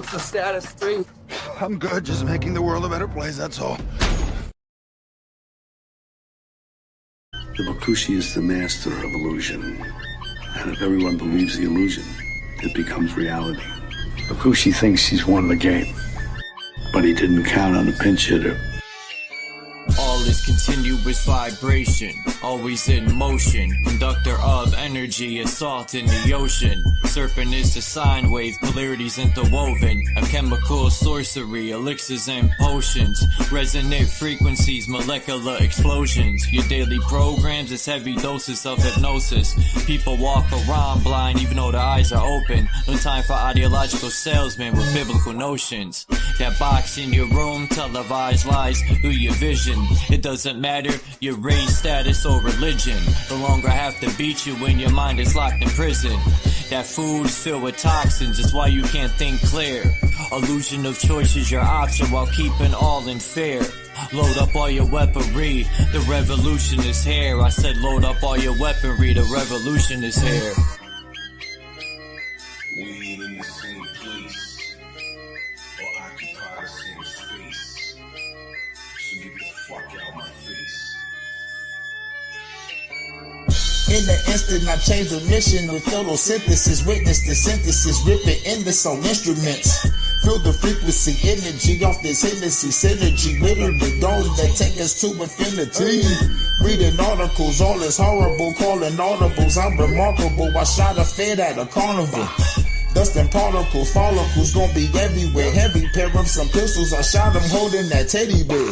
What's the status, 3? I'm good, just making the world a better place, that's all. The Bakushi is the master of illusion. And if everyone believes the illusion, it becomes reality. Bakushi thinks he's won the game, but he didn't count on a pinch hitter. All is continuous vibration, always in motion. Conductor of energy, assault in the ocean. Serpent is the sine wave, polarities interwoven. A chemical sorcery, elixirs and potions. Resonant frequencies, molecular explosions. Your daily programs is heavy doses of hypnosis. People walk around blind even though their eyes are open. No time for ideological salesmen with biblical notions. That box in your room, televised lies through your vision. It doesn't matter your race, status, or religion. No longer have to beat you when your mind is locked in prison. That food's filled with toxins, it's why you can't think clear. Illusion of choice is your option while keeping all in fear. Load up all your weaponry, the revolution is here. I said load up all your weaponry, the revolution is here. We ain't in the same place, or occupy the same space. So get the fuck out my face. In the instant, I changed the mission with photosynthesis. Witness the synthesis, rip it endless on instruments. Feel the frequency, energy off this Hennessy synergy. Literally those that take us to infinity. Reading articles, all is horrible, calling audibles. I'm remarkable, I shot a fed at a carnival. Dust and particles, follicles gon' be everywhere. Heavy pair of some pistols, I shot them holding that teddy bear.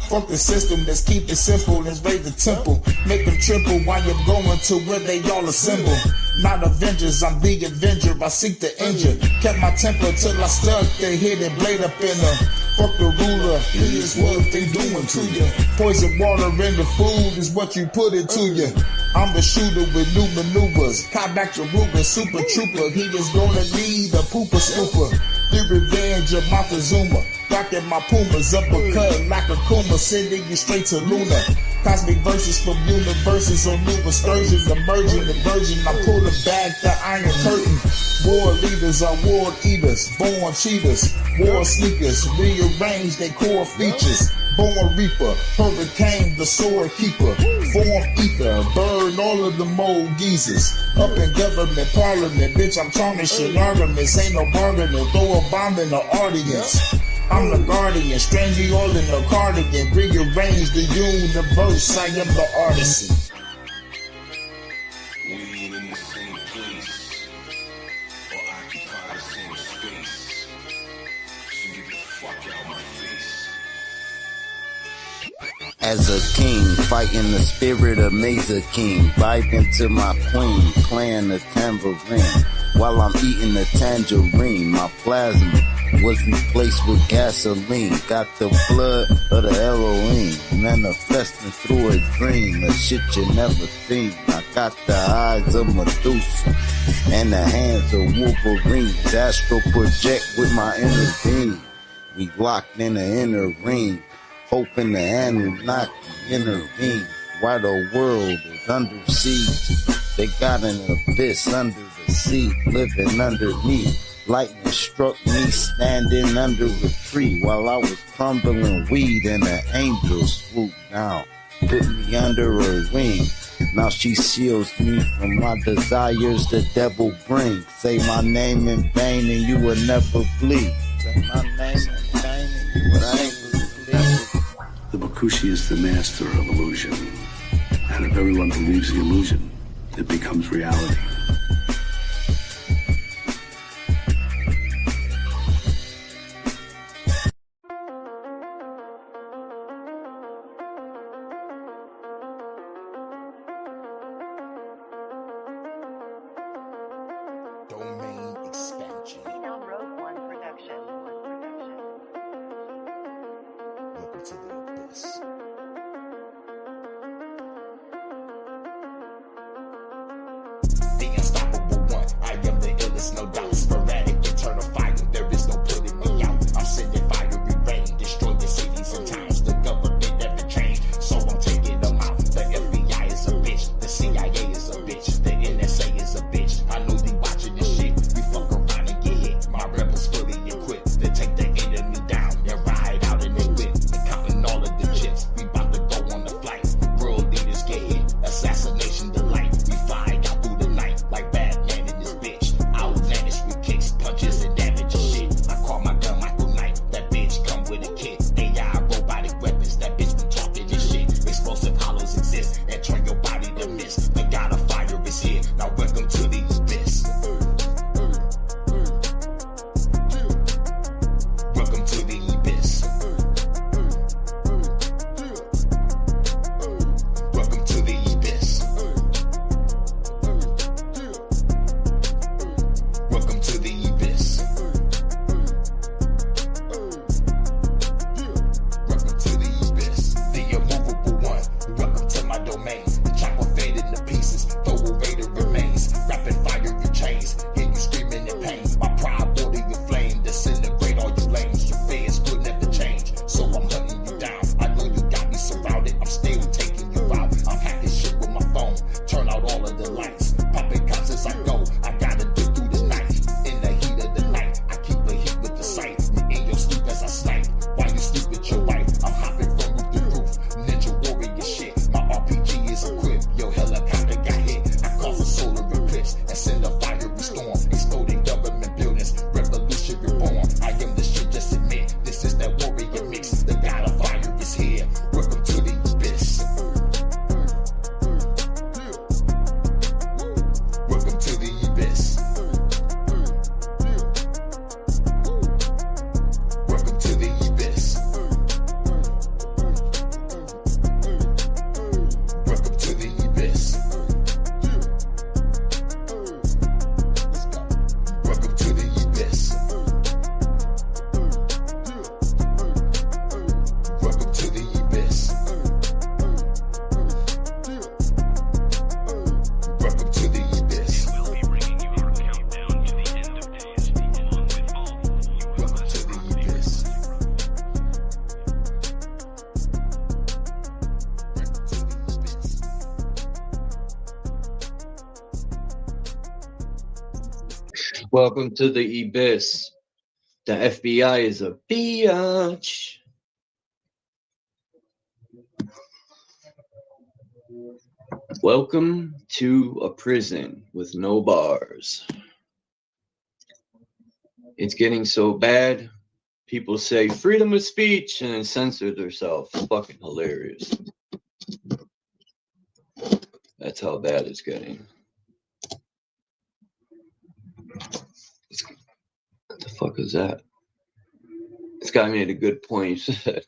Fuck the system, let's keep it simple, let's raise the temple. Make them triple while you're going to where they all assemble. Not Avengers, I'm the Avenger, I seek the injure. Kept my temper till I stuck the hidden blade up in her. Fuck the ruler, here's what they doing to you. Poison water in the food is what you put into you. I'm the shooter with new maneuvers. Caught back the Ruger, super trooper. He is gonna need a pooper scooper. The revenge of Montezuma. Rocking my Pumas, uppercut like a Kuma, sending you straight to Luna. Cosmic verses from universes on new excursions, emerging the virgin. I pull it back the iron curtain. War leaders are war eaters, born cheaters, war sneakers, rearrange their core features. Born reaper, hurricane, the sword keeper, form ether, burn all of the mold geezers. Up in government, parliament, bitch, I'm tarnishing arguments, ain't no bargaining, throw a bomb in the audience. I'm the guardian, strange you all in the cardigan, rearrange the universe, I am the artisan. We ain't in the same place, or occupy the same space. So get the fuck out my face. As a king, fighting the spirit of Mesa King, vibing to my queen, playing the tambourine, while I'm eating the tangerine. My plasma was replaced with gasoline, got the blood of the Elohim, manifesting through a dream, a shit you never seen. I got the eyes of Medusa, and the hands of Wolverine, astral project with my inner being. We locked in the inner ring, hoping the Anunnaki intervene. While the world is under siege, they got an abyss under the sea, living underneath. Lightning struck me standing under a tree while I was crumbling weed, and an angel swooped down, put me under her wing. Now she shields me from my desires the devil brings. Say my name in vain and you will never bleed. Say my name in vain and you will never bleed. The Bakushi is the master of illusion. And if everyone believes the illusion, it becomes reality. Domain expansion. Rogue One production. Welcome to the abyss. The unstoppable one. I am the illest, no doubt. Sporadic, eternal fire. There is no putting me out. I'm sending fiery rain, destroy the cities and towns. The government never changed, so I'm taking them out. The FBI is a bitch. The CIA is a bitch. The NSA is a bitch. I know they watching this shit. Welcome to the Abyss. The FBI is a biatch. Welcome to a prison with no bars. It's getting so bad, people say freedom of speech and then censor themselves. Fucking hilarious. That's how bad it's getting. What the fuck is that? This guy made a good point. He said,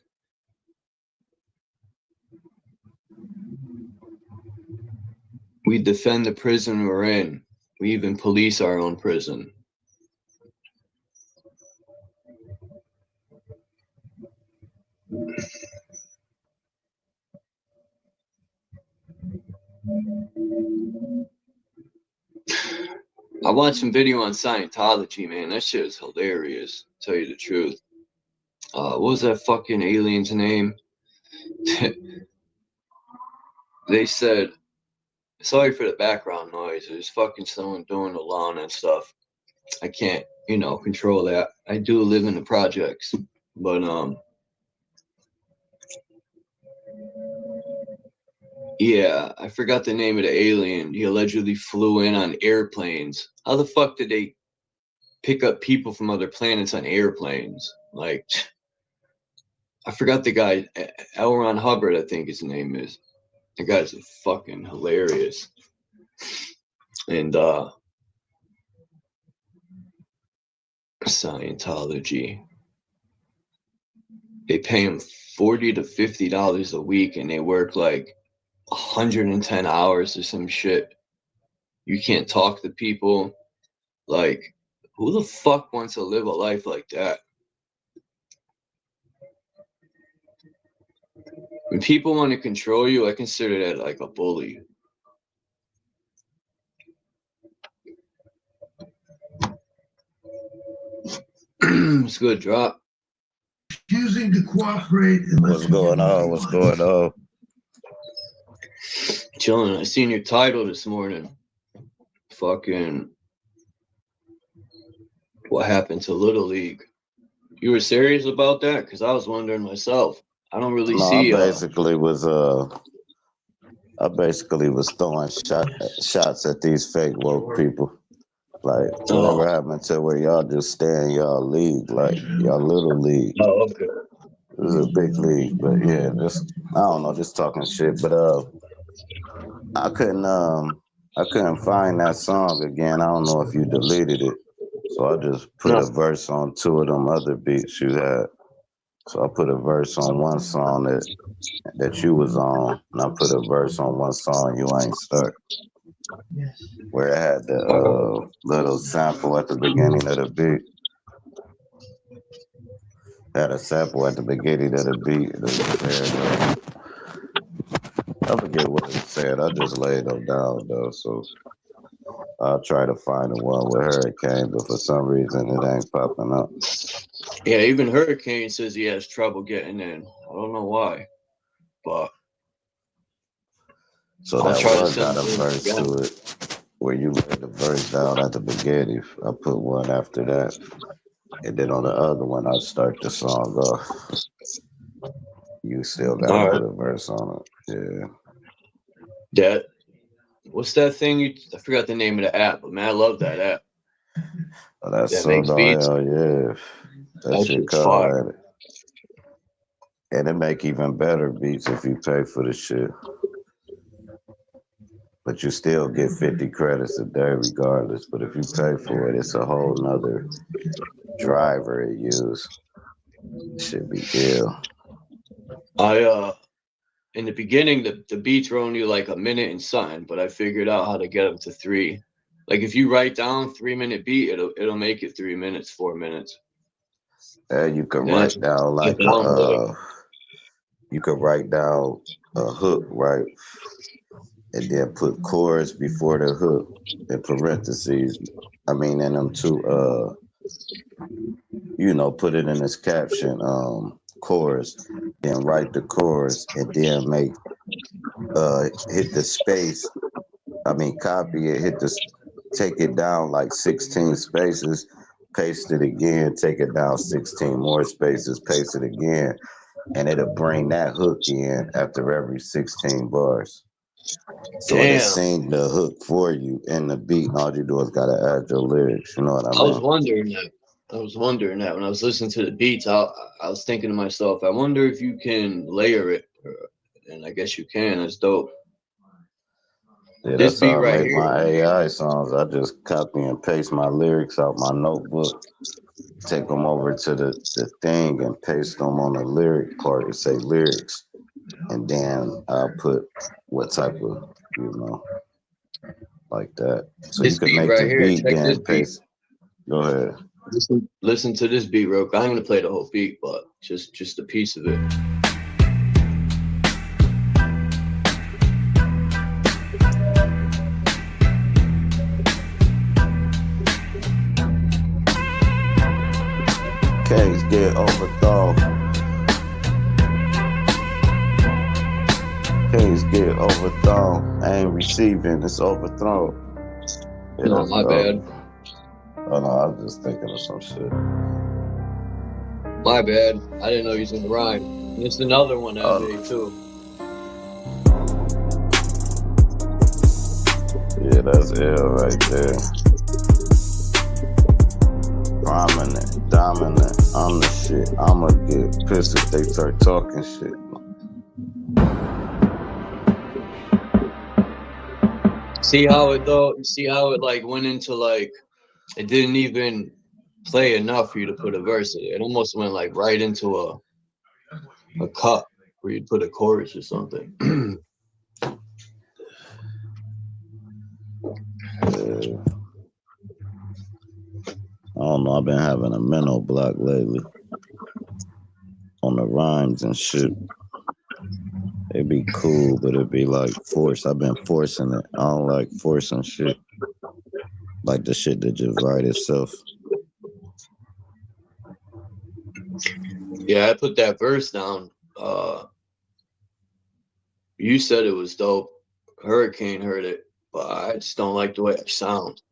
we defend the prison we're in. We even police our own prison. I watched some video on Scientology, man. That shit is hilarious, to tell you the truth. What was that fucking alien's name? They said, sorry for the background noise. There's fucking someone doing the lawn and stuff. I can't, control that. I do live in the projects, but yeah, I forgot the name of the alien. He allegedly flew in on airplanes. How the fuck did they pick up people from other planets on airplanes? Like, I forgot the guy, L. Ron Hubbard, I think his name is. The guy's fucking hilarious. And Scientology. They pay him $40 to $50 a week, and they work like 110 hours or some shit. You can't talk to people. Like, who the fuck wants to live a life like that? When people want to control you, I consider that like a bully. It's a good drop. Refusing to cooperate. What's going on? What's going on? Chilling. I seen your title this morning. Fucking, what happened to Little League? You were serious about that? Because I was wondering myself. I don't really see. I basically was throwing shots at these fake woke people. Like, whatever happened to where y'all just stay in y'all league, like y'all little league. Oh, okay. This is a big league, but yeah, just talking shit. But I couldn't find that song again. I don't know if you deleted it, so I just put a verse on two of them other beats you had. So I put a verse on one song that you was on, and I put a verse on one song you ain't start. Where it had the little sample at the beginning of the beat. Had a sample at the beginning of the beat. I forget what it said. I just laid them down though, so I'll try to find the one with Hurricane, but for some reason it ain't popping up. Yeah, even Hurricane says he has trouble getting in. I don't know why, but so that one got a verse to it where you laid the verse down at the beginning. I put one after that, and then on the other one I start the song off. You still got to put a verse on it. Yeah. That, what's that thing? I forgot the name of the app, but man, I love that app. Oh, that's so hell yeah. That shit cold. And it make even better beats if you pay for the shit. But you still get 50 credits a day regardless. But if you pay for it, it's a whole nother driver it use. Should be ill. In the beginning, the beats were only like a minute and something, but I figured out how to get them to 3. Like if you write down 3-minute beat, it'll make it 3 minutes, 4 minutes. You can write down like you could write down a hook, right? And then put chorus before the hook in parentheses. I mean, in them two, put it in this caption, chorus, then write the chorus, and then hit the space. I mean, copy it, hit the take it down like 16 spaces, paste it again, take it down 16 more spaces, paste it again, and it'll bring that hook in after every 16 bars. So it'll sing the hook for you in the beat, and all you do is gotta add your lyrics. You know what I mean? I was wondering that when I was listening to the beats. I was thinking to myself, I wonder if you can layer it, and I guess you can. That's dope. Yeah, This that's beat how I right make here. my AI songs. I just copy and paste my lyrics out my notebook, take them over to the thing and paste them on the lyric part and say lyrics. And then I'll put what type of, like that. So you This can beat make right the here. beat, Check this then beat. paste. Go ahead. Listen to this beat real quick. I'm gonna play the whole beat, but just a piece of it. Case get overthrown. Case get overthrown. I ain't receiving, it's overthrown. Yeah, No, my bad. Oh no, I was just thinking of some shit. My bad. I didn't know he was in the rhyme. And it's another one that I made too. Yeah, that's L right there. Prominent, dominant, I'm the shit. I'ma get pissed if they start talking shit. See how it though? You see how it like went into like, it didn't even play enough for you to put a verse in it. It almost went like right into a cut where you'd put a chorus or something. Yeah. I don't know, I've been having a mental block lately on the rhymes and shit. It'd be cool, but it'd be like forced. I've been forcing it. I don't like forcing shit. Like the shit that just write itself. Yeah, I put that verse down. You said it was dope. Hurricane heard it, but I just don't like the way I sound.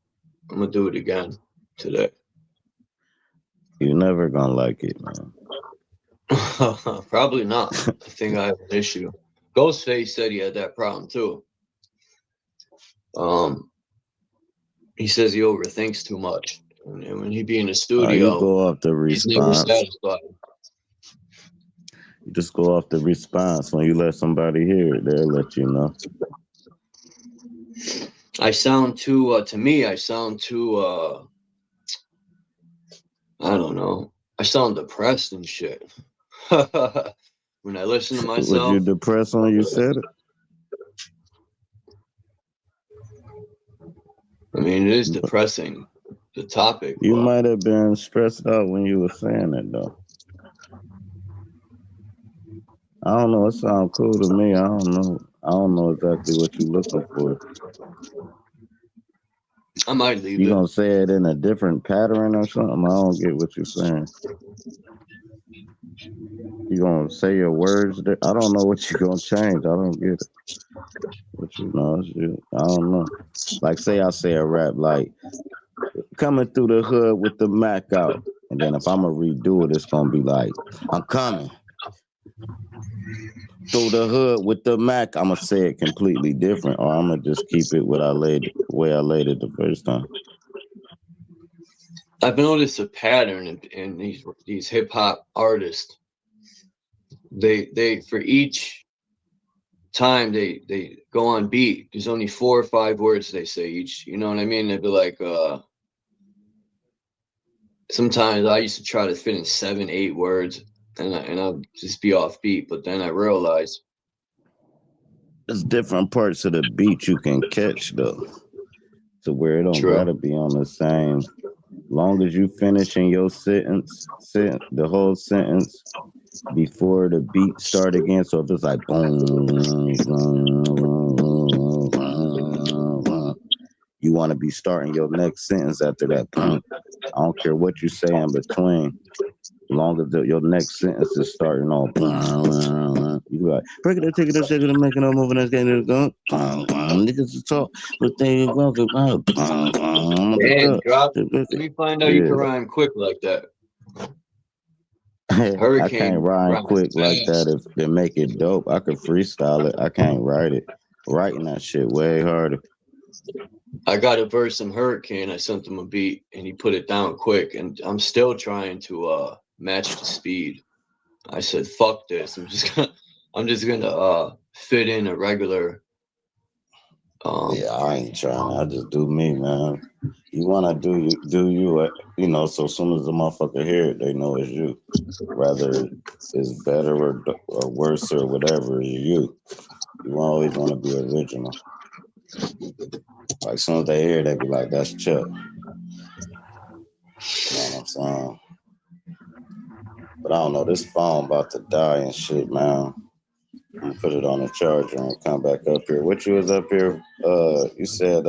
I'm gonna do it again today. You're never gonna like it, man. Probably not. I think I have an issue. Ghostface said he had that problem too. He says he overthinks too much. And when he be in the studio, you go off the he's never response. satisfied. You just go off the response. When you let somebody hear it, they'll let you know. I sound too, to me, I sound too, I don't know. I sound depressed and shit. When I listen to myself. Was you depressed when you said it? I mean, it is depressing, the topic. You might have been stressed out when you were saying it, though. I don't know. It sounds cool to me. I don't know. I don't know exactly what you're looking for. I might leave it. You gonna say it in a different pattern or something? I don't get what you're saying. You gonna say your words? I don't know what you're gonna change. I don't get it. What you know? I don't know. Like, say I say a rap like coming through the hood with the Mac out, and then if I'm gonna redo it, it's gonna be like I'm coming through the hood with the Mac. I'm gonna say it completely different, or I'm gonna just keep it what I laid the way I laid it the first time. I've noticed a pattern in these hip hop artists. They for each time they go on beat, there's only 4 or 5 words they say each. You know what I mean? They'd be like, sometimes I used to try to fit in 7, 8 words, and I'll just be off beat. But then I realized there's different parts of the beat you can catch though, to where it don't gotta be on the same. Long as you finishing your sentence, the whole sentence before the beat start again. So if it's like boom, boom, boom, boom, boom, you want to be starting your next sentence after that boom. I don't care what you say in between. Long as your next sentence is starting on boom, You be like, break it, take it, shake it, make it, no moving, that's getting it going. Niggas to talk, but they welcome. Damn, drop. Let me find out you can rhyme quick like that. I Hurricane can't rhyme rhymes quick like that. fast. If they make it dope, I could freestyle it. I can't write it. Writing that shit way harder. I got a verse in Hurricane. I sent him a beat, and he put it down quick. And I'm still trying to match the speed. I said, "Fuck this! I'm just gonna fit in a regular." Yeah, I ain't trying. I just do me, man. You wanna do you, you know. So as soon as the motherfucker hear it, they know it's you. Whether it's better or worse or whatever, it's you. You always want to be original. Like as soon as they hear it, they be like, "That's Chuck." You know what I'm saying? But I don't know. This phone about to die and shit, man. I'm gonna put it on the charger and come back up here. What you was up here? You said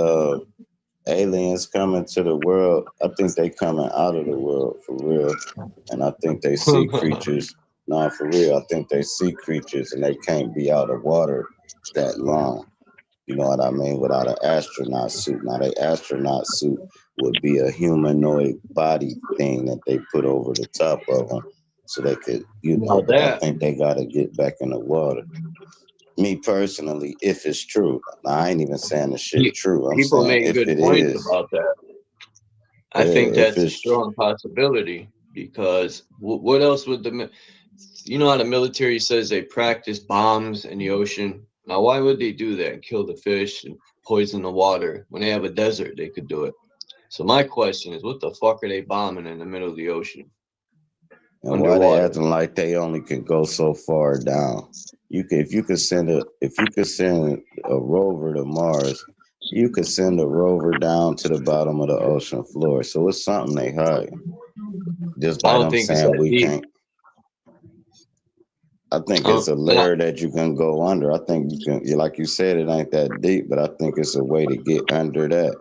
aliens coming to the world. I think they coming out of the world for real. And I think they see creatures. No, for real. I think they see creatures and they can't be out of water that long. You know what I mean? Without an astronaut suit. Now, the astronaut suit would be a humanoid body thing that they put over the top of them so they could, you know, but I think they got to get back in the water. Me personally, if it's true, now, I ain't even saying the shit true. I'm People saying make if good it points is, about that. I think that's a strong possibility because what else would you know how the military says they practice bombs in the ocean? Now, why would they do that and kill the fish and poison the water when they have a desert? They could do it. So my question is, what the fuck are they bombing in the middle of the ocean? and underwater? Why they acting like they only could go so far down? If you could send a rover to Mars, you could send a rover down to the bottom of the ocean floor. So it's something they hide. Just by them saying we can't. I think it's a layer that you can go under. I think you can, like you said, it ain't that deep, but I think it's a way to get under that.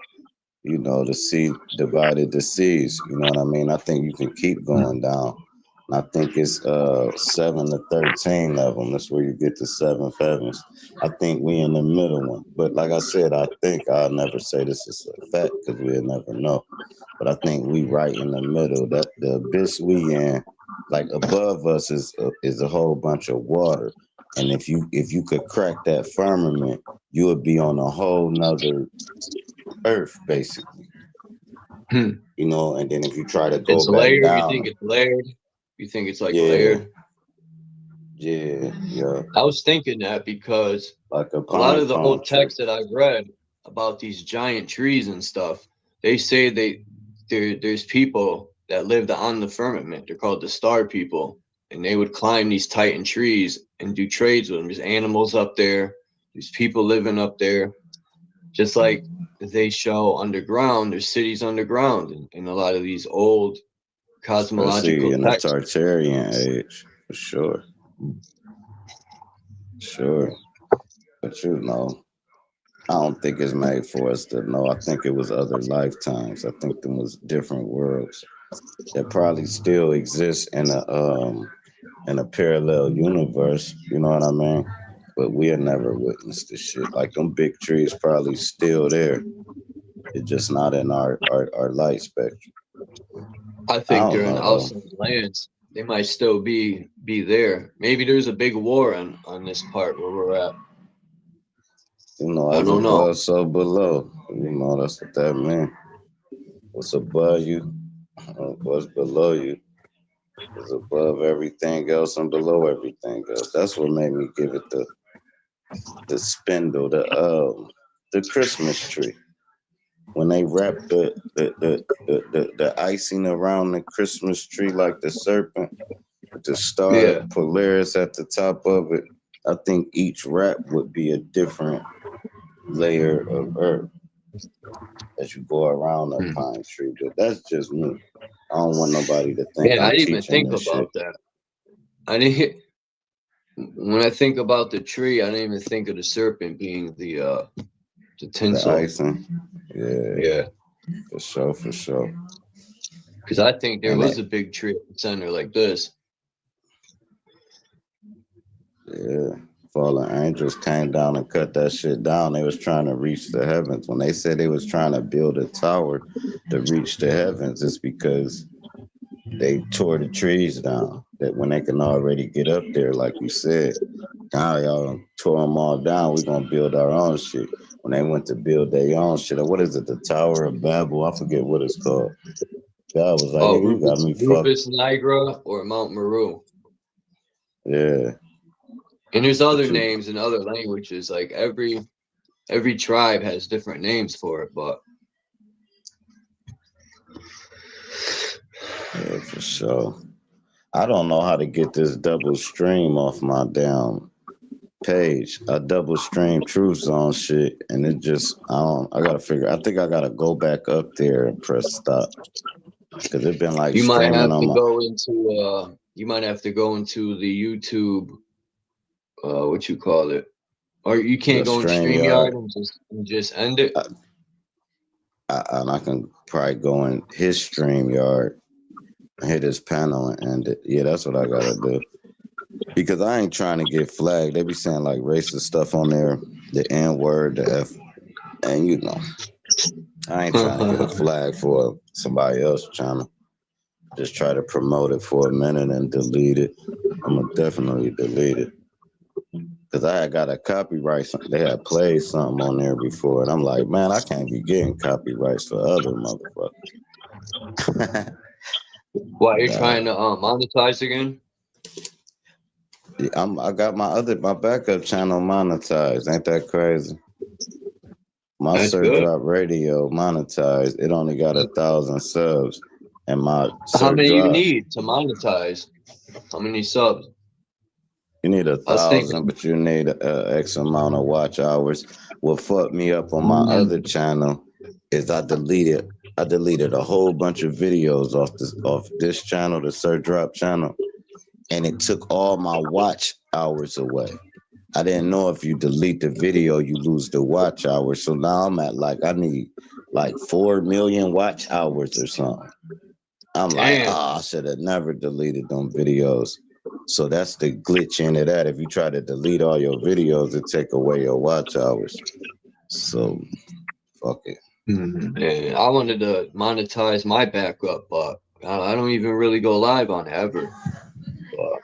You know, the sea divided the seas. You know what I mean? I think you can keep going down. And I think it's 7 to 13 of them. That's where you get the 7 heavens. I think we in the middle one. But like I said, I think I'll never say this is a fact because we'll never know. But I think we right in the middle. That the abyss we in, like above us is a whole bunch of water. And if you could crack that firmament, you would be on a whole nother earth, basically. You know, and then if you try to go back layered, down, you think it's layered? You think it's like layered? Yeah. I was thinking that because like a lot of the old texts that I've read about these giant trees and stuff, they say there's people that lived on the firmament. They're called the star people, and they would climb these titan trees and do trades with them. There's animals up there. There's people living up there. Just like they show underground, there's cities underground in a lot of these old cosmological in texts. the Tartarian age, for sure. Sure. But you know, I don't think it's made for us to know. I think it was other lifetimes. I think them was different worlds that probably still exist in a parallel universe. You know what I mean? But we have never witnessed this shit. Like them big trees probably still there. It's just not in our light spectrum. I think they're in outside lands. They might still be there. Maybe there's a big war on this part where we're at. You know, I don't know. So below. You know, that's what that means. What's above you, what's below you is above everything else and below everything else. That's what made me give it the spindle, the Christmas tree. When they wrap the icing around the Christmas tree like the serpent, with the star Polaris at the top of it, I think each wrap would be a different layer of earth as you go around a pine tree. But that's just me. I don't want nobody to think I'm I didn't even think about shit. That. When I think about the tree, I didn't even think of the serpent being the tinsel. The icing. Yeah. For sure. Because I think there was a big tree at the center like this. Yeah. Fallen angels came down and cut that shit down. They was trying to reach the heavens. When they said they was trying to build a tower to reach the heavens, it's because they tore the trees down. That when they can already get up there, like you said, now y'all tore them all down. We're gonna build our own shit. When they went to build their own shit, what is it? The Tower of Babel? I forget what it's called. God was like, Oh, nigga, you got me fucked. Rufus Niagara or Mount Meru. Yeah. And there's other names in other languages. Like every tribe has different names for it, but yeah, for sure. I don't know how to get this double stream off my damn page. I double stream Truth Zone shit, and it just I gotta figure. I think I gotta go back up there and press stop because it's been like you might streaming have on to my. go into you might have to go into the YouTube what you call it, or you can't go in StreamYard and just end it. And I can probably go in his StreamYard, hit his panel and end it. Yeah, that's what I gotta do. Because I ain't trying to get flagged. They be saying like racist stuff on there, the N word, the F, and you know, I ain't trying to get a flag for somebody else trying to just try to promote it for a minute and delete it. I'm gonna definitely delete it. Because I had got a copyright, they had played something on there before, and I'm like, man, I can't be getting copyrights for other motherfuckers. Why you're trying to monetize again? Yeah, I got my backup channel monetized. Ain't that crazy? My SIRDROP radio monetized. It only got 1,000 subs, and my How many you SIRDROP. need to monetize? How many subs? You need 1,000, but you need X amount of watch hours. What fucked me up on my other channel is I deleted a whole bunch of videos off this channel, the SIRDROP channel, and it took all my watch hours away. I didn't know if you delete the video, you lose the watch hours. So now I'm at I need 4 million watch hours or something. I'm like, I should have never deleted them videos. So that's the glitch into that. If you try to delete all your videos, it take away your watch hours. So, fuck it. Yeah, I wanted to monetize my backup, but I don't even really go live on it ever. But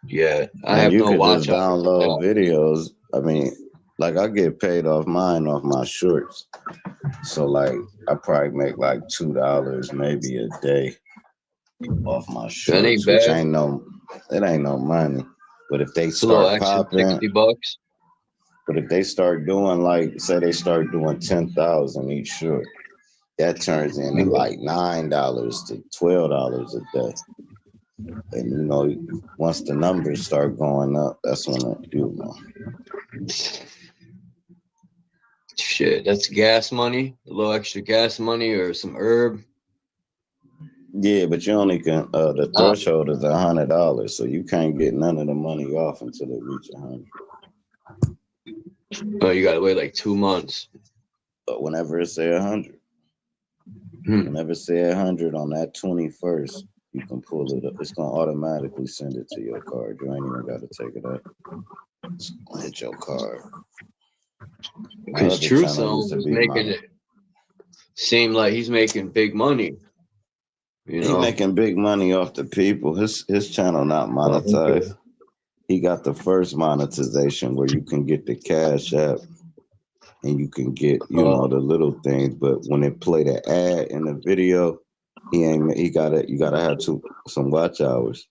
yeah, I have no watch just download videos. I mean, I get paid off my shorts. So I probably make $2 maybe a day off my shorts, that ain't bad. It ain't no money. But if they it's a little start extra, popping, $60. But if they start doing say they start doing 10,000 each short, that turns into $9 to $12 a day. And once the numbers start going up, that's when Shit, that's gas money, a little extra gas money or some herb. Yeah, but you only can the threshold is $100, so you can't get none of the money off until it reach 100. Oh, you gotta wait 2 months. But whenever it say 100, whenever it say 100 on that 21st, you can pull it up. It's gonna automatically send it to your card. You ain't even gotta take it up. It's gonna hit your card. Because Truth Zone is making it seem like he's making big money. He's making big money off the people. His channel not monetized. Okay. He got the first monetization where you can get the CASHAPP and you can get, the little things. But when they play the ad in the video, you gotta have some watch hours.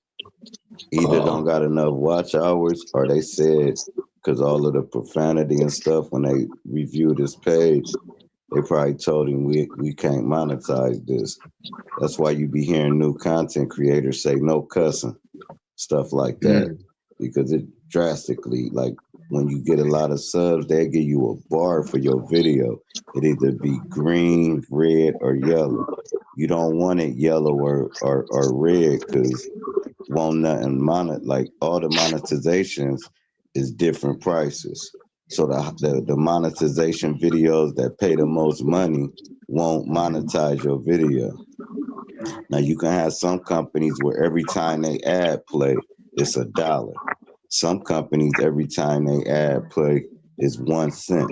Either don't got enough watch hours, or they said, because all of the profanity and stuff, when they reviewed his page, they probably told him we can't monetize this. That's why you be hearing new content creators say no cussing, stuff like that. Because it drastically, when you get a lot of subs, they give you a bar for your video. It either be green, red, or yellow. You don't want it yellow or red, because won't nothing all the monetizations is different prices. So the monetization videos that pay the most money won't monetize your video. Now you can have some companies where every time they ad play, it's $1. some companies, every time they ad play is 1 cent.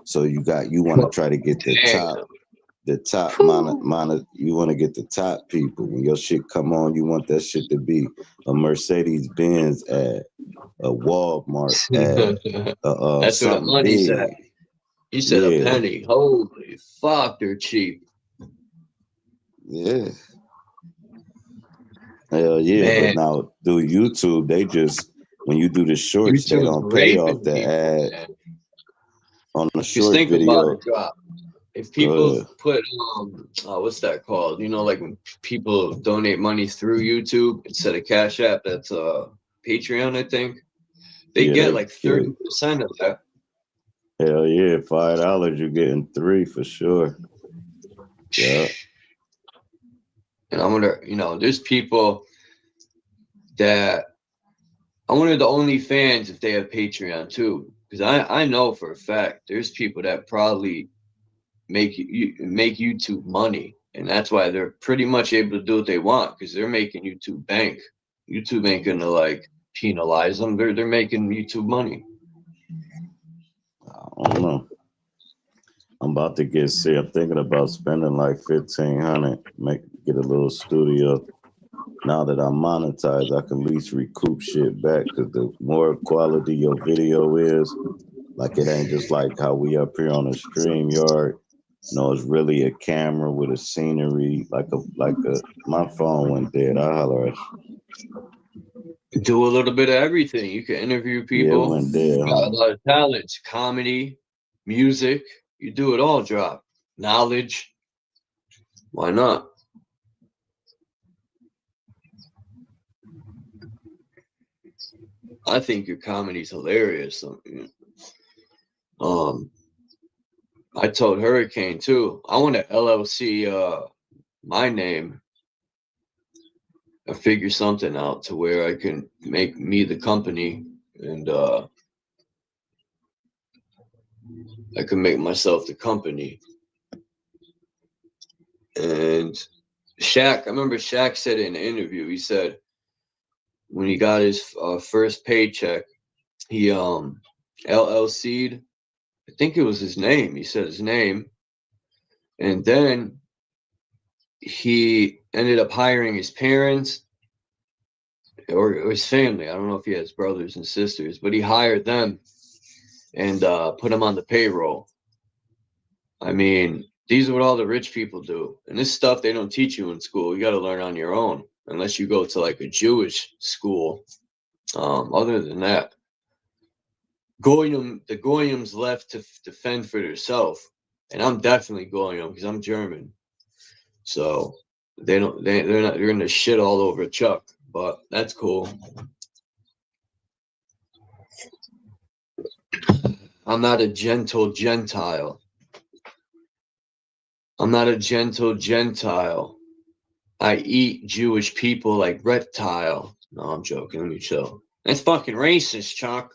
So you want to try to get the top you want to get the top people. When your shit come on, you want that shit to be a Mercedes-Benz ad, a Walmart ad, That's where the something money's big. at. You said a penny. Holy fuck, they're cheap. Yeah. Hell yeah. Man. But now through YouTube, they just, when you do the shorts, they YouTube's don't pay off the people, ad man. on the Just short think video. about it, Drop. If people put what's that called? You know, like when people donate money through YouTube instead of Cash App, that's Patreon, I think. They get like 30% of that. Hell yeah, $5, you're getting 3 for sure. Yeah. And I wonder, you know, there's people that I wonder the OnlyFans if they have Patreon too, because I know for a fact there's people that probably make YouTube money, and that's why they're pretty much able to do what they want because they're making YouTube bank. YouTube ain't gonna like penalize them. They're making YouTube money. I don't know. I'm about to get sick. I'm thinking about spending like $1,500, get a little studio. Now that I'm monetized, I can at least recoup shit back because the more quality your video is, like it ain't just like how we up here on a StreamYard. No, it's really a camera with a scenery, my phone went dead. I holler at you. Do a little bit of everything. You can interview people. Yeah, it went dead, got a lot of talents, comedy, music. You do it all, Drop. Knowledge. Why not? I think your comedy's hilarious. I told Hurricane too. I want to LLC my name and figure something out to where I can make me the company and I can make myself the company. And Shaq, I remember Shaq said in an interview, he said when he got his first paycheck, he LLC'd, I think it was his name. He said his name. And then he ended up hiring his parents or his family. I don't know if he has brothers and sisters, but he hired them and put them on the payroll. I mean, these are what all the rich people do. And this stuff they don't teach you in school. You got to learn on your own, unless you go to like a Jewish school. Other than that, the Goyim's left to fend for themselves. And I'm definitely Goyim because I'm German. So they're gonna shit all over Chuck, but that's cool. I'm not a gentle Gentile. I'm not a gentle Gentile. I eat Jewish people like reptile. No, I'm joking. Let me chill. That's fucking racist, Chuck.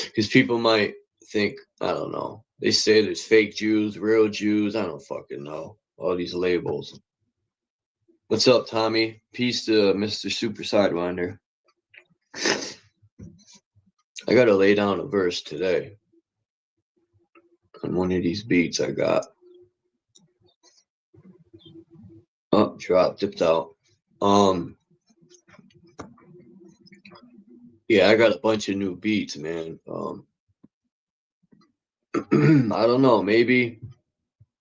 Because people might think, I don't know. They say there's fake Jews, real Jews. I don't fucking know. All these labels. What's up, Tommy? Peace to Mr. Super Sidewinder. I gotta lay down a verse today on one of these beats I got. Oh, drop, dipped out. Yeah, I got a bunch of new beats, man. I don't know, maybe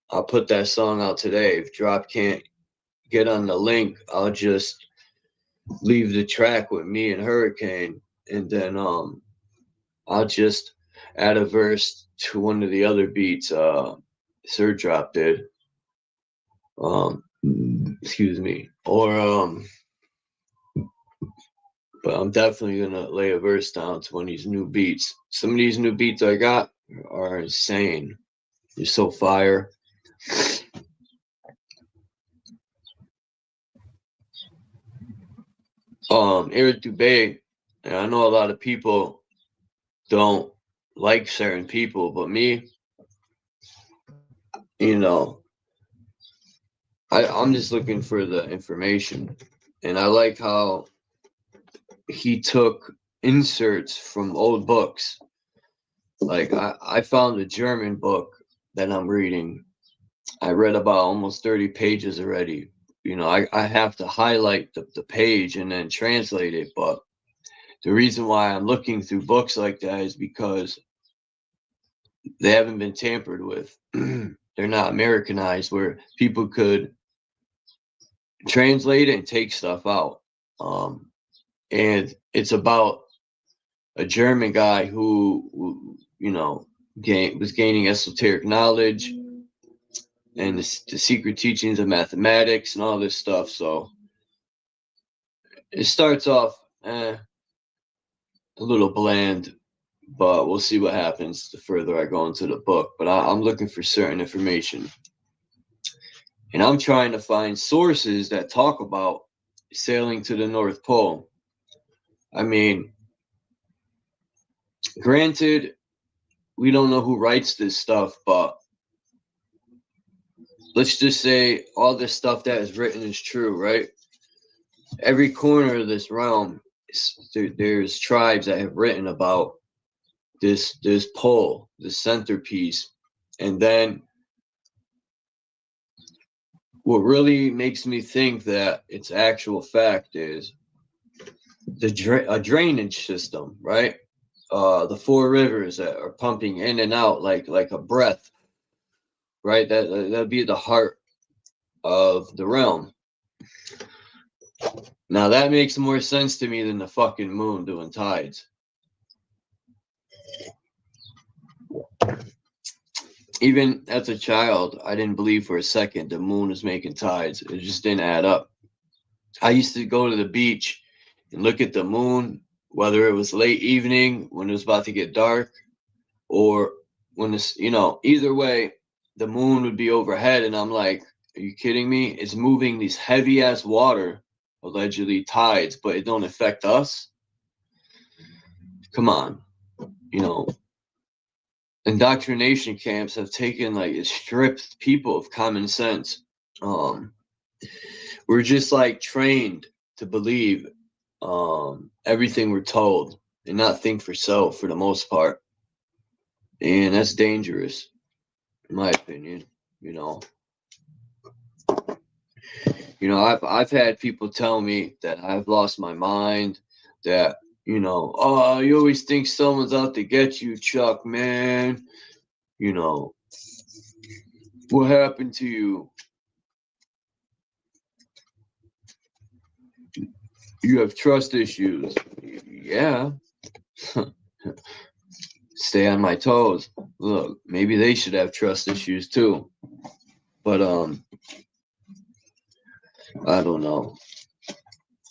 I'll put that song out today. If Drop can't get on the link, I'll just leave the track with me and Hurricane, and then I'll just add a verse to one of the other beats SIRDROP did. Excuse me. Or but I'm definitely gonna lay a verse down to one of these new beats. Some of these new beats I got are insane. They're so fire. Eric Dubé, and I know a lot of people don't like certain people, but me, you know, I'm just looking for the information. And I like how he took inserts from old books. Like I found a German book that I'm reading. I read about almost 30 pages already. You know, I have to highlight the page and then translate it. But the reason why I'm looking through books like that is because they haven't been tampered with. They're not Americanized where people could translate it and take stuff out. And it's about a German guy who you know, was gaining esoteric knowledge and the secret teachings of mathematics and all this stuff. So it starts off a little bland, but we'll see what happens the further I go into the book. But I'm looking for certain information. And I'm trying to find sources that talk about sailing to the North Pole. I mean, granted, we don't know who writes this stuff, but let's just say all this stuff that is written is true, right? Every corner of this realm, there's tribes that have written about this pole, this centerpiece. And then what really makes me think that it's actual fact is a drainage system, right? The 4 rivers that are pumping in and out like a breath, right? That'd be the heart of the realm. Now that makes more sense to me than the fucking moon doing tides. Even as a child, I didn't believe for a second the moon was making tides. It just didn't add up. I used to go to the beach and look at the moon, whether it was late evening when it was about to get dark, or when it's, you know, either way, the moon would be overhead, and I'm like, are you kidding me? It's moving these heavy ass water, allegedly tides, but it don't affect us. Come on, you know. Indoctrination camps have taken, like, it stripped people of common sense. We're just like trained to believe everything we're told and not think for self for the most part. And that's dangerous, in my opinion. You know, I've had people tell me that I've lost my mind, that, you know, oh, you always think someone's out to get you, Chuck, man. You know, what happened to you? You have trust issues. Yeah. Stay on my toes. Look, maybe they should have trust issues too. But I don't know.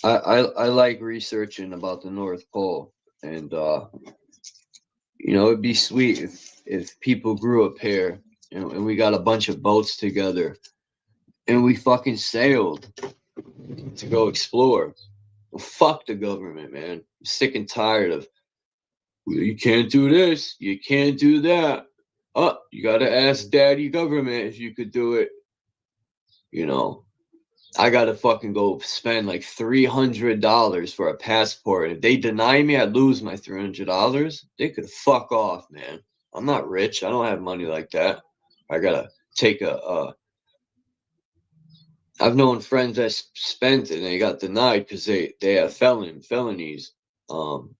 I like researching about the North Pole, and you know, it'd be sweet if people grew a pair and we got a bunch of boats together and we fucking sailed to go explore. Well, fuck the government, man. I'm sick and tired of, you can't do this, you can't do that. Oh, you gotta ask daddy government if you could do it. You know, I gotta fucking go spend like $300 for a passport. And if they deny me, I'd lose my $300. They could fuck off, man. I'm not rich. I don't have money like that. I gotta take I've known friends that spent it and they got denied because they have felonies. You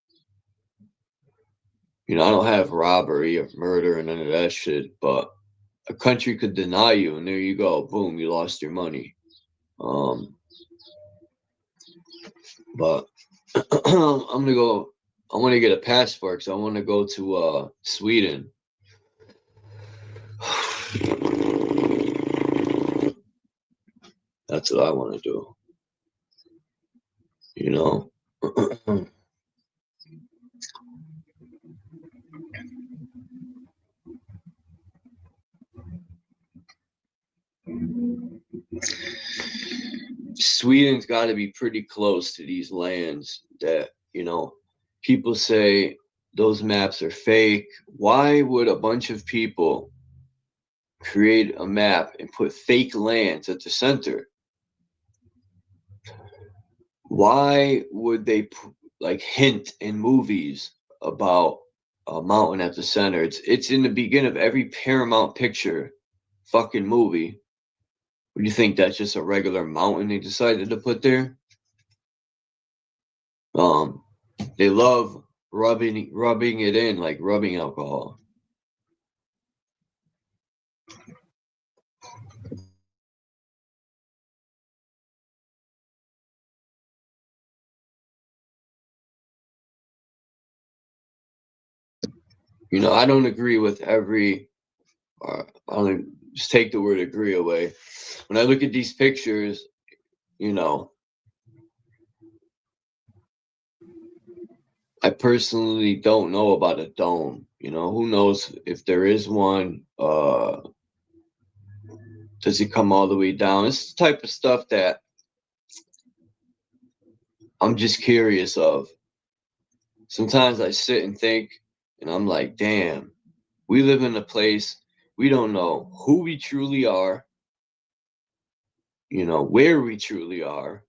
know, I don't have robbery or murder and none of that shit, but a country could deny you and there you go. Boom, you lost your money. But I want to get a passport because I want to go to Sweden. That's what I want to do. You know? Sweden's got to be pretty close to these lands that, you know, people say those maps are fake. Why would a bunch of people create a map and put fake lands at the center? Why would they like hint in movies about a mountain at the center. It's in the beginning of every Paramount picture fucking movie. What do you think? That's just a regular mountain they decided to put there? They love rubbing it in like rubbing alcohol. You know, I don't agree with every. I'll just take the word agree away. When I look at these pictures, you know, I personally don't know about a dome. You know, who knows if there is one? Does it come all the way down? It's the type of stuff that I'm just curious of. Sometimes I sit and think, and I'm like, damn, we live in a place we don't know who we truly are, you know, where we truly are.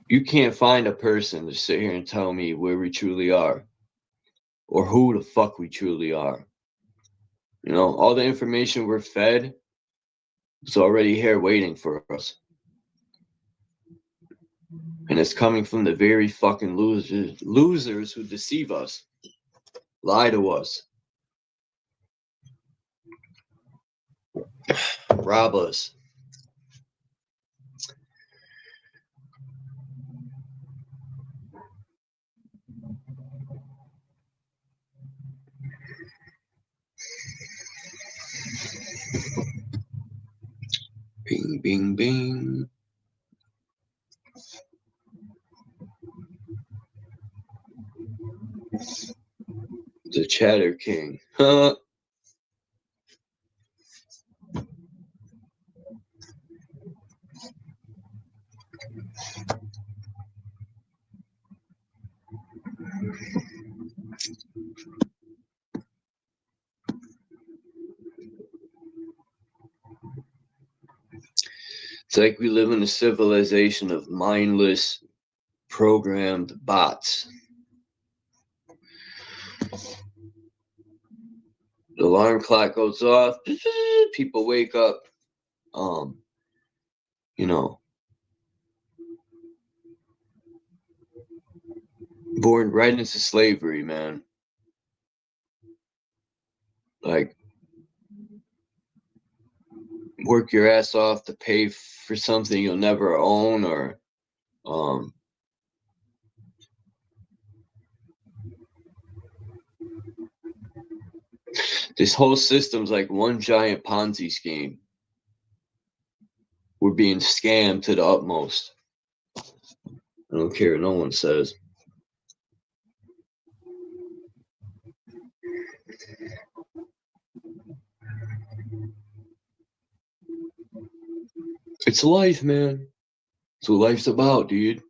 You can't find a person to sit here and tell me where we truly are or who the fuck we truly are. You know, all the information we're fed is already here waiting for us. And it's coming from the very fucking losers who deceive us, lie to us, rob us. Bing, bing, bing. The Chatter King. Huh? It's like we live in a civilization of mindless, programmed bots. The alarm clock goes off, people wake up, you know, born right into slavery, man. Like, work your ass off to pay for something you'll never own, or this whole system's like one giant Ponzi scheme. We're being scammed to the utmost. I don't care what no one says. It's life, man. It's what life's about, dude.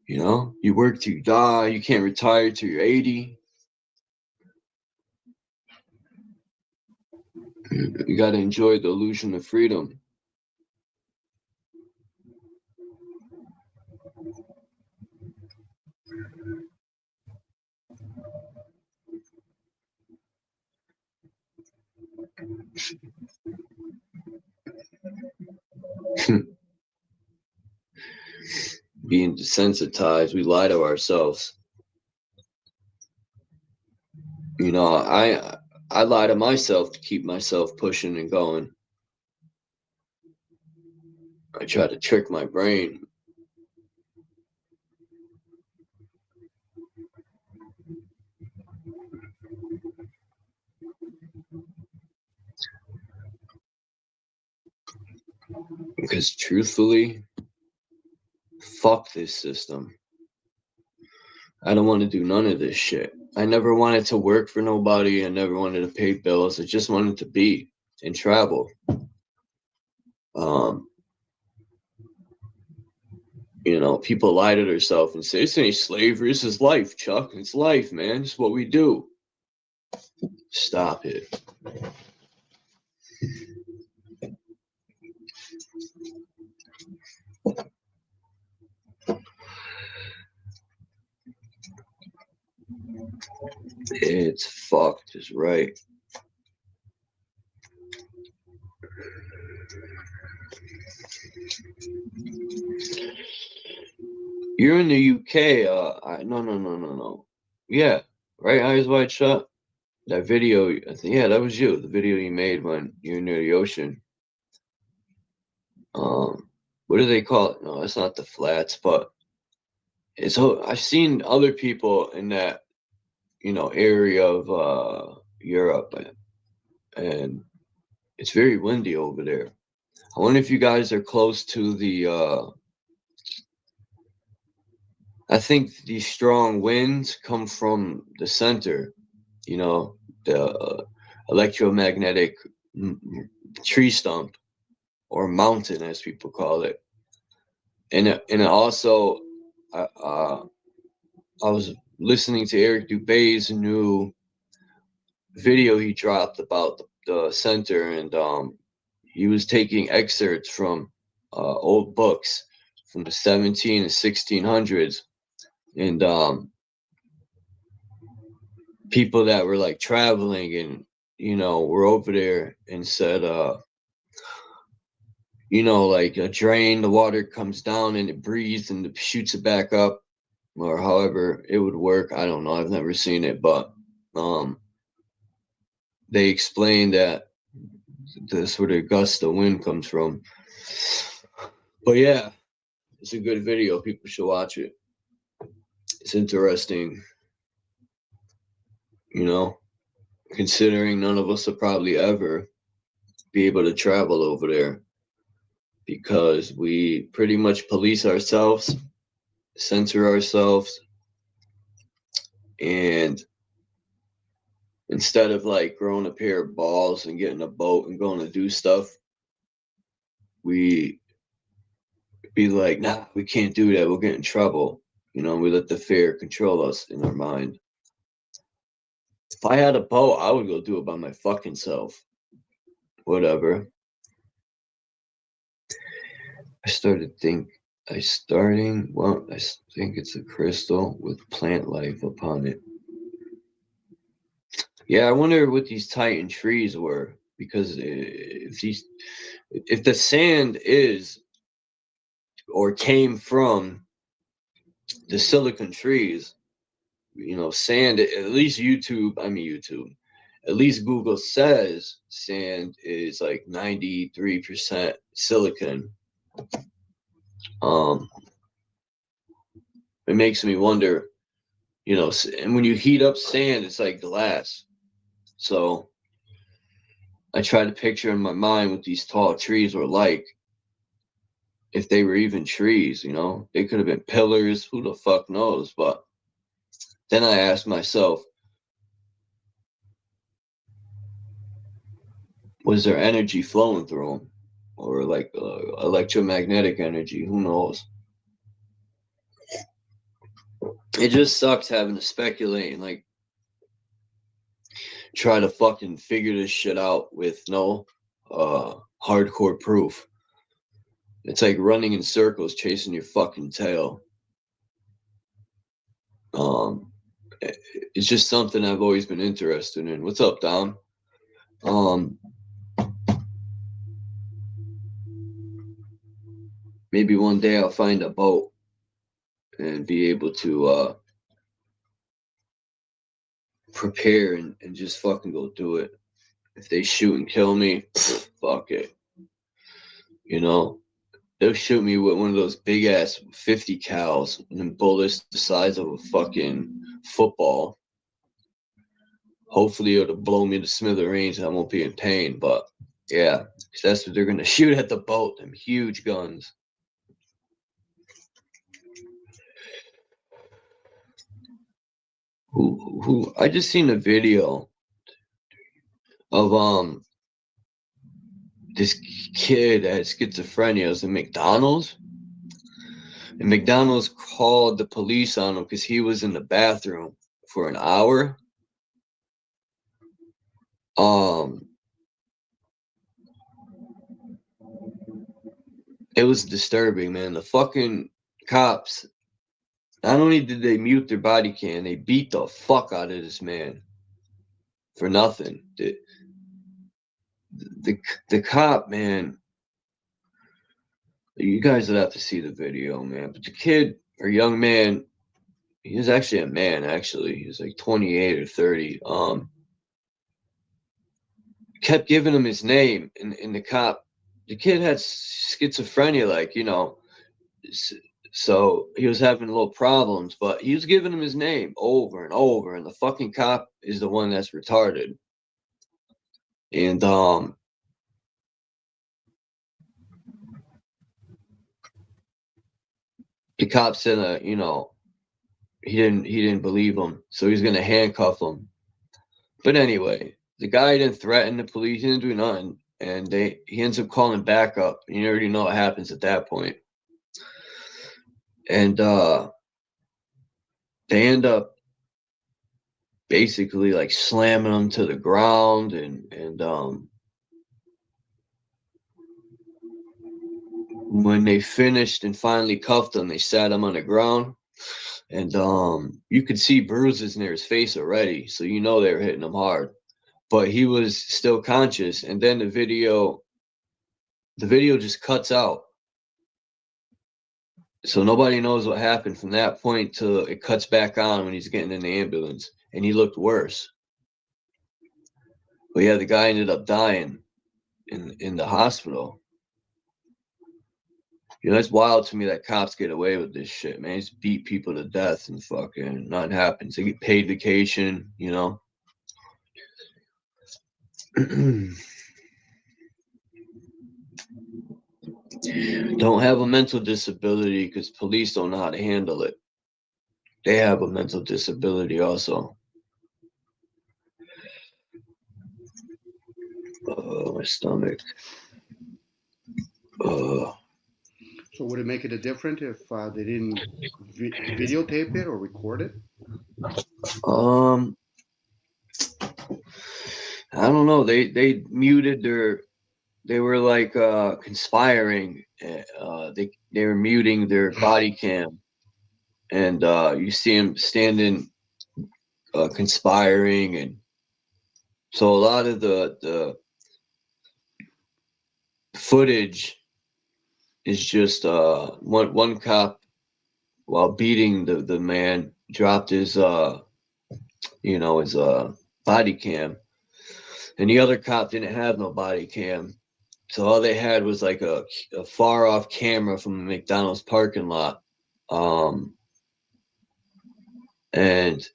You know, you work till you die. You can't retire till you're 80. You got to enjoy the illusion of freedom. Being desensitized, we lie to ourselves. You know, I lie to myself to keep myself pushing and going. I try to trick my brain. Because truthfully, fuck this system. I don't want to do none of this shit. I never wanted to work for nobody. I never wanted to pay bills. I just wanted to be and travel. You know, people lie to themselves and say, this ain't slavery, this is life, Chuck. It's life, man. It's what we do. Stop it. It's fucked, is right. You're in the UK. No. Yeah, right. Eyes wide shut. That video. Yeah, that was you. The video you made when you're near the ocean. What do they call it? No, it's not the flats, but it's. I've seen other people in that, area of Europe, and it's very windy over there. I wonder if you guys are close to the. I think these strong winds come from the center, the electromagnetic tree stump or mountain, as people call it. And also, I was listening to Eric Dubé's new video he dropped about the center, and he was taking excerpts from old books from the 17 and 1600s, and people that were like traveling and were over there and said like a drain, the water comes down and it breathes and it shoots it back up, or however it would work. I don't know, I've never seen it, but they explained that that's where the gust of wind comes from. But yeah, it's a good video, people should watch it. It's interesting, considering none of us will probably ever be able to travel over there, because we pretty much police ourselves, censor ourselves, and instead of like growing a pair of balls and getting a boat and going to do stuff, we be like, nah, we can't do that, we'll get in trouble. We let the fear control us in our mind. If I had a boat, I would go do it by my fucking self. Whatever. I think it's a crystal with plant life upon it. Yeah, I wonder what these Titan trees were, because if the sand is or came from the silicon trees, sand, at least at least Google says sand is like 93% silicon. It makes me wonder, and when you heat up sand, it's like glass. So I try to picture in my mind what these tall trees were like, if they were even trees. They could have been pillars, who the fuck knows. But then I asked myself, was there energy flowing through them, or like electromagnetic energy? Who knows? It just sucks having to speculate and like try to fucking figure this shit out with no hardcore proof. It's like running in circles chasing your fucking tail. It's just something I've always been interested in. What's up, Dom? Maybe one day I'll find a boat and be able to prepare and just fucking go do it. If they shoot and kill me, fuck it. They'll shoot me with one of those big ass 50 cals and then bullets the size of a fucking football. Hopefully it'll blow me to smithereens and I won't be in pain. But yeah, that's what they're gonna shoot at the boat. Them huge guns. Who? I just seen a video of this kid that had schizophrenia. It was in McDonald's, and McDonald's called the police on him because he was in the bathroom for an hour. It was disturbing, man. The fucking cops Not only did they mute their body cam, they beat the fuck out of this man for nothing. The cop, man, you guys would have to see the video, man. But the kid or young man, he was actually a man, actually. He was like 28 or 30. Kept giving him his name, and the cop, the kid had schizophrenia, like, you know, so he was having little problems, but he was giving him his name over and over, and the fucking cop is the one that's retarded. And the cop said, you know, he didn't believe him, so he's gonna handcuff him. But anyway, the guy didn't threaten the police, he didn't do nothing, and he ends up calling backup. You already know what happens at that point. And they end up basically like slamming him to the ground, and when they finished and finally cuffed him, they sat him on the ground, and you could see bruises near his face already, so you know they were hitting him hard. But he was still conscious, and then the video just cuts out. So nobody knows what happened from that point till it cuts back on when he's getting in the ambulance, and he looked worse. But yeah, the guy ended up dying in the hospital. You know, it's wild to me that cops get away with this shit, man. They just beat people to death and fucking nothing happens. They get paid vacation, you know. Don't have a mental disability because police don't know how to handle it. They have a mental disability also. My stomach. So would it make it a different if they didn't videotape it or record it? I don't know. They muted their. They were like conspiring. They were muting their body cam, and you see them standing, conspiring, and so a lot of the footage is just one cop, while beating the man, dropped his his body cam, and the other cop didn't have no body cam. So all they had was like a far off camera from the McDonald's parking lot. And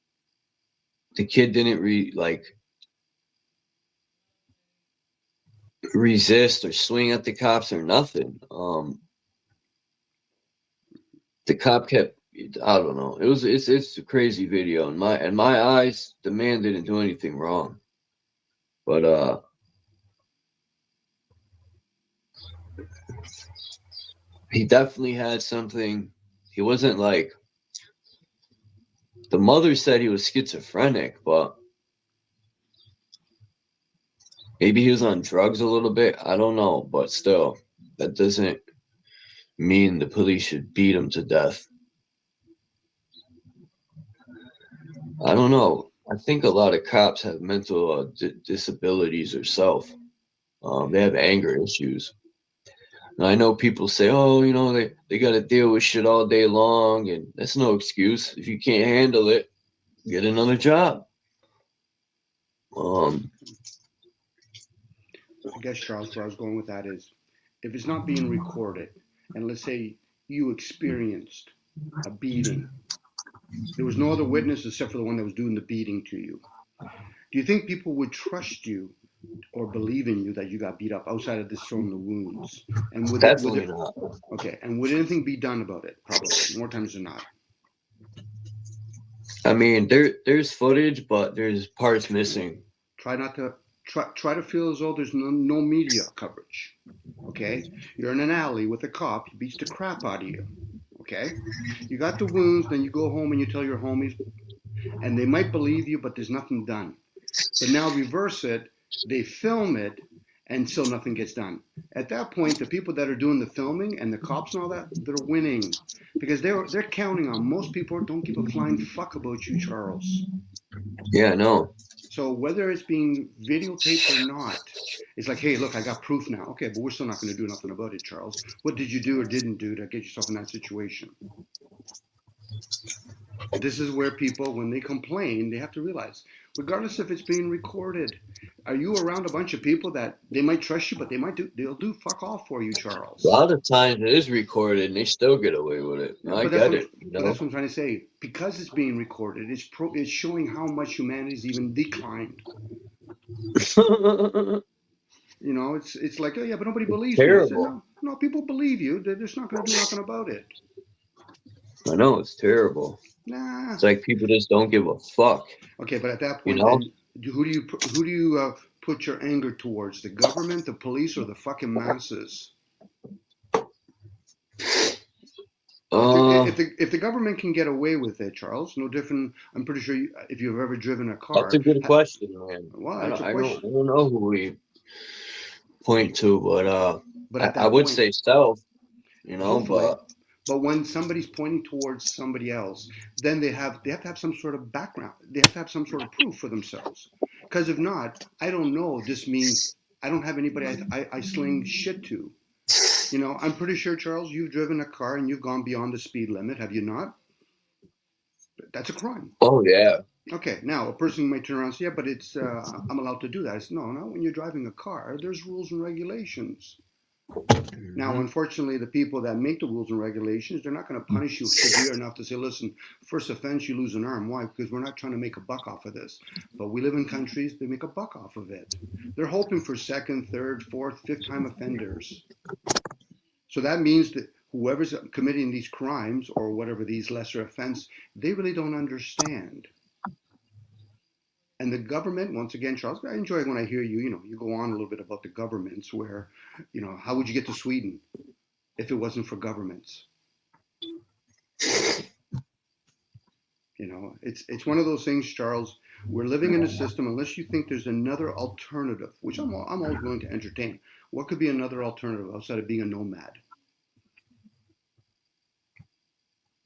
the kid didn't resist or swing at the cops or nothing. The cop kept, I don't know. It's a crazy video. In my eyes, the man didn't do anything wrong. But he definitely had something. He wasn't like, the mother said he was schizophrenic, but maybe he was on drugs a little bit. I don't know, but still, that doesn't mean the police should beat him to death. I don't know. I think a lot of cops have mental disabilities themselves. They have anger issues. And I know people say, oh, you know, they got to deal with shit all day long, and that's no excuse. If you can't handle it, get another job. I guess, Charles, where I was going with that is, if it's not being recorded, and let's say you experienced a beating, there was no other witness except for the one that was doing the beating to you. Do you think people would trust you or believe in you that you got beat up outside of this showing the wounds? And would Definitely not. Okay, and would anything be done about it? Probably, more times than not. I mean, there's footage, but there's parts missing. Try to feel as though there's no media coverage. Okay, you're in an alley with a cop. He beats the crap out of you. Okay, you got the wounds. Then you go home and you tell your homies, and they might believe you, but there's nothing done. But now reverse it. They film it, and still nothing gets done. At that point, the people that are doing the filming and the cops and all that, they're winning because they're counting on most people don't give a flying fuck about you, Charles. Yeah, no. So whether it's being videotaped or not, it's like, hey, look, I got proof now. Okay, but we're still not going to do nothing about it, Charles. What did you do or didn't do to get yourself in that situation? This is where people, when they complain, they have to realize, regardless if it's being recorded, are you around a bunch of people that they might trust you, but they'll do fuck all for you, Charles? A lot of times it is recorded and they still get away with it. Yeah, I get it. But that's what I'm trying to say. Because it's being recorded, it's showing how much humanity's even declined. You know, it's like, oh yeah, but nobody believes terrible. me. I said, no, people believe you. They're just not going to do nothing about it. I know, it's terrible. Nah. It's like people just don't give a fuck. Okay, but at that point, you know? Then, who do you put your anger towards? The government, the police, or the fucking masses? If the government can get away with it, Charles, no different. I'm pretty sure if you've ever driven a car. That's a good question, man. Well, I don't know who we point to, but I would say self. You know, But when somebody's pointing towards somebody else, then they have to have some sort of background. They have to have some sort of proof for themselves. Because if not, I don't know. This means I don't have anybody I sling shit to. You know, I'm pretty sure, Charles, you've driven a car and you've gone beyond the speed limit, have you not? That's a crime. Oh, yeah. Okay, now a person might turn around and say, yeah, but it's I'm allowed to do that. I said, no, when you're driving a car, there's rules and regulations. Now, unfortunately, the people that make the rules and regulations, they're not going to punish you severe enough to say, listen, first offense, you lose an arm. Why? Because we're not trying to make a buck off of this. But we live in countries, they make a buck off of it. They're hoping for second, third, fourth, fifth-time offenders. So that means that whoever's committing these crimes or whatever, these lesser offense, they really don't understand. And the government, once again, Charles, I enjoy when I hear you, you go on a little bit about the governments where, how would you get to Sweden if it wasn't for governments? It's one of those things, Charles, we're living in a system, unless you think there's another alternative, which I'm always willing to entertain. What could be another alternative outside of being a nomad?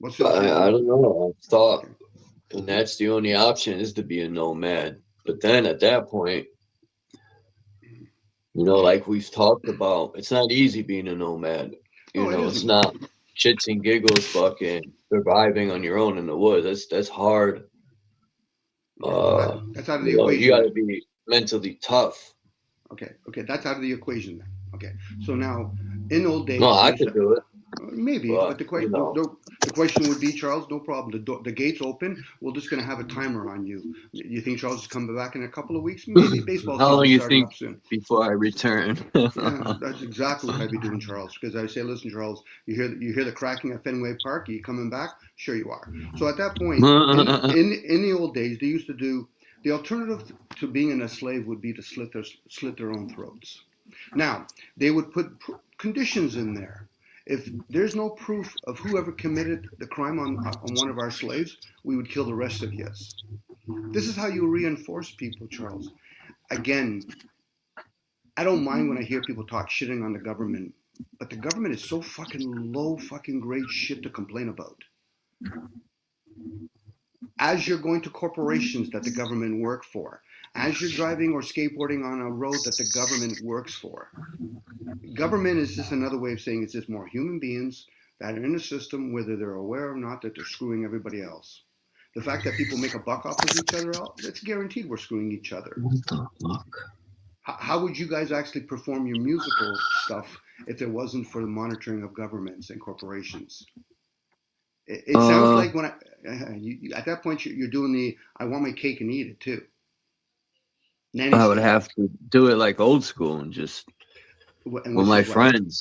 What's the I don't know. I thought... And that's the only option is to be a nomad. But then at that point, like we've talked about, it's not easy being a nomad. It's not shits and giggles fucking surviving on your own in the woods. That's hard. That's out of the equation. You got to be mentally tough. Okay, that's out of the equation then. Okay, so now in old days, no, I could do it. Maybe, but the question would be, Charles, no problem. The gate's open. We're just going to have a timer on you. You think Charles is coming back in a couple of weeks? Maybe baseball How long season you starting think up soon. Before I return? Yeah, that's exactly what I'd be doing, Charles. Because I say, listen, Charles, you hear the cracking at Fenway Park. Are you coming back? Sure you are. So at that point, in the old days, they used to do the alternative to being a slave would be to slit their own throats. Now they would put conditions in there. If there's no proof of whoever committed the crime on one of our slaves, we would kill the rest of us. This is how you reinforce people, Charles. Again, I don't mind when I hear people talk shitting on the government, but the government is so fucking low fucking grade shit to complain about. As you're going to corporations that the government work for, as you're driving or skateboarding on a road that the government works for. Government is just another way of saying it's just more human beings that are in a system, whether they're aware or not, that they're screwing everybody else. The fact that people make a buck off of each other, it's guaranteed we're screwing each other. What the fuck? How would you guys actually perform your musical stuff if it wasn't for the monitoring of governments and corporations? It sounds like when at that point you're doing the I want my cake and eat it too. I would have to do it like old school and just with my friends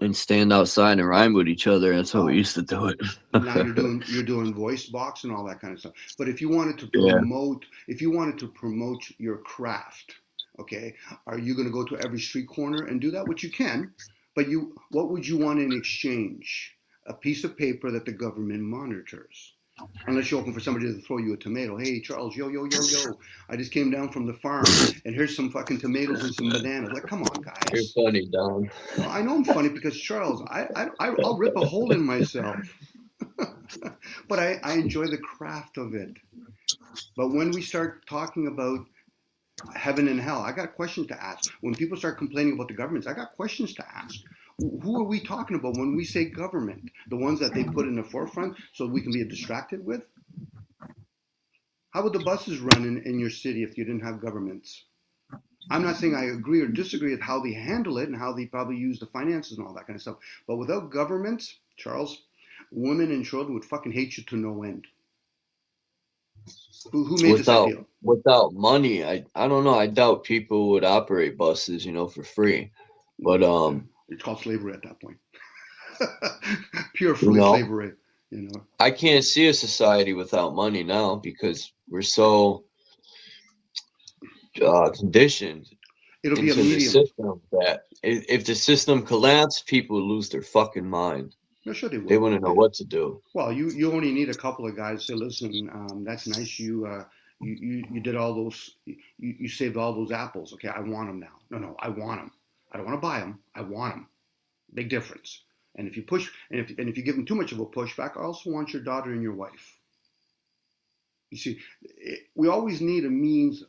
and stand outside and rhyme with each other. That's how we used to do it. Now you're doing voice box and all that kind of stuff. But if you wanted to promote your craft, okay, are you going to go to every street corner and do that? Which you can, but what would you want in exchange? A piece of paper that the government monitors. Unless you're hoping for somebody to throw you a tomato. Hey, Charles, yo. I just came down from the farm, and here's some fucking tomatoes and some bananas. Like, come on, You're guys. funny, Don. No, I know I'm funny because, Charles, I'll rip a hole in myself. But I enjoy the craft of it. But when we start talking about heaven and hell, I got questions to ask. When people start complaining about the governments, I got questions to ask. Who are we talking about when we say government? The ones that they put in the forefront so we can be distracted with? How would the buses run in your city if you didn't have governments? I'm not saying I agree or disagree with how they handle it and how they probably use the finances and all that kind of stuff. But without governments, Charles, women and children would fucking hate you to no end. Who made this ideal? Without money, I don't know. I doubt people would operate buses, for free. But it's called slavery at that point. Pure slavery. I can't see a society without money now because we're so conditioned into the system that if the system collapsed, people would lose their fucking mind. No, sure they would. They wouldn't know what to do. Well, you only need a couple of guys to say, listen, that's nice. You did all those. You saved all those apples. Okay, I want them now. No, I want them. I don't want to buy them. I want them. Big difference. And if you push, and if you give them too much of a pushback, I also want your daughter and your wife. You see, we always need a medium.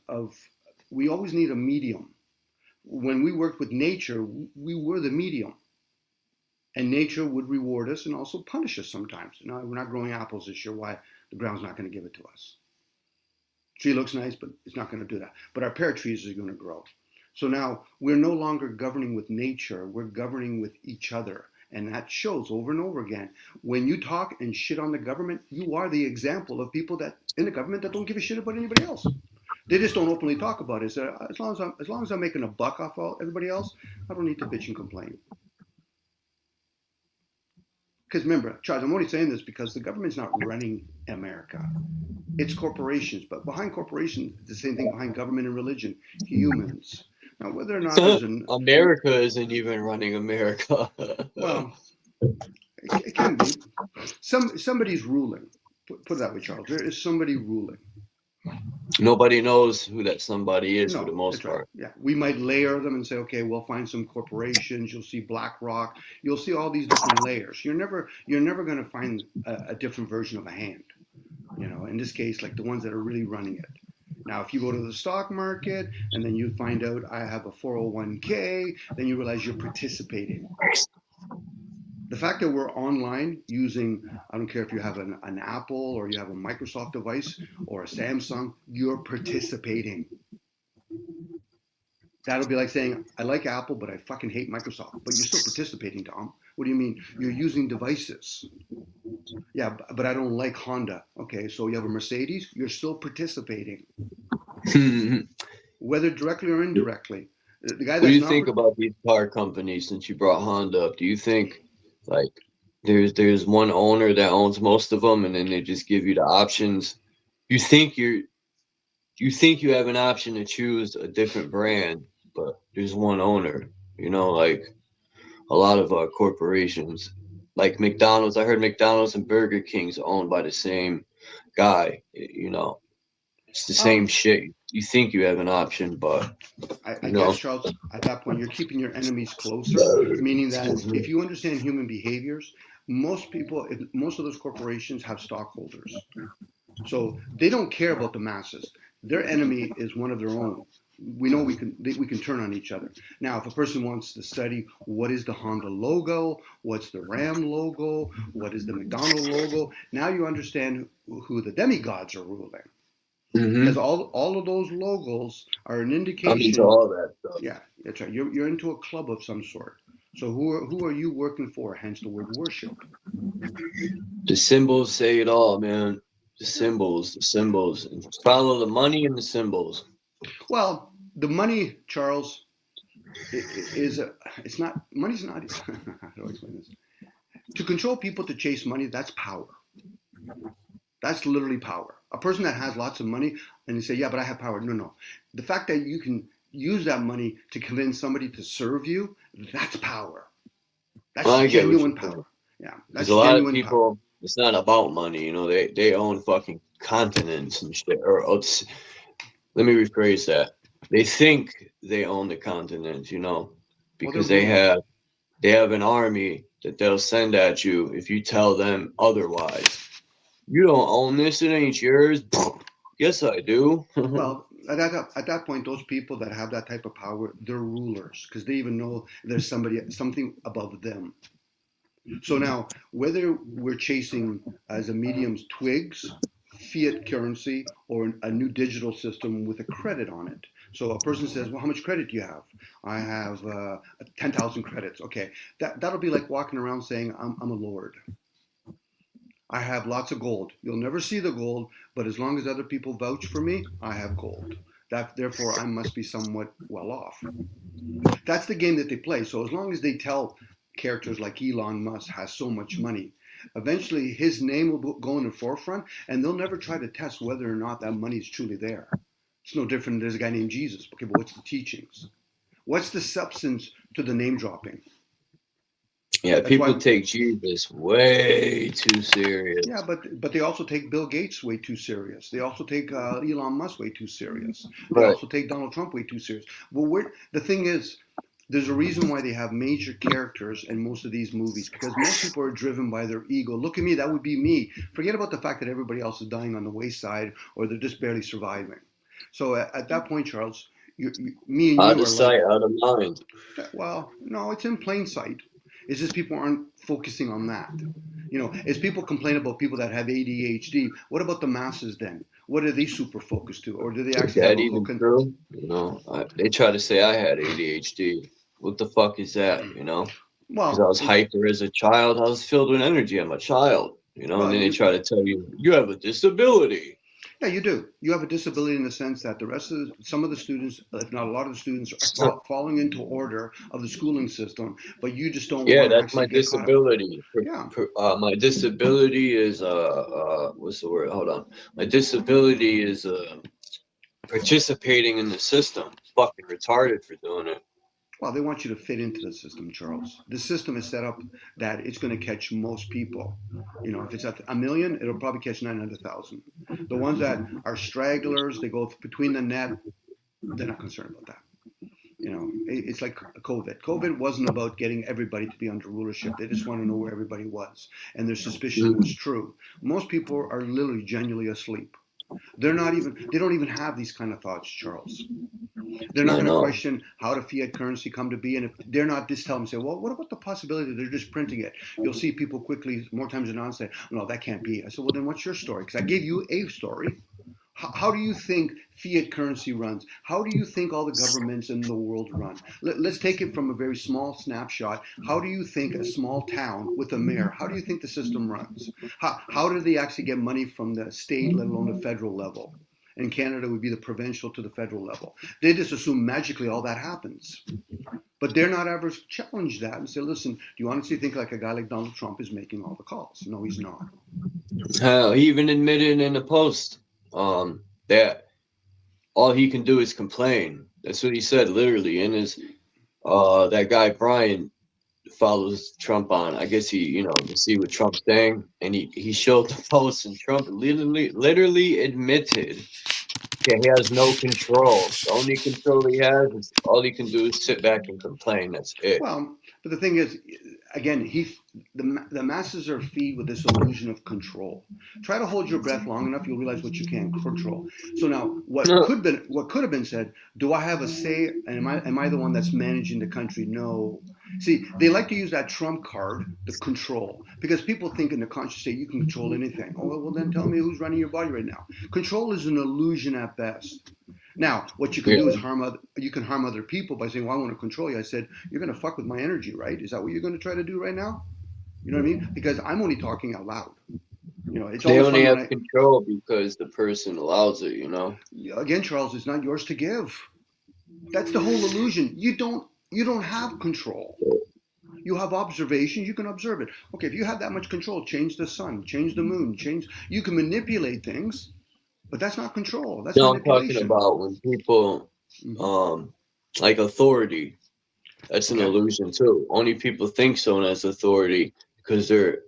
When we worked with nature, we were the medium. And nature would reward us and also punish us sometimes. No, we're not growing apples this year. Why? The ground's not going to give it to us. Tree looks nice, but it's not going to do that. But our pear trees are going to grow. So now we're no longer governing with nature. We're governing with each other. And that shows over and over again. When you talk and shit on the government, you are the example of people that in the government that don't give a shit about anybody else. They just don't openly talk about it. So as long as I'm making a buck off everybody else, I don't need to bitch and complain. Because remember, Charles, I'm only saying this because the government's not running America. It's corporations. But behind corporations, it's the same thing behind government and religion. Humans. Now, whether or not there's an... America isn't even running America. Well, it can be. Somebody's ruling. Put it that way, Charles. There is somebody ruling. Nobody knows who that somebody is for the most part. Right. Yeah, we might layer them and say, okay, we'll find some corporations. You'll see BlackRock. You'll see all these different layers. You're never going to find a different version of a hand. In this case, like the ones that are really running it. Now, if you go to the stock market and then you find out I have a 401k, then you realize you're participating. The fact that we're online using, I don't care if you have an Apple or you have a Microsoft device or a Samsung, you're participating. That'll be like saying, I like Apple, but I fucking hate Microsoft. But you're still participating, Tom. What do you mean? You're using devices. Yeah, but I don't like Honda. Okay, so you have a Mercedes, you're still participating. Whether directly or indirectly. The guy what do you think about these car companies since you brought Honda up? Do you think like there's one owner that owns most of them and then they just give you the options? You think you have an option to choose a different brand, but there's one owner, like a lot of corporations like McDonald's. I heard McDonald's and Burger King's owned by the same guy, it's the same shit. You think you have an option, but I guess, Charles, at that point, you're keeping your enemies closer, meaning that if you understand human behaviors, most of those corporations have stockholders. So they don't care about the masses. Their enemy is one of their own. We know we can turn on each other. Now, if a person wants to study what is the Honda logo, what's the Ram logo, what is the McDonald logo, now you understand who the demigods are ruling. Because all of those logos are an indication. I'm into all that stuff. Yeah, that's right. You're into a club of some sort. So who are you working for? Hence the word worship. The symbols say it all, man. The symbols. Follow the money and the symbols. Well, the money, Charles, it's not. Money's not. How do I explain this? To control people to chase money, that's power. That's literally power. A person that has lots of money and you say, yeah, but I have power. No. The fact that you can use that money to convince somebody to serve you, that's power. That's genuine power. Yeah, that's a lot of people. It's not about money, you know. They own fucking continents and shit. Or let me rephrase that. They think they own the continents, you know, because they have an army that they'll send at you if you tell them otherwise. You don't own this, it ain't yours. Yes, I do. Well, at that point, those people that have that type of power, they're rulers because they even know there's something above them. So now, whether we're chasing as a medium's twigs, fiat currency, or a new digital system with a credit on it. So a person says, well, how much credit do you have? I have 10,000 credits. Okay, that'll be like walking around saying, I'm a lord. I have lots of gold. You'll never see the gold, but as long as other people vouch for me, I have gold. Therefore, I must be somewhat well off. That's the game that they play. So as long as they tell characters like Elon Musk has so much money, eventually his name will go in the forefront, and they'll never try to test whether or not that money is truly there. It's no different. There's a guy named Jesus. Okay, but what's the teachings? What's the substance to the name dropping? Yeah, people take Jesus way too serious. Yeah, but they also take Bill Gates way too serious. They also take Elon Musk way too serious. They also take Donald Trump way too serious. Well, the thing is, there's a reason why they have major characters in most of these movies, because most people are driven by their ego. Look at me, that would be me. Forget about the fact that everybody else is dying on the wayside or they're just barely surviving. So at that point, Charles, me and you out of sight, out of mind. Well, no, it's in plain sight. It's just people aren't focusing on that. You know, as people complain about people that have ADHD, what about the masses then? What are they super focused to? Or do they actually have even true? You know, they try to say I had ADHD. What the fuck is that, you know? Well, because I was hyper as a child. I was filled with energy. I'm a child, you know, and then they try to tell you have a disability. Yeah, you do. You have a disability in the sense that some of the students, if not a lot of the students, are falling into order of the schooling system, but you just don't. Yeah, that's my disability. My disability is what's the word? Hold on. My disability is participating in the system. Fucking retarded for doing it. Well, they want you to fit into the system, Charles. The system is set up that it's going to catch most people. You know, if it's at 1 million, it'll probably catch 900,000. The ones that are stragglers, they go between the net, they're not concerned about that. You know, it's like COVID. COVID wasn't about getting everybody to be under rulership. They just want to know where everybody was. And their suspicion was true. Most people are literally genuinely asleep. They don't even have these kind of thoughts, Charles. They're not going to question how did fiat currency come to be, and if they're not just telling them, say, well, what about the possibility that they're just printing it? You'll see people quickly, more times than not, say, no, that can't be. I said, well, then what's your story? Because I gave you a story. How do you think fiat currency runs? How do you think all the governments in the world run? Let's take it from a very small snapshot. How do you think a small town with a mayor, how do you think the system runs? How do they actually get money from the state, let alone the federal level? In Canada, it would be the provincial to the federal level. They just assume magically all that happens. But they're not ever challenge that and say, listen, do you honestly think like a guy like Donald Trump is making all the calls? No, he's not. He even admitted in the post that all he can do is complain. That's what he said literally in his that guy Brian follows Trump on. I guess he, you know, to see what Trump's saying, and he showed the post, and Trump literally admitted that he has no control. The only control he has is all he can do is sit back and complain. That's it. Well, but the thing is, again, the masses are feed with this illusion of control. Try to hold your breath long enough, you'll realize what you can't control. So now, what could have been said? Do I have a say? And am I the one that's managing the country? No. See, they like to use that trump card, the control, because people think in the conscious state you can control anything. Oh, well, then tell me who's running your body right now. Control is an illusion at best. Now, what you can do is harm other people by saying, well, I want to control you. I said, you're going to fuck with my energy, right? Is that what you're going to try to do right now? You know what I mean? Because I'm only talking out loud. You know, they only have control because the person allows it, you know? Again, Charles, it's not yours to give. That's the whole illusion. You don't have control. You have observation, you can observe it. Okay, if you have that much control, change the sun, change the moon, you can manipulate things, but that's not control. That's manipulation. I'm talking about when people, like authority, that's an illusion too. Only people think so as authority because they're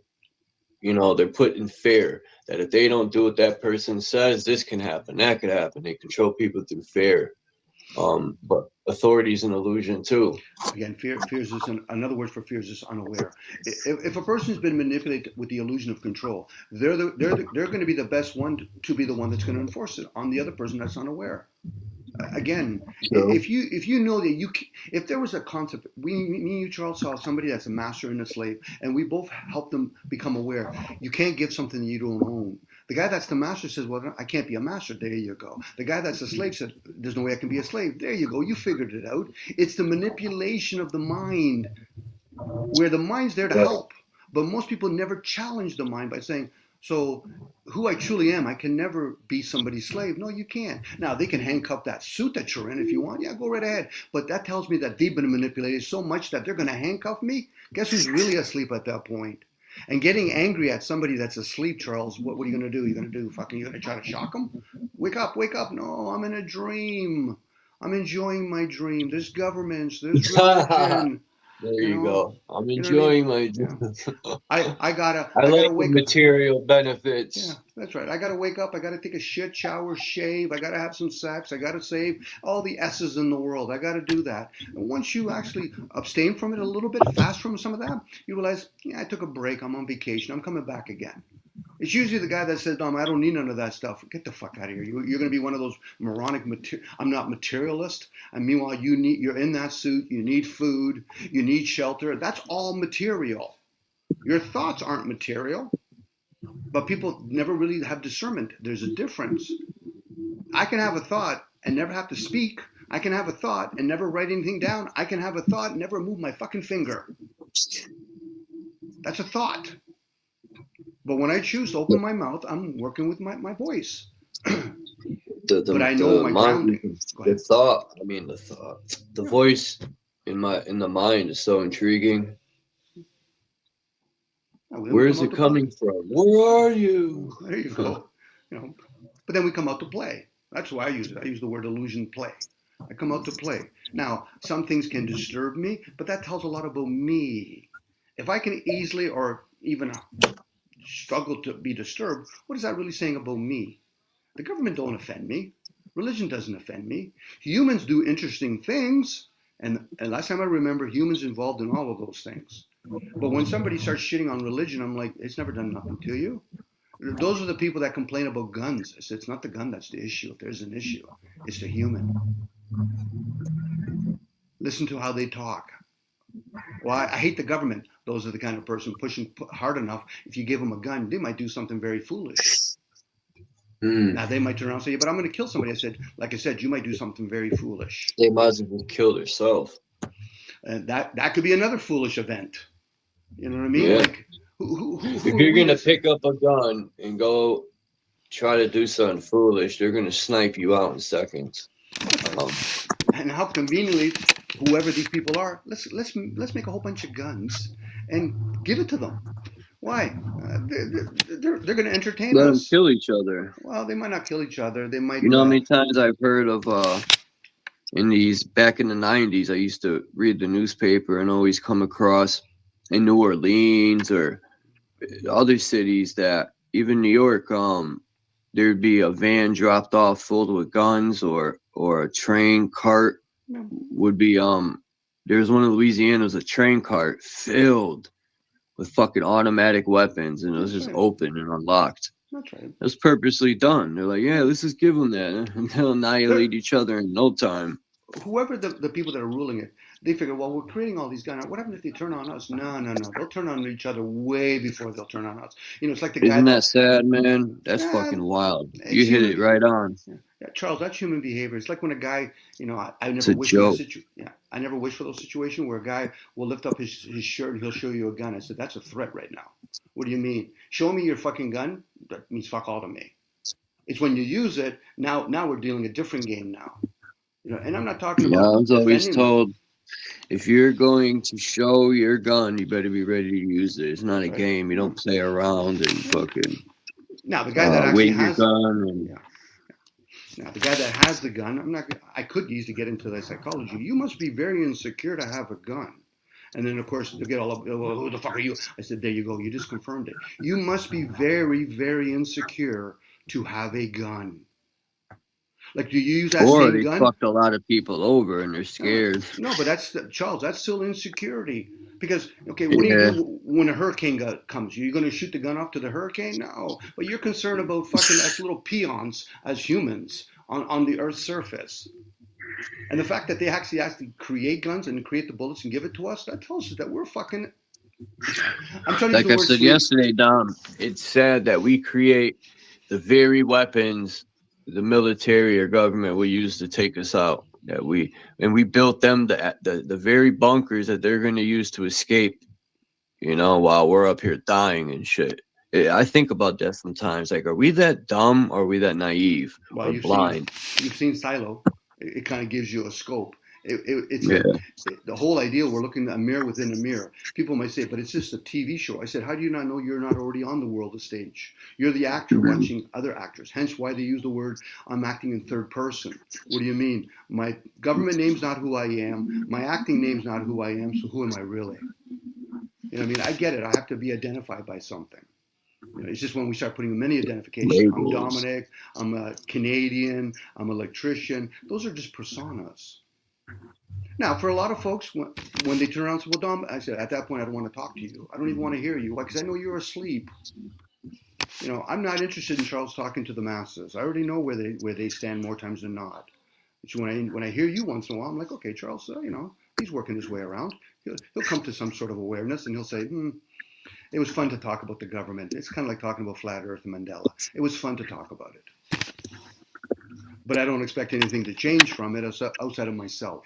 you know, they're put in fear that if they don't do what that person says, this can happen, that could happen. They control people through fear. But authority is an illusion too. Again, fear is just another word for fear is just unaware. If a person's been manipulated with the illusion of control, they're going to be the best one to be the one that's going to enforce it on the other person that's unaware. Again, if you know that if there was a concept, me and you, Charles, saw somebody that's a master and a slave, and we both helped them become aware. You can't give something you don't own. The guy that's the master says, well, I can't be a master. There you go. The guy that's a slave said, there's no way I can be a slave. There you go. You figured it out. It's the manipulation of the mind, where the mind's there to help. But most people never challenge the mind by saying, so who I truly am, I can never be somebody's slave. No, you can't. Now, they can handcuff that suit that you're in if you want. Yeah, go right ahead. But that tells me that they've been manipulated so much that they're going to handcuff me. Guess who's really asleep at that point? And getting angry at somebody that's asleep, Charles, what are you going to do? You're going to do you're going to try to shock them? Wake up, wake up. No, I'm in a dream. I'm enjoying my dream. There's governments, there's religion. There you go. I'm enjoying my dream. I gotta wake material benefits. Yeah, that's right. I gotta wake up. I gotta take a shit, shower, shave. I gotta have some sex. I gotta save all the S's in the world. I gotta do that. And once you actually abstain from it a little bit, fast from some of that, you realize, yeah, I took a break. I'm on vacation. I'm coming back again. It's usually the guy that says, no, I don't need none of that stuff. Get the fuck out of here. You're going to be one of those moronic, I'm not materialist. And meanwhile, you're in that suit. You need food. You need shelter. That's all material. Your thoughts aren't material. But people never really have discernment. There's a difference. I can have a thought and never have to speak. I can have a thought and never write anything down. I can have a thought and never move my fucking finger. That's a thought. But when I choose to open my mouth, I'm working with my voice. But I know my grounding. The voice in the mind is so intriguing. Where is it coming from? Where are you? There you go. But then we come out to play. That's why I use it. I use the word illusion play. I come out to play. Now, some things can disturb me, but that tells a lot about me. If I can easily or even struggle to be disturbed, what is that really saying about me? The government don't offend me. Religion doesn't offend me. Humans do interesting things. And last time I remember, humans involved in all of those things. But when somebody starts shitting on religion, I'm like, it's never done nothing to you. Those are the people that complain about guns. I said, it's not the gun that's the issue. If there's an issue, it's the human. Listen to how they talk. Well, I hate the government. Those are the kind of person pushing hard enough. If you give them a gun, they might do something very foolish. Now they might turn around and say, but I'm going to kill somebody. I said, like I said, you might do something very foolish. They might as well kill themselves. And that could be another foolish event. You know what I mean? Yeah. Like, if you're going to pick up a gun and go try to do something foolish, they're going to snipe you out in seconds. And how conveniently, whoever these people are, let's make a whole bunch of guns and give it to them. Why? They're going to entertain Let us. them kill each other. Well, they might not kill each other. They might. You know how many times I've heard of back in the 90s, I used to read the newspaper and always come across in New Orleans or other cities that even New York, there'd be a van dropped off full with guns or a train cart would be there's one in Louisiana, was a train cart filled with fucking automatic weapons, and it was just open and unlocked. That's right. It was purposely done. They're like, yeah, let's just give them that, and they'll annihilate each other in no time. Whoever the people that are ruling it, they figure, well, we're creating all these guns. What happens if they turn on us? No. They'll turn on each other way before they'll turn on us. It's like the guy. Isn't that sad, man? That's fucking wild. You hit it right on. Yeah, Charles, that's human behavior. It's like when a guy, I never wish for I never wish for those situations where a guy will lift up his shirt and he'll show you a gun. I said, that's a threat right now. What do you mean? Show me your fucking gun. That means fuck all to me. It's when you use it. Now we're dealing a different game now. And I'm not talking about. I was always told, if you're going to show your gun, you better be ready to use it. It's not a game. You don't play around and fucking. Now the guy that actually has your gun. Now the guy that has the gun, I could easily get into that psychology. You must be very insecure to have a gun. And then, of course, they get all up, well, who the fuck are you? I said, there you go. You just confirmed it. You must be very, very insecure to have a gun. Like, do you use that Or same they gun? fucked a lot of people over and they're scared. No, but that's, Charles, that's still insecurity. Because, okay, what do you Yeah. do when a hurricane comes? You're going to shoot the gun off to the hurricane? No. But you're concerned about fucking us little peons as humans on the Earth's surface. And the fact that they actually create guns and create the bullets and give it to us, that tells us that we're fucking... I'm trying to Like use the I word said sleep. yesterday, Dom, It's sad that we create the very weapons the military or government will use to take us out. That we built them the very bunkers that they're going to use to escape. You know, while we're up here dying and shit. I think about that sometimes. Like, are we that dumb or are we that naive or blind? You've seen Silo. It kind of gives you a scope. Yeah. The whole idea, we're looking at a mirror within a mirror. People might say, but it's just a TV show. I said, how do you not know you're not already on the world stage? You're the actor watching other actors. Hence why they use the word, I'm acting in third person. What do you mean? My government name's not who I am. My acting name's not who I am. So who am I really? You know what I mean? I get it. I have to be identified by something. You know, it's just when we start putting many identifications. Labels. I'm Dominic. I'm a Canadian. I'm an electrician. Those are just personas. Now, for a lot of folks, when they turn around and say, well, Dom, I said, at that point, I don't want to talk to you. I don't even want to hear you. Why? Because I know you're asleep. You know, I'm not interested in Charles talking to the masses. I already know where they stand more times than not. It's when I hear you once in a while, I'm like, okay, Charles, you know, he's working his way around. He'll come to some sort of awareness and he'll say, it was fun to talk about the government. It's kind of like talking about Flat Earth and Mandela. It was fun to talk about it. But I don't expect anything to change from it outside of myself.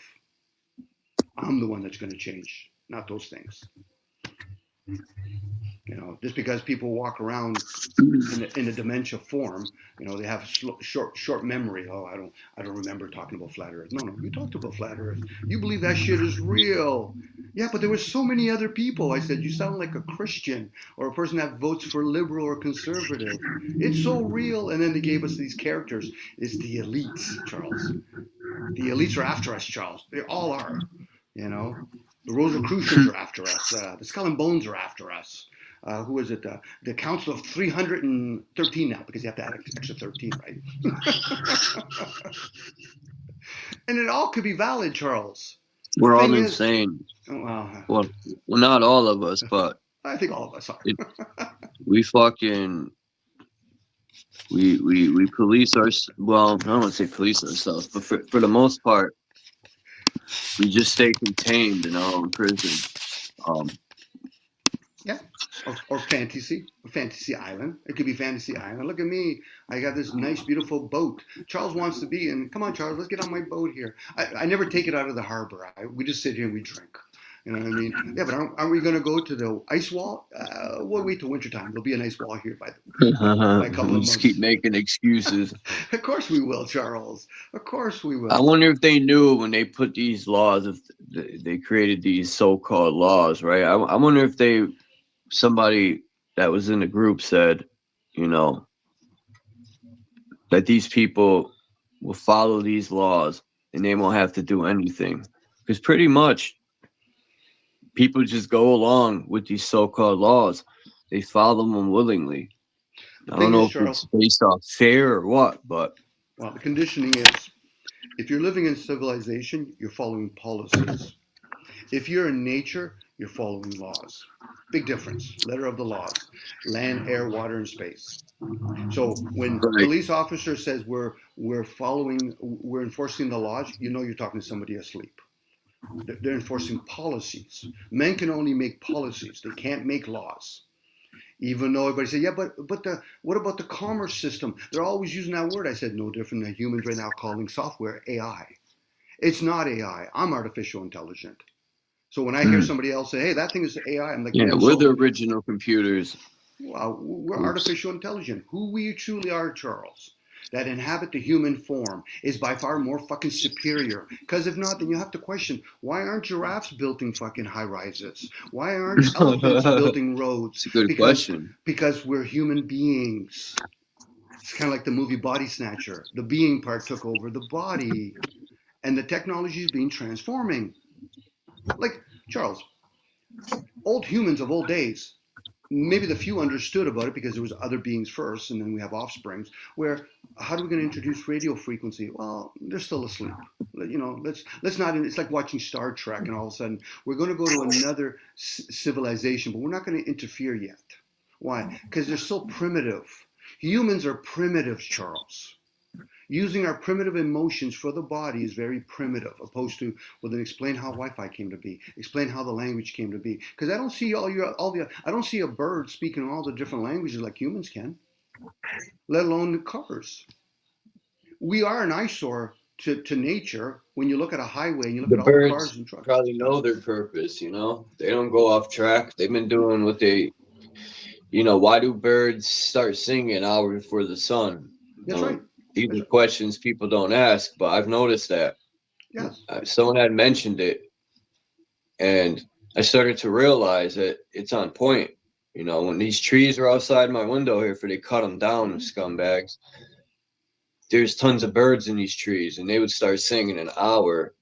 I'm the one that's going to change, not those things. You know, just because people walk around in a dementia form, you know, they have short memory. Oh, I don't remember talking about Flat Earth. No, you talked about Flat Earth. You believe that shit is real. Yeah, but there were so many other people. I said, you sound like a Christian or a person that votes for liberal or conservative. It's so real. And then they gave us these characters. It's the elites, Charles. The elites are after us, Charles. They all are. You know, the Rosicrucians are after us. The Skull and Bones are after us. Who is it? The Council of 313 now, because you have to add extra 13, right? And it all could be valid, Charles. We're all insane. Well, not all of us, but I think all of us are. We police well, I don't want to say police ourselves, but for the most part, we just stay contained in our own prison. Yeah, or fantasy island. It could be fantasy island. Look at me. I got this nice, beautiful boat. Charles wants to be in. Come on, Charles, let's get on my boat here. I never take it out of the harbor. We just sit here and we drink. You know what I mean? Yeah, but aren't we going to go to the ice wall? We'll wait till wintertime. There'll be an ice wall here by a couple of months. Just keep making excuses. Of course we will, Charles. Of course we will. I wonder if they knew when they put these laws, if they created these so-called laws, right? I wonder if somebody that was in the group said, you know, that these people will follow these laws and they won't have to do anything. Because pretty much people just go along with these so-called laws. They follow them willingly. I don't know if it's based off fear or what, but... Well, the conditioning is, if you're living in civilization, you're following policies. If you're in nature, you're following laws. Big difference. Letter of the laws. Land, air, water, and space. So when a police officer says we're enforcing the laws, you know you're talking to somebody asleep. They're enforcing policies. Men can only make policies. They can't make laws. Even though everybody said, yeah, but what about the commerce system? They're always using that word. I said, no different than humans right now calling software AI. It's not AI. I'm artificial intelligent. So when I hear somebody else say, hey, that thing is AI, I'm like, yeah, we're the original computers. Well, we're artificial intelligent. Who we truly are, Charles, that inhabit the human form is by far more fucking superior. Because if not, then you have to question, why aren't giraffes building fucking high rises? Why aren't elephants building roads? It's a good question. Because we're human beings. It's kind of like the movie Body Snatcher. The being part took over the body. And the technology is being transforming. Like, Charles, Old humans of old days, maybe the few understood about it because there was other beings first, and then we have offsprings. Where how are we going to introduce radio frequency? Well, they're still asleep. Let's not. It's like watching Star Trek, and all of a sudden we're going to go to another civilization, but we're not going to interfere yet. Why? Because they're so primitive. Humans are primitive, Charles. Using our primitive emotions for the body is very primitive, opposed to, well, then explain how Wi-Fi came to be, explain how the language came to be. Because I don't see I don't see a bird speaking all the different languages like humans can, let alone the cars. We are an eyesore to nature when you look at a highway and you look The at all the cars birds and trucks. probably know their purpose, you know? They don't go off track. They've been doing what they, you know, why do birds start singing an hour before the sun? That's right. These are questions people don't ask, but I've noticed that. Yes. Someone had mentioned it, and I started to realize that it's on point. You know, when these trees are outside my window here, for they cut them down, scumbags, there's tons of birds in these trees, and they would start singing an hour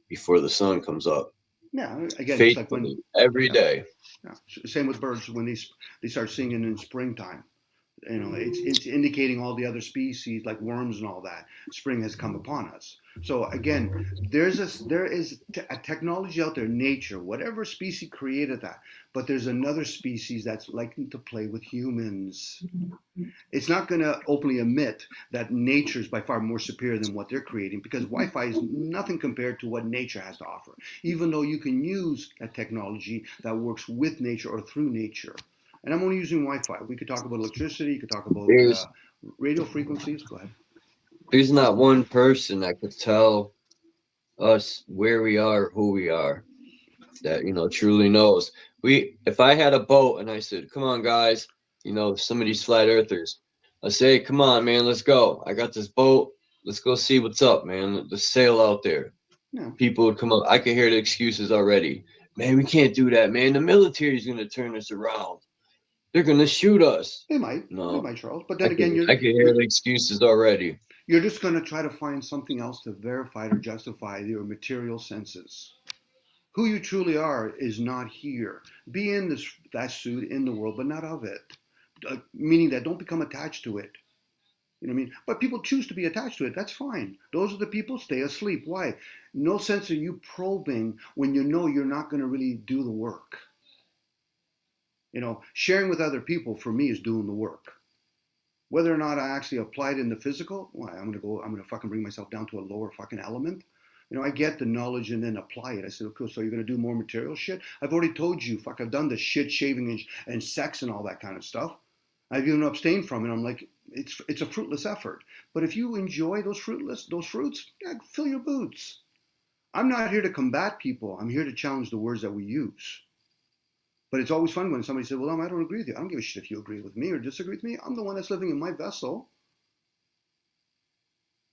before the sun comes up. Yeah, again, faithfully, it's like when every day. Yeah. Same with birds when they start singing in springtime. You know, it's indicating all the other species like worms and all that. Spring has come upon us. So again, there is a technology out there, nature, whatever species created that, but there's another species that's likely to play with humans. It's not going to openly admit that nature is by far more superior than what they're creating, because Wi-Fi is nothing compared to what nature has to offer, even though you can use a technology that works with nature or through nature. And I'm only using Wi-Fi. We could talk about electricity. You could talk about radio frequencies. Go ahead. There's not one person that could tell us where we are, who we are, that, you know, truly knows. If I had a boat and I said, come on, guys, you know, some of these flat earthers, I say, come on, man, let's go. I got this boat. Let's go see what's up, man. Let's sail out there. Yeah. People would come up. I could hear the excuses already. Man, we can't do that, man. The military's going to turn us around. They're going to shoot us. They might. No. They might, Charles. But then again, I can hear the excuses already. You're just going to try to find something else to verify or justify your material senses. Who you truly are is not here. Be in that suit in the world, but not of it. Meaning that don't become attached to it. You know what I mean? But people choose to be attached to it. That's fine. Those are the people. Stay asleep. Why? No sense of you probing when you know you're not going to really do the work. You know, sharing with other people for me is doing the work. Whether or not I actually apply it in the physical, well, I'm gonna fucking bring myself down to a lower fucking element. You know, I get the knowledge and then apply it. I said, okay, so you're gonna do more material shit? I've already told you, fuck, I've done the shit, shaving and sex and all that kind of stuff. I've even abstained from it. I'm like, it's a fruitless effort. But if you enjoy those fruits, yeah, fill your boots. I'm not here to combat people. I'm here to challenge the words that we use. But it's always fun when somebody says, well, I don't agree with you. I don't give a shit if you agree with me or disagree with me. I'm the one that's living in my vessel.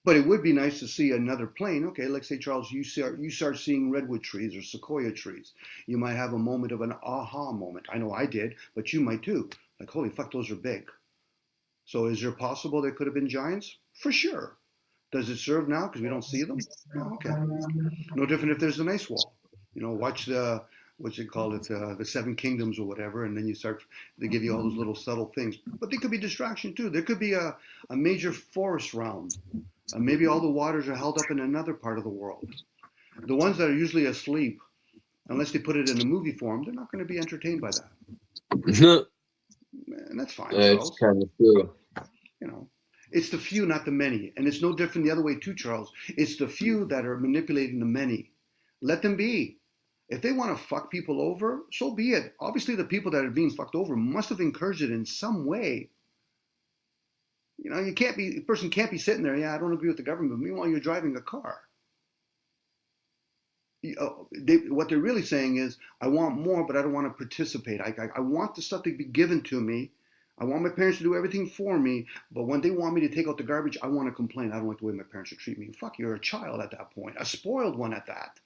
But it would be nice to see another plane. Okay, let's say, Charles, you start seeing redwood trees or sequoia trees. You might have a moment of an aha moment. I know I did, but you might too. Like, holy fuck, those are big. So is there possible there could have been giants? For sure. Does it serve now because we don't see them? Oh, okay. No different if there's an ice wall. You know, watch the Seven Kingdoms or whatever, and then they give you all those little subtle things. But they could be distraction too. There could be a major forest round. Maybe all the waters are held up in another part of the world. The ones that are usually asleep, unless they put it in a movie form, they're not going to be entertained by that. And that's fine. That's kind of true. You know, it's the few, not the many. And it's no different the other way too, Charles. It's the few that are manipulating the many. Let them be. If they want to fuck people over, so be it. Obviously, the people that are being fucked over must have encouraged it in some way. You know, a person can't be sitting there, yeah, I don't agree with the government, but meanwhile, you're driving a car. What they're really saying is, I want more, but I don't want to participate. I want the stuff to be given to me. I want my parents to do everything for me, but when they want me to take out the garbage, I want to complain. I don't like the way my parents are treating me. Fuck, you're a child at that point, a spoiled one at that.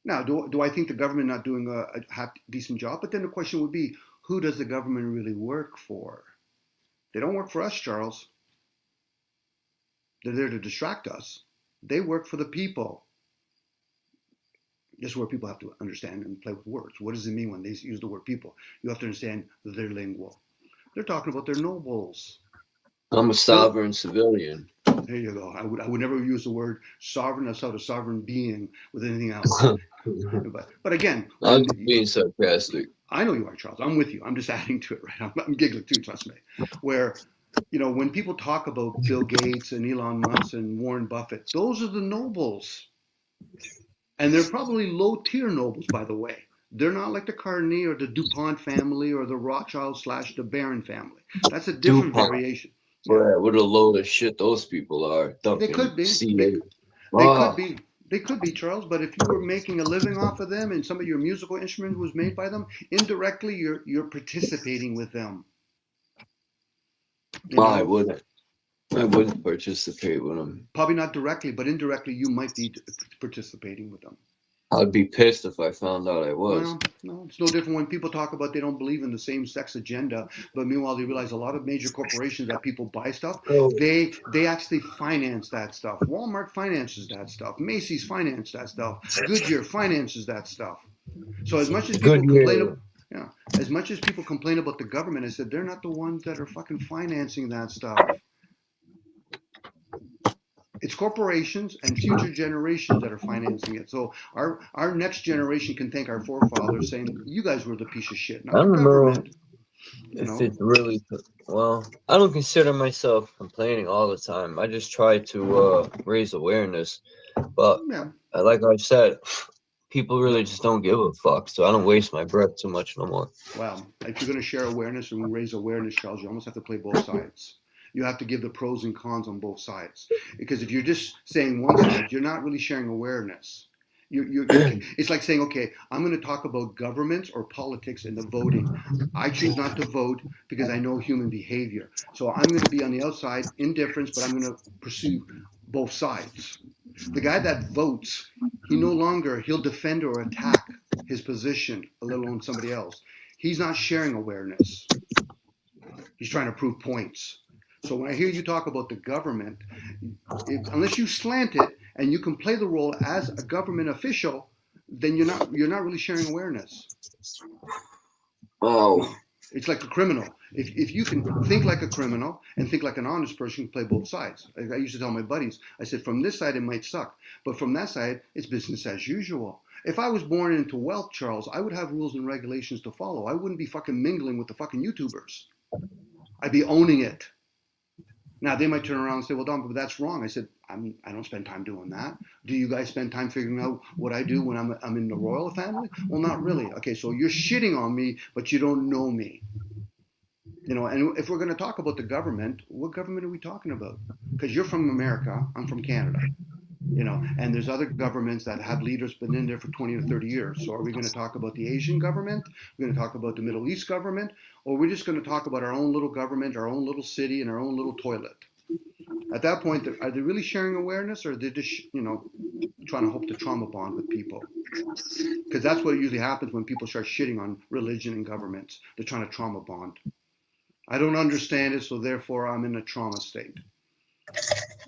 Now, do I think the government not doing a decent job? But then the question would be, who does the government really work for? They don't work for us, Charles. They're there to distract us. They work for the people. This is where people have to understand and play with words. What does it mean when they use the word people? You have to understand their lingual. They're talking about their nobles. I'm a sovereign civilian. There you go. I would never use the word sovereign outside a sovereign being with anything else. but again, I'm being sarcastic. I know you are, Charles. I'm with you. I'm just adding to it, right? I'm giggling too, trust me. Where, when people talk about Bill Gates and Elon Musk and Warren Buffett, those are the nobles. And they're probably low-tier nobles, by the way. They're not like the Carnegie or the DuPont family or the Rothschild / the Barron family. That's a different variation. Yeah, what a load of shit those people are. They could be. They could be, Charles, but if you were making a living off of them and some of your musical instrument was made by them, indirectly you're participating with them. I wouldn't participate with them. Probably not directly, but indirectly you might be participating with them. I'd be pissed if I found out I was. Well, no, it's no different when people talk about they don't believe in the same-sex agenda, but meanwhile they realize a lot of major corporations that people buy stuff, they actually finance that stuff. Walmart finances that stuff. Macy's finances that stuff. Goodyear finances that stuff. So as much as people complain about the government, I said they're not the ones that are fucking financing that stuff. It's corporations and future generations that are financing it. So our next generation can thank our forefathers saying, you guys were the piece of shit, not the government. If it's really, well, I don't consider myself complaining all the time. I just try to raise awareness. But like I said, people really just don't give a fuck. So I don't waste my breath too much no more. Well, if you're going to share awareness and raise awareness, Charles, you almost have to play both sides. You have to give the pros and cons on both sides. Because if you're just saying one side, you're not really sharing awareness. It's like saying, okay, I'm going to talk about governments or politics and the voting. I choose not to vote because I know human behavior. So I'm going to be on the outside, indifference, but I'm going to pursue both sides. The guy that votes, he'll defend or attack his position, let alone somebody else. He's not sharing awareness. He's trying to prove points. So when I hear you talk about the government, unless you slant it and you can play the role as a government official, then you're not really sharing awareness. Oh, it's like a criminal. If you can think like a criminal and think like an honest person, you can play both sides. I used to tell my buddies, I said, from this side it might suck, but from that side it's business as usual. If I was born into wealth, Charles, I would have rules and regulations to follow. I wouldn't be fucking mingling with the fucking YouTubers. I'd be owning it. Now, they might turn around and say, well, Don, but that's wrong. I said, I don't spend time doing that. Do you guys spend time figuring out what I do when I'm in the royal family? Well, not really. Okay, so you're shitting on me, but you don't know me. And if we're going to talk about the government, what government are we talking about? Because you're from America, I'm from Canada. And there's other governments that have leaders been in there for 20 or 30 years. So are we going to talk about the Asian government? We're going to talk about the Middle East government? Or we're just going to talk about our own little government, our own little city, and our own little toilet? At that point, are they really sharing awareness, or are they just, trying to hope to trauma bond with people? Because that's what usually happens when people start shitting on religion and governments. They're trying to trauma bond. I don't understand it, so therefore I'm in a trauma state.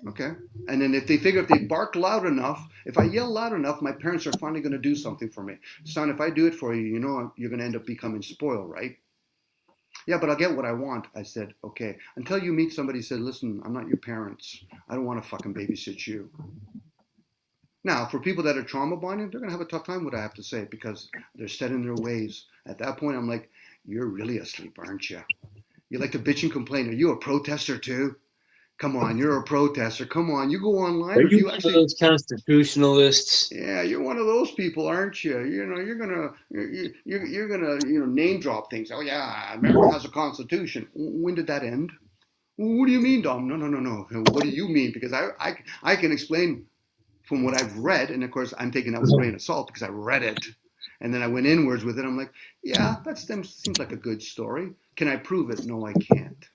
Okay? And then if they bark loud enough, if I yell loud enough, my parents are finally going to do something for me. Son, if I do it for you, you're going to end up becoming spoiled, right? Yeah, but I'll get what I want. I said, okay. Until you meet somebody who said, listen, I'm not your parents. I don't want to fucking babysit you. Now, for people that are trauma bonding, they're going to have a tough time with what I have to say because they're set in their ways. At that point, I'm like, you're really asleep, aren't you? You like to bitch and complain. Are you a protester too? Come on, you're a protester. Come on, you go online. Are you actually those constitutionalists? Yeah, you're one of those people, aren't you? You're gonna name drop things. Oh yeah, America has a constitution. When did that end? What do you mean, Dom? No. What do you mean? Because I can explain from what I've read, and of course I'm taking that with a grain of salt because I read it, and then I went inwards with it. I'm like, yeah, that seems like a good story. Can I prove it? No, I can't.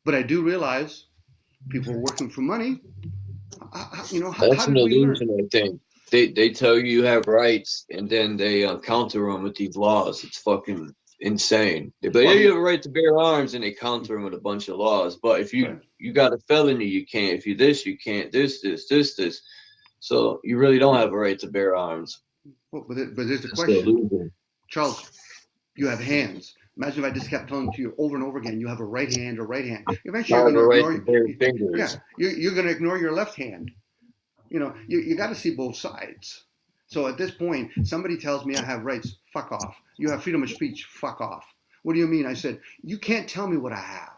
But I do realize people are working for money. That's an illusion, I think. They tell you have rights, and then they counter them with these laws. It's fucking insane. They be like, you have a right to bear arms, and they counter them with a bunch of laws. But if you got a felony, you can't. If you this, you can't. This. So you really don't have a right to bear arms. Well, but there's the It's question, illegal. Charles. You have hands. Imagine if I just kept telling to you over and over again, you have a right hand or right hand. Eventually, I you're have a going right to to bear ignore. fingers. Yeah, you're going to ignore your left hand. You know, you got to see both sides. So at this point, somebody tells me I have rights. Fuck off. You have freedom of speech. Fuck off. What do you mean? I said, you can't tell me what I have.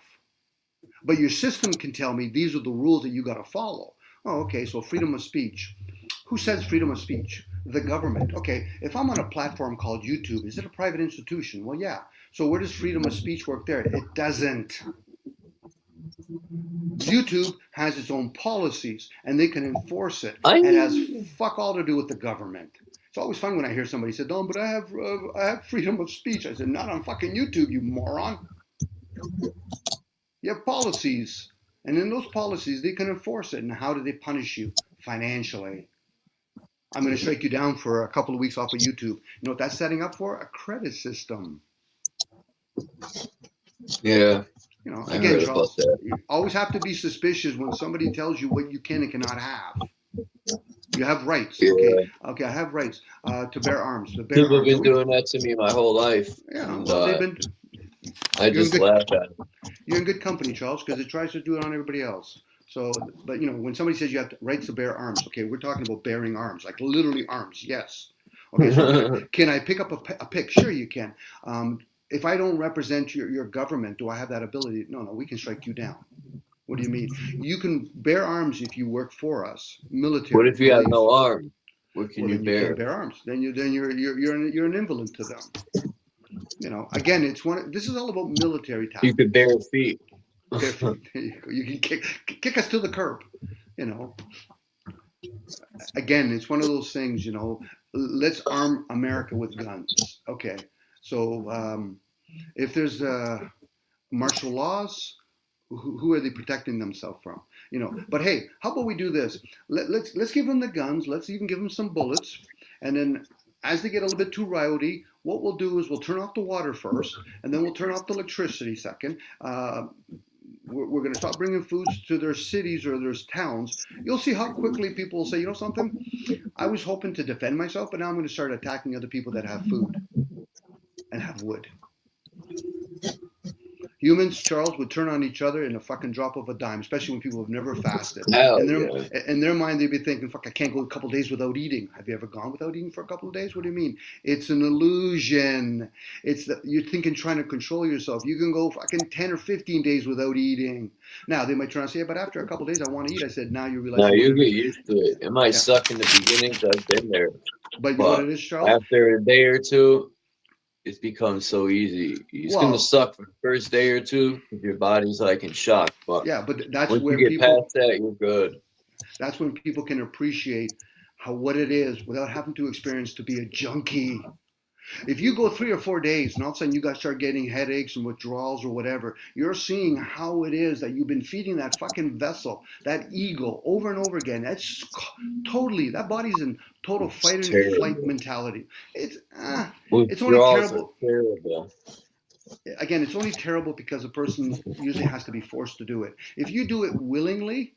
But your system can tell me these are the rules that you got to follow. Oh, okay, so freedom of speech. Who says freedom of speech? The government. Okay, if I'm on a platform called YouTube, is it a private institution? Well, yeah. So where does freedom of speech work there? It doesn't. YouTube has its own policies, and they can enforce it. It has fuck all to do with the government. It's always fun when I hear somebody say, "No, but I have freedom of speech." I said, "Not on fucking YouTube, you moron." You have policies, and in those policies, they can enforce it. And how do they punish you? Financially. I'm going to strike you down for a couple of weeks off of YouTube. You know what that's setting up for? A credit system. Yeah. You know, I again, heard Charles, about that. you always have to be suspicious when somebody tells you what you can and cannot have. You have rights. Yeah. Okay, I have rights to bear arms. To bear People have arms. been doing that to me my whole life. Yeah, And, well, they've been. I just laugh at it. You're in good company, Charles, because it tries to do it on everybody else. So, but you know, when somebody says you have rights to bear arms, okay, we're talking about bearing arms, like literally arms. Yes. Okay, so can I pick up a pick? Sure, you can. If I don't represent your government, do I have that ability? No, we can strike you down. What do you mean? You can bear arms if you work for us, military. What if you have no arm? What can you then bear? You can't bear arms. Then you're an invalid to them. You know, again, this is all about military tactics. You could bear feet. You can kick us to the curb. You know. Again, it's one of those things. You know, let's arm America with guns. Okay, so if there's martial laws, who are they protecting themselves from? You know. But hey, how about we do this? Let's give them the guns. Let's even give them some bullets, and then as they get a little bit too rowdy, what we'll do is we'll turn off the water first, and then we'll turn off the electricity second. We're going to stop bringing foods to their cities or their towns. You'll see how quickly people will say, you know something? I was hoping to defend myself, but now I'm going to start attacking other people that have food and have wood. Humans, Charles, would turn on each other in a fucking drop of a dime, especially when people have never fasted. In their mind, they'd be thinking, fuck, I can't go a couple of days without eating. Have you ever gone without eating for a couple of days? What do you mean? It's an illusion. You're thinking trying to control yourself. You can go fucking 10 or 15 days without eating. Now, they might try and say, but after a couple of days, I want to eat. I said, now you realize. No, you get used to it. It might suck in the beginning because I've been there. But you know what it is, Charles? After a day or two, it becomes so easy. It's going to suck for the first day or two if your body's like in shock. But yeah, but that's once where you get people, past that, you're good. That's when people can appreciate what it is without having to experience to be a junkie. If you go 3 or 4 days and all of a sudden you guys start getting headaches and withdrawals or whatever, you're seeing how it is that you've been feeding that fucking vessel, that ego, over and over again. That's totally, that body's in total fight and flight mentality. It's only terrible. Again, it's only terrible because a person usually has to be forced to do it. If you do it willingly,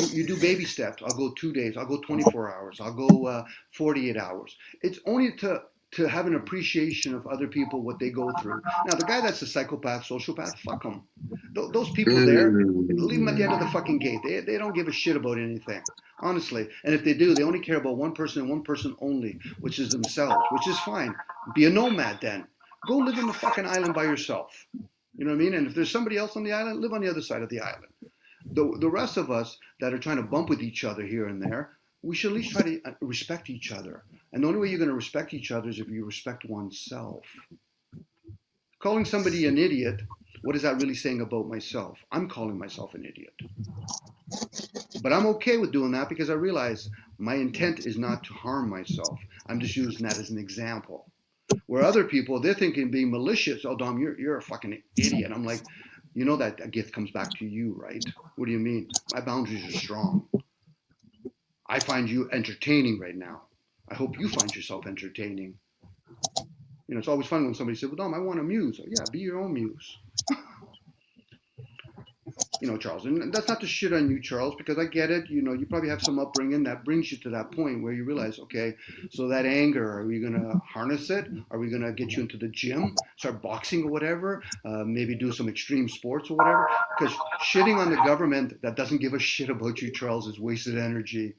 you do baby steps. I'll go 2 days. I'll go 24 hours. I'll go 48 hours. It's only to have an appreciation of other people, what they go through. Now, the guy that's a psychopath, sociopath, fuck him. Those people there, leave them at the end of the fucking gate. They don't give a shit about anything, honestly. And if they do, they only care about one person and one person only, which is themselves, which is fine. Be a nomad then. Go live in the fucking island by yourself. You know what I mean? And if there's somebody else on the island, live on the other side of the island. The rest of us that are trying to bump with each other here and there, we should at least try to respect each other. And the only way you're going to respect each other is if you respect oneself. Calling somebody an idiot, what is that really saying about myself? I'm calling myself an idiot. But I'm okay with doing that because I realize my intent is not to harm myself. I'm just using that as an example. Where other people, they're thinking being malicious. Oh, Dom, you're a fucking idiot. I'm like, you know that gift comes back to you, right? What do you mean? My boundaries are strong. I find you entertaining right now. I hope you find yourself entertaining. You know, it's always fun when somebody says, well, Dom, I want a muse. Oh, yeah, be your own muse. Charles, and that's not to shit on you, Charles, because I get it. You probably have some upbringing that brings you to that point where you realize, okay, so that anger, are we going to harness it? Are we going to get you into the gym, start boxing or whatever? Maybe do some extreme sports or whatever? Because shitting on the government that doesn't give a shit about you, Charles, is wasted energy.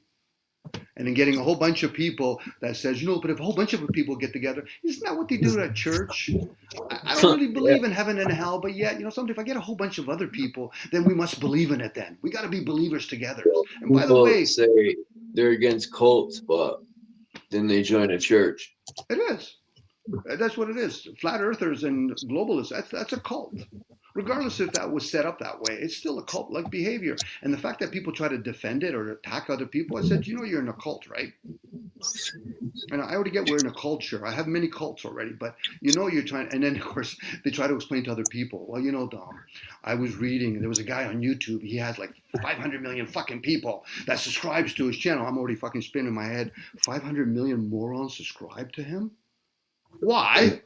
And then getting a whole bunch of people that says, but if a whole bunch of people get together, isn't that what they do at church? I don't really believe in heaven and hell, but yet, sometimes if I get a whole bunch of other people, then we must believe in it then. We got to be believers together. And by the way, say they're against cults, but then they join a church. It is. That's what it is. Flat earthers and globalists, that's a cult. Regardless if that was set up that way, it's still a cult-like behavior. And the fact that people try to defend it or attack other people, I said, you're in a cult, right? And I already get we're in a culture. I have many cults already, but you're trying, and then of course they try to explain to other people. Well, Dom, I was reading, and there was a guy on YouTube. He has like 500 million fucking people that subscribes to his channel. I'm already fucking spinning in my head. 500 million morons subscribe to him? Why?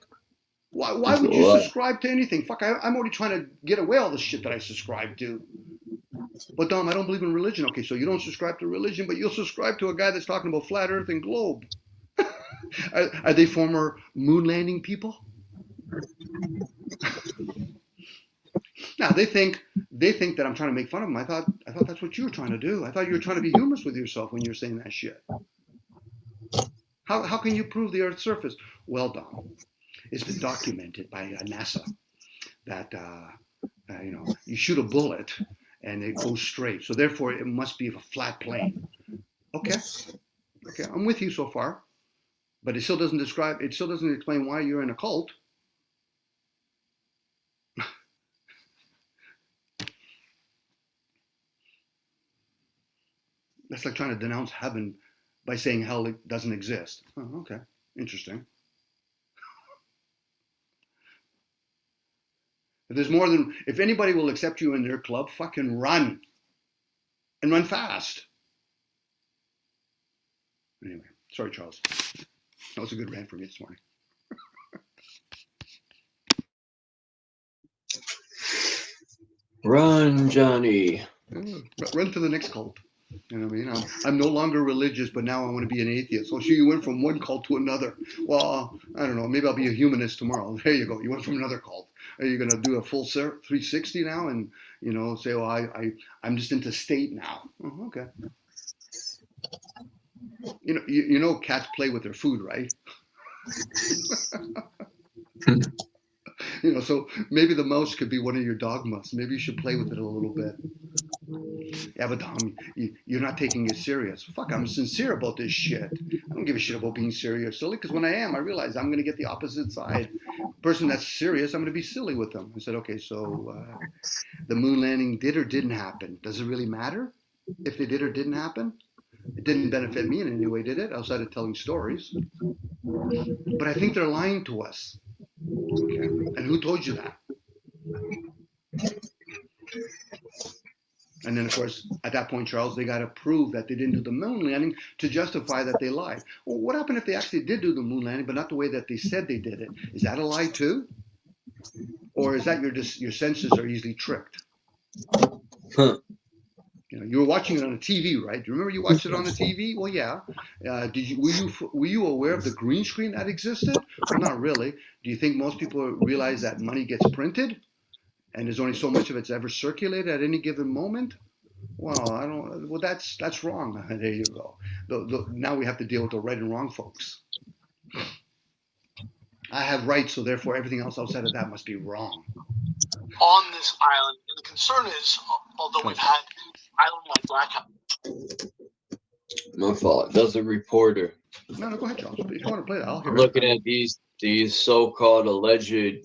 Why would you subscribe to anything? Fuck, I'm already trying to get away all the shit that I subscribe to. But Dom, I don't believe in religion. Okay, so you don't subscribe to religion, but you'll subscribe to a guy that's talking about flat earth and globe. Are they former moon landing people? Now they think that I'm trying to make fun of them. I thought that's what you were trying to do. I thought you were trying to be humorous with yourself when you're saying that shit. How can you prove the Earth's surface? Well, Dom, it's been documented by NASA that you shoot a bullet and it goes straight. So therefore, it must be a flat plane. Okay, I'm with you so far, but it still doesn't explain why you're in a cult. That's like trying to denounce heaven by saying hell doesn't exist. Oh, okay, interesting. If anybody will accept you in their club, fucking run. And run fast. Anyway, sorry, Charles. That was a good rant for me this morning. Run, Johnny. Run to the next cult. You know what I mean? I'm no longer religious, but now I want to be an atheist. So you went from one cult to another. Well, I don't know. Maybe I'll be a humanist tomorrow. There you go. You went from another cult. Are you going to do a full 360 now and, say, well, I'm just into state now? Oh, okay. Cats play with their food, right? So maybe the mouse could be one of your dogmas. Maybe you should play with it a little bit. Yeah, but Dom, you're not taking it serious. Fuck, I'm sincere about this shit. I don't give a shit about being serious, silly, because when I am, I realize I'm going to get the opposite side. Person that's serious, I'm going to be silly with them. I said, okay, so the moon landing did or didn't happen. Does it really matter if it did or didn't happen? It didn't benefit me in any way, did it? Outside of telling stories. But I think they're lying to us. Okay. And who told you that? And then, of course, at that point, Charles, they got to prove that they didn't do the moon landing to justify that they lied. Well, what happened if they actually did do the moon landing, but not the way that they said they did it? Is that a lie too? Or is that your senses are easily tricked? Huh. You were watching it on the TV, right? Do you remember you watched it on the TV? Well, yeah. Were you aware of the green screen that existed? Well, not really. Do you think most people realize that money gets printed? And there's only so much of it's ever circulated at any given moment? Well, I don't. Well, that's wrong. There you go. Now we have to deal with the right and wrong folks. I have rights, so therefore everything else outside of that must be wrong. On this island, and the concern is, although we've had island-wide blackout. My fault. That's a reporter. No, go ahead, Charles. If you want to play that, I'll hear it. Looking at these so-called alleged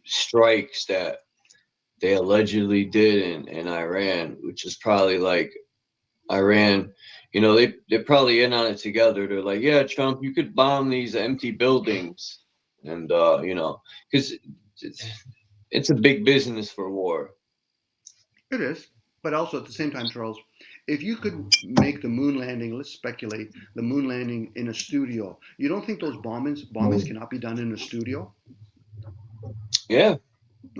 strikes that they allegedly did in Iran, which is probably like Iran, they're probably in on it together. They're like, yeah, Trump, you could bomb these empty buildings. And, because it's a big business for war. It is. But also at the same time, Charles, if you could make the moon landing, let's speculate, the moon landing in a studio, you don't think those bombings cannot be done in a studio? Yeah.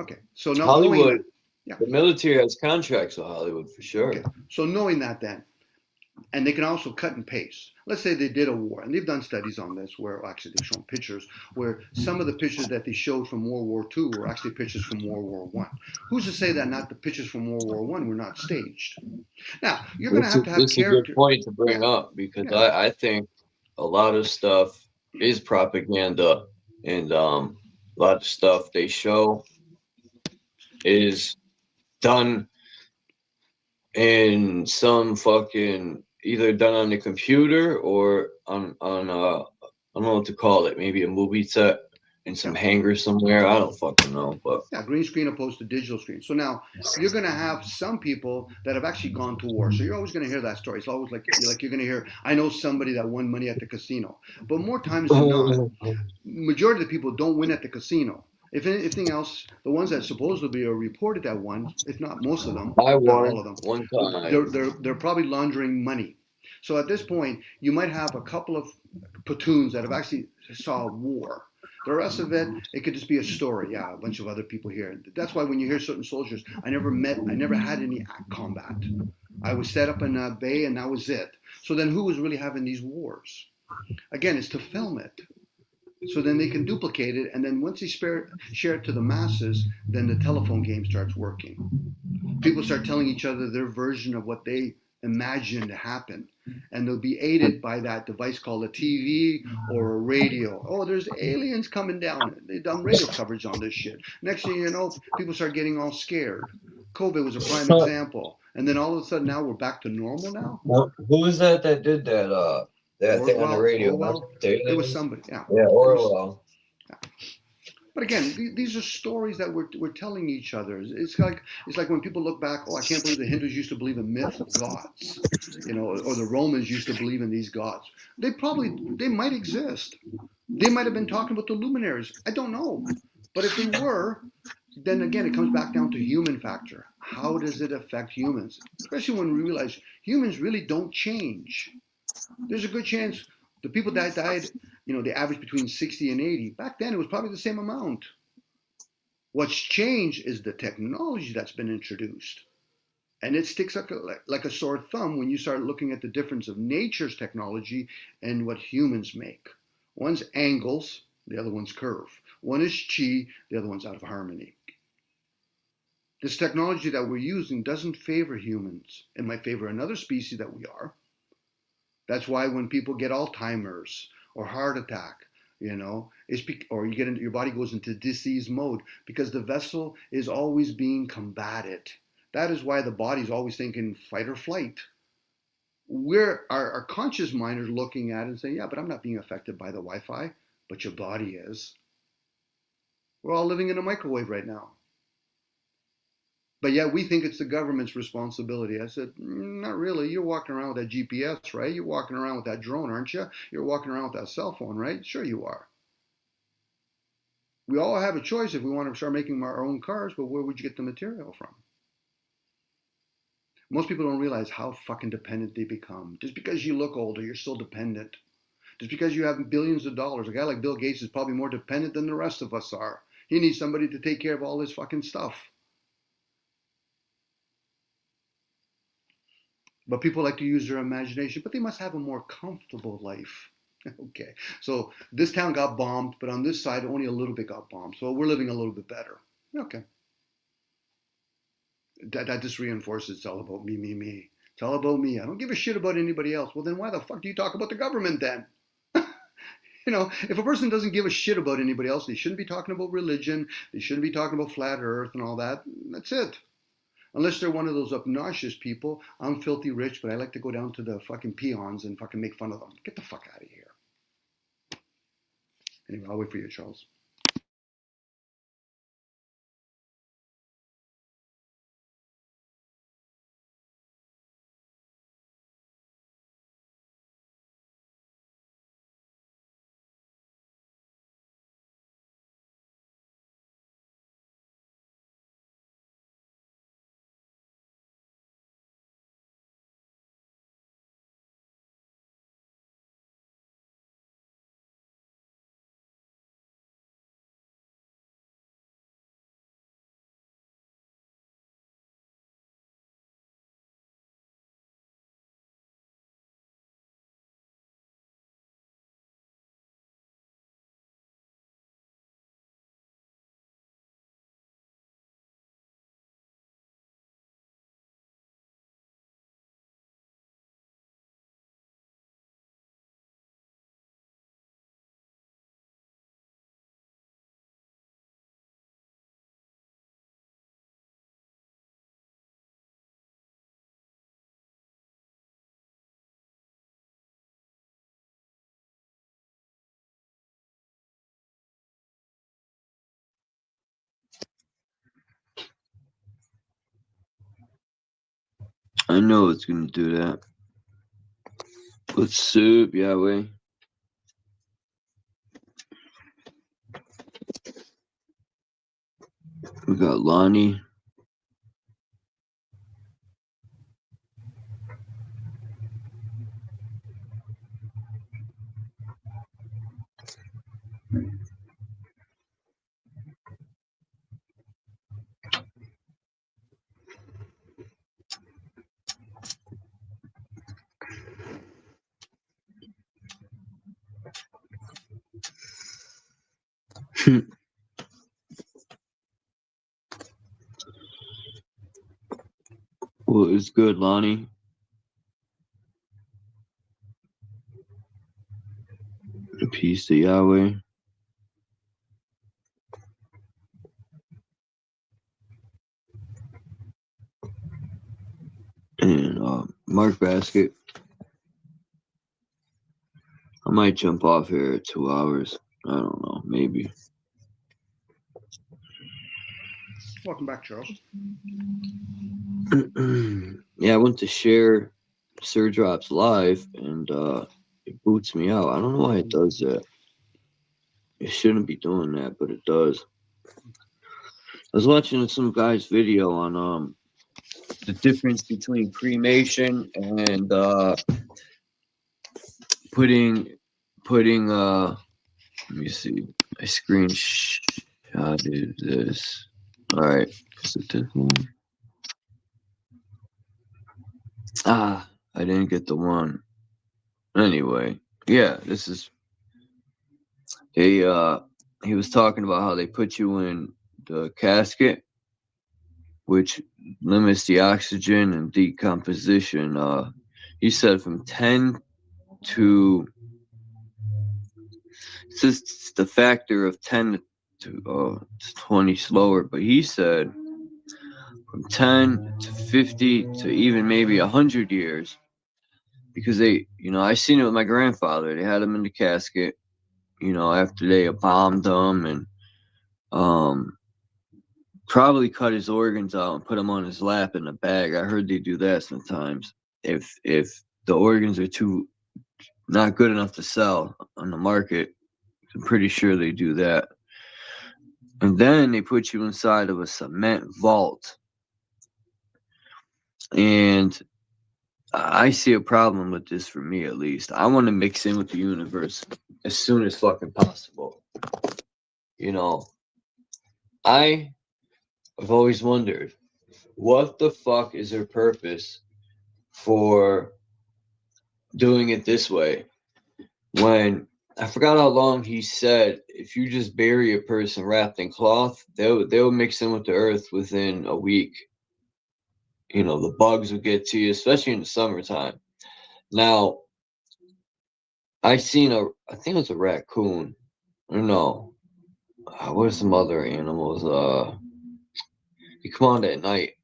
Okay. So now Hollywood Yeah. The military has contracts with Hollywood for sure. Okay. So knowing that then, and they can also cut and paste. Let's say they did a war, and they've done studies on this where actually they've shown pictures where some of the pictures that they showed from World War II were actually pictures from World War I. Who's to say that not the pictures from World War I were not staged? Now, you're going to have This is a good character. point to bring up because I think a lot of stuff is propaganda, and a lot of stuff they show is done in some fucking either done on the computer or on I don't know what to call it, maybe a movie set in some hangar somewhere. I don't fucking know, but yeah, green screen opposed to digital screen. So now you're going to have some people that have actually gone to war. So you're always going to hear that story. It's always like you're going to hear, I know somebody that won money at the casino. But more times than not, majority of the people don't win at the casino. If anything else, the ones that supposedly are reported that won, if not most of them, I not won all of them, one time. they're probably laundering money. So at this point, you might have a couple of platoons that have actually saw war. The rest of it, it could just be a story. Yeah, a bunch of other people here. That's why when you hear certain soldiers, I never had any combat. I was set up in a bay and that was it. So then who was really having these wars? Again, it's to film it. So then they can duplicate it, and then once they share it to the masses, then the telephone game starts working. People start telling each other their version of what they imagined to happen, and they'll be aided by that device called a TV or a radio. Oh, there's aliens coming down. They've done radio coverage on this shit. Next thing you know, people start getting all scared. COVID was a prime example, and then all of a sudden now we're back to normal now. Who was that did that? That thing on the radio. It was somebody. Yeah. Yeah, Orwell. But again, these are stories that we're telling each other. It's like when people look back. Oh, I can't believe the Hindus used to believe in myth gods, or the Romans used to believe in these gods. They might exist. They might have been talking about the luminaries. I don't know. But if they were, then again, it comes back down to human factor. How does it affect humans? Especially when we realize humans really don't change. There's a good chance the people that died, they average between 60 and 80. Back then, it was probably the same amount. What's changed is the technology that's been introduced. And it sticks like a sore thumb when you start looking at the difference of nature's technology and what humans make. One's angles, the other one's curve. One is chi, the other one's out of harmony. This technology that we're using doesn't favor humans. It might favor another species that we are. That's why when people get Alzheimer's or heart attack, or you get into your body goes into disease mode because the vessel is always being combated. That is why the body is always thinking fight or flight. Our conscious mind is looking at it and saying, yeah, but I'm not being affected by the Wi-Fi, but your body is. We're all living in a microwave right now. But yet we think it's the government's responsibility. I said, not really. You're walking around with that GPS, right? You're walking around with that drone, aren't you? You're walking around with that cell phone, right? Sure you are. We all have a choice if we want to start making our own cars, but where would you get the material from? Most people don't realize how fucking dependent they become. Just because you look older, you're still dependent. Just because you have billions of dollars, a guy like Bill Gates is probably more dependent than the rest of us are. He needs somebody to take care of all his fucking stuff. But people like to use their imagination, but they must have a more comfortable life. Okay, so this town got bombed, but on this side, only a little bit got bombed. So we're living a little bit better. Okay. That just reinforces it's all about me, me, me. It's all about me. I don't give a shit about anybody else. Well, then why the fuck do you talk about the government then? If a person doesn't give a shit about anybody else, they shouldn't be talking about religion. They shouldn't be talking about flat earth and all that. That's it. Unless they're one of those obnoxious people, I'm filthy rich, but I like to go down to the fucking peons and fucking make fun of them. Get the fuck out of here. Anyway, I'll wait for you, Charles. I know it's gonna do that. What's up, Yahweh? We got Lonnie. Well, it's good, Lonnie. Peace to Yahweh. And Mark Basket. I might jump off here at 2 hours. I don't know, maybe. Welcome back, Charles. Yeah, I went to share SIRDROP's live, and it boots me out. I don't know why it does that. It shouldn't be doing that, but it does. I was watching some guy's video on the difference between cremation and putting let me see. I screenshotted this. All right, is it this one? I didn't get the one. Anyway, yeah, this is he was talking about how they put you in the casket, which limits the oxygen and decomposition. He said from 10 to, it's just the factor of 10 to 20 slower, but he said from 10 to 50 to even maybe 100 years, because they, I seen it with my grandfather. They had him in the casket, after they bombed him and probably cut his organs out and put them on his lap in a bag. I heard they do that sometimes. If the organs are not good enough to sell on the market, I'm pretty sure they do that. And then they put you inside of a cement vault. And I see a problem with this, for me at least. I want to mix in with the universe as soon as fucking possible. I've always wondered, what the fuck is their purpose for doing it this way? When I forgot how long he said, if you just bury a person wrapped in cloth, they'll mix in with the earth within a week. The bugs will get to you, especially in the summertime. Now, I think it was a raccoon. Or no. What are some other animals? They come on at night.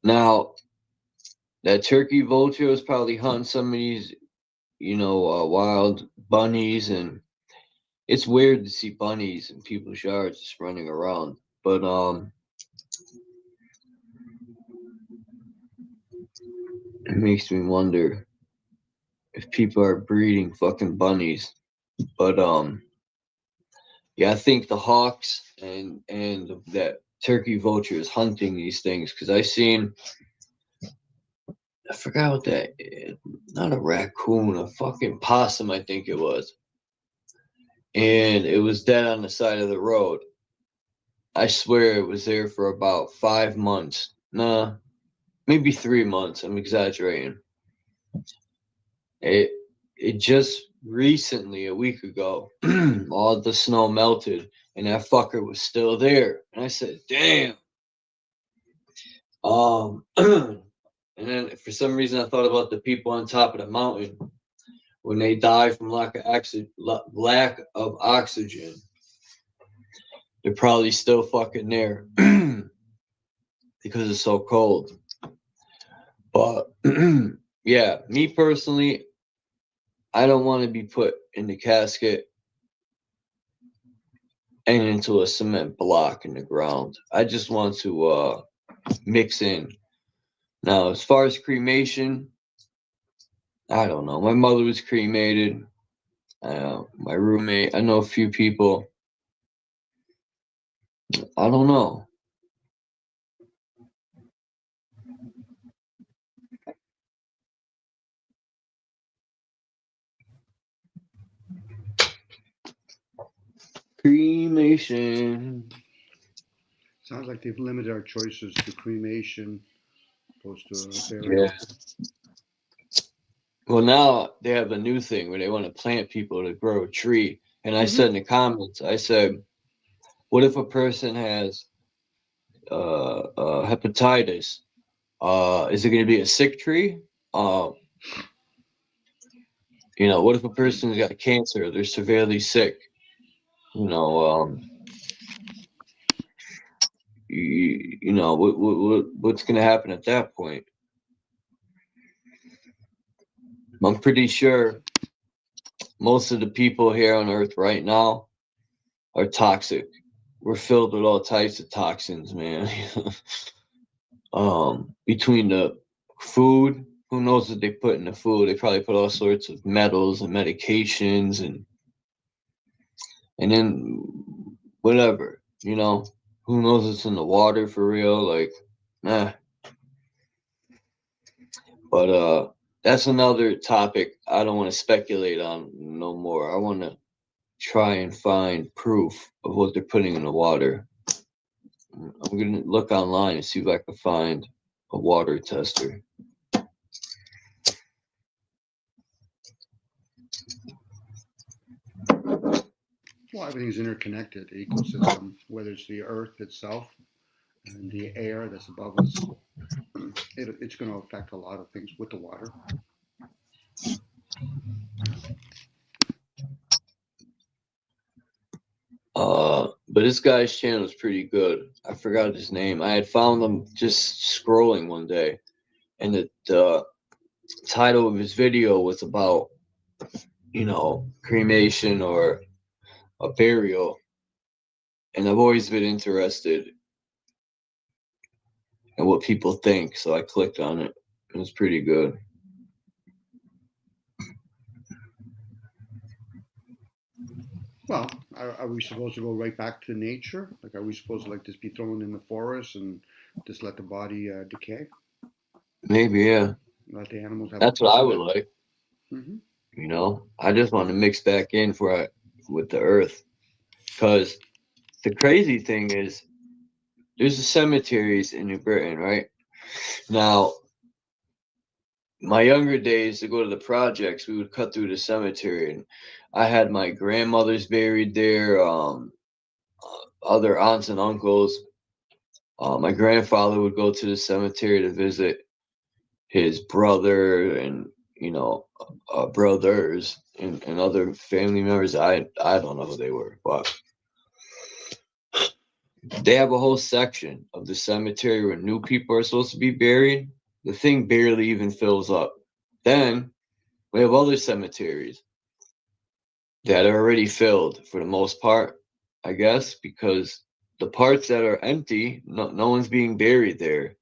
Now, that turkey vulture is probably hunting some of these, wild bunnies, and it's weird to see bunnies in people's yards just running around. But it makes me wonder if people are breeding fucking bunnies. But yeah, I think the hawks and that turkey vulture is hunting these things, because I forgot what that is. Not a raccoon, a fucking possum, I think it was. And it was dead on the side of the road. I swear it was there for about 5 months. Nah, maybe 3 months. I'm exaggerating. It just recently, a week ago, all the snow melted and that fucker was still there. And I said, damn. And then for some reason I thought about the people on top of the mountain when they die from lack of oxygen. They're probably still fucking there because it's so cold. But yeah, me personally, I don't want to be put in the casket and into a cement block in the ground. I just want to mix in Now, as far as cremation, I don't know. My mother was cremated. My roommate, I know a few people. I don't know. Cremation. Sounds like they've limited our choices to cremation opposed to burial. Yeah. Well, now they have a new thing where they want to plant people to grow a tree. And I said in the comments, I said, what if a person has hepatitis? Is it going to be a sick tree? What if a person's got cancer? They're severely sick. What's going to happen at that point? I'm pretty sure most of the people here on Earth right now are toxic. We're filled with all types of toxins, man. Between the food, who knows what they put in the food? They probably put all sorts of metals and medications and then whatever, who knows what's in the water for real? Like, nah. But that's another topic I don't want to speculate on no more. I want to try and find proof of what they're putting in the water. I'm going to look online and see if I can find a water tester. Well, everything's interconnected, the ecosystem, whether it's the earth itself and the air that's above us. It's going to affect a lot of things with the water. But this guy's channel is pretty good. I forgot his name. I had found him just scrolling one day, and the title of his video was about, cremation or a burial. And I've always been interested in what people think, so I clicked on it. It was pretty good. Well, are we supposed to go right back to nature? Like, are we supposed to just be thrown in the forest and just let the body decay? Maybe, yeah. Let the animals have. That's what I would like. Mm-hmm. I just want to mix back in with the earth, because the crazy thing is, there's the cemeteries in New Britain, right? Now, my younger days, to go to the projects, we would cut through the cemetery, and I had my grandmothers buried there, other aunts and uncles. My grandfather would go to the cemetery to visit his brother and brothers and other family members. I don't know who they were, but they have a whole section of the cemetery where new people are supposed to be buried. The thing barely even fills up. Then we have other cemeteries that are already filled for the most part, I guess, because the parts that are empty, no one's being buried there.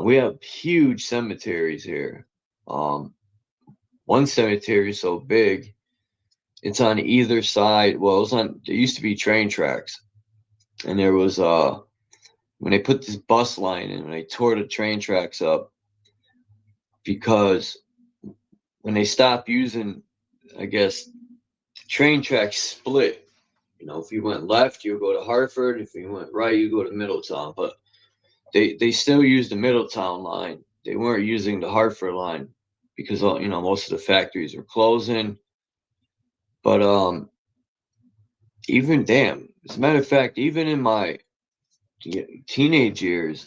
We have huge cemeteries here. One cemetery is so big, it's on either side. Well, there used to be train tracks, and there was when they put this bus line in, when they tore the train tracks up, because when they stopped using, I guess, train tracks split. If you went left, you would go to Hartford. If you went right, you go to Middletown. But they still used the Middletown line. They weren't using the Hartford line because most of the factories were closing. But as a matter of fact, even in my teenage years,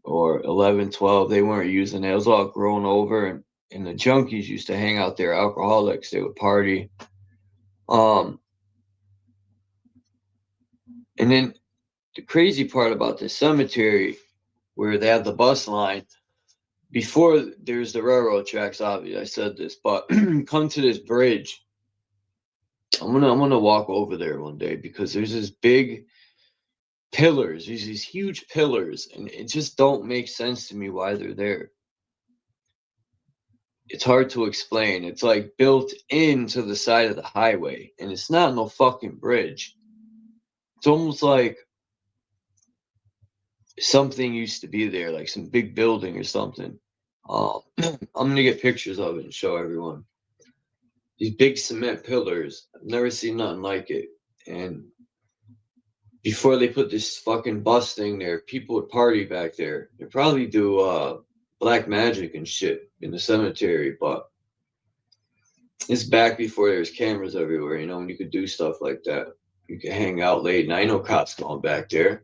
or 11, 12, they weren't using it. It was all grown over, and the junkies used to hang out there, alcoholics. They would party. And then the crazy part about the cemetery, where they have the bus line, before there's the railroad tracks, obviously, I said this, but come to this bridge. I'm gonna walk over there one day, because there's this big pillars. These huge pillars, and it just don't make sense to me why they're there. It's hard to explain. It's like built into the side of the highway, and it's not no fucking bridge. It's almost like something used to be there, like some big building or something. I'm gonna get pictures of it and show everyone. These big cement pillars. I've never seen nothing like it. And before they put this fucking bus thing there, people would party back there. They probably do black magic and shit in the cemetery, but it's back before there was cameras everywhere, you know, and you could do stuff like that. You could hang out late, and I know cops going back there.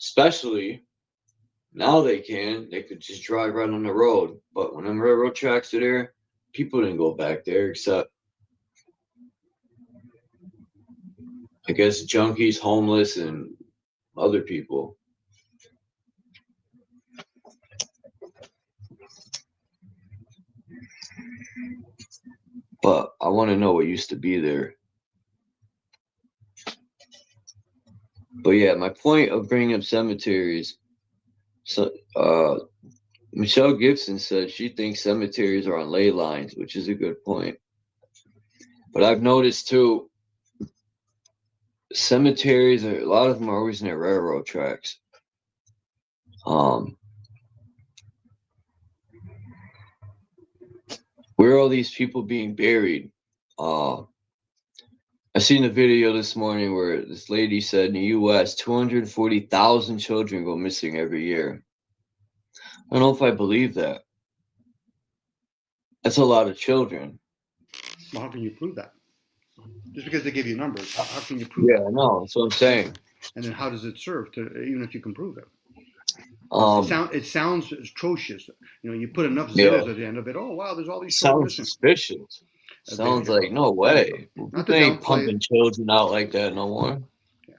Especially now they could just drive right on the road. But when them railroad tracks are there, people didn't go back there except, I guess, junkies, homeless, and other people. But I want to know what used to be there. But yeah, my point of bringing up cemeteries, so Michelle Gibson said she thinks cemeteries are on ley lines, which is a good point. But I've noticed too, cemeteries, a lot of them are always near railroad tracks. Where are all these people being buried? I seen a video this morning where this lady said in the U.S. 240,000 children go missing every year. I don't know if I believe that. That's a lot of children. Well, how can you prove that? Just because they give you numbers, how can you prove that? Yeah, I know. That's what I'm saying. And then how does it serve to, even if you can prove it? It sounds atrocious. You know, you put enough zeros at the end of it. Oh wow, there's all these children missing. Suspicious. Sounds like no way. They ain't pumping children out like that no more. Yeah.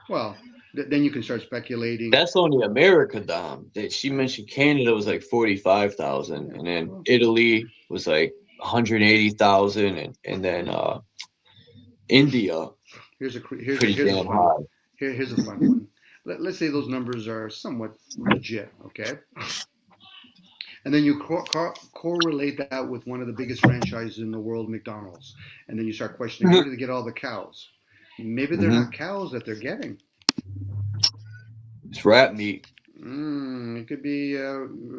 Well, then you can start speculating. That's only America, Dom. She mentioned Canada was like 45,000, and then Italy was like 180,000, and then India. Here's a fun one. Let's say those numbers are somewhat legit, okay? And then you correlate that with one of the biggest franchises in the world, McDonald's. And then you start questioning, where do they get all the cows? Maybe they're not cows that they're getting. It's rat meat. It could be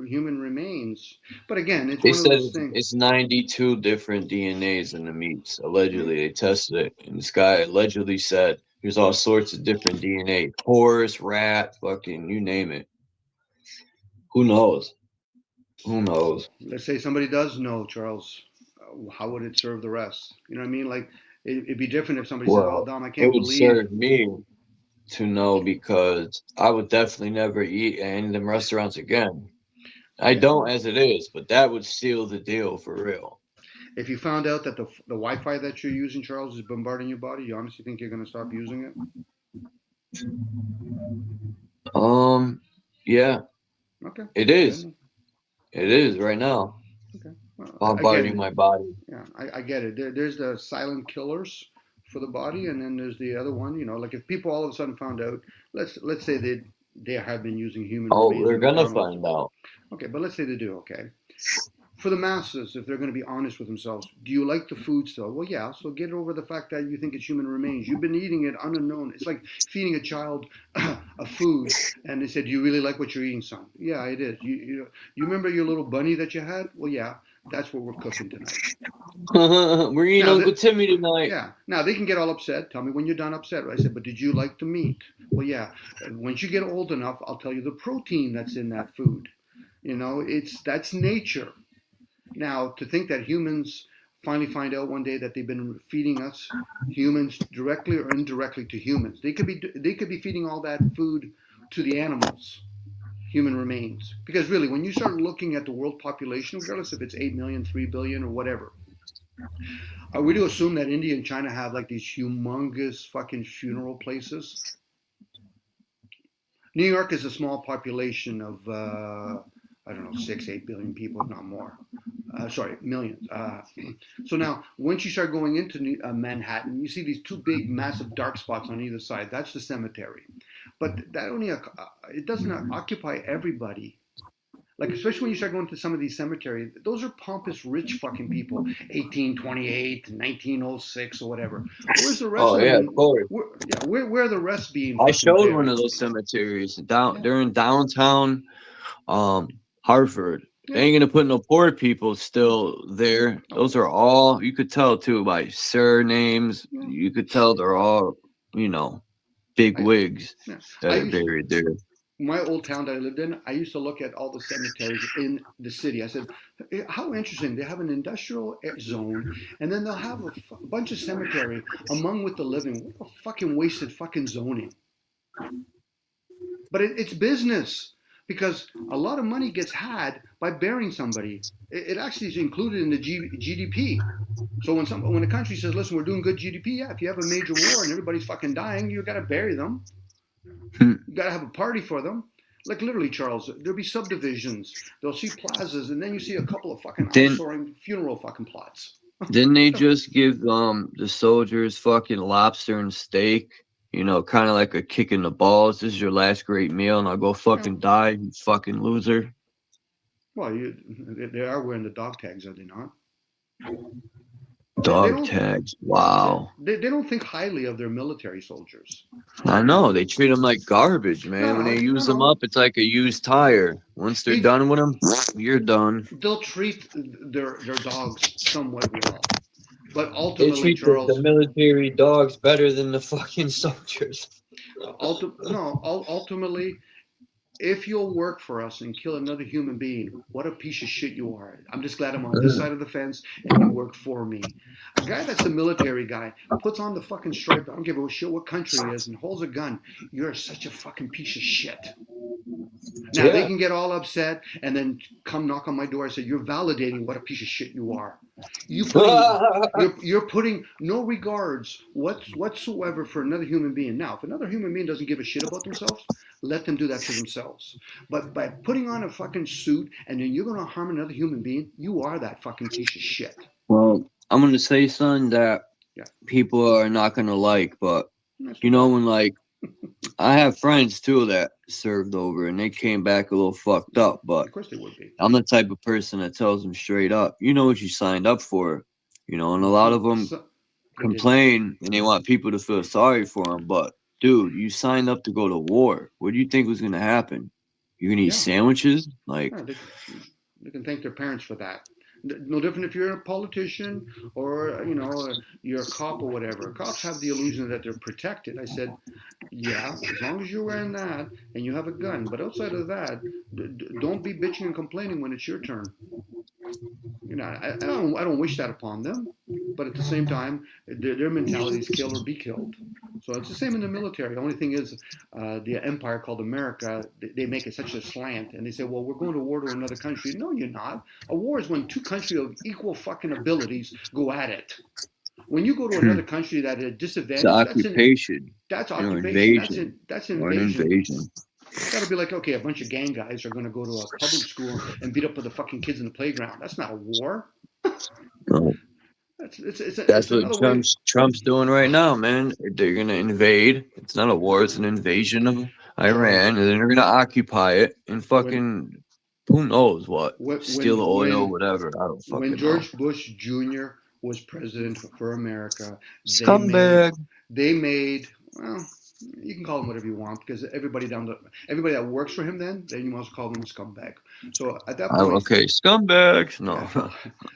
human remains. But again, it's they one of those things. It's 92 different DNAs in the meats. Allegedly, they tested it. And this guy allegedly said there's all sorts of different DNA. Horse, rat, fucking, you name it. Who knows? Who knows? Let's say somebody does know, Charles. How would it serve the rest? You know what I mean? Like, it'd be different if somebody said, "Oh, Dom, I can't believe." It would serve me to know, because I would definitely never eat at any of them restaurants again. I don't as it is, but that would seal the deal for real. If you found out that the Wi-Fi that you're using, Charles, is bombarding your body, you honestly think you're going to stop using it? Yeah. Okay. It is. It is right now. Okay. Well, bombarding my body. Yeah, I get it. There's the silent killers for the body, and then there's the other one. You know, like if people all of a sudden found out, let's say they have been using human. Oh, they're gonna find out. Okay, but let's say they do. Okay. For the masses, if they're going to be honest with themselves, do you like the food still? Well, yeah. So get over the fact that you think it's human remains. You've been eating it unknown. It's like feeding a child a food, and they said, "Do you really like what you're eating, son?" Yeah, it is. You remember your little bunny that you had? Well, yeah. That's what we're cooking tonight. We're eating Uncle Timmy tonight. Yeah. Now they can get all upset. Tell me when you're done upset. I said, but did you like the meat? Well, yeah. And once you get old enough, I'll tell you the protein that's in that food. You know, that's nature. Now, to think that humans finally find out one day that they've been feeding us, humans directly or indirectly to humans. They could be feeding all that food to the animals. Human remains. Because really, when you start looking at the world population, regardless if it's 8 million, 3 billion, or whatever, are we to assume that India and China have like these humongous fucking funeral places? New York is a small population of, I don't know, 6, 8 billion people, if not more. Millions. So now, once you start going into Manhattan, you see these two big, massive dark spots on either side. That's the cemetery. but that only it doesn't occupy everybody. Like, especially when you start going to some of these cemeteries, those are pompous, rich fucking people, 1828, 1906, or whatever. Where's the rest Oh of yeah, them? of course. Where are the rest being? I fucking showed buried? one of those cemeteries down. They're in downtown Hartford. They ain't gonna put no poor people still there. Those are all, you could tell too by surnames. You could tell they're all, you know, big wigs that are buried there. My old town that I lived in, I used to look at all the cemeteries in the city. I said, how interesting. They have an industrial zone, and then they'll have a bunch of cemetery among with the living. What a fucking wasted fucking zoning. But it's business, because a lot of money gets had by burying somebody. It actually is included in the GDP. So when a country says, listen, we're doing good GDP, yeah, if you have a major war and everybody's fucking dying, you got to bury them. You got to have a party for them. Like, literally, Charles, there'll be subdivisions. They'll see plazas, and then you see a couple of fucking outsoaring funeral fucking plots. Didn't they just give the soldiers fucking lobster and steak? You know, kind of like a kick in the balls. This is your last great meal, and I'll go fucking die, you fucking loser. Well, they are wearing the dog tags, are they not? Dog tags. Wow. They don't think highly of their military soldiers. I know. They treat them like garbage, man. When they use them up, it's like a used tire. Once they're done with them, you're done. They'll treat their dogs somewhat well. But ultimately, they treat Charles, the military dogs better than the fucking soldiers. Ultimately, if you'll work for us and kill another human being, what a piece of shit you are. I'm just glad I'm on this side of the fence and you work for me. A guy that's a military guy, puts on the fucking stripe, I don't give a shit what country he is, and holds a gun, you're such a fucking piece of shit. Now, they can get all upset and then come knock on my door and say, you're validating what a piece of shit you are. You're putting no regards whatsoever for another human being. Now, if another human being doesn't give a shit about themselves, let them do that to themselves. But by putting on a fucking suit and then you're going to harm another human being, you are that fucking piece of shit. Well, I'm going to say something that people are not going to like, but you know, when like, I have friends too that served over and they came back a little fucked up, but of course they would be. I'm the type of person that tells them straight up, you know what you signed up for, you know, and a lot of them complain and they want people to feel sorry for them, but dude, you signed up to go to war. What do you think was going to happen? You're going to eat sandwiches? Like, they can thank their parents for that. No different if you're a politician or, you know, you're a cop or whatever. Cops have the illusion that they're protected. I said, yeah, as long as you're wearing that and you have a gun. But outside of that, don't be bitching and complaining when it's your turn. You know, I don't wish that upon them. But at the same time, their mentality is kill or be killed. So it's the same in the military. The only thing is the empire called America, they make it such a slant. And they say, well, we're going to war to another country. No, you're not. A war is when two countries of equal fucking abilities go at it. When you go to another country that is disadvantaged, it's occupation. That's occupation. Invasion. That's invasion. Invasion. That'll be like, okay, a bunch of gang guys are going to go to a public school and beat up with the fucking kids in the playground. That's not a war. No. That's what Trump's doing right now, man. They're going to invade. It's not a war. It's an invasion of Iran. And then they're going to occupy it and fucking, who knows what? Steal the oil, whatever. I don't fucking know. When George Bush Jr. was president for America, scumbag. They made, well, you can call him whatever you want, because everybody that works for him then you must call them a scumbag. So at that point, okay, scumbags. No.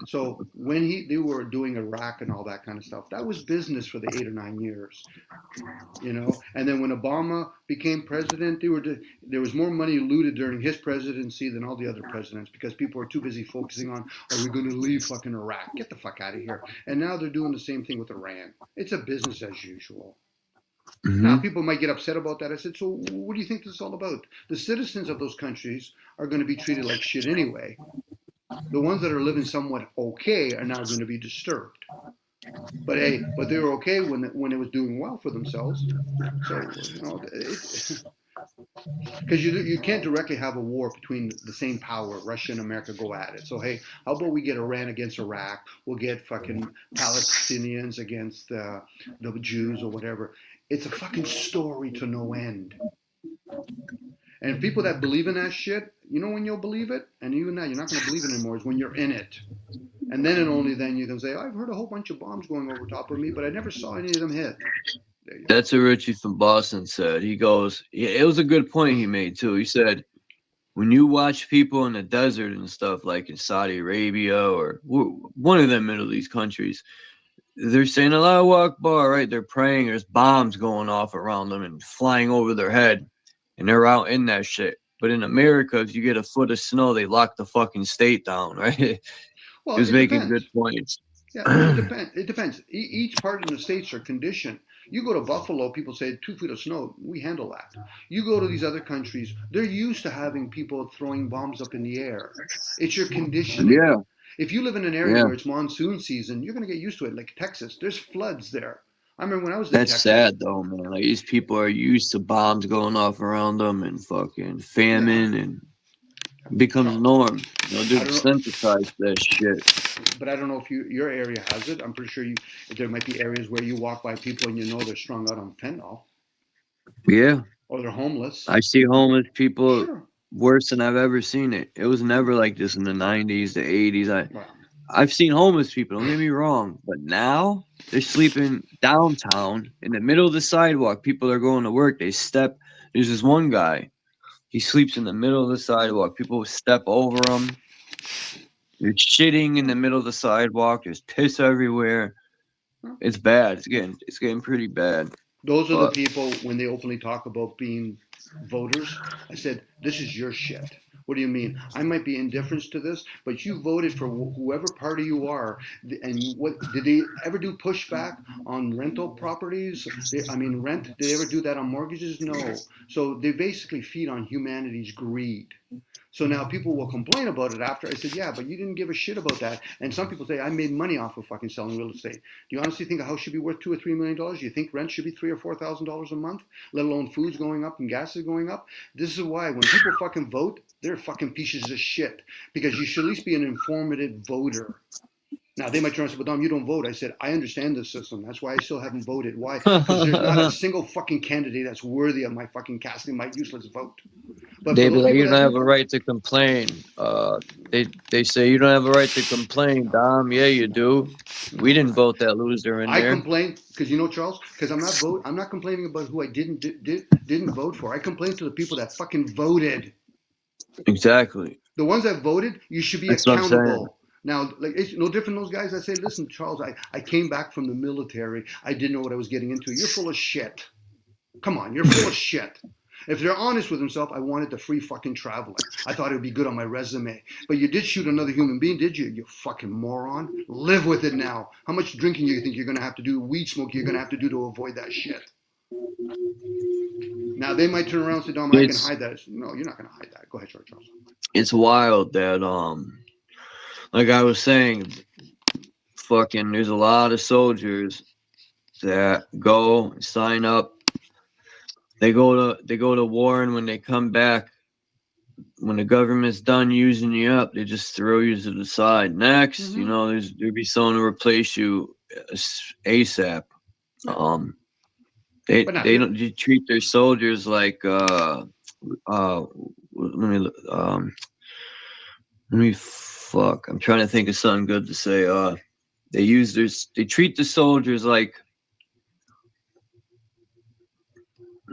So when they were doing Iraq and all that kind of stuff, that was business for the 8 or 9 years, you know. And then when Obama became president, there was more money looted during his presidency than all the other presidents, because people were too busy focusing on, are we going to leave fucking Iraq? Get the fuck out of here. And now they're doing the same thing with Iran. It's a business as usual. Mm-hmm. Now, people might get upset about that. I said, so what do you think this is all about? The citizens of those countries are going to be treated like shit anyway. The ones that are living somewhat okay are now going to be disturbed. But hey, they were okay when it was doing well for themselves. So, you know, because you can't directly have a war between the same power, Russia and America, go at it. So hey, how about we get Iran against Iraq? We'll get fucking Palestinians against the Jews or whatever. It's a fucking story to no end. And people that believe in that shit, you know when you'll believe it? And even now, you're not going to believe it anymore, is when you're in it. And then and only then you can say, I've heard a whole bunch of bombs going over top of me, but I never saw any of them hit. That's what Richie from Boston said. He goes, yeah, it was a good point he made too. He said, when you watch people in the desert and stuff, like in Saudi Arabia or one of them Middle East countries, they're saying Allahu Akbar, right? They're praying. There's bombs going off around them and flying over their head, and they're out in that shit. But in America, if you get a foot of snow, they lock the fucking state down, right? Well, he was making depends. good points. Yeah, it depends. It depends. Each part of the states are conditioned. You go to Buffalo, people say 2 feet of snow. We handle that. You go to these other countries, they're used to having people throwing bombs up in the air. It's your conditioning. Yeah. If you live in an area where it's monsoon season, you're going to get used to it. Like Texas, there's floods there. I remember when I was in Texas. That's sad though, man. Like these people are used to bombs going off around them and fucking famine and it becomes norm. You know, they're desensitized to that shit. But I don't know if your area has it. I'm pretty sure there might be areas where you walk by people and you know they're strung out on fentanyl. Yeah. Or they're homeless. I see homeless people worse than I've ever seen it. It was never like this in the 90s, the 80s. I've seen homeless people, don't get me wrong, but now they're sleeping downtown in the middle of the sidewalk. People are going to work. There's this one guy. He sleeps in the middle of the sidewalk. People step over him. They're shitting in the middle of the sidewalk. There's piss everywhere. It's bad. It's getting pretty bad. Those are the people, when they openly talk about being voters, I said, this is your shit. What do you mean? I might be indifferent to this, but you voted for whoever party you are. And what did they ever do pushback on rental properties? Rent. Did they ever do that on mortgages? No. So they basically feed on humanity's greed. So now people will complain about it after. I said, yeah, but you didn't give a shit about that. And some people say, I made money off of fucking selling real estate. Do you honestly think a house should be worth $2 or $3 million? Do you think rent should be $3,000 or $4,000 a month, let alone food's going up and gas is going up? This is why when people fucking vote, they're fucking pieces of shit, because you should at least be an informative voter. Now, they might turn around and say, but Dom, you don't vote. I said, I understand the system. That's why I still haven't voted. Why? Because there's not a single fucking candidate that's worthy of my fucking casting my useless vote. But they be like, you don't have a right to complain. They say you don't have a right to complain, Dom. Yeah, you do. We didn't vote that loser in there. I complain because, you know, Charles, because I'm not complaining about who I didn't vote for. I complain to the people that fucking voted. Exactly. The ones that voted, you should be accountable. Now, like, it's no different than those guys that say, listen, Charles, I came back from the military. I didn't know what I was getting into. You're full of shit. Come on, you're full of shit. If they're honest with themselves, I wanted the free fucking traveling. I thought it would be good on my resume. But you did shoot another human being, did you? You fucking moron. Live with it now. How much drinking you think you're going to have to do, weed smoke you're going to have to do to avoid that shit? Now, they might turn around and say, Dom, I can hide that. No, you're not going to hide that. Go ahead, Charles. It's wild that, like I was saying, fucking there's a lot of soldiers that go sign up. They go to war, and when they come back, when the government's done using you up, they just throw you to the side. Next, you know, there'll be someone to replace you ASAP. They treat their soldiers like let me fuck. I'm trying to think of something good to say. They treat the soldiers like,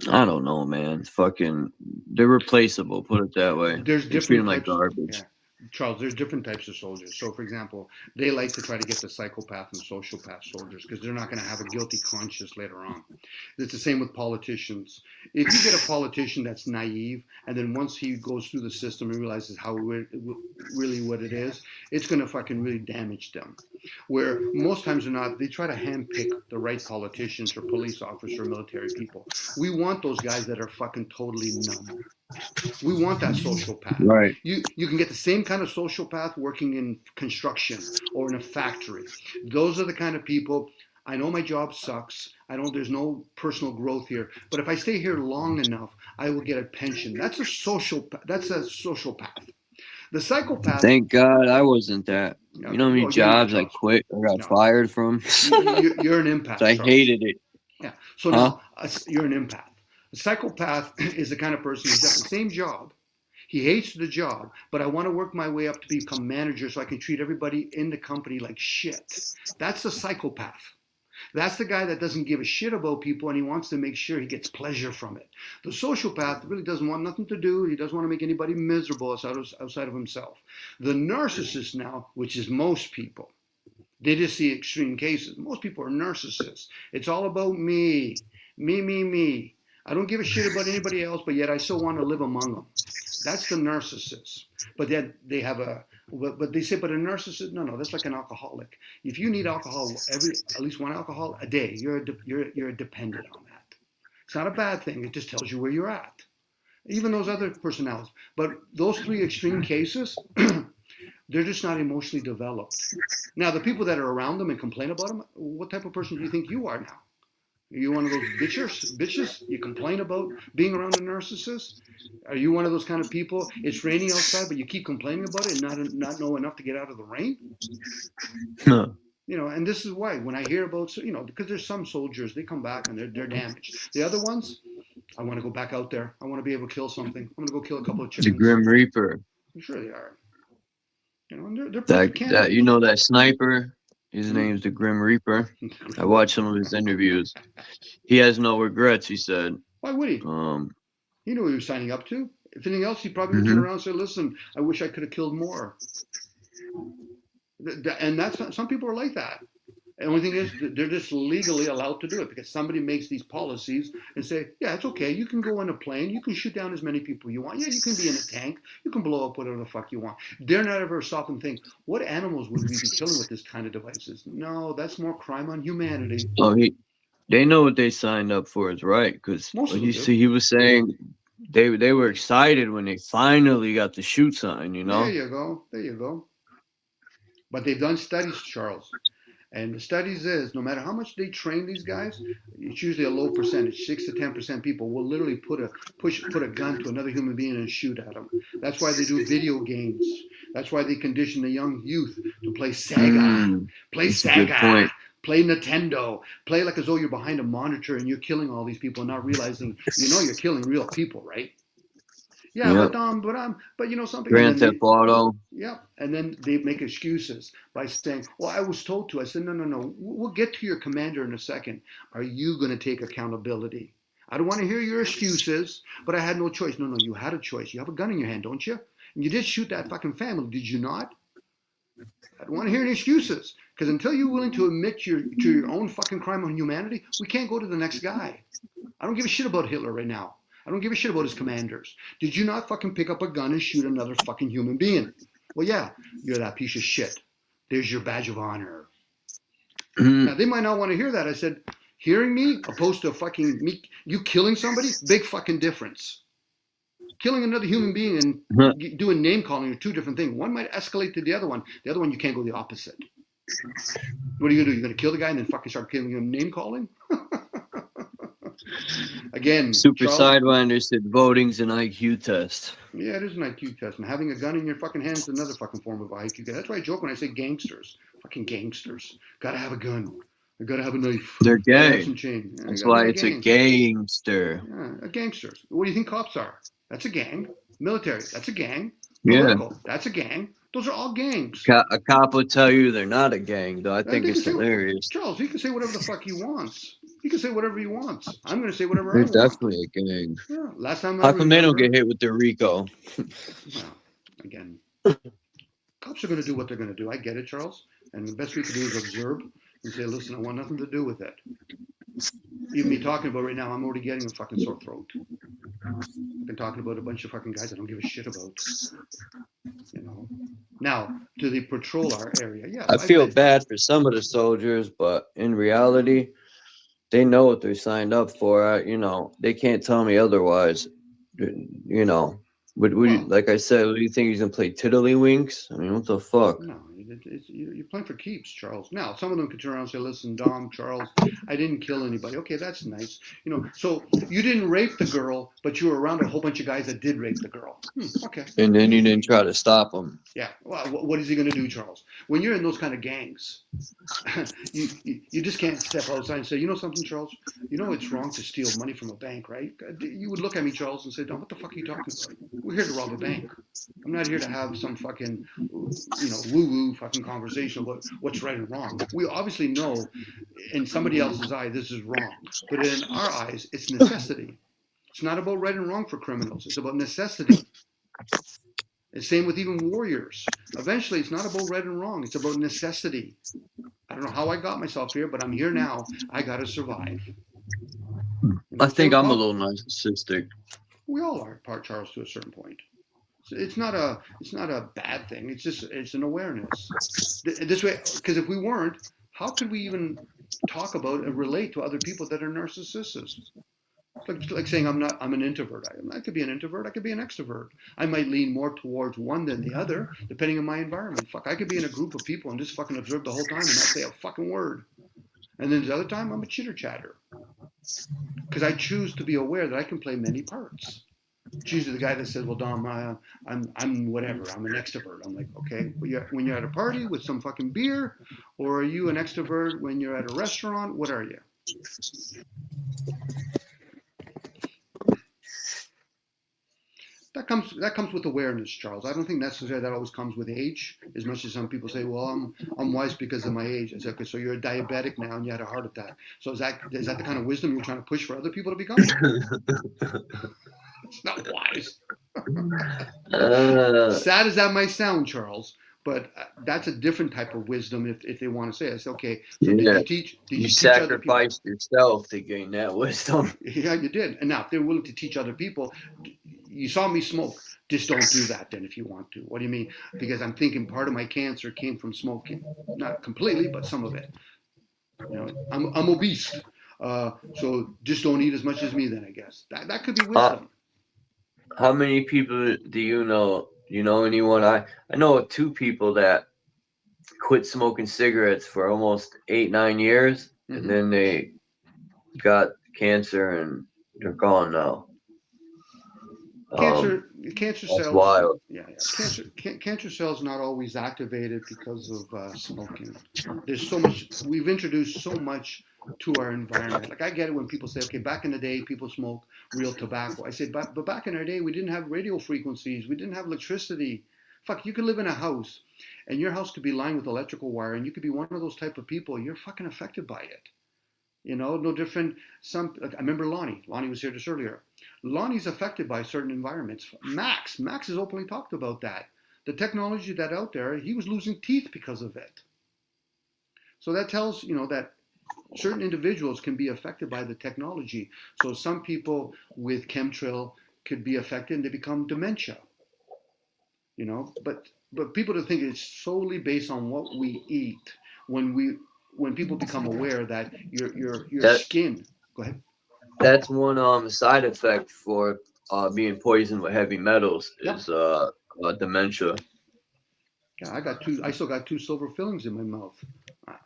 I don't know, man. Fucking, they're replaceable. Put it that way. There's they treat them like garbage. Yeah. Charles, there's different types of soldiers. So, for example, they like to try to get the psychopath and sociopath soldiers because they're not going to have a guilty conscience later on. It's the same with politicians. If you get a politician that's naive, and then once he goes through the system and realizes how really what it is, it's going to fucking really damage them. Where most times or not, they try to handpick the right politicians or police officers or military people. We want those guys that are fucking totally numb. We want that sociopath. Right. You can get the same kind of sociopath working in construction or in a factory. Those are the kind of people. I know my job sucks. There's no personal growth here. But if I stay here long enough, I will get a pension. That's a sociopath. The psychopath. Thank God I wasn't that. You know how many jobs I quit or got fired from? You're an empath. I hated it. Yeah. So now you're an empath. A psychopath is the kind of person who's got the same job. He hates the job, but I want to work my way up to become manager so I can treat everybody in the company like shit. That's the psychopath. That's the guy that doesn't give a shit about people and he wants to make sure he gets pleasure from it. The sociopath really doesn't want nothing to do. He doesn't want to make anybody miserable outside of himself. The narcissist now, which is most people, they just see extreme cases. Most people are narcissists. It's all about me. Me, me, me. I don't give a shit about anybody else, but yet I still want to live among them. That's the narcissist. But then they have but they say, but a narcissist, no, that's like an alcoholic. If you need alcohol at least one alcohol a day, you're dependent on that. It's not a bad thing. It just tells you where you're at. Even those other personalities. But those three extreme cases, they're just not emotionally developed. Now, the people that are around them and complain about them, what type of person do you think you are now? Are you one of those bitches? You complain about being around a narcissist? Are you one of those kind of people? It's raining outside, but you keep complaining about it and not know enough to get out of the rain? No. You know, and this is why when I hear about, you know, because there's some soldiers, they come back and they're damaged. The other ones, I want to go back out there. I want to be able to kill something. I'm going to go kill a couple of chickens. The Grim Reaper. I'm sure they are. You know, and they're that you know that sniper. His name's the Grim Reaper. I watched some of his interviews. He has no regrets, he said. Why would he? He knew what he was signing up to. If anything else, he probably would turn around and say, listen, I wish I could have killed more. And that's some people are like that. The only thing is they're just legally allowed to do it because somebody makes these policies and say, yeah, it's okay. You can go on a plane. You can shoot down as many people you want. Yeah, you can be in a tank. You can blow up whatever the fuck you want. They're not ever stop and think, what animals would we be killing with this kind of devices? No, that's more crime on humanity. Oh, they know what they signed up for is right because he was saying they were excited when they finally got the shoot sign, you know? There you go. But they've done studies, Charles. And the studies is, no matter how much they train these guys, it's usually a low percentage. 6 to 10% people will literally put a gun to another human being and shoot at them. That's why they do video games. That's why they condition the young youth to play Sega, play Nintendo, play like as though you're behind a monitor and you're killing all these people and not realizing, you know, you're killing real people, right? Yeah, yep. but you know something. Grand Theft Auto. Yeah, and then they make excuses by saying, "Well, I was told to." I said, "No. We'll get to your commander in a second. Are you going to take accountability? I don't want to hear your excuses, but I had no choice. No, you had a choice. You have a gun in your hand, don't you? And you did shoot that fucking family, did you not? I don't want to hear any excuses because until you're willing to admit to your own fucking crime on humanity, we can't go to the next guy. I don't give a shit about Hitler right now. I don't give a shit about his commanders. Did you not fucking pick up a gun and shoot another fucking human being? Well, yeah, you're that piece of shit. There's your badge of honor. Now, they might not want to hear that. I said, hearing me opposed to you killing somebody, big fucking difference. Killing another human being and doing name calling are two different things. One might escalate to the other one. The other one, you can't go the opposite. What are you going to do? You're going to kill the guy and then fucking start killing him name calling? Again, Super Sidewinder said voting's an IQ test. Yeah, it is an IQ test. And having a gun in your fucking hand is another fucking form of IQ test. That's why I joke when I say gangsters. Fucking gangsters. Gotta have a gun. They gotta have a knife. They're gay. Yeah, that's why it's a gangster. Yeah, a gangster. What do you think cops are? That's a gang. Military. That's a gang. Political. Yeah. That's a gang. Those are all gangs. A cop will tell you they're not a gang, though. I think it's hilarious. Charles, he can say whatever the fuck he wants. He can say whatever he wants. I'm going to say whatever I want. They're definitely a gang. Yeah. Last time how come they don't get hit with their RICO? Well, again, cops are going to do what they're going to do. I get it, Charles. And the best we can do is observe and say, listen, I want nothing to do with it. Even me talking about right now, I'm already getting a fucking sore throat. I've been talking about a bunch of fucking guys I don't give a shit about. You know. Now, do they patrol our area? Yeah. I feel bad for some of the soldiers, but in reality, they know what they're signed up for. You know, they can't tell me otherwise. You know, like I said, what do you think he's gonna play tiddlywinks? I mean, what the fuck? No, You're playing for keeps, Charles. Now, some of them could turn around and say, listen, Dom, Charles, I didn't kill anybody. Okay, that's nice. So you didn't rape the girl, but you were around a whole bunch of guys that did rape the girl. Okay. And then you didn't try to stop him. Yeah. Well, what is he going to do, Charles? When you're in those kind of gangs, you just can't step outside and say, you know something, Charles? You know it's wrong to steal money from a bank, right? You would look at me, Charles, and say, Dom, what the fuck are you talking about? We're here to rob a bank. I'm not here to have some fucking, woo-woo fucking conversation about what's right and wrong. We obviously know in somebody else's eye this is wrong. But in our eyes, it's necessity. It's not about right and wrong for criminals. It's about necessity. It's same with even warriors. Eventually, it's not about right and wrong. It's about necessity. I don't know how I got myself here, but I'm here now. I got to survive. I think I'm a little narcissistic. We all are, Charles, to a certain point. It's not a bad thing. It's an awareness. This way, because if we weren't, how could we even talk about and relate to other people that are narcissists? Like saying I'm an introvert. I could be an introvert. I could be an extrovert. I might lean more towards one than the other, depending on my environment. Fuck, I could be in a group of people and just fucking observe the whole time and not say a fucking word. And then the other time, I'm a chitter chatter. Because I choose to be aware that I can play many parts. It's usually the guy that says, well, Dom, I'm whatever. I'm an extrovert. I'm like, okay, when you're at a party with some fucking beer, or are you an extrovert when you're at a restaurant? What are you? That comes with awareness, Charles. I don't think necessarily that always comes with age, as much as some people say, well, I'm wise because of my age. I say, okay, so you're a diabetic now and you had a heart attack. So is that the kind of wisdom you're trying to push for other people to become? It's not wise. Sad as that might sound, Charles, but that's a different type of wisdom if they want to say it. It's okay. So did you sacrificed yourself to gain that wisdom. Yeah, you did. And now if they're willing to teach other people, you saw me smoke. Just don't do that then if you want to. What do you mean? Because I'm thinking part of my cancer came from smoking. Not completely, but some of it. I'm obese. So just don't eat as much as me then, I guess. That could be wisdom. How many people do you know? You know anyone? I know 2 people that quit smoking cigarettes for almost 8-9 years, and then they got cancer and they're gone now. Cancer cells. Wild. Yeah. Cancer cells not always activated because of smoking. There's so much. We've introduced so much to our environment. Like I get it when people say, okay, back in the day, people smoked real tobacco. I say, but back in our day, we didn't have radio frequencies. We didn't have electricity. Fuck, you could live in a house, and your house could be lined with electrical wire, and you could be one of those type of people. You're fucking affected by it. No different. I remember Lonnie. Lonnie was here just earlier. Lonnie's affected by certain environments. Max has openly talked about that. The technology that out there, he was losing teeth because of it. So that tells, that certain individuals can be affected by the technology. So some people with chemtrail could be affected and they become dementia. But people to think it's solely based on what we eat when people become aware that your skin. Go ahead. That's one side effect for being poisoned with heavy metals is dementia. Yeah, I still got 2 silver fillings in my mouth.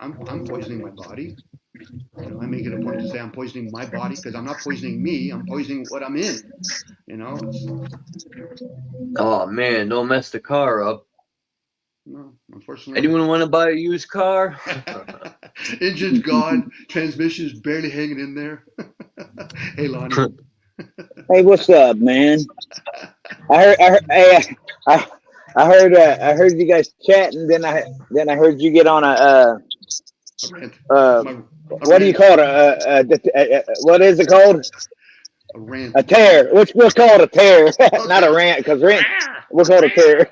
I'm poisoning my body. I make it a point to say I'm poisoning my body because I'm not poisoning me. I'm poisoning what I'm in. Oh man, don't mess the car up. No, unfortunately. Anyone want to buy a used car? Engine's gone. Transmission's barely hanging in there. Hey, Lonnie. Hey, what's up, man? I heard you guys chatting. Then I heard you get on what do you call it? What is it called? A rant. A tear. We'll call it a tear, not a rant, because we'll call it a tear.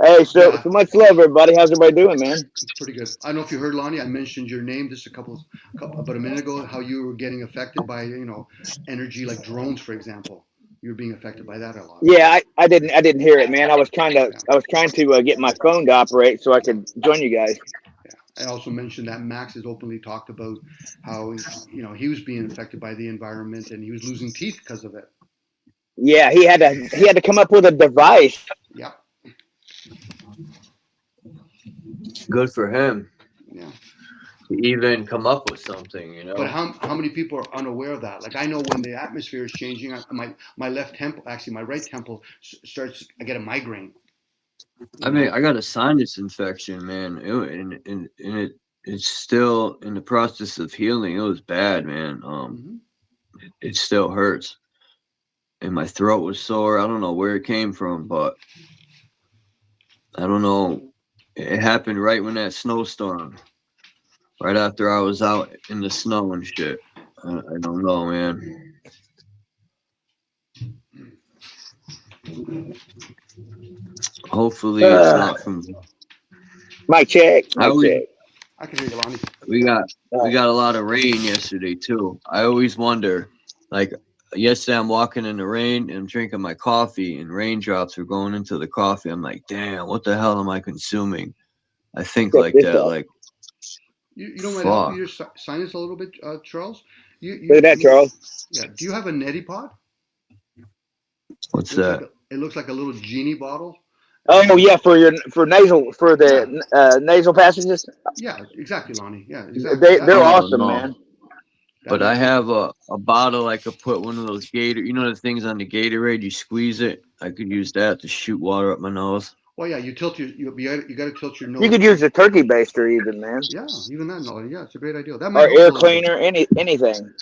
Hey, so much love, everybody. How's everybody doing, man? Pretty good. I don't know if you heard, Lonnie. I mentioned your name just about a minute ago. How you were getting affected by energy like drones, for example. You were being affected by that a lot. Yeah, I didn't hear it, man. I was trying to get my phone to operate so I could join you guys. I also mentioned that Max has openly talked about how he was being affected by the environment and he was losing teeth because of it. Yeah, he had to come up with a device. Yeah. Good for him. Yeah. To even come up with something, you know. But how many people are unaware of that? Like I know when the atmosphere is changing, my left temple, actually my right temple starts. I get a migraine. I mean, I got a sinus infection, man, and it's still in the process of healing. It was bad, man. It still hurts, and my throat was sore. I don't know where it came from, but I don't know. It happened right when that snowstorm, right after I was out in the snow and shit. I don't know, man. Hopefully it's not from. Mic check. Mic check. I can hear you, Lonnie. We got a lot of rain yesterday too. I always wonder, like yesterday I'm walking in the rain and I'm drinking my coffee and raindrops are going into the coffee. I'm like, damn, what the hell am I consuming? I think like that, like. You don't mind helping your sinus a little bit, Charles? Look at that, Charles. Yeah. Do you have a neti pot? What's that? It looks like a little genie bottle. Oh yeah, for the nasal passages. Yeah, exactly, Lonnie. Yeah, exactly. They're awesome, man. But I have a bottle I could put one of those the things on the Gatorade. You squeeze it. I could use that to shoot water up my nose. Well, yeah, you tilt you got to tilt your nose. You could use a turkey baster, even, man. Yeah, even that, Lonnie. Yeah, it's a great idea. That or air cleaner, anything.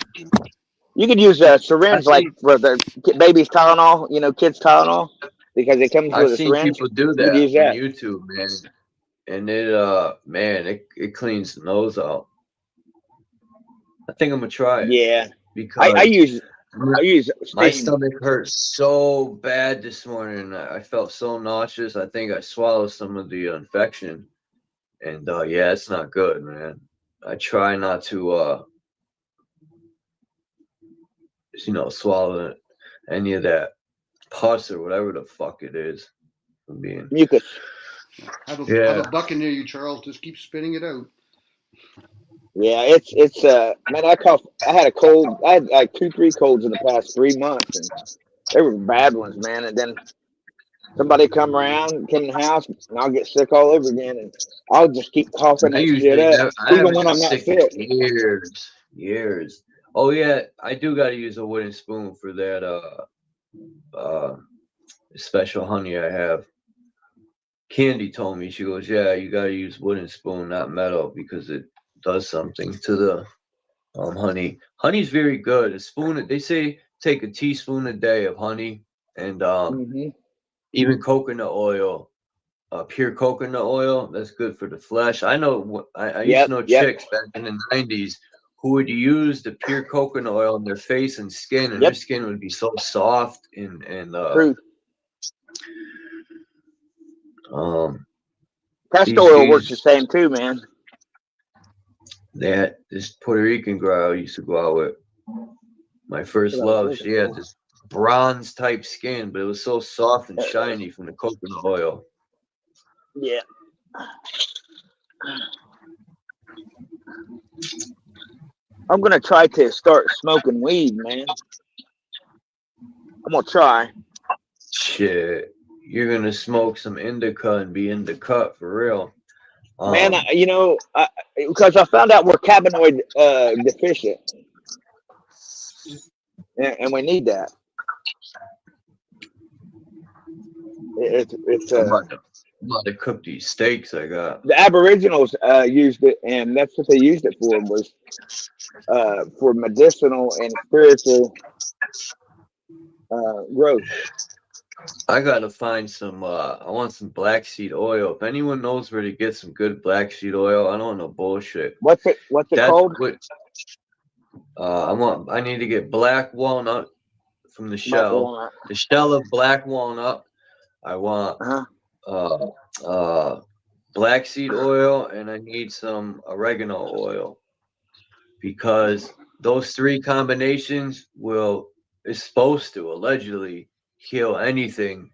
You could use a syringe like for the baby's Tylenol, kids Tylenol, because it comes with a syringe. I've seen people do that on YouTube, man, and it cleans the nose out. I think I'm gonna try it. Yeah, because I use. My stomach hurt so bad this morning. I felt so nauseous. I think I swallowed some of the infection, and yeah, it's not good, man. I try not to, swallow any of that pus or whatever the fuck it is. Mucus. Have a bucket near you, Charles. Just keep spitting it out. Yeah, it's man, I had a cold. I had like 2-3 colds in the past 3 months, and they were bad ones, man. And then somebody come in the house, and I'll get sick all over again, and I'll just keep coughing that shit up, even when I'm not sick. Years. Oh yeah, I do got to use a wooden spoon for that special honey I have. Candy told me, she goes, yeah, you got to use wooden spoon, not metal, because it does something to the honey. Honey's very good. A spoon, they say take a teaspoon a day of honey, and even coconut oil, pure coconut oil, that's good for the flesh. I know I used to know chicks back in the 90s who would use the pure coconut oil in their face and skin, and their skin would be so soft and castor oil works the same too, man. That this Puerto Rican girl I used to go out with, my first love, she had this bronze type skin, but it was so soft and shiny from the coconut oil. Yeah. I'm gonna try to start smoking weed, man. I'm gonna try. Shit, you're gonna smoke some indica and be in the cut for real. Man, because I found out we're cannabinoid deficient, and we need that. It's I'm about to cook these steaks I got. The Aboriginals used it, and that's what they used it for, was for medicinal and spiritual growth. I gotta find some. I want some black seed oil. If anyone knows where to get some good black seed oil, I don't know bullshit. What's it called? I need to get black walnut from the shell. The shell of black walnut. I want black seed oil, and I need some oregano oil, because those 3 combinations is supposed to allegedly heal anything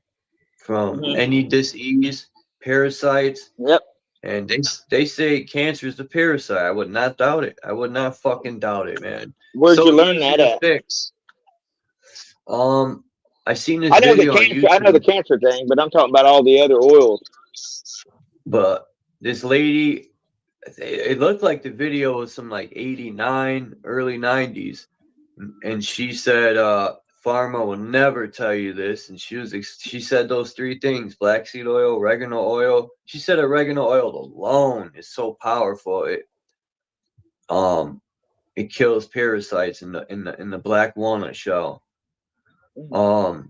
from any disease, parasites. Yep. And they say cancer is a parasite. I would not doubt it. I would not fucking doubt it, man. Where'd you learn that at? Fix. I seen this video on YouTube. I know the cancer thing, but I'm talking about all the other oils. But this lady, it looked like the video was some like 89, early 90s. And she said, pharma will never tell you this. And she said those three things: black seed oil, oregano oil. She said oregano oil alone is so powerful. It kills parasites in the black walnut shell. And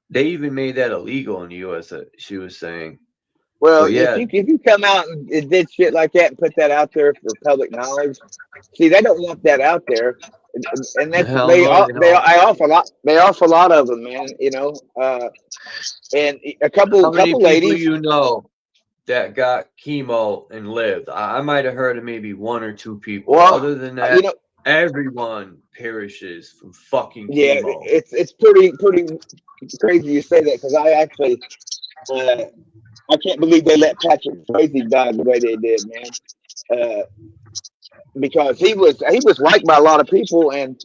they even made that illegal in the US, she was saying. Well, yeah, if you come out and did shit like that and put that out there for public knowledge, see, they don't want that out there, and that's they offer a lot of them, man. You know, and a couple ladies you know that got chemo and lived. I might have heard of maybe one or two people. Well, other than that, everyone perishes from fucking chemo. Yeah, it's pretty crazy you say that, because I actually I can't believe they let Patrick Swayze die the way they did, man. Because he was liked by a lot of people, and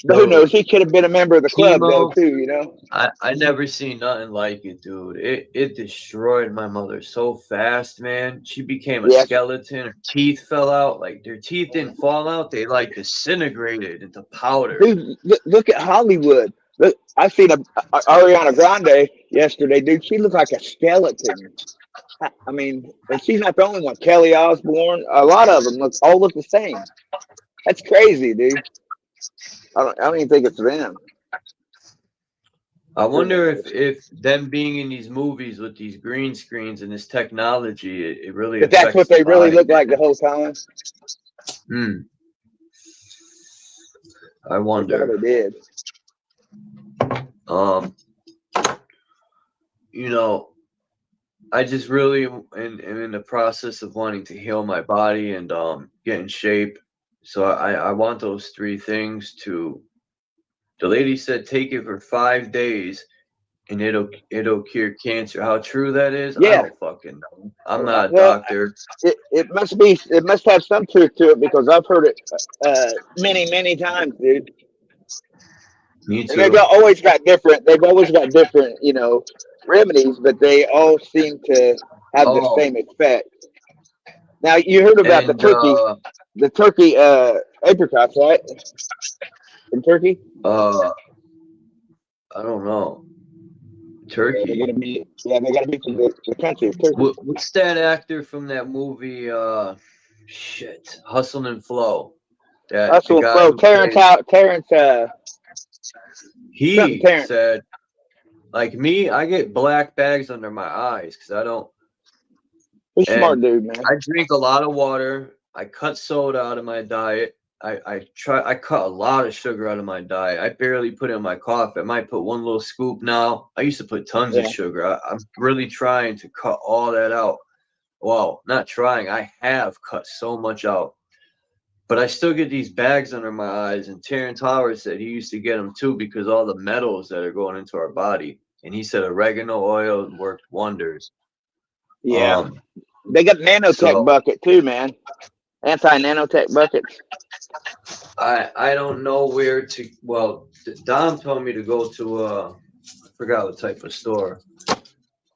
who knows, he could have been a member of the club though too, you know. I never seen nothing like it, dude. It destroyed my mother so fast, man. She became a skeleton. Her teeth fell out. Like, their teeth didn't fall out, they like disintegrated into powder. Dude, look at Hollywood. Look, I seen Ariana Grande yesterday, dude. She looked like a skeleton. I mean, and she's not the only one. Kelly Osbourne, a lot of them all look the same. That's crazy, dude. I don't even think it's them. I wonder if them being in these movies with these green screens and this technology, it really. But that's what they really look like the whole time. I wonder. They did. You know, I just really am in the process of wanting to heal my body and get in shape. So I want those three things to. The lady said take it for 5 days, and it'll cure cancer. How true that is, I don't fucking know. I'm not a doctor. It must have some truth to it, because I've heard it many times, dude. Me too. And they've always got different, you know, remedies, but they all seem to have the same effect. Now, you heard about the turkey apricots, right? In Turkey? I don't know. Turkey. They're gonna be from the country of Turkey. What's that actor from that movie? Hustle and Flow. Hustle and Flow. Terrence. He said, like me, I get black bags under my eyes because I don't. He's a smart dude, man. I drink a lot of water. I cut soda out of my diet. I cut a lot of sugar out of my diet. I barely put it in my coffee. I might put one little scoop now. I used to put tons of sugar. I'm really trying to cut all that out. Well, not trying. I have cut so much out. But I still get these bags under my eyes. And Terrence Howard said he used to get them too because all the metals that are going into our body. And he said oregano oil worked wonders. Yeah. They got nanotech bucket too, man. Anti-nanotech buckets. I don't know where to. Well, Dom told me to go to I forgot what type of store,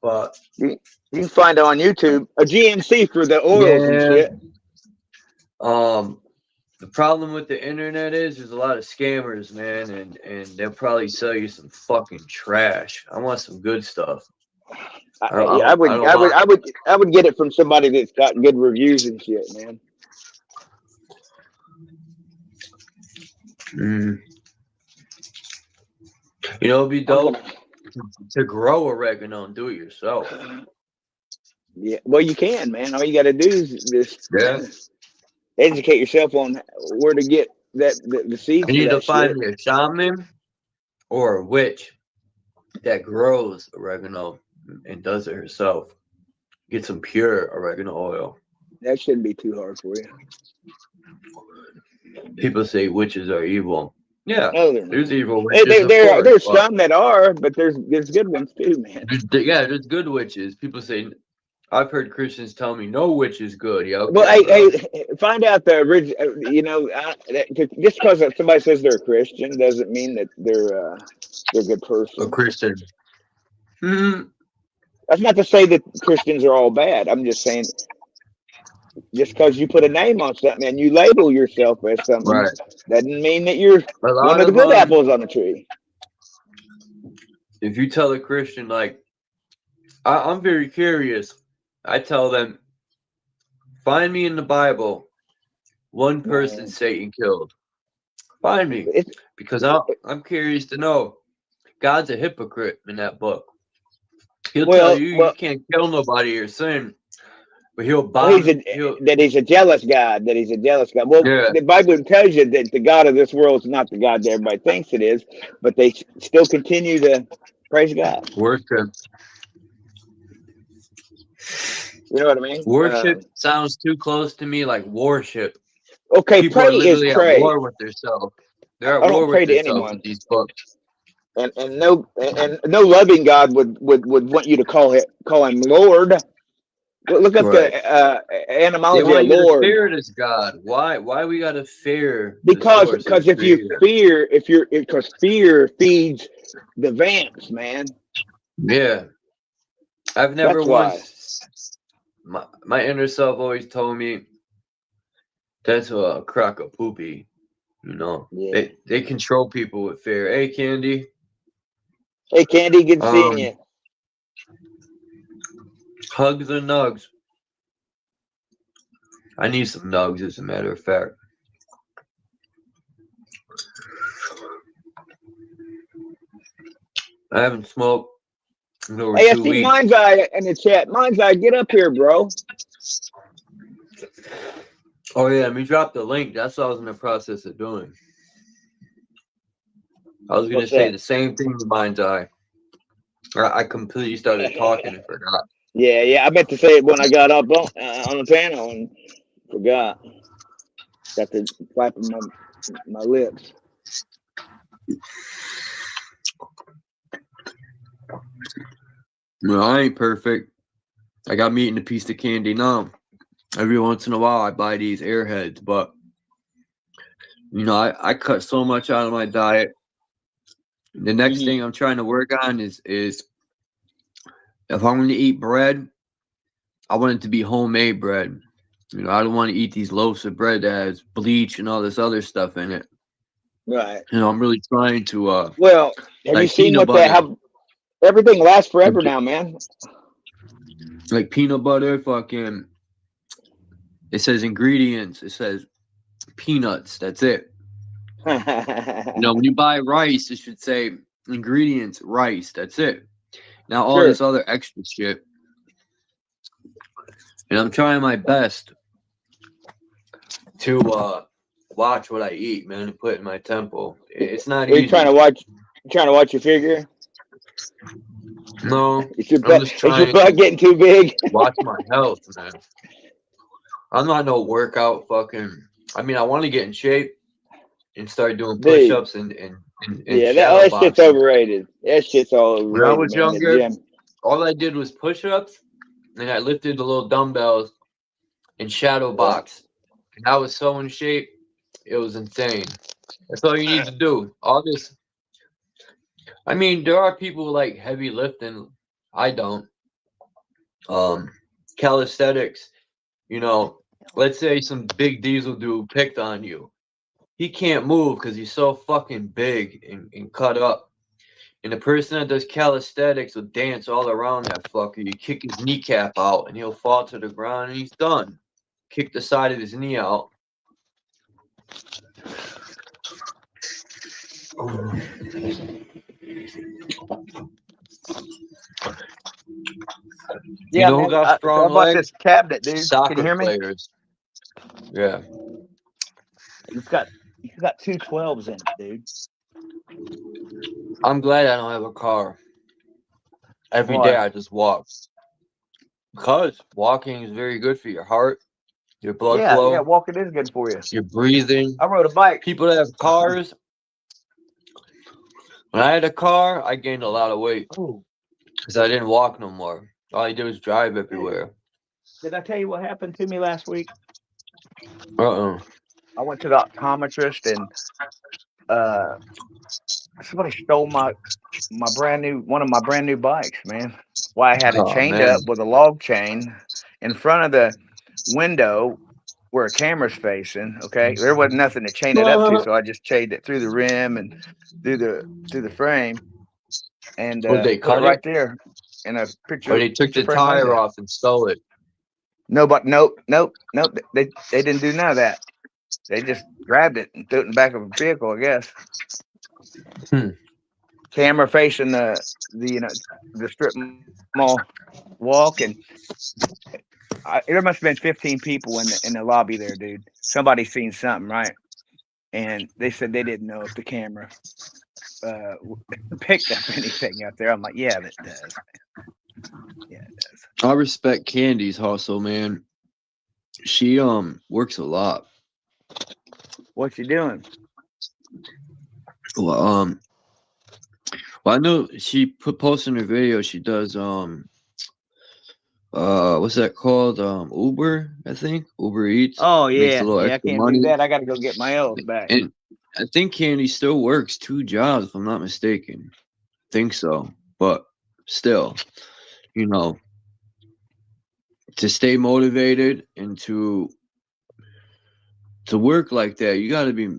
but you can find it on YouTube. A GNC for the oils and shit. The problem with the internet is there's a lot of scammers, man, and they'll probably sell you some fucking trash. I want some good stuff. I would get it from somebody that's got good reviews and shit, man. You know, it'd be dope to grow oregano and do it yourself. Yeah, well, you can, man. All you got to do is just educate yourself on where to get the seeds. You need to find me a shaman or a witch that grows oregano and does it herself. Get some pure oregano oil. That shouldn't be too hard for you. People say witches are evil. Yeah, there's evil witches. There's some that are, but there's good ones too, man. There's good witches. People say, I've heard Christians tell me no witch is good. Yeah. Okay, well, hey, find out the original. You know, just because somebody says they're a Christian doesn't mean that they're a good person. A Christian. That's not to say that Christians are all bad. I'm just saying, just because you put a name on something and you label yourself as something, Right. doesn't mean that you're A lot one of the of good apples on the tree. if you tell a Christian, like, I'm very curious, I tell them, find me in the Bible one person Satan killed. Find me, because I'm curious to know. God's a hypocrite in that book. He'll tell you you can't kill nobody or sin, but he'll bomb. He's a jealous God. That he's a jealous God. Well, Yeah. the Bible tells you that the God of this world is not the God that everybody thinks it is, but they still continue to praise God. Worship. You know what I mean? Worship sounds too close to me like worship. Okay, People pray are literally is pray. at war with themselves. They're at I war don't pray with to themselves anyone. with these books. And no loving God would want you to call him Lord. Look up Right. the They etymology want of you to Lord. fear this God. Why we gotta fear Because the source if you fear, because fear feeds the vamps, man. Yeah. I've never That's why. once my inner self always told me that's a crock of poopy. You know. Yeah. They control people with fear. Hey Candy. Hey Candy, good seeing you. Hugs and nugs. I need some nugs, as a matter of fact. I haven't smoked in over Hey, I 2 see weeks. Mind's Eye in the chat. Mind's Eye, get up here, bro. Oh yeah, let me drop the link. That's what I was in the process of doing. I was gonna say the same thing to Mind's Eye. I completely started talking and forgot. Yeah. I meant to say it when I got up on the panel and forgot. Got to flapping my lips. No, I ain't perfect. I got me eating a piece of candy now. Every once in a while, I buy these Airheads, but you know, I cut so much out of my diet. The next thing I'm trying to work on is if I'm going to eat bread, I want it to be homemade bread. You know, I don't want to eat these loaves of bread that has bleach and all this other stuff in it. Right. You know, I'm really trying to well, have like you seen peanut what they butter. have? Everything lasts forever now, man. Like peanut butter, fucking. It says ingredients. It says peanuts. That's it. You know, when you buy rice, it should say ingredients, rice. That's it. Now all this other extra shit. And I'm trying my best to watch what I eat, man, and put it in my temple. It's not easy. You trying to watch your figure? No, Is your I'm just trying butt getting too big? Watch my health, man. I'm not no workout fucking. I mean, I want to get in shape and start doing push-ups and yeah, shadow that boxing. shit's overrated. That shit's all overrated. When I was man, younger, all I did was push-ups, and I lifted the little dumbbells and shadow box. And I was so in shape, it was insane. That's all you need to do. All this. I mean, there are people who like heavy lifting. I don't. Calisthenics, you know, let's say some big diesel dude picked on you. He can't move because he's so fucking big and cut up. And the person that does calisthenics will dance all around that fucker. You kick his kneecap out and he'll fall to the ground and he's done. Kick the side of his knee out. Yeah, you know who got strong legs? This cabinet, dude. Soccer Can you hear me? players. Yeah. You got 2 12s in it, dude. I'm glad I don't have a car. Every day I just walk. Because walking is very good for your heart, your blood flow. Yeah, walking is good for you. Your breathing. I rode a bike. People that have cars. When I had a car, I gained a lot of weight. Because I didn't walk no more. All I did was drive everywhere. Did I tell you what happened to me last week? Uh-oh. I went to the optometrist and somebody stole my one of my brand new bikes, man. Why I had it Oh chained man. up with a log chain in front of the window where a camera's facing. Okay, there wasn't nothing to chain it up to, so I just chained it through the rim and through the frame, and Would they put it cut right it? there in a Or they took picture the frame tire window. off and stole it? No, but nope. They didn't do none of that. They just grabbed it and threw it in the back of a vehicle, I guess. Camera facing the the strip mall walk, and there must have been 15 people in the lobby there, dude. Somebody seen something, right? And they said they didn't know if the camera picked up anything out there. I'm like, yeah, that does. Yeah, it does. I respect Candy's hustle, man. She works a lot. What you doing? Well, I know she posted in her video. She does what's that called? Uber, I think. Uber Eats. Oh Makes a yeah, little yeah. I extra can't do money. that. I got to go get my L's back. And I think Candy still works 2 jobs, if I'm not mistaken. Think so. But still, you know, to stay motivated and to work like that, you got to be,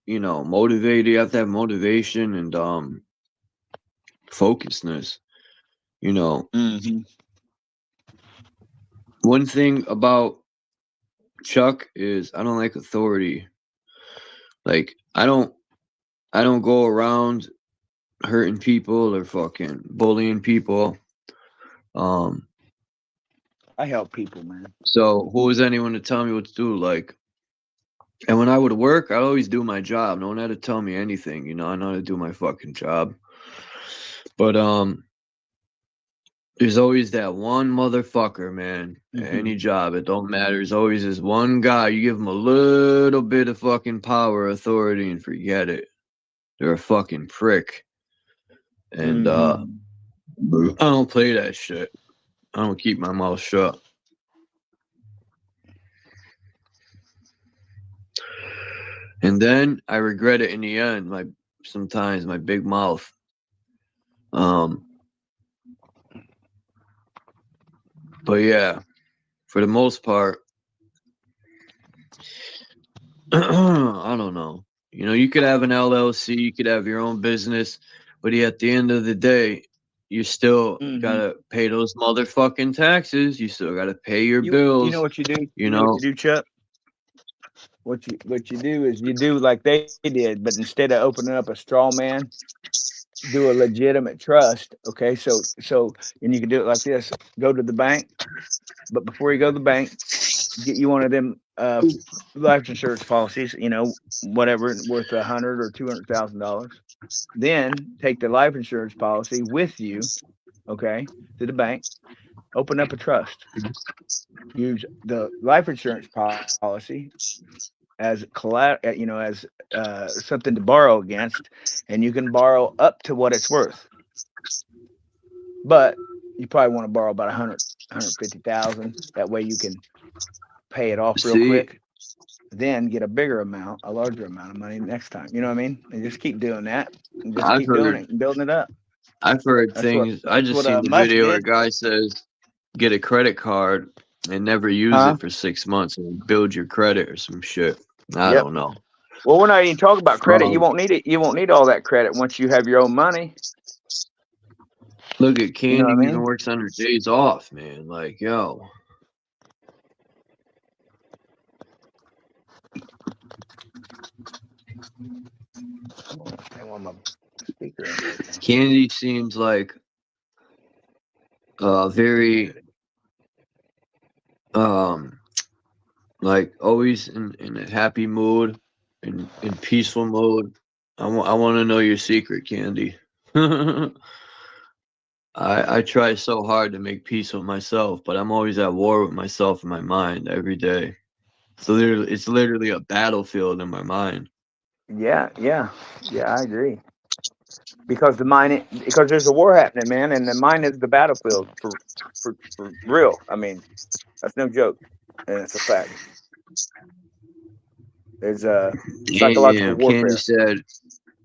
you know, motivated. You have to have motivation and focusedness. You know, one thing about Chuck is I don't like authority. Like I don't go around hurting people or fucking bullying people. I help people, man. So who is anyone to tell me what to do? Like, and when I would work, I'd always do my job. No one had to tell me anything. You know, I know how to do my fucking job. But there's always that one motherfucker, man. Any job, it don't matter. There's always this one guy. You give him a little bit of fucking power, authority, and forget it. They're a fucking prick. And I don't play that shit. I don't keep my mouth shut. And then I regret it in the end. Sometimes my big mouth. But yeah, for the most part, I don't know. You know, you could have an LLC, you could have your own business, but at the end of the day, you still gotta pay those motherfucking taxes. You still gotta pay your bills. You know what you do? You know what you do, Chuck? What you do is you do like they did, but instead of opening up a straw man, do a legitimate trust. Okay, so and you can do it like this: go to the bank, but before you go to the bank, get you one of them life insurance policies. You know, whatever worth $100,000 or $200,000. Then take the life insurance policy with you, okay, to the bank. Open up a trust. Use the life insurance policy as collateral, you know, as something to borrow against, and you can borrow up to what it's worth. But you probably want to borrow about 150,000. That way you can pay it off real quick. Then get a bigger amount, a larger amount of money next time. You know what I mean? And just keep doing that, and just keep doing it and building it up. I've heard things. I just seen the video where a guy says, "Get a credit card and never use it for 6 months and build your credit or some shit." I don't know. Well, we're not even talking about credit. You won't need it. You won't need all that credit once you have your own money. Look at Candy, You know what I mean? even works on her days off, man. Like, yo. I want my speaker. Candy seems like very like always in a happy mood, in peaceful mode. I want to know your secret, Candy. I try so hard to make peace with myself, but I'm always at war with myself in my mind every day. So it's literally a battlefield in my mind. Yeah, I agree. Because because there's a war happening, man, and the mind is the battlefield for real. I mean, that's no joke, and it's a fact. There's a psychological warfare. Candy said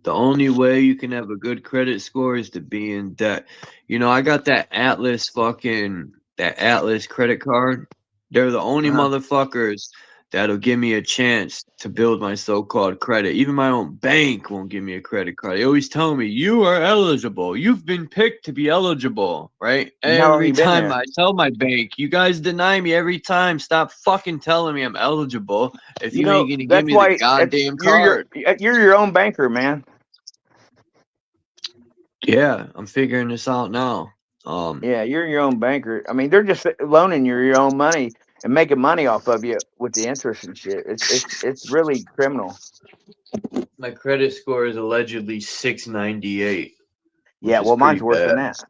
The only way you can have a good credit score is to be in debt. You know, I got that Atlas credit card. They're the only motherfuckers that'll give me a chance to build my so-called credit. Even my own bank won't give me a credit card. They always tell me, you are eligible. You've been picked to be eligible, right? And how long Every you been time there? I tell my bank, you guys deny me every time. Stop fucking telling me I'm eligible if You you ain't know, gonna give that's me the why goddamn you're card. your own banker, man. Yeah, I'm figuring this out now. Yeah, you're your own banker. I mean, they're just loaning you your own money and making money off of you with the interest and shit. It's really criminal. My credit score is allegedly 698. Yeah, Which is well, mine's pretty worse than bad. that.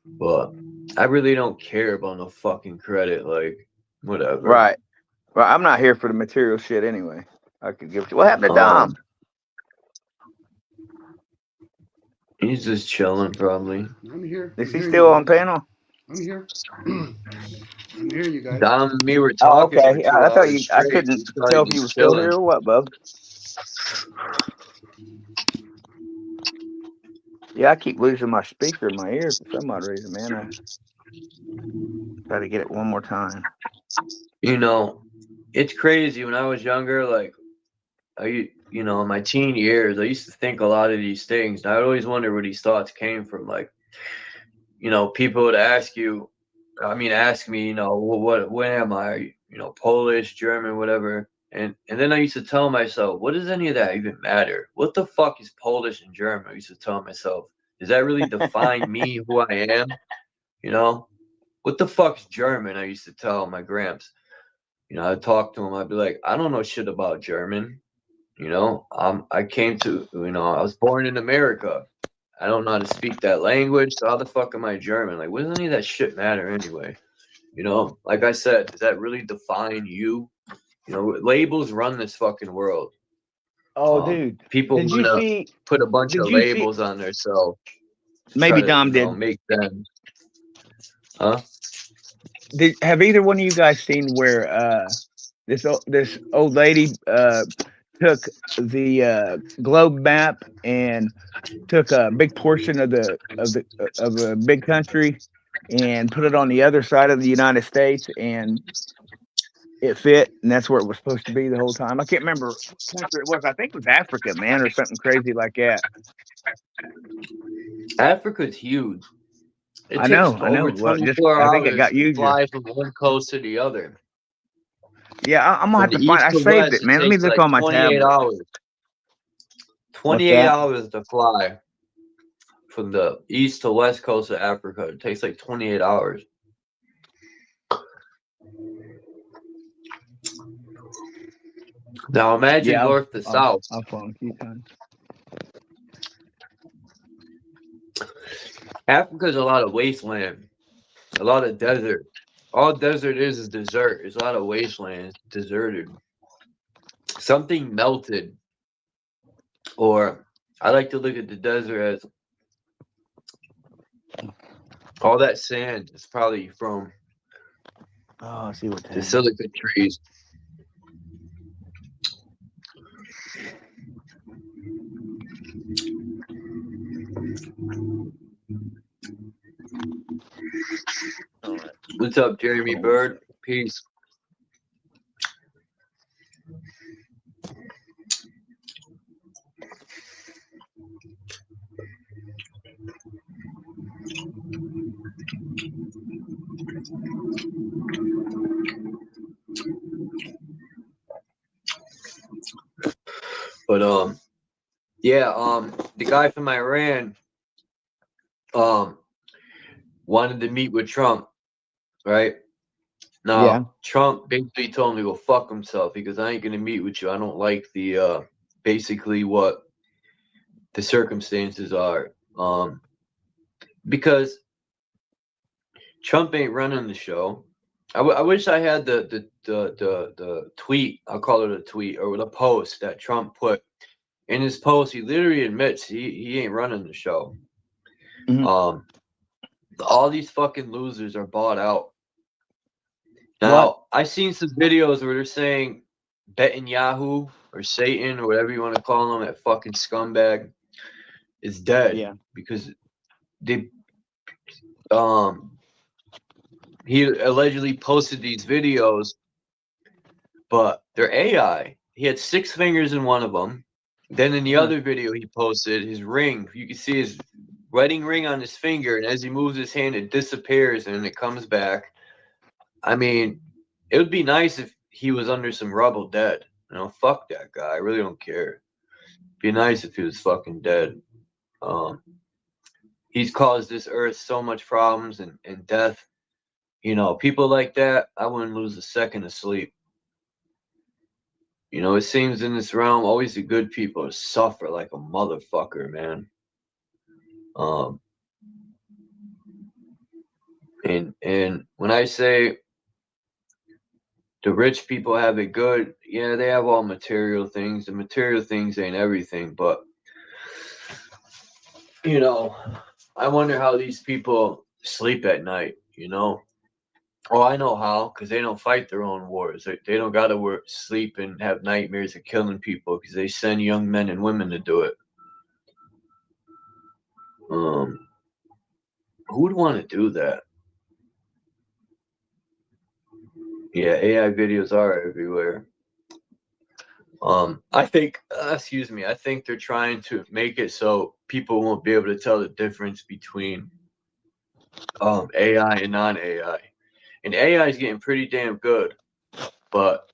But I really don't care about no fucking credit. Like, whatever. Right. Well, I'm not here for the material shit anyway. I could give it to what happened to Dom? He's just chilling, probably. I'm here. Is I'm he hearing still you on guys. panel? I'm here. I'm hearing you guys. Dom and me were Oh, talking for okay. 2 I thought hours you. I straight. couldn't He's probably tell if you just were still here chilling. or what, bub. Yeah, I keep losing my speaker in my ear for some odd reason, man. I try to get it one more time. You know, it's crazy. When I was younger, like, you know, in my teen years, I used to think a lot of these things. And I would always wonder where these thoughts came from. Like, you know, people would ask me, you know, what am I? You know, Polish, German, whatever. And then I used to tell myself, what does any of that even matter? What the fuck is Polish and German? I used to tell myself, does that really define me, who I am? You know, what the fuck's German? I used to tell my gramps. You know, I'd talk to him. I'd be like, I don't know shit about German. You know, I came to, you know, I was born in America. I don't know how to speak that language. So how the fuck am I German? Like, what does any of that shit matter anyway? You know, like I said, does that really define you? You know, labels run this fucking world. Oh, dude. People Did you want to see? put a bunch Did of you see? labels on themselves. Maybe Try to, Dom you know, did. make them. Huh? Have either one of you guys seen where this old lady took the globe map and took a big portion of a big country and put it on the other side of the United States, and it fit, and that's where it was supposed to be the whole time. I can't remember what country it was. I think it was Africa, man, or something crazy like that. Africa's huge. It I takes know. over Well, 24 I think it hours got to huger. fly from one coast to the other. Yeah, I'm gonna From have the to find. east I to saved west, it, it man. Let me takes look like on my 28 tablet. hours. What's 28 that? hours to fly from the east to west coast of Africa. It takes like 28 hours. Now imagine Yeah, north to south. I'll phone a few times. Africa's a lot of wasteland, a lot of desert. All desert is desert. It's a lot of wasteland. It's deserted. Something melted. Or I like to look at the desert as all that sand is probably from I see what the silica trees. What's up, Jeremy Bird? Peace. But yeah, the guy from Iran wanted to meet with Trump, right? Now, Yeah. Trump basically told him to go fuck himself because I ain't gonna meet with you. I don't like the basically what the circumstances are. Because Trump ain't running the show. I wish I had the tweet. I'll call it a tweet or the post that Trump put in his post. He literally admits he ain't running the show. Mm-hmm. All these fucking losers are bought out. Now, I've seen some videos where they're saying Netanyahu or Satan or whatever you want to call him, that fucking scumbag, is dead. Yeah. Because they he allegedly posted these videos, but they're AI. He had 6 fingers in one of them. Then in the other video he posted, his ring, you can see his wedding ring on his finger, and as he moves his hand, it disappears and it comes back. I mean, it would be nice if he was under some rubble dead. You know, fuck that guy. I really don't care. It'd be nice if he was fucking dead. He's caused this earth so much problems and death. You know, people like that, I wouldn't lose a second of sleep. You know, it seems in this realm, always the good people suffer like a motherfucker, man. And when I say the rich people have it good, yeah, they have all material things. The material things ain't everything, but you know, I wonder how these people sleep at night, you know? Oh, I know how, because they don't fight their own wars. They don't got to sleep and have nightmares of killing people because they send young men and women to do it. Who would want to do that? Yeah, AI videos are everywhere. I think, I think they're trying to make it so people won't be able to tell the difference between AI and non-AI. And AI is getting pretty damn good, but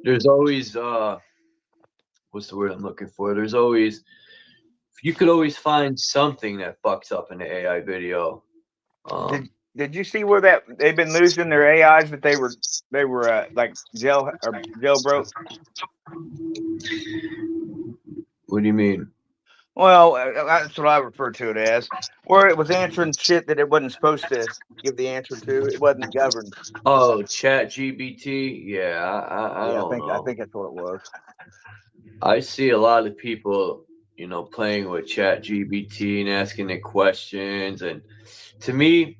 there's always what's the word I'm looking for? There's always, you could always find something that fucks up in the AI video. Did you see where that they've been losing their AIs, but they were like jailbroke? What do you mean? Well, that's what I refer to it as, where it was answering shit that it wasn't supposed to give the answer to. It wasn't governed. Oh, ChatGPT. Yeah, I don't know. I think that's what it was. I see a lot of people, you know, playing with ChatGPT and asking it questions, and to me,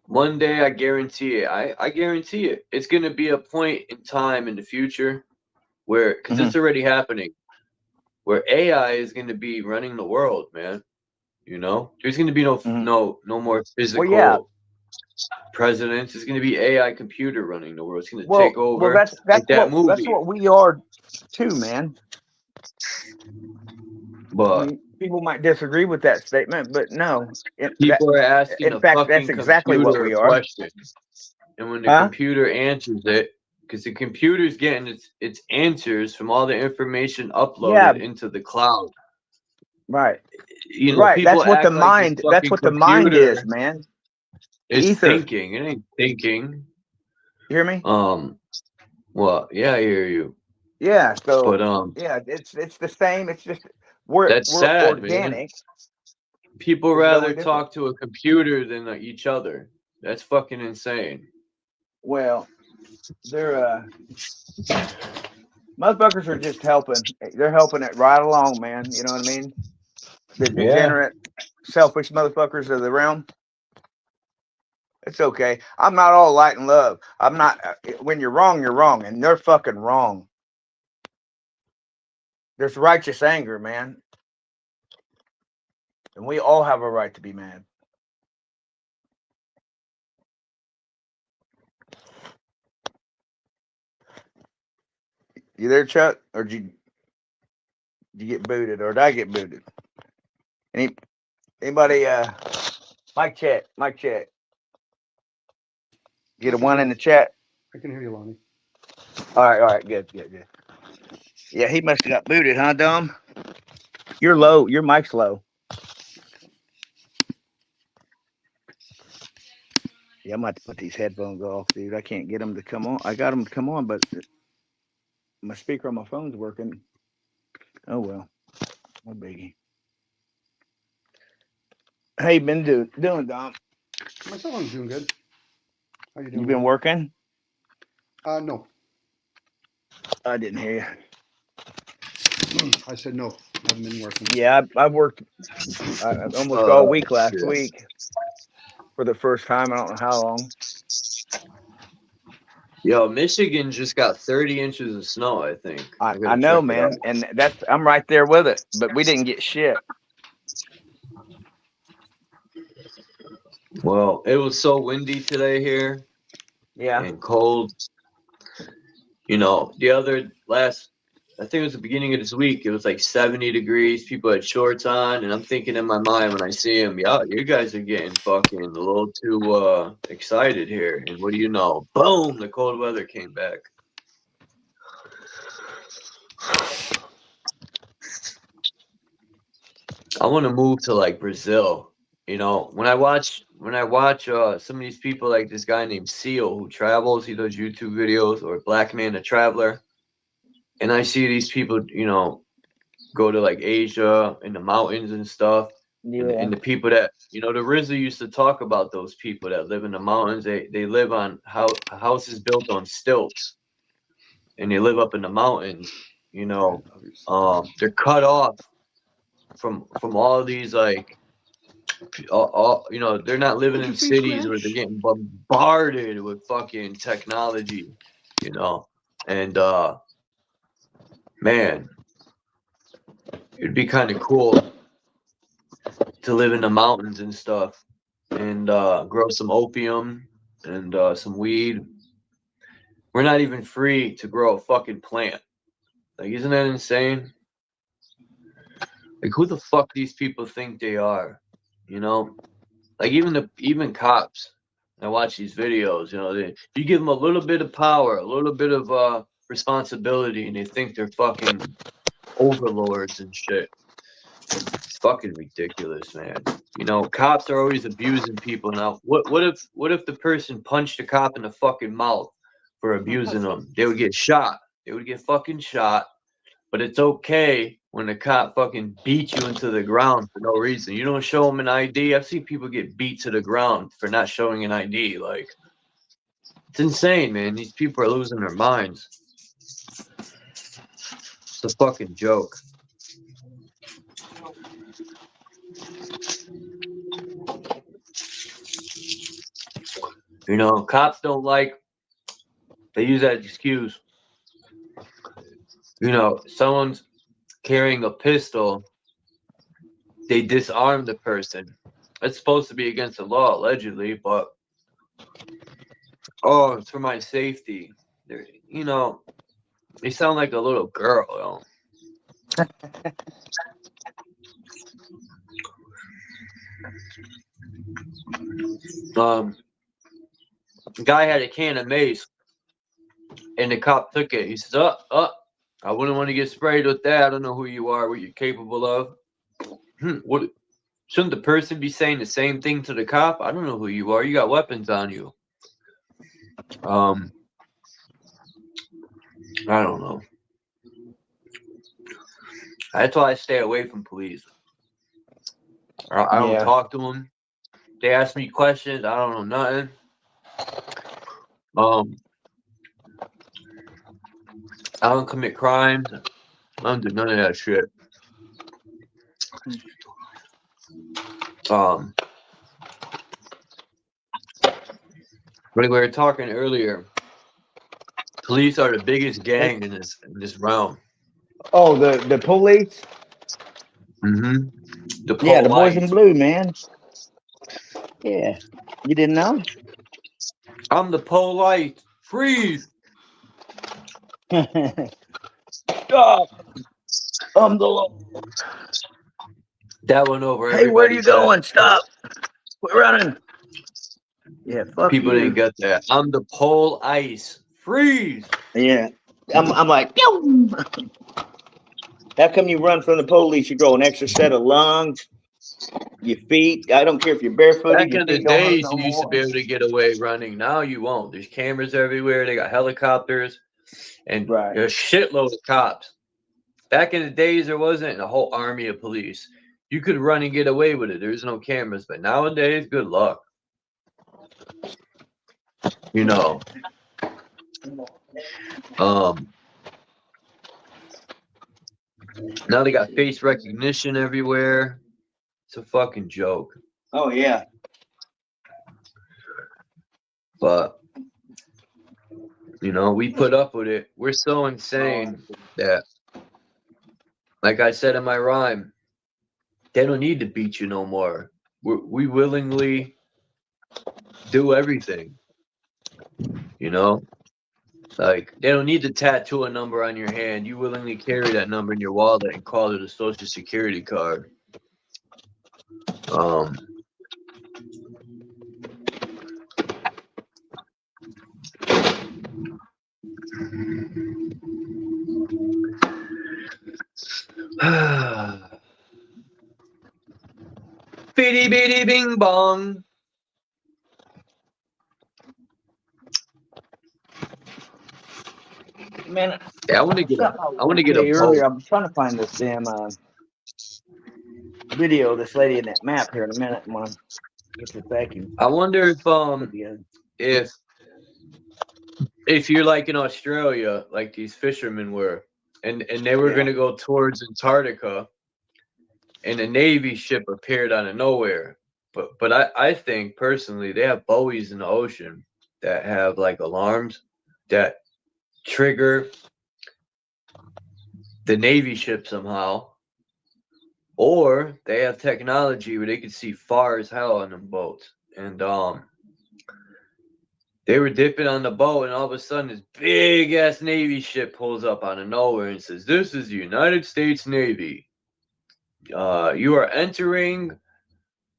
one day I guarantee it. I guarantee it. It's going to be a point in time in the future where, because it's already happening, where AI is going to be running the world, man. You know, there's going to be no more physical presidents. It's going to be AI computer running the world. It's going to take over. Well, that's that movie. That's what we are too, man. But I mean, people might disagree with that statement, but no. People are asking in fact, that's exactly what we are. Question. And when the computer answers it, because the computer's getting its answers from all the information uploaded into the cloud. Right. You know, right. That's what the like mind. That's what the mind is, man. It's thinking. It ain't thinking. You hear me? Well, yeah, I hear you. Yeah. So, but yeah, it's the same. It's just that's we're sad, organic. man. People rather talk to a computer than each other. That's fucking insane. Well, they're motherfuckers are just helping. They're helping it right along, man. You know what I mean? The degenerate, selfish motherfuckers of the realm. It's okay. I'm not all light and love. I'm not. When you're wrong, and they're fucking wrong. There's righteous anger, man. And we all have a right to be mad. You there, Chuck? Or did you get booted? Or did I get booted? Anybody, mic check. Get a 1 in the chat. I can hear you, Lonnie. All right, good. Yeah, he must have got booted, huh, Dom? You're low. Your mic's low. Yeah, I'm about to put these headphones off, dude. I can't get them to come on. I got them to come on, but my speaker on my phone's working. Oh, well. No biggie. How you been doing, Dom? Myself, I'm doing good. How you doing? You been working? No. I didn't hear you. I said no. I haven't been working. Yeah, I worked almost all week last week for the first time. I don't know how long. Yo, Michigan just got 30 inches of snow, I think. I know, man, and I'm right there with it, but we didn't get shit. Well, it was so windy today here. Yeah. And cold. You know, I think it was the beginning of this week, it was like 70 degrees. People had shorts on, and I'm thinking in my mind when I see them, yeah, you guys are getting fucking a little too excited here. And what do you know? Boom, the cold weather came back. I want to move to like Brazil. You know, when I watch some of these people, like this guy named Seal who travels, he does YouTube videos, or Black Man the Traveler, and I see these people, you know, go to like Asia in the mountains and stuff. Yeah. And the people that, you know, the RZA used to talk about those people that live in the mountains. They live on houses built on stilts, and they live up in the mountains. You know, they're cut off from all these like, all you know, they're not living in cities where they're getting bombarded with fucking technology. You know, and man, it'd be kind of cool to live in the mountains and stuff, and grow some opium and some weed. We're not even free to grow a fucking plant. Like, isn't that insane? Like, who the fuck these people think they are? You know, like even cops. I watch these videos. You know, you give them a little bit of power, a little bit of responsibility, and they think they're fucking overlords and shit. It's fucking ridiculous, man. You know, cops are always abusing people. Now, what if the person punched a cop in the fucking mouth for abusing them? They would get shot. They would get fucking shot. But it's okay when the cop fucking beats you into the ground for no reason. You don't show them an ID. I've seen people get beat to the ground for not showing an ID. Like, it's insane, man. These people are losing their minds. It's a fucking joke. You know, cops they use that excuse. You know, someone's carrying a pistol, they disarm the person. It's supposed to be against the law, allegedly, but it's for my safety. You know, they sound like a little girl, you know. The guy had a can of mace, and the cop took it. He says, I wouldn't want to get sprayed with that. I don't know who you are, what you're capable of. What? Shouldn't the person be saying the same thing to the cop? I don't know who you are. You got weapons on you. I don't know. That's why I stay away from police. I don't talk to them. They ask me questions. I don't know nothing. I don't commit crimes. I don't do none of that shit. Like we were talking earlier, police are the biggest gang in this realm. Oh, the police? Mm-hmm. The boys in blue, man. Yeah. You didn't know? I'm the polite. Freeze. Stop. I'm the law. That went over. Hey, where are you going? Stop. We're running. Yeah, fuck people you. didn't get that. I'm the pole ice. Freeze. Yeah. I'm like, pew! How come you run from the police? You grow an extra set of lungs, your feet. I don't care if you're barefooted. Back in the days, you used to be able to get away running. Now you won't. There's cameras everywhere. They got helicopters and there's a shitload of cops. Back in the days, there wasn't a whole army of police. You could run and get away with it. There's no cameras. But nowadays, good luck. You know. Now they got face recognition everywhere. It's a fucking joke. Oh, yeah. But You know, we put up with it. We're so insane that, like I said in my rhyme, they don't need to beat you no more. We willingly do everything. You know, like they don't need to tattoo a number on your hand. You willingly carry that number in your wallet and call it a social security card. Bitty bitty bing bong. Man, Yeah, I want to get a earlier. boat. I'm trying to find this damn video of this lady in that map here in a minute. I'm gonna get this vacuum. I wonder if you're like in Australia, like these fishermen were, and they were gonna go towards Antarctica, and a Navy ship appeared out of nowhere. But I think personally they have buoys in the ocean that have like alarms that trigger the Navy ship somehow, or they have technology where they can see far as hell on them boats. And they were dipping on the boat, and all of a sudden this big ass Navy ship pulls up out of nowhere and says, "This is the United States Navy. You are entering."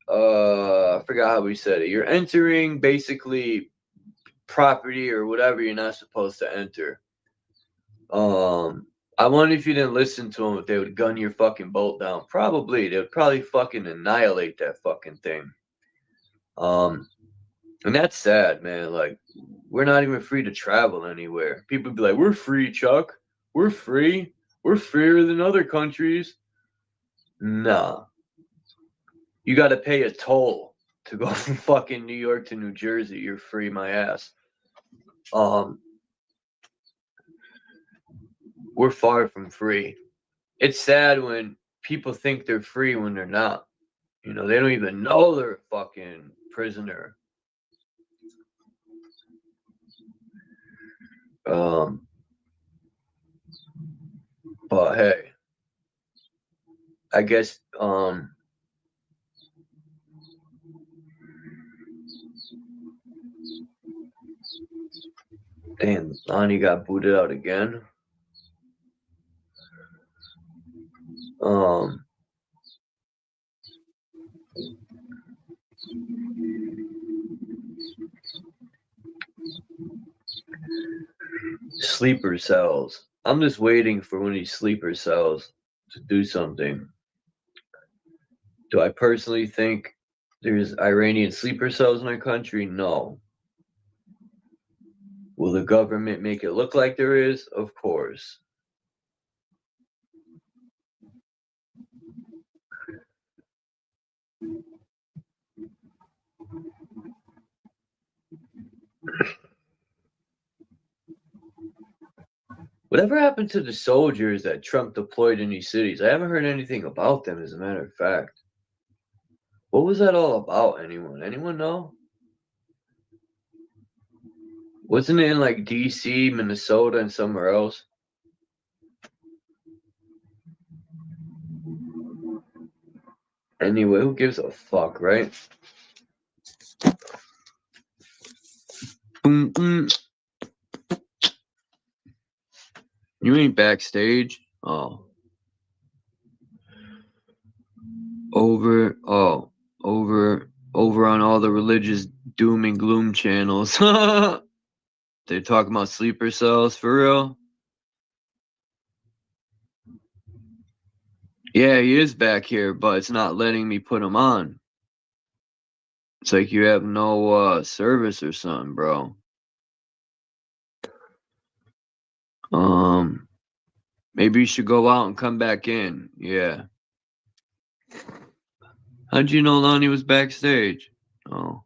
I forgot how we said it. You're entering basically property or whatever you're not supposed to enter. I wonder if you didn't listen to them, if they would gun your fucking boat down. Probably. They would probably fucking annihilate that fucking thing. And that's sad, man. Like, we're not even free to travel anywhere. People be like, "We're free, Chuck. We're free. We're freer than other countries." Nah. You got to pay a toll to go from fucking New York to New Jersey. You're free, my ass. We're far from free. It's sad when people think they're free when they're not. You know, they don't even know they're a fucking prisoner. But hey, I guess damn, Lonnie got booted out again. Sleeper cells. I'm just waiting for one of these sleeper cells to do something. Do I personally think there's Iranian sleeper cells in our country? No. Will the government make it look like there is? Of course. Whatever happened to the soldiers that Trump deployed in these cities? I haven't heard anything about them, as a matter of fact. What was that all about, anyone? Anyone know? Wasn't it in like DC, Minnesota, and somewhere else? Anyway, who gives a fuck, right? Boom, boom. You ain't backstage? Oh. Over on all the religious doom and gloom channels. They're talking about sleeper cells, for real? Yeah, he is back here, but it's not letting me put him on. It's like you have no service or something, bro. Maybe you should go out and come back in. Yeah. How'd you know Lonnie was backstage? Oh.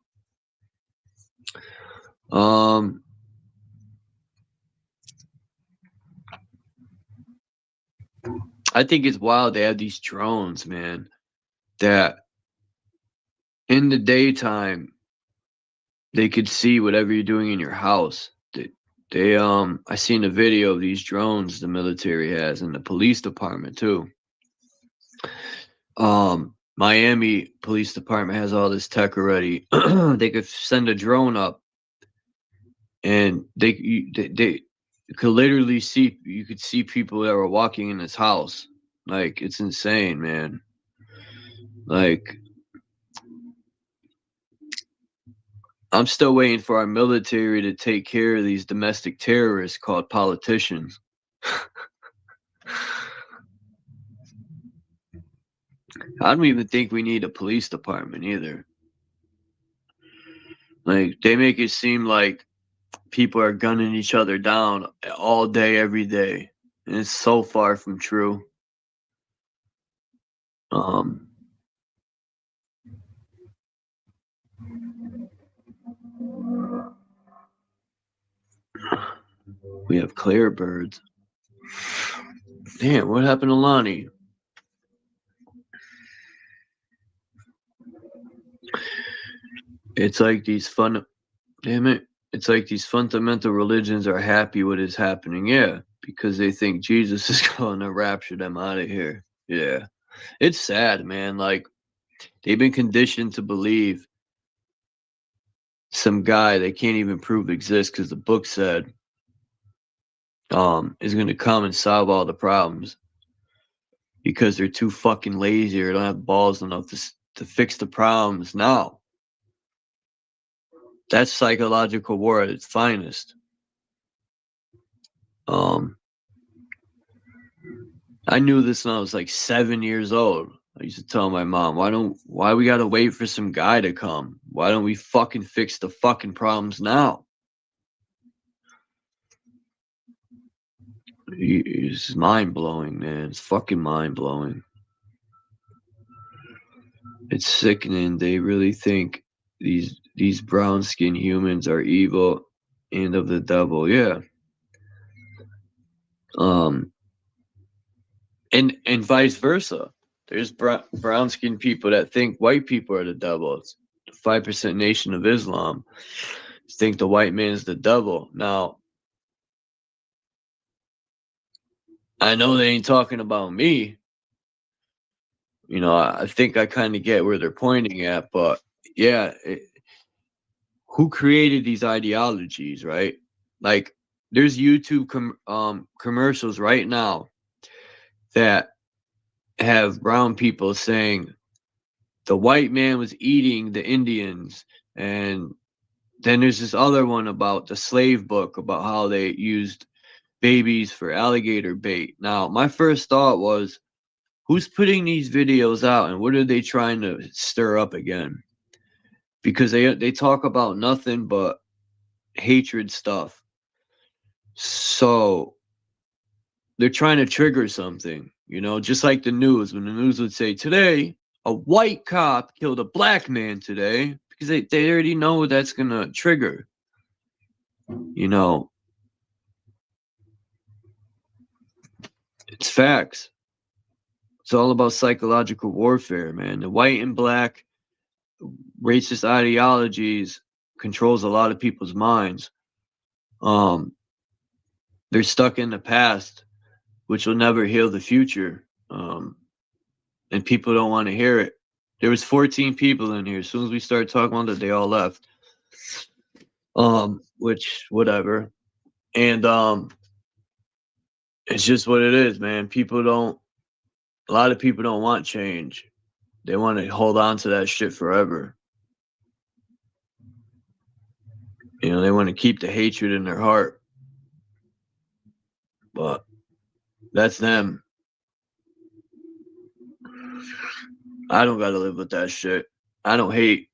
I think it's wild they have these drones, man, that in the daytime they could see whatever you're doing in your house. They I seen a video of these drones the military has and the police department too. Miami Police Department has all this tech already. They could send a drone up, and they could literally see. You could see people that were walking in this house. Like, it's insane, man. Like, I'm still waiting for our military to take care of these domestic terrorists called politicians. I don't even think we need a police department either. Like, they make it seem like people are gunning each other down all day, every day. And it's so far from true. We have clear birds. Damn, what happened to Lonnie? It's like these it's like these fundamental religions are happy what is happening. Yeah, because they think Jesus is going to rapture them out of here. Yeah, it's sad, man. Like, they've been conditioned to believe some guy they can't even prove exists because the book said is going to come and solve all the problems because they're too fucking lazy or don't have balls enough to fix the problems now. That's psychological war at its finest. I knew this when I was like 7 years old. I used to tell my mom, why we gotta wait for some guy to come? Why don't we fucking fix the fucking problems now? It's mind-blowing, man. It's fucking mind-blowing. It's sickening. They really think these brown-skinned humans are evil and of the devil. Yeah. And vice versa. There's brown-skinned people that think white people are the devil. It's the 5% Nation of Islam think the white man is the devil. Now, I know they ain't talking about me. You know, I think I kind of get where they're pointing at, but yeah, who created these ideologies, right? Like, there's YouTube commercials right now that have brown people saying the white man was eating the Indians, and then there's this other one about the slave book, about how they used babies for alligator bait. Now, my first thought was, who's putting these videos out and what are they trying to stir up again? Because they talk about nothing but hatred stuff. So they're trying to trigger something, you know, just like the news. When the news would say, today, a white cop killed a black man today, because they already know what that's going to trigger. You know, it's facts. It's all about psychological warfare, man. The white and black racist ideologies controls a lot of people's minds. They're stuck in the past, which will never heal the future. And people don't want to hear it. There was 14 people in here. As soon as we started talking about it, they all left. Which, whatever. And it's just what it is, man. A lot of people don't want change. They want to hold on to that shit forever. You know, they want to keep the hatred in their heart. But that's them. I don't gotta live with that shit. I don't hate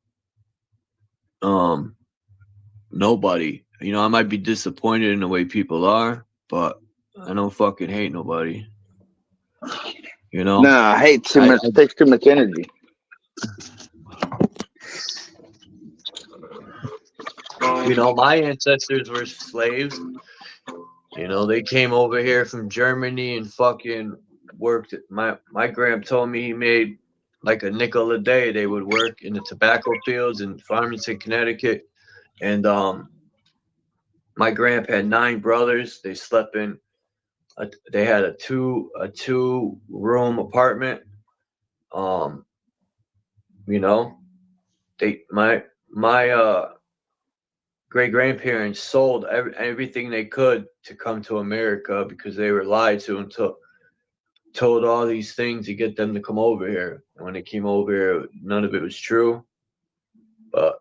nobody. You know, I might be disappointed in the way people are, but I don't fucking hate nobody. You know? Nah, I hate too much. It takes too much energy. You know, my ancestors were slaves. You know, they came over here from Germany and fucking worked. My grand told me he made like a nickel a day. They would work in the tobacco fields in Farmington, Connecticut. And My grandpa had 9 brothers. They slept in. They had a two room apartment. You know, my great grandparents sold everything they could to come to America because they were lied to and told all these things to get them to come over here. And when they came over here, none of it was true. But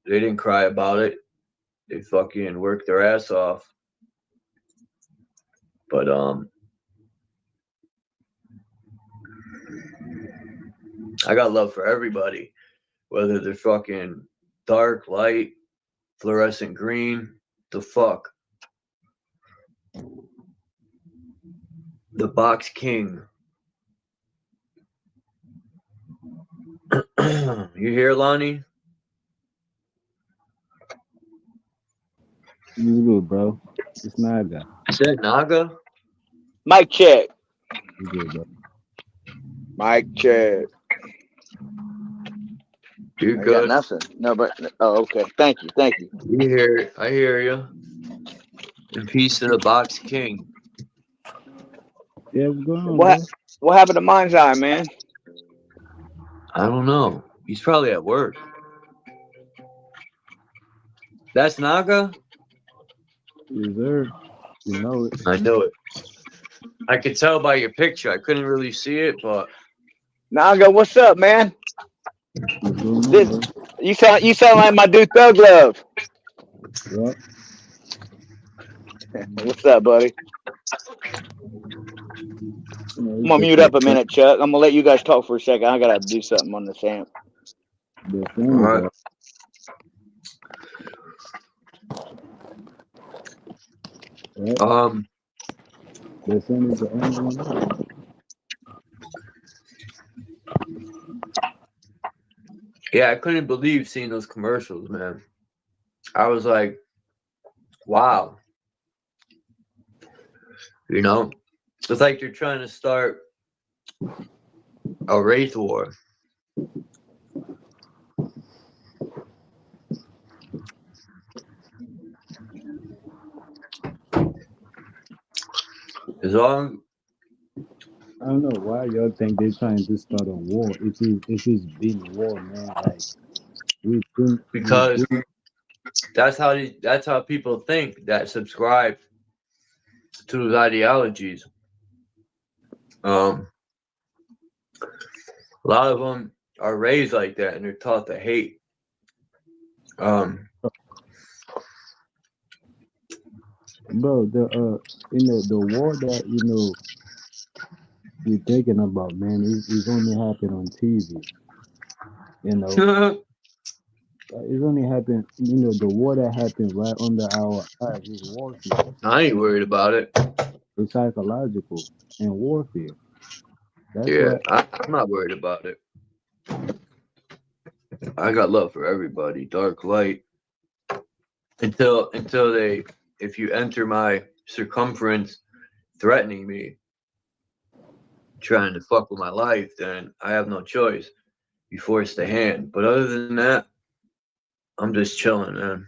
they didn't cry about it. They fucking worked their ass off. But I got love for everybody, whether they're fucking dark, light, fluorescent green, the fuck. The Box King. You hear, Lonnie? You good, bro? It's Naga. Is that Naga? Mic check. You good, bro? Mic check. You're I good. got nothing. No, but okay. Thank you. Thank you. You hear it. I hear you. In peace to the Box King. Yeah, what's going on, bro? What happened to Mind's Eye, man? I don't know. He's probably at work. That's Naga? Yes, sir. You know it. I know it. I could tell by your picture. I couldn't really see it, but Naga, what's up, man? What's going on, This bro? you sound like my dude Thug Love. Yeah. What's up, buddy? I'm gonna mute up a minute, Chuck. I'm gonna let you guys talk for a second. I gotta do something on this amp. The all right. Right? The sun is the only one out. Yeah, I couldn't believe seeing those commercials, man. I was like, wow. You know, it's like you're trying to start a race war. As long, I don't know why y'all think they're trying to start a war. If it's been war, man, like because that's how people think that subscribe to those ideologies. A lot of them are raised like that and they're taught to hate. Bro, the war that you're thinking about, man, is only happened on TV. It's only happened, the war that happened right under our eyes is warfare. I ain't worried about it. It's psychological and warfare. That's Yeah, why I'm not worried about it. I got love for everybody, dark, light. Until they, if you enter my circumference threatening me, trying to fuck with my life, then I have no choice. You force the hand. But other than that, I'm just chilling, man.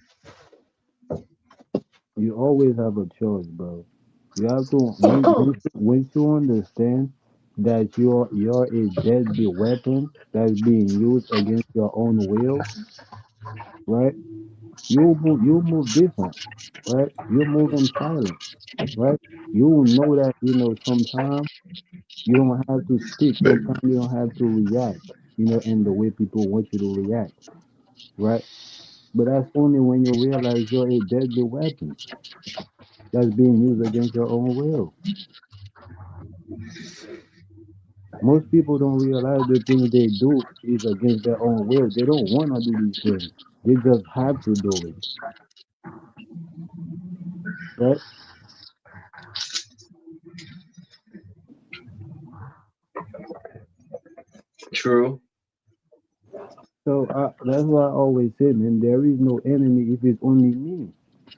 you always have a choice, bro. You have to once you understand that you're a deadly weapon that's being used against your own will, right? You move different, right? You move in silence, right? You will know that sometimes you don't have to speak, sometimes you don't have to react, in the way people want you to react, right? But that's only when you realize you're a deadly weapon that's being used against your own will. Most people don't realize the things they do is against their own will. They don't want to do these things. They just have to do it. Right? True. So that's why I always say, man, there is no enemy if it's only me.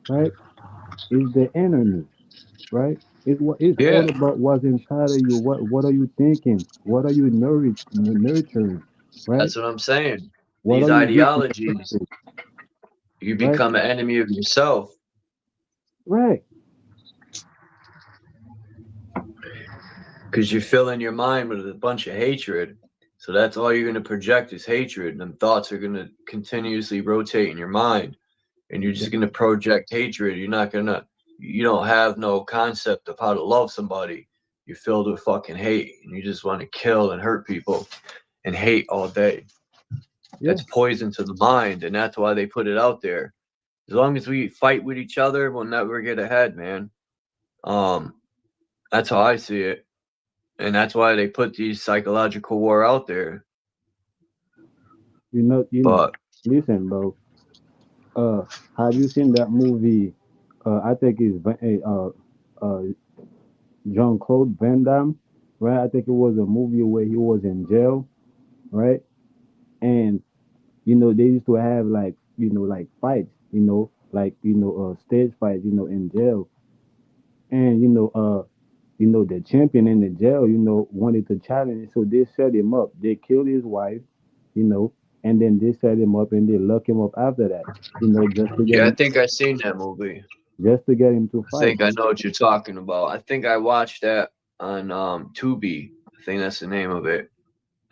Right? It's the enemy. Right? It's all about what's inside of you. What are you thinking? What are you nurturing? Right? That's what I'm saying. What These are you ideologies, you become an enemy of yourself. Right. Because you're filling your mind with a bunch of hatred. So that's all you're going to project is hatred. And thoughts are going to continuously rotate in your mind. And you're just going to project hatred. You don't have no concept of how to love somebody. You're filled with fucking hate. And you just want to kill and hurt people and hate all day. Yeah. That's poison to the mind. And that's why they put it out there. As long as we fight with each other, we'll never get ahead, man. That's how I see it. And that's why they put these psychological war out there. Listen, bro. Have you seen that movie? I think it's Jean-Claude Van Damme, right? I think it was a movie where he was in jail, right? And they used to have like fights, stage fights, in jail. And the champion in the jail, wanted to challenge it, so they set him up. They killed his wife, and then they set him up and they lock him up after that, just to get Yeah, I him, think I seen that movie. to I fight. think I know what you're talking about. I think I watched that on Tubi. I think that's the name of it.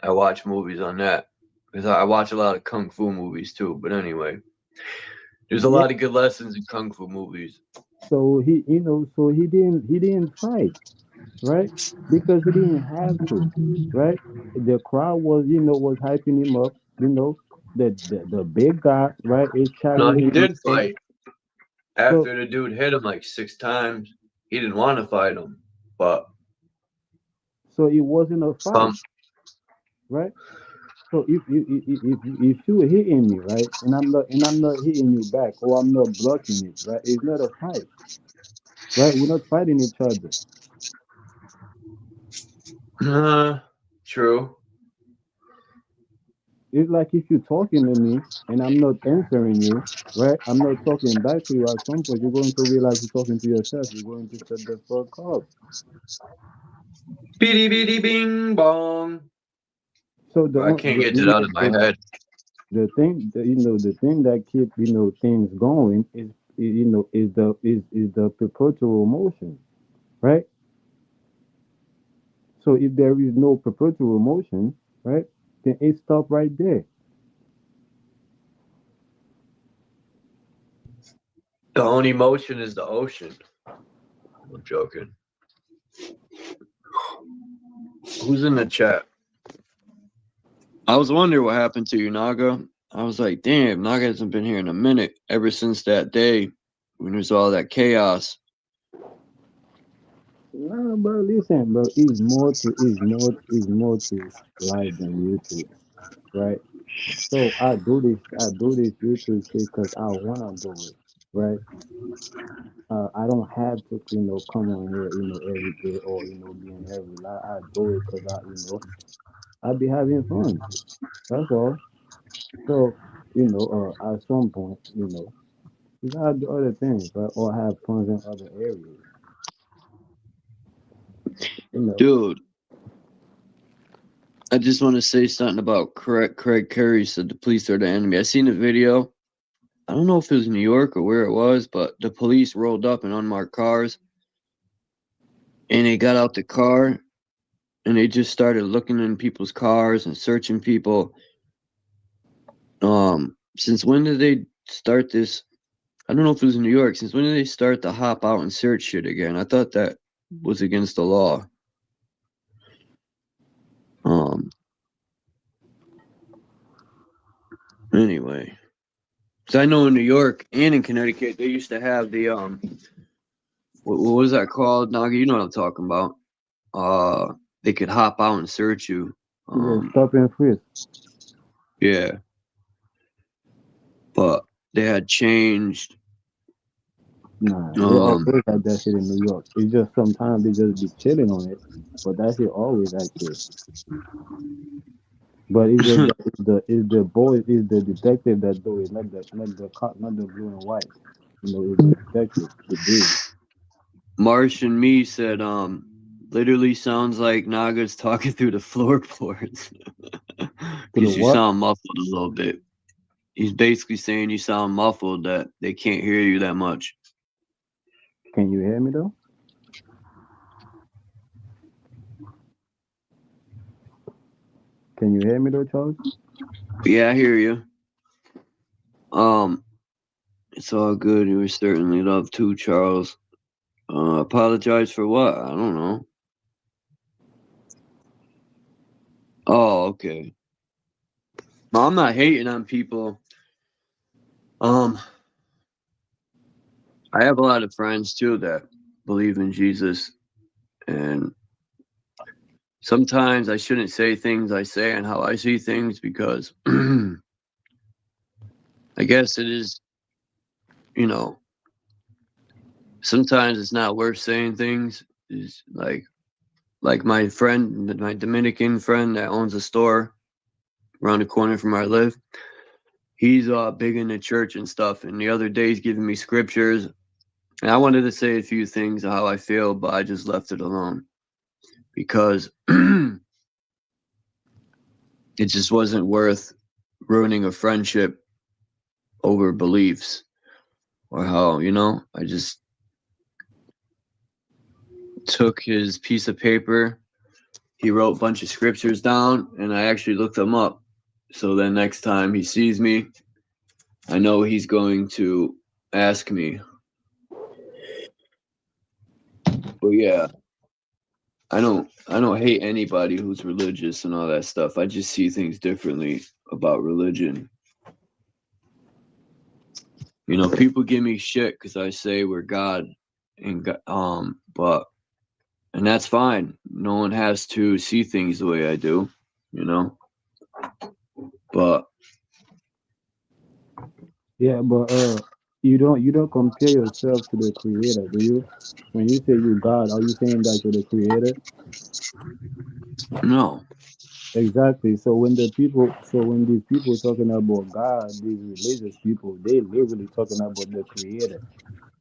I watch movies on that because I watch a lot of kung fu movies too. But anyway, there's a lot of good lessons in kung fu movies. So he didn't fight, right? Because he didn't have to, right? The crowd was hyping him up, the big guy, right, is No, he challenging did him. fight. After the dude hit him like 6 times, he didn't want to fight him. But So it wasn't a fight, right? So if you hitting me, right, and I'm not hitting you back, or I'm not blocking it, right, it's not a fight, right? We're not fighting each other. True. It's like if you're talking to me and I'm not answering you, right? I'm not talking back to you. At some point, you're going to realize you're talking to yourself. You're going to shut the fuck up. Beady beady bing bong. So I can't get it out of my head. The thing, the thing that keeps things going is the perpetual motion, right? So if there is no perpetual motion, right, then it stops right there. The only motion is the ocean. I'm joking. Who's in the chat? I was wondering what happened to you, Naga. I was like, damn, Naga hasn't been here in a minute ever since that day when there's all that chaos. No, bro, listen, bro. It's more to life than YouTube, right? So I do this YouTube shit because I wanna do it, right? I don't have to, come on here, every day, or be in every live. I do it because I be having fun. That's all. So at some point, you gotta do other things, right? Or have fun in other areas. Dude, I just want to say something about Craig Curry said the police are the enemy. I seen a video. I don't know if it was New York or where it was, but the police rolled up in unmarked cars and they got out the car and they just started looking in people's cars and searching people. Since when did they start this? I don't know if it was in New York. Since when did they start to hop out and search shit again? I thought that was against the law. Anyway, because I know in New York and in Connecticut they used to have the what was that called, Naga? You know what I'm talking about. They could hop out and search you. Stop and frisk. Yeah, but they had changed. Nah, they always had that shit in New York. It's just sometimes they just be chilling on it, but that shit always active. But it's just it's the detective that do it, not the cop, not the blue and white. It's the detective, the dude. Martian Me said, literally sounds like Naga's talking through the floorboards. Because you sound muffled a little bit. He's basically saying you sound muffled, that they can't hear you that much. Can you hear me though? Can you hear me though, Charles? Yeah, I hear you. It's all good. You were certainly loved too, Charles. Apologize for what? I don't know. Oh, okay. No, I'm not hating on people. I have a lot of friends too that believe in Jesus, and sometimes I shouldn't say things I say and how I see things because I guess it is, you know, sometimes it's not worth saying things. Is like my friend, my Dominican friend that owns a store around the corner from where I live. He's big into church and stuff, and the other day he's giving me scriptures, and I wanted to say a few things of how I feel, but I just left it alone because it just wasn't worth ruining a friendship over beliefs or how, I just took his piece of paper. He wrote a bunch of scriptures down, and I actually looked them up. So then next time he sees me, I know he's going to ask me. But yeah, I don't hate anybody who's religious and all that stuff. I just see things differently about religion. People give me shit because I say we're God, and that's fine. No one has to see things the way I do, But Yeah, but you don't compare yourself to the creator, do you? When you say you God, are you saying that you're the creator? no. Exactly. So when these people talking about God, these religious people, they literally talking about the creator.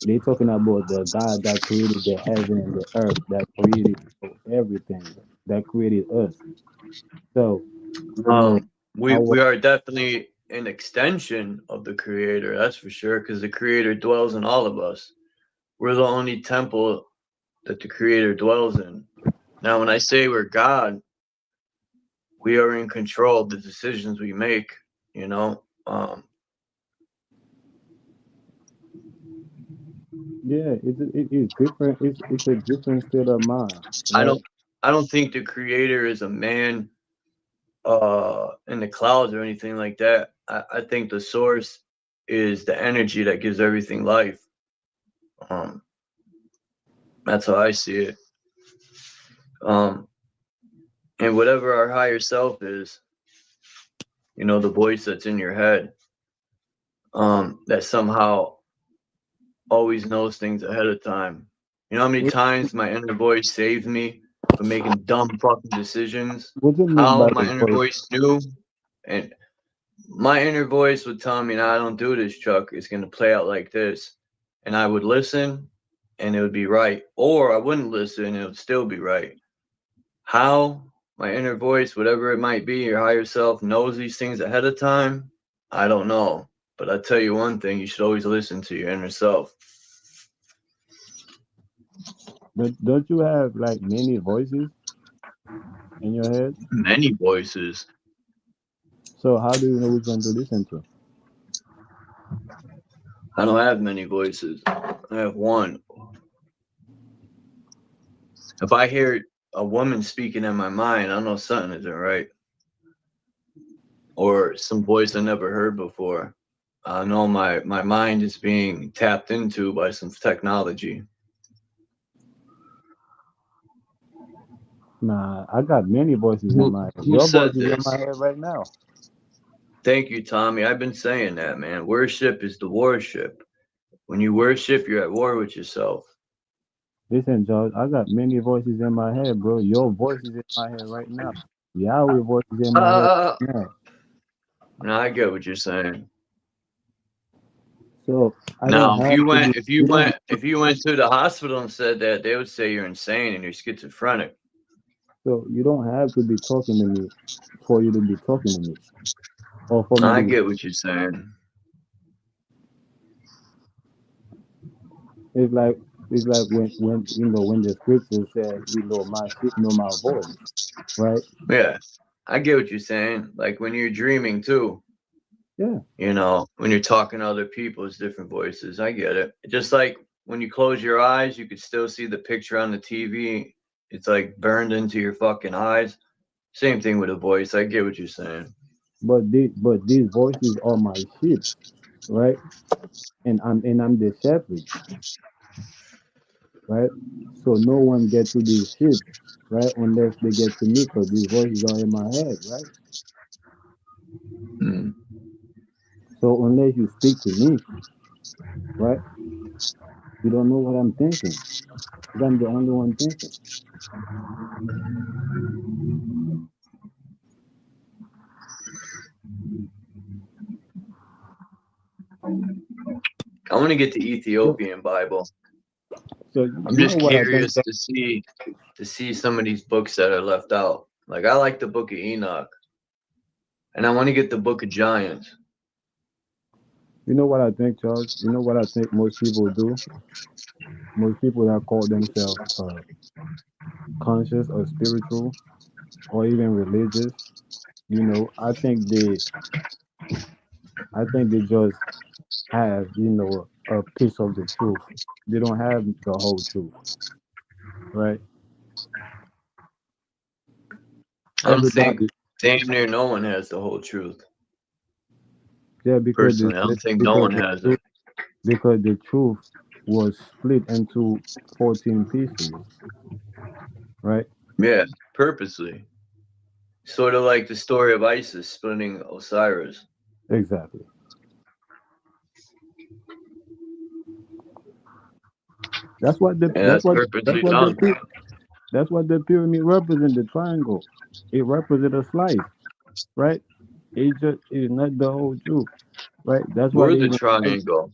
They talking about the God that created the heaven and the earth, that created everything, that created us. So, you know, We our are definitely an extension of the creator, that's for sure, because the creator dwells in all of us. We're the only temple that the creator dwells in. Now, when I say we're God, we are in control of the decisions we make, yeah, it's different. It's a different state of mind, I right? don't think the creator is a man in the clouds or anything like that. I think the source is the energy that gives everything life. That's how I see it. And whatever our higher self is, the voice that's in your head, that somehow always knows things ahead of time. You know how many times my inner voice saved me from making dumb fucking decisions? What do you mean How by my the inner voice? voice knew, and my inner voice would tell me, "No, I don't do this, Chuck. It's gonna play out like this," and I would listen, and it would be right, or I wouldn't listen, and it would still be right. How my inner voice, whatever it might be, your higher self knows these things ahead of time, I don't know. But I tell you one thing: you should always listen to your inner self. But don't you have like many voices in your head? Many voices. So how do you know which one to listen to? I don't have many voices. I have one. If I hear a woman speaking in my mind, I know something isn't right. Or some voice I never heard before. I know my mind is being tapped into by some technology. Nah, I got many voices in my head. Who Your voice said is in this? my head right now. Thank you, Tommy. I've been saying that, man. Worship is the worship. When you worship, you're at war with yourself. Listen, George, I got many voices in my head, bro. Your voice is in my head right now. Yahweh voice is in my head right now. Now I get what you're saying. So I don't Now, have to be. if you went to the hospital and said that, they would say you're insane and you're schizophrenic. So you don't have to be talking to me for you to be talking to me, or for me I to be. get what you're saying. It's like It's like when when the scripture says, my sheep know my voice, right? Yeah, I get what you're saying. Like when you're dreaming too, Yeah. when you're talking to other people, it's different voices. I get it. Just like when you close your eyes, you could still see the picture on the TV. It's like burned into your fucking eyes. Same thing with a voice. I get what you're saying. But these voices are my sheep, right? And I'm the shepherd, right? So no one get to these sheep, right? Unless they get to me, because these voices are in my head, right? Hmm. So unless you speak to me, right, you don't know what I'm thinking, because I'm the only one thinking. I want to get the So, Ethiopian Bible. so I'm you know just what I think? curious to see some of these books that are left out. Like I like the Book of Enoch, and I want to get the Book of Giants. You know what I think, Charles? You know what I think most people do? Most people that call themselves conscious or spiritual or even religious, I think they just have, a piece of the truth. They don't have the whole truth, right? I don't think Everybody, damn near no one has the whole truth. yeah, because Personally, I don't think no one has it. the truth was split into 14 pieces, right? Yeah, purposely. Sort of like the story of Isis splitting Osiris. Exactly. That's what the And that's that's what that's purposely what the done. py- that's what the pyramid represents. The triangle, it represents a slice, right? It's not the whole truth, right? That's why We're they the even triangle.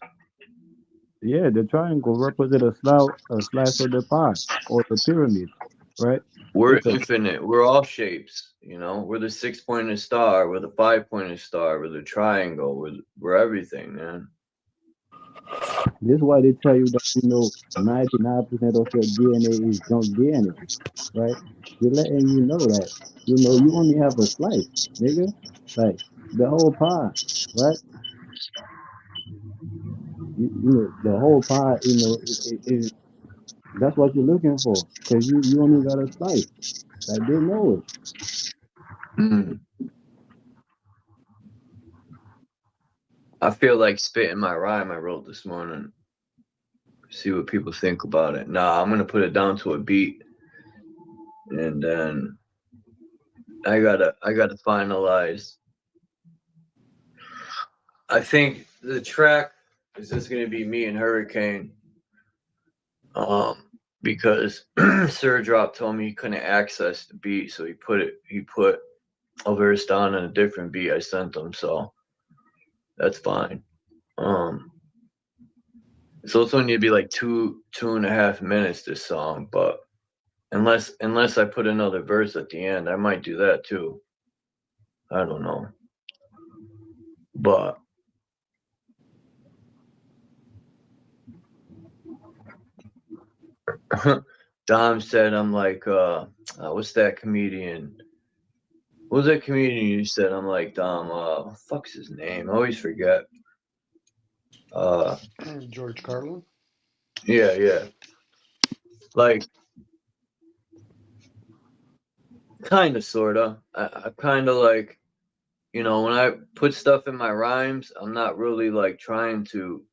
yeah, the triangle represents a slice of the pie or the pyramid, right? We're It's a infinite. We're all shapes. We're the 6-pointed star. We're the 5-pointed star. We're the triangle. We're everything, man. This is why they tell you that 99% of your DNA is junk DNA, right? They're letting you know that you only have a slice, nigga, like the whole pie, right? The whole pie, that's what you're looking for, because you only got a slice. Like they know it. Mm. I feel like spitting my rhyme I wrote this morning. See what people think about it. Nah, I'm gonna put it down to a beat, and then I gotta finalize. I think the track is just gonna be me and Hurricane. Because SIRDROP told me he couldn't access the beat, so he put a verse down on a different beat I sent him, so that's fine. So it's only gonna be like 2.5 minutes this song, but unless I put another verse at the end, I might do that too. I don't know. But Dom said I'm like what's that comedian? What was that comedian you said? I'm like Dom, what the fuck's his name? I always forget. George Carlin. Yeah. Like kind of sorta. I kind of like, when I put stuff in my rhymes, I'm not really like trying to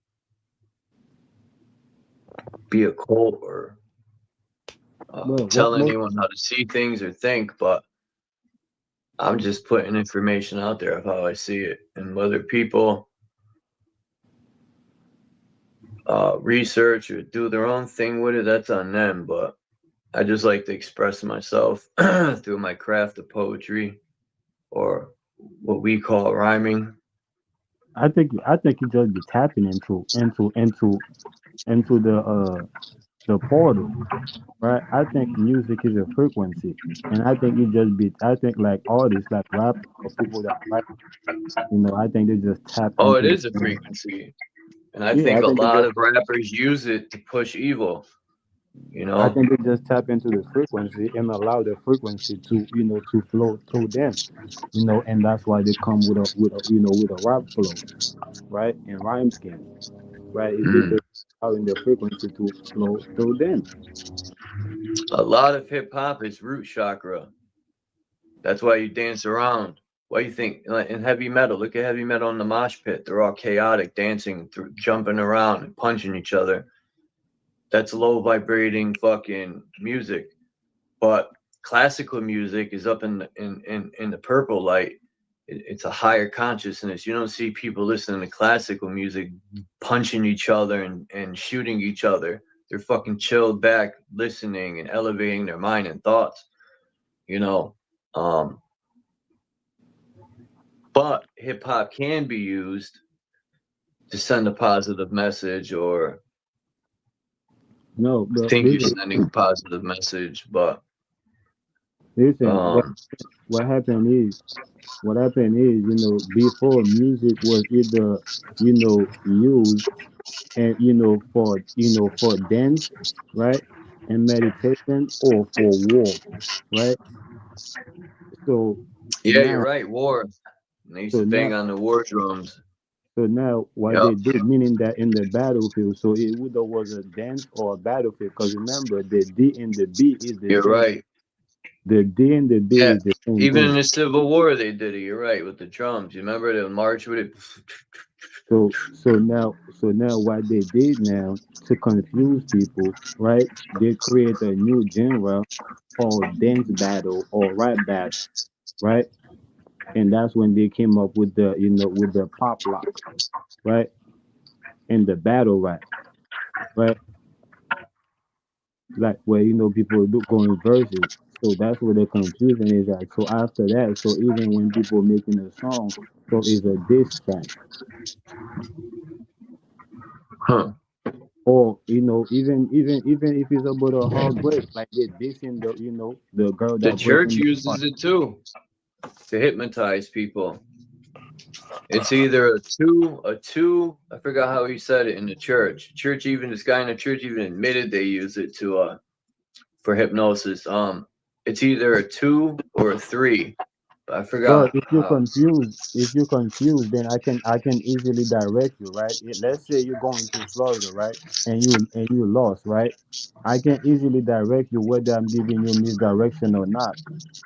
be a cult or Well, tell anyone how to see things or think, but I'm just putting information out there of how I see it, and whether people research or do their own thing with it, that's on them. But I just like to express myself through my craft of poetry, or what we call rhyming. I think you just be tapping into the portal, right? I think music is a frequency, and I think like artists, like rappers or people that write, I think they just tap Oh, it into is a the frequency. And I Yeah, think I a think lot of rappers use it to push evil, you know? they just tap into the frequency and allow the frequency to to flow through them, and that's why they come with a rap flow, right, and rhyme scheme, right? It's Mm. because allowing the frequency to flow through them. A lot of hip hop is root chakra. That's why you dance around. Why you think like in heavy metal? Look at heavy metal in the mosh pit. They're all chaotic, dancing, through, jumping around, and punching each other. That's low vibrating fucking music. But classical music is up in the purple light. It's a higher consciousness. You don't see people listening to classical music punching each other and shooting each other. They're fucking chilled back, listening and elevating their mind and thoughts. You know, but hip hop can be used to send a positive message, or No, but think you're listen, sending a positive message, but listen. What happened is before music was either used and for dance, right, and meditation, or for war, right? So yeah, you're now right. War. And they used so to bang now on the war drums. so now what Yep, they did, meaning that in the battlefield, so it either was a dance or a battlefield, because remember the D and the B is the you're same. right. The D and the B Yeah, is the same even in thing. the Civil War, they did it. You're right, with the drums. You remember they would march with it? So now what they did now to confuse people, right? They create a new genre called dance battle or rap battle, right? And that's when they came up with the pop lock, right? And the battle rap, right? Like where people do going verses. So that's where the confusion is at. So after that, so even when people making a song, so it's a diss track. Huh. Or even if it's about a heartbreak, like they dissing the girl The that church breaking the heart. uses it too to hypnotize people. It's either a two. I forgot how he said it in the church. Church, even this guy in the church even admitted they use it to for hypnosis. It's either a 2 or a 3. But I But forgot how. if you're confused, then I can easily direct you, right? Let's say you're going to Florida, right? And you lost, right? I can easily direct you whether I'm giving you misdirection or not,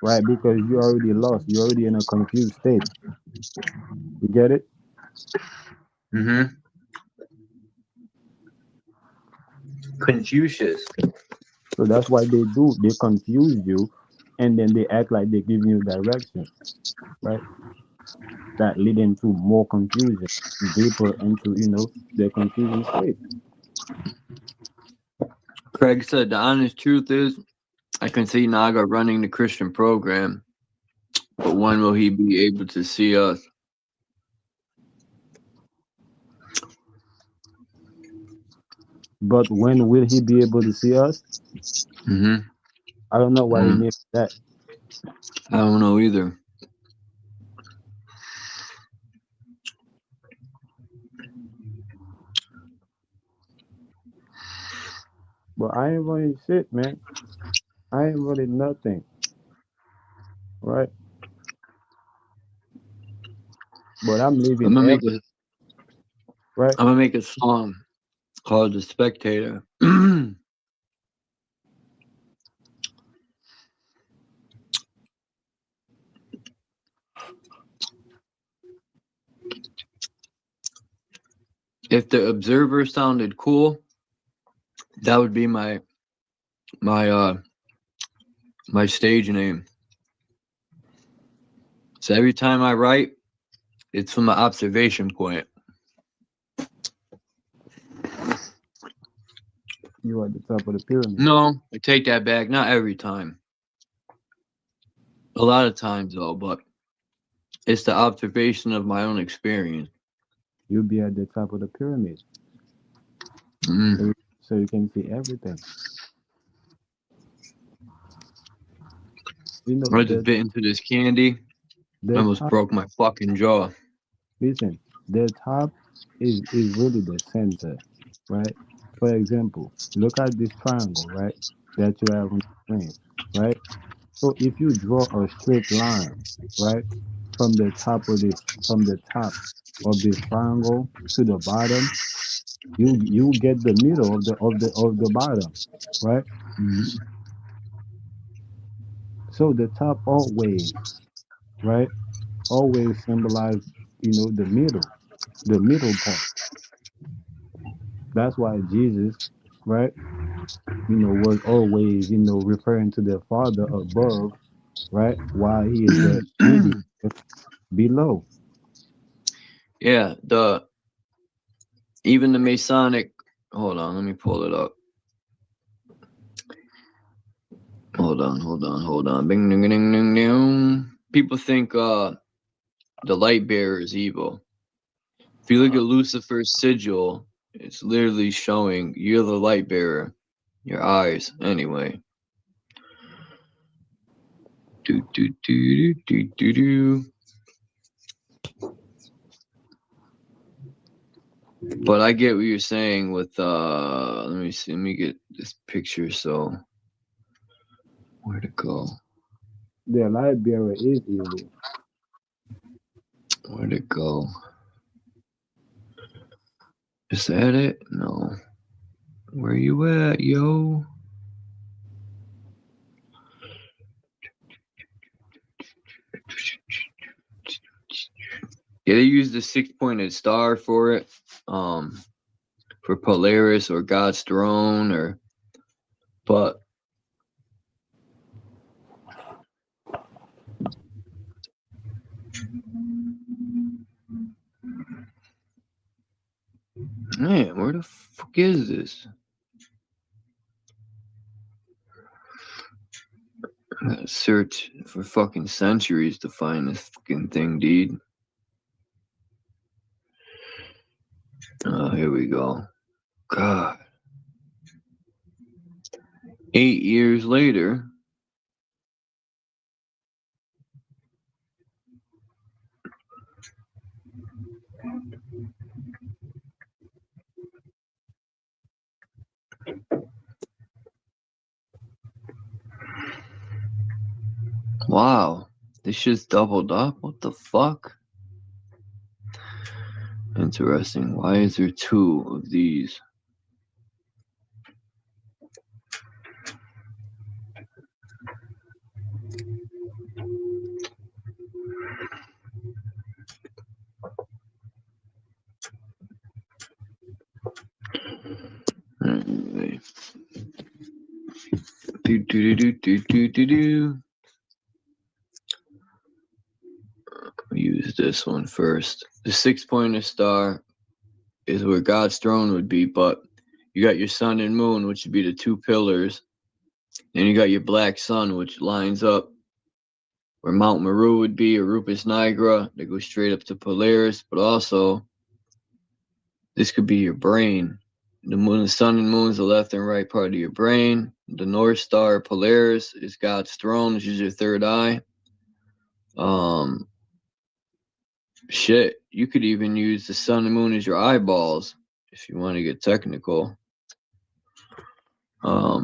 right? Because you already lost. You're already in a confused state. You get it? Mm-hmm. Confucius. So that's why they confuse you, and then they act like they're giving you direction, right? That leading to more confusion, deeper into the confusing state. Craig said the honest truth is I can see Naga running the Christian program, but when will he be able to see us? But when will he be able to see us? Mm-hmm. I don't know why he means that. I don't know either. But I ain't running shit, man. I ain't running nothing, right? But I'm I'm living gonna every make a right. I'm gonna make a song called "The Spectator." If the Observer sounded cool, that would be my my stage name. So every time I write, it's from an observation point. You at the top of the pyramid. No, I take that back. Not every time. A lot of times, though, but it's the observation of my own experience. You'll be at the top of the pyramid, Mm. so you can see everything. I just bit into this candy. I almost Top. broke my fucking jaw. Listen, the top is really the center, right? For example, look at this triangle, right? That you have on the screen, right? So if you draw a straight line, right, from the top of this triangle to the bottom, you get the middle of the bottom, right? So the top right, always symbolize, the middle part. That's why Jesus, right, was always, referring to the Father above, right, while he addressed Judaism below. Yeah, even the Masonic. Hold on, let me pull it up. Hold on. Bing, ding, ding, ding, ding. People think the light bearer is evil. If you look at Lucifer's sigil, it's literally showing you're the light bearer. Your eyes, anyway. Do. But I get what you're saying with let me see, let me get this picture. So where to go? The light bearer is evil. Where'd it go? Is that it? No. Where you at, yo? Yeah, they use the 6-pointed star for it. For Polaris or God's throne but man, where the fuck is this? I gotta search for fucking centuries to find this fucking thing, dude. Oh, here we go. God. 8 years later. Wow. This shit's doubled up? What the fuck? Interesting. Why is there 2 of these? Anyway. Do. Use this one first. The 6-pointed star is where God's throne would be, but you got your sun and moon, which would be the 2 pillars. Then you got your black sun, which lines up where Mount Meru would be, or Rupus Nigra, that goes straight up to Polaris. But also, this could be your brain. The moon, the sun and moon is the left and right part of your brain. The North Star, Polaris, is God's throne, which is your third eye. Shit, you could even use the sun and moon as your eyeballs if you want to get technical. I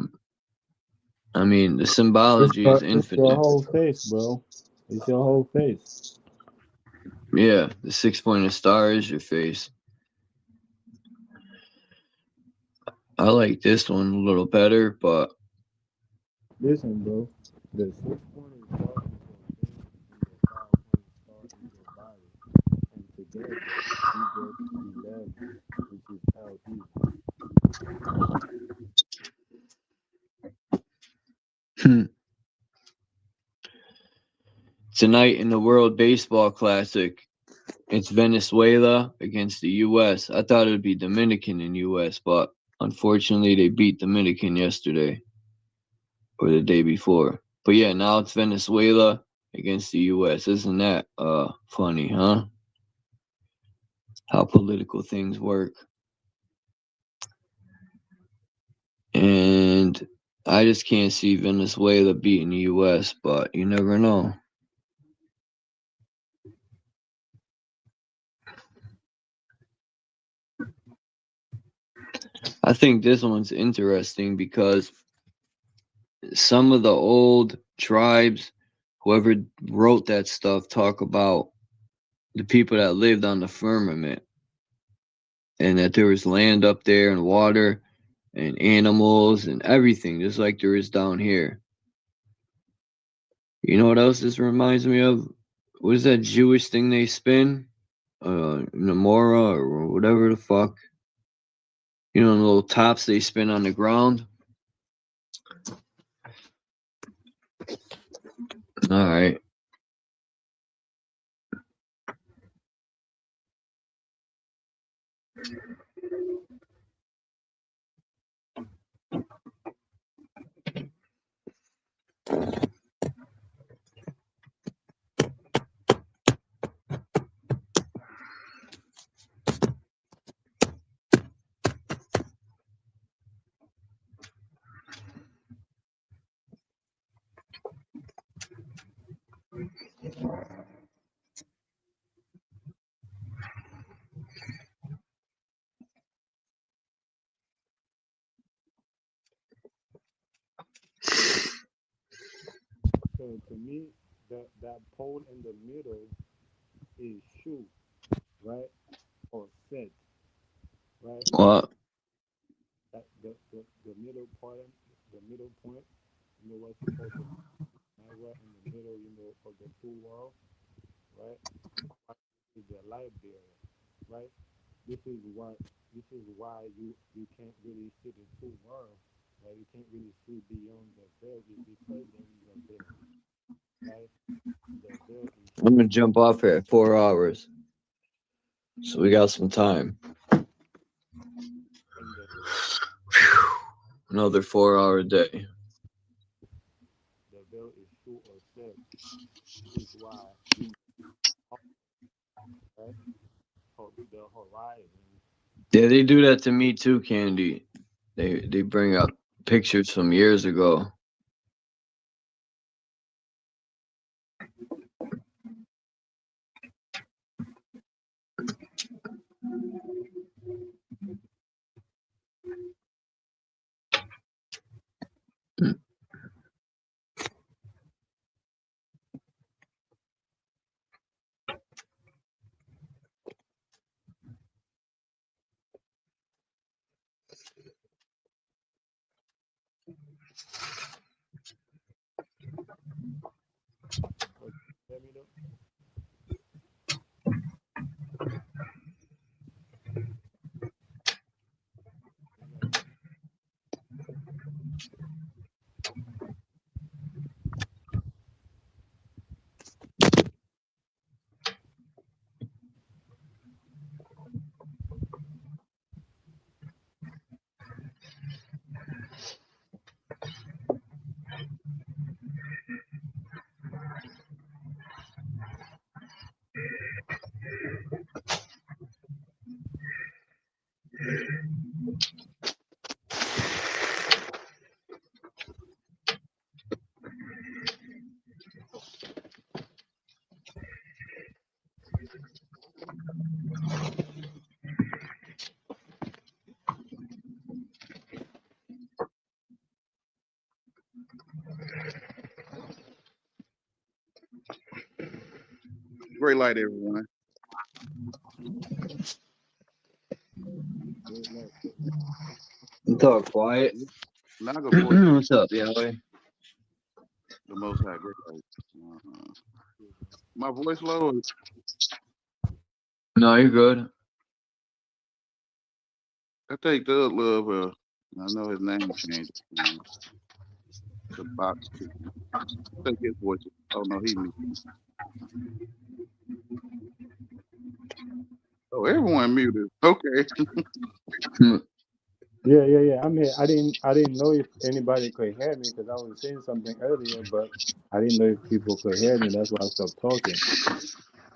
mean, the symbology is It's infinite. your whole face, bro. It's your whole face. Yeah, the 6-pointed star is your face. I like this one a little better, but Listen, bro. The 6-pointed star is your body, and together you get 11, which is LE. tonight in the World Baseball Classic, it's Venezuela against the U.S. I thought it would be Dominican and U.S., but unfortunately they beat Dominican yesterday or the day before. But yeah, now it's Venezuela against the U.S. Isn't that funny, huh? How political things work. And I just can't see Venezuela beating the U.S., but you never know. I think this one's interesting because some of the old tribes, whoever wrote that stuff, talk about the people that lived on the firmament and that there was land up there and water and animals and everything, just like there is down here. You know what else this reminds me of? What is that Jewish thing they spin? Namora or whatever the fuck. You know, the little tops they spin on the ground. All right. So to me, that pole in the middle is Shu, right? Or Set, right? What? That the middle part, the middle point, you know what's supposed to be right in the middle, you know, of the two worlds, right? Is the light bearer, right? This is what this is why you can't really see the two worlds, right? You can't really see beyond the veil is because there is a veil, right? The veil is I'm gonna jump off here at 4 hours, so we got some time. in the Another 4-hour day. the veil is Shu or Set. This is why you right? The horizon. Yeah, they do that to me too, Candy. They bring up pictures from years ago. Let me know. Great light, everyone. You talk quiet. Naga voice. What's up, Yahweh? The Most High, great light. My voice low. No, you're good. I think Thug Love. I know his name changed. The box. I think his voice. Oh no, he muted. Oh, everyone muted. Okay. Yeah. I'm here. I didn't know if anybody could hear me because I was saying something earlier, but I didn't know if people could hear me. That's why I stopped talking.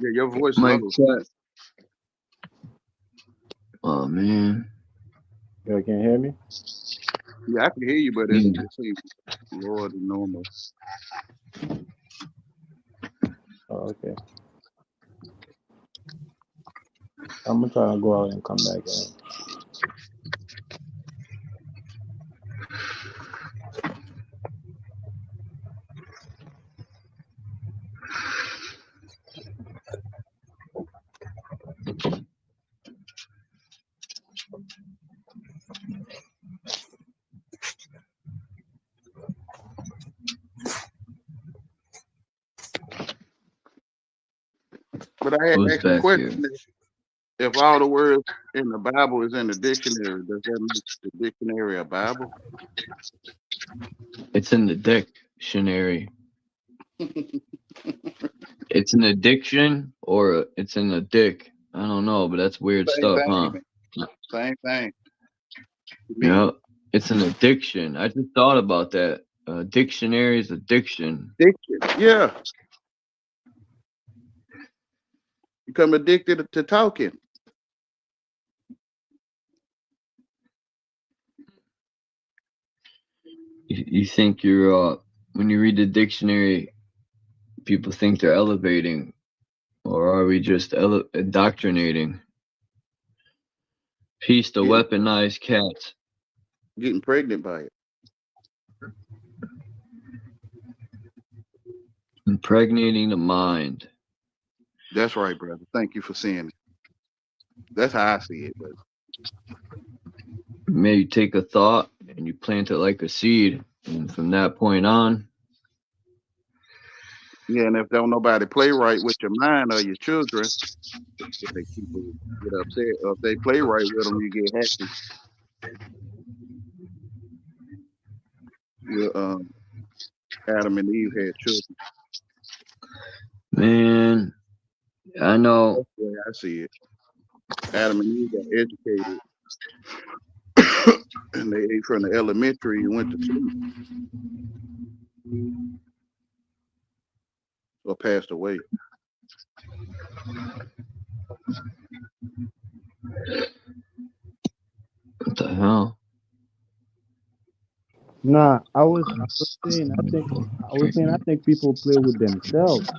Yeah, your voice Mike low. check. Oh man. You can hear me? Yeah, I can hear you, but it seems lower than normal. Oh, okay. I'm gonna try to go out and come back in. But I had Who's asked the back here? question: if all the words in the Bible is in the dictionary, does that make the dictionary a Bible? It's in the dictionary. It's an addiction or it's in a dick. I don't know, but that's weird Same stuff, thing, huh? man. Same thing. To me, Yeah, it's an addiction. I just thought about that. Dictionary is addiction. addiction. Yeah, become addicted to talking. You think you're when you read the dictionary, people think they're elevating, or are we just indoctrinating? Peace to Getting, weaponized cats. getting pregnant by it. Impregnating the mind. That's right, brother. Thank you for saying it. That's how I see it, brother. Maybe take a thought and you plant it like a seed, and from that point on, Yeah, and if don't nobody play right with your mind or your children, if they people get upset, or if they play right with them, you get happy. Yeah, Adam and Eve had children. man, I know. That's the way I see it. Adam and Eve got educated, and they ate from the elementary and went to sleep or passed away. What the hell? Nah, I was saying I think people play with themselves.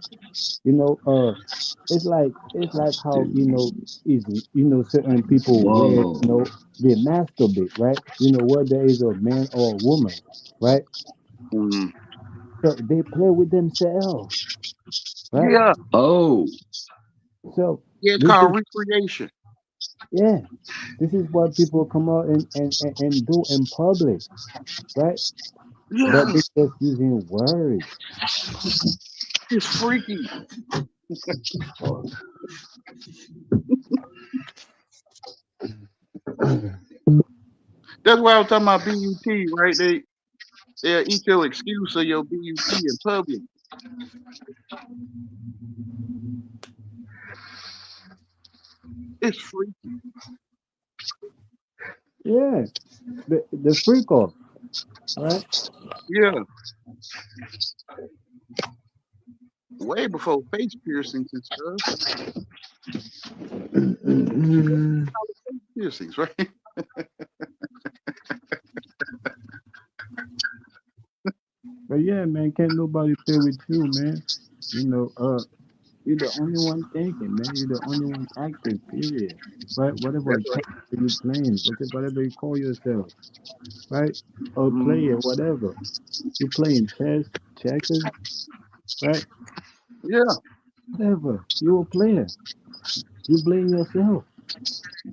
You know, it's like how is certain people where Whoa. they masturbate, right? Whether it's a man or a woman, right? Mm. So they play with themselves, right? Yeah, Oh, So yeah, it's this is called recreation. yeah, this is what people come out and do in public, right? But Yeah, they just using words. it's freaky. That's why I was talking about BUT, right? They'll eat your excuse or your BUT in public. It's freaky. Yeah, the freak off, right? Yeah, way before face piercings and stuff. Face piercings, right? But yeah, man, can't nobody play with you, man. You're the only one thinking, man. You're the only one acting, period. Right? Whatever That's right. character you playing, whatever you call yourself, right? Or Mm-hmm. player, whatever. You playing chess, checkers, right? Yeah, Whatever. You're a player. You blame yourself.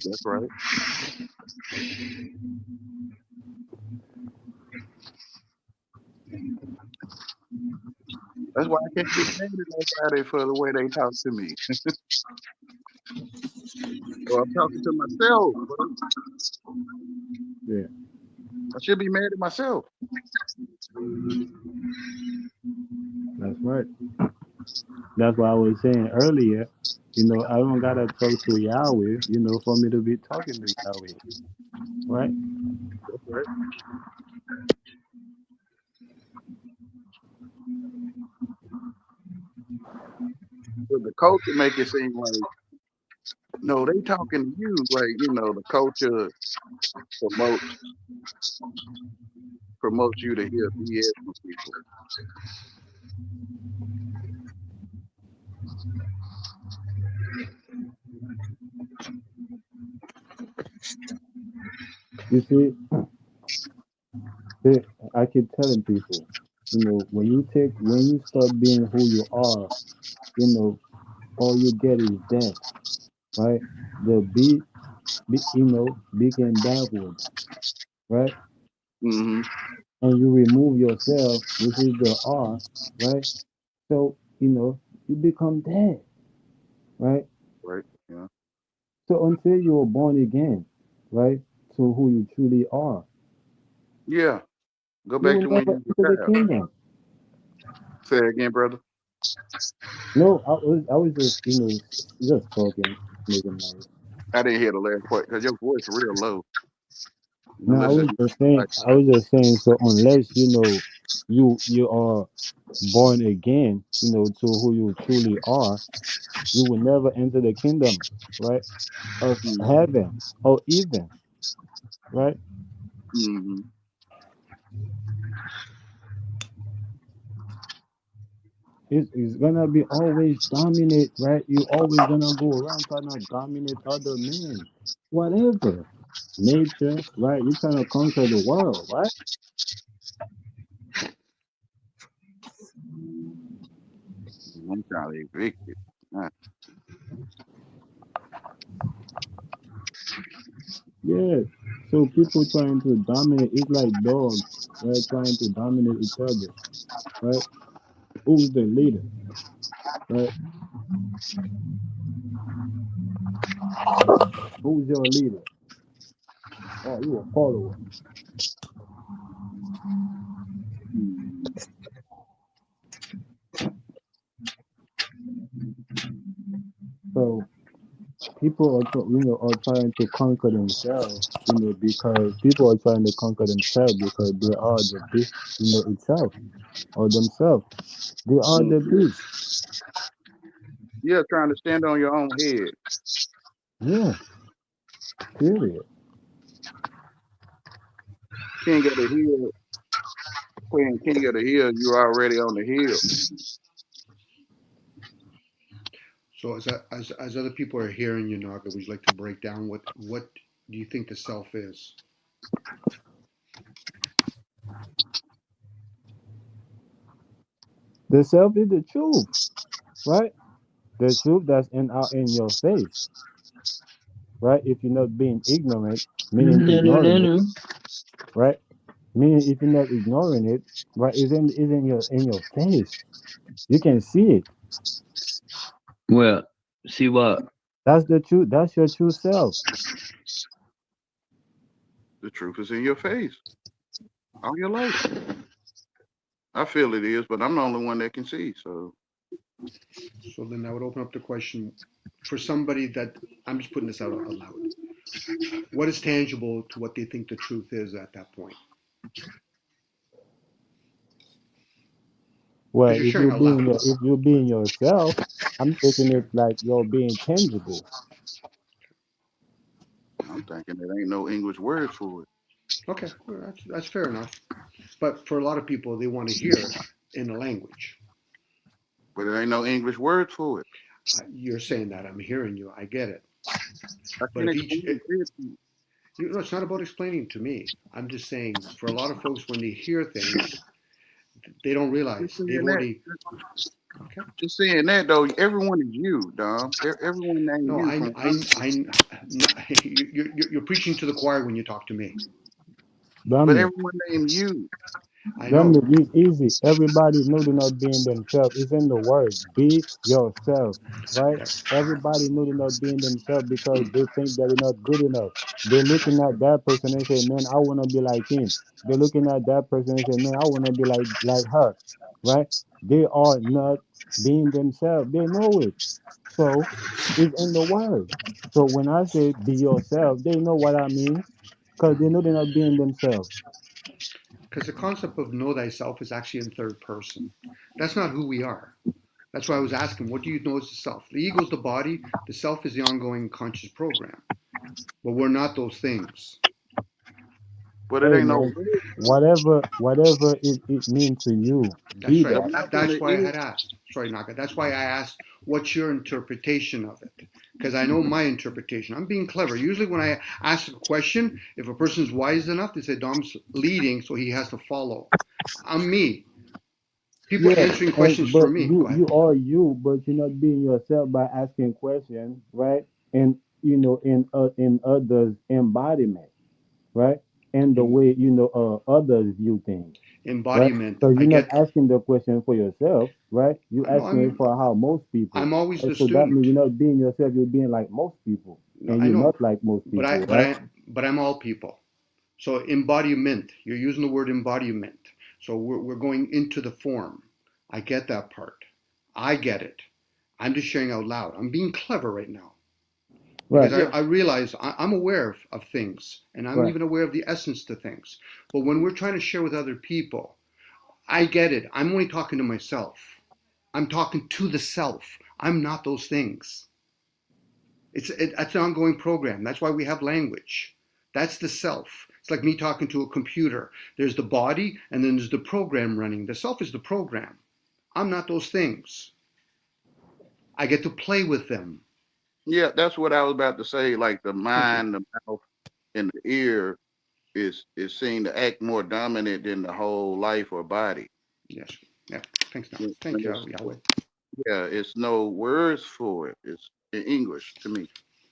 that's right. That's why I can't get mad at nobody for the way they talk to me. Or I'm talking to myself. Bro. Yeah, I should be mad at myself. that's right. That's why I was saying earlier, I don't gotta talk to Yahweh, for me to be talking to Yahweh. Right? That's right. But the culture make it seem like, no, they talking to you. Like, the culture promotes you to hear BS from people. You see, I keep telling people, when you start being who you are, all you get is death, right? The begin backwards, right? Mm-hmm. And you remove yourself, which is the R, right? So, you become dead, right? Right. Yeah. So until you are born again, right, to who you truly are, Yeah. Go you back will to when never you was enter a the child. kingdom. Say it again, brother. No, I was just, just talking, making noise. I didn't hear the last part because your voice real low. No, I Unless was it's just saying, like, so unless you are born again, to who you truly are, you will never enter the kingdom, right, of heaven or even, right? mm-hmm. It's gonna be always dominate, right? You always gonna go around trying to dominate other men, whatever, nature, right? You're trying to conquer the world, right? I'm trying to evict it. Nah. Yeah. So people trying to dominate, it's like dogs, right? Trying to dominate each other, right? Who's the leader, right? Who's your leader? Oh, you a follower. Mm-hmm. So people are, are trying to conquer themselves, because people are trying to conquer themselves because they are the beast, itself or themselves. They are the Mm-hmm. beast. Yeah, trying to stand on your own head. Yeah. Period. King of the hill, playing king of the hill, you're already on the hill. So as other people are hearing you, Naga, would you like to break down what do you think the self is? The self is the truth, right? The truth that's in your face, right? If you're not being ignorant, meaning No, no, no, ignoring it, no. right? Meaning if you're not ignoring it, right? Is in your face. You can see it. Well, see what? That's the truth. That's your true self. The truth is in your face all your life. I feel it is, but I'm the only one that can see. So Then I would open up the question for somebody that I'm just putting this out aloud. What is tangible to what they think the truth is at that point? Well, Because you're sharing out loud. if you're being yourself, I'm taking it like you're being tangible. I'm thinking there ain't no English word for it. Okay, well, that's fair enough. But for a lot of people, they want to hear in a language. But there ain't no English word for it. You're saying that. I'm hearing you. I get it. I But can if explain it to you. it's not about explaining to me. I'm just saying for a lot of folks, when they hear things, they don't Just realize they've saying that. already. Okay. Just saying that though, everyone is you, Dom. Everyone named No, you from one. you're preaching to the choir when you talk to me. But Dominic, everyone named you. I know. Dominic, it's easy. Everybody know they're not being themselves. It's in the word. Be yourself, right? Yes. Everybody know they're not being themselves because they think that they're not good enough. They're looking at that person and say, "Man, I want to be like him." They're looking at that person and say, "Man, I want to be like her," right? They are not being themselves. They know it. So it's in the word. So when I say be yourself, they know what I mean because they know they're not being themselves. Because the concept of know thyself is actually in third person. That's not who we are. That's why I was asking, what do you know as the self? The ego is the body, the self is the ongoing conscious program. But we're not those things. But it Hey ain't no man, word for it. whatever it means to you, That's be right. The that. That's masculine why I is had asked. Sorry, Naka. That's why I asked, what's your interpretation of it? Because I know my interpretation. I'm being clever. Usually, when I ask a question, if a person's wise enough, they say Dom's leading, so he has to follow. I'm me. People Yeah, answering and questions for but me. you Go ahead. you are you, but you're not being yourself by asking questions, right? And in others' embodiment, right? And the In, way others view things. right? Embodiment. So I you're not get. asking the question for yourself, right? You No, asking it for how most people. I'm always And the so that means student. you're not being yourself. You're being like most people, No, and I you're know, not like most but people, right? I'm all people. So embodiment. You're using the word embodiment. So we're going into the form. I get that part. I get it. I'm just sharing out loud. I'm being clever right now because Right, I realize I'm aware of things, and I'm right. even aware of the essence to things. But when we're trying to share with other people, I get it. I'm only talking to myself. I'm talking to the self. I'm not those things. It's an ongoing program. That's why we have language. That's the self. It's like me talking to a computer. There's the body, and then there's the program running. The self is the program. I'm not those things. I get to play with them. Yeah, that's what I was about to say. Like the Thank you. mind, the mouth, and the ear is seen to act more dominant than the whole life or body. Yes. Yeah. Thanks, now. Yeah, Thank you, Yahweh. yeah, it's no words for it. It's in English to me.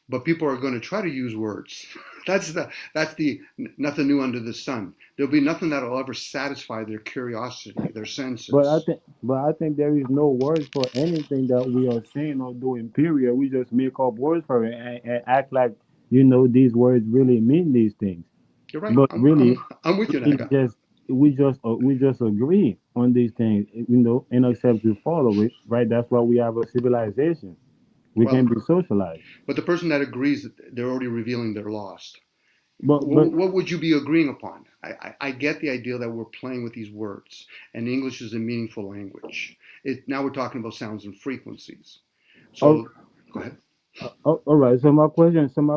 But people are going to try to use words. That's the nothing new under the sun. There'll be nothing that'll ever satisfy their curiosity, their senses. But I think there is no words for anything that we are saying or doing. Period. We just make up words for it and act like these words really mean these things. You're right. But really, I'm with you, we Naga. just we just agree on these things, and accept to follow it. Right. That's why we have a civilization. We Well, can be socialized. but the person that agrees that they're already revealing they're lost. But What would you be agreeing upon? I get the idea that we're playing with these words, and English is a meaningful language. Now we're talking about sounds and frequencies. oh, So, go ahead. all right. So my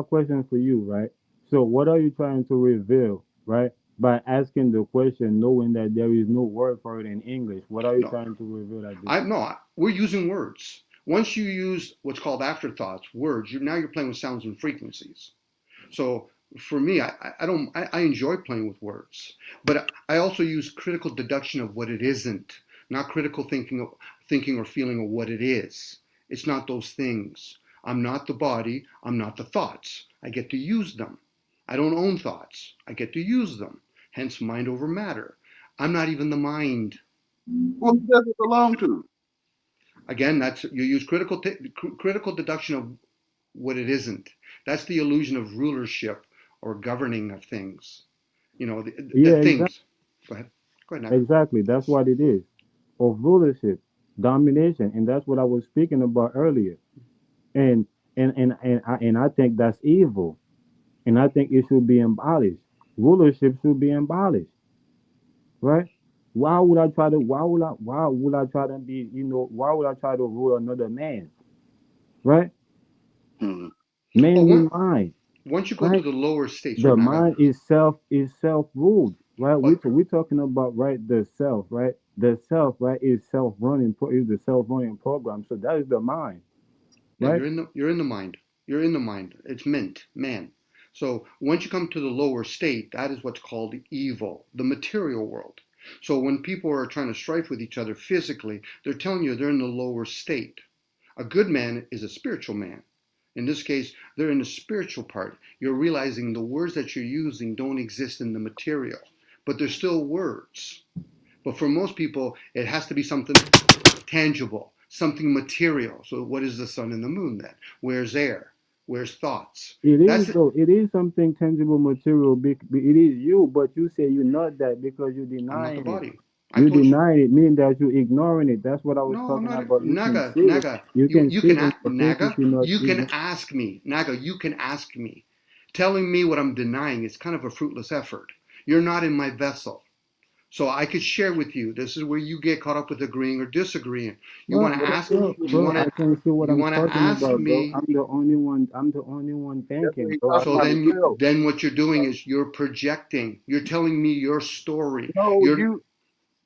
question for you, right? So what are you trying to reveal, right? By asking the question, knowing that there is no word for it in English, what are you No, trying to reveal at this? we're using words. Once you use what's called afterthoughts, words, now you're playing with sounds and frequencies. So for me, I enjoy playing with words, but I also use critical deduction of what it isn't, not critical thinking or feeling of what it is. It's not those things. I'm not the body. I'm not the thoughts. I get to use them. I don't own thoughts. I get to use them. Hence, mind over matter. I'm not even the mind. Well, who does it belong to? Again, you use critical deduction of what it isn't. That's the illusion of rulership or governing of things. The Yeah, things. Go ahead. Go ahead, Naga. exactly. That's what it is. Of rulership, domination, and that's what I was speaking about earlier. And and I think that's evil. And I think it should be abolished. Rulership should be abolished, right? Why would I try to be, why would I try to rule another man, right? Hmm. Man Well, mean mind, once you go to right? the lower states, The right, Naga? mind is self ruled, right? Well, We're talking about, right, the self, right? The self, right, is self running, is the self running program. So that is the mind, yeah, right? you're in the mind. You're in the mind. It's mint, man. So once you come to the lower state, that is what's called evil, the material world. So when people are trying to strife with each other physically, they're telling you they're in the lower state. A good man is a spiritual man. In this case, they're in the spiritual part. You're realizing the words that you're using don't exist in the material, but they're still words. But for most people, it has to be something tangible, something material. So what is the sun and the moon then? Where's air? Where's thoughts? It That's is it. though. It is something tangible, material. It is you, but you say you're not that because you're I'm not the denying it. body. I You told you. denying it, meaning that you're ignoring it. That's what I was No, I'm talking not. about. You can Naga, see it. Naga. You can You see can it in your face if Naga. you're not You can ignoring. ask me, Naga. You can ask me. Telling me what I'm denying is kind of a fruitless effort. You're not in my vessel. So I could share with you. This is where you get caught up with agreeing or disagreeing. You Bro, want to ask. You bro, want I to. can see what You I'm want to talking ask about, bro. me. I'm the only one. I'm the only one That's what thinking, he's bro. talking So about himself. then what you're doing is you're projecting. You're telling me your story.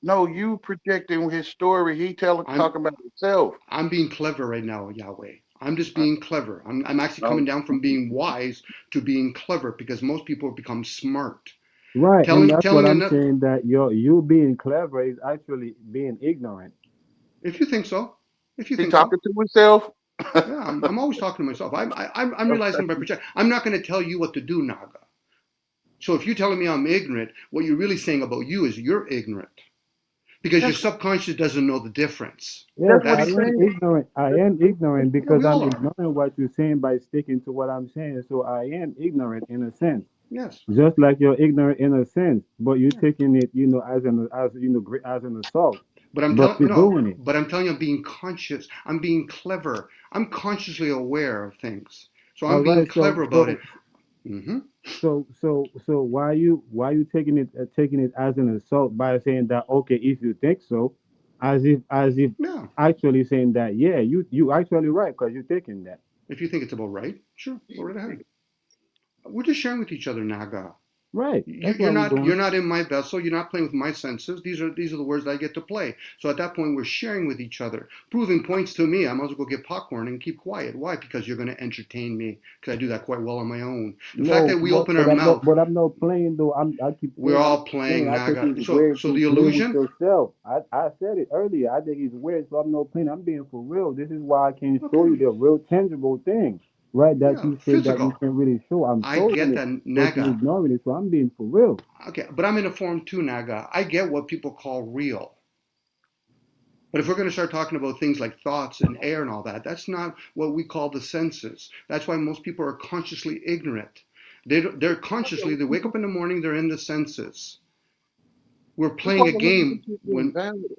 No, you projecting his story. I'm Talking about himself. I'm being clever right now, Yahweh. I'm just being clever. I'm actually No, coming down from being wise to being clever because most people become smart. Right, and that's what Telling I'm another. saying. That you being clever is actually being ignorant. If you think so, if you he think so. talking to himself. Yeah, I'm always talking to myself. I'm realizing by project. I'm not going to tell you what to do, Naga. So if you're telling me I'm ignorant, what you're really saying about you is you're ignorant. Because your subconscious doesn't know the difference. Yes, That's I am ignorant. I am ignorant because we all I'm are. ignoring what you're saying by sticking to what I'm saying. So I am ignorant in a sense. Yes. Just like you're ignorant in a sense, but you're taking it, as an assault. But I'm But telling you're doing it. but I'm telling you, I'm being conscious. I'm being clever. I'm consciously aware of things. So I'm All being right. clever about it. Mm-hmm. So why you taking it as an assault by saying that, okay, if you think so, as if Yeah. actually saying that, yeah, you actually right because you're taking that. If you think it's about right, sure, go right ahead. We're just sharing with each other, Naga. Right. That's You're what we're not doing. in my vessel. You're not playing with my senses. These are the words that I get to play. So at that point, we're sharing with each other, proving points to me. I might as well go get popcorn and keep quiet. Why? Because you're going to entertain me. Because I do that quite well on my own. The fact that we open our mouth. But I'm not playing though. I keep. We're saying, all playing, I think Naga. it's So weird the to play with illusion. yourself. I said it earlier. I think it's weird, so I'm not playing. I'm being for real. This is why I can show you the real tangible thing. Right, that you said that you physical. can really show. I'm I showing get it, that, but you're Naga. ignoring it. So I'm being for real. Okay, but I'm in a form too, Naga. I get what people call real. But if we're going to start talking about things like thoughts and air and all that, that's not what we call the senses. That's why most people are consciously ignorant. They're consciously, they wake up in the morning, they're in the senses. We're playing a game when.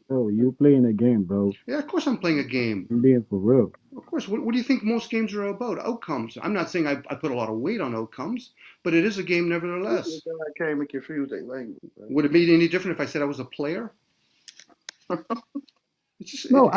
Oh, you playing a game, bro. Yeah, of course I'm playing a game. I'm being for real. Of course. What do you think most games are about? Outcomes. I'm not saying I put a lot of weight on outcomes, but it is a game nevertheless. I came and confused their language. Right? Would it be any different if I said I was a player? I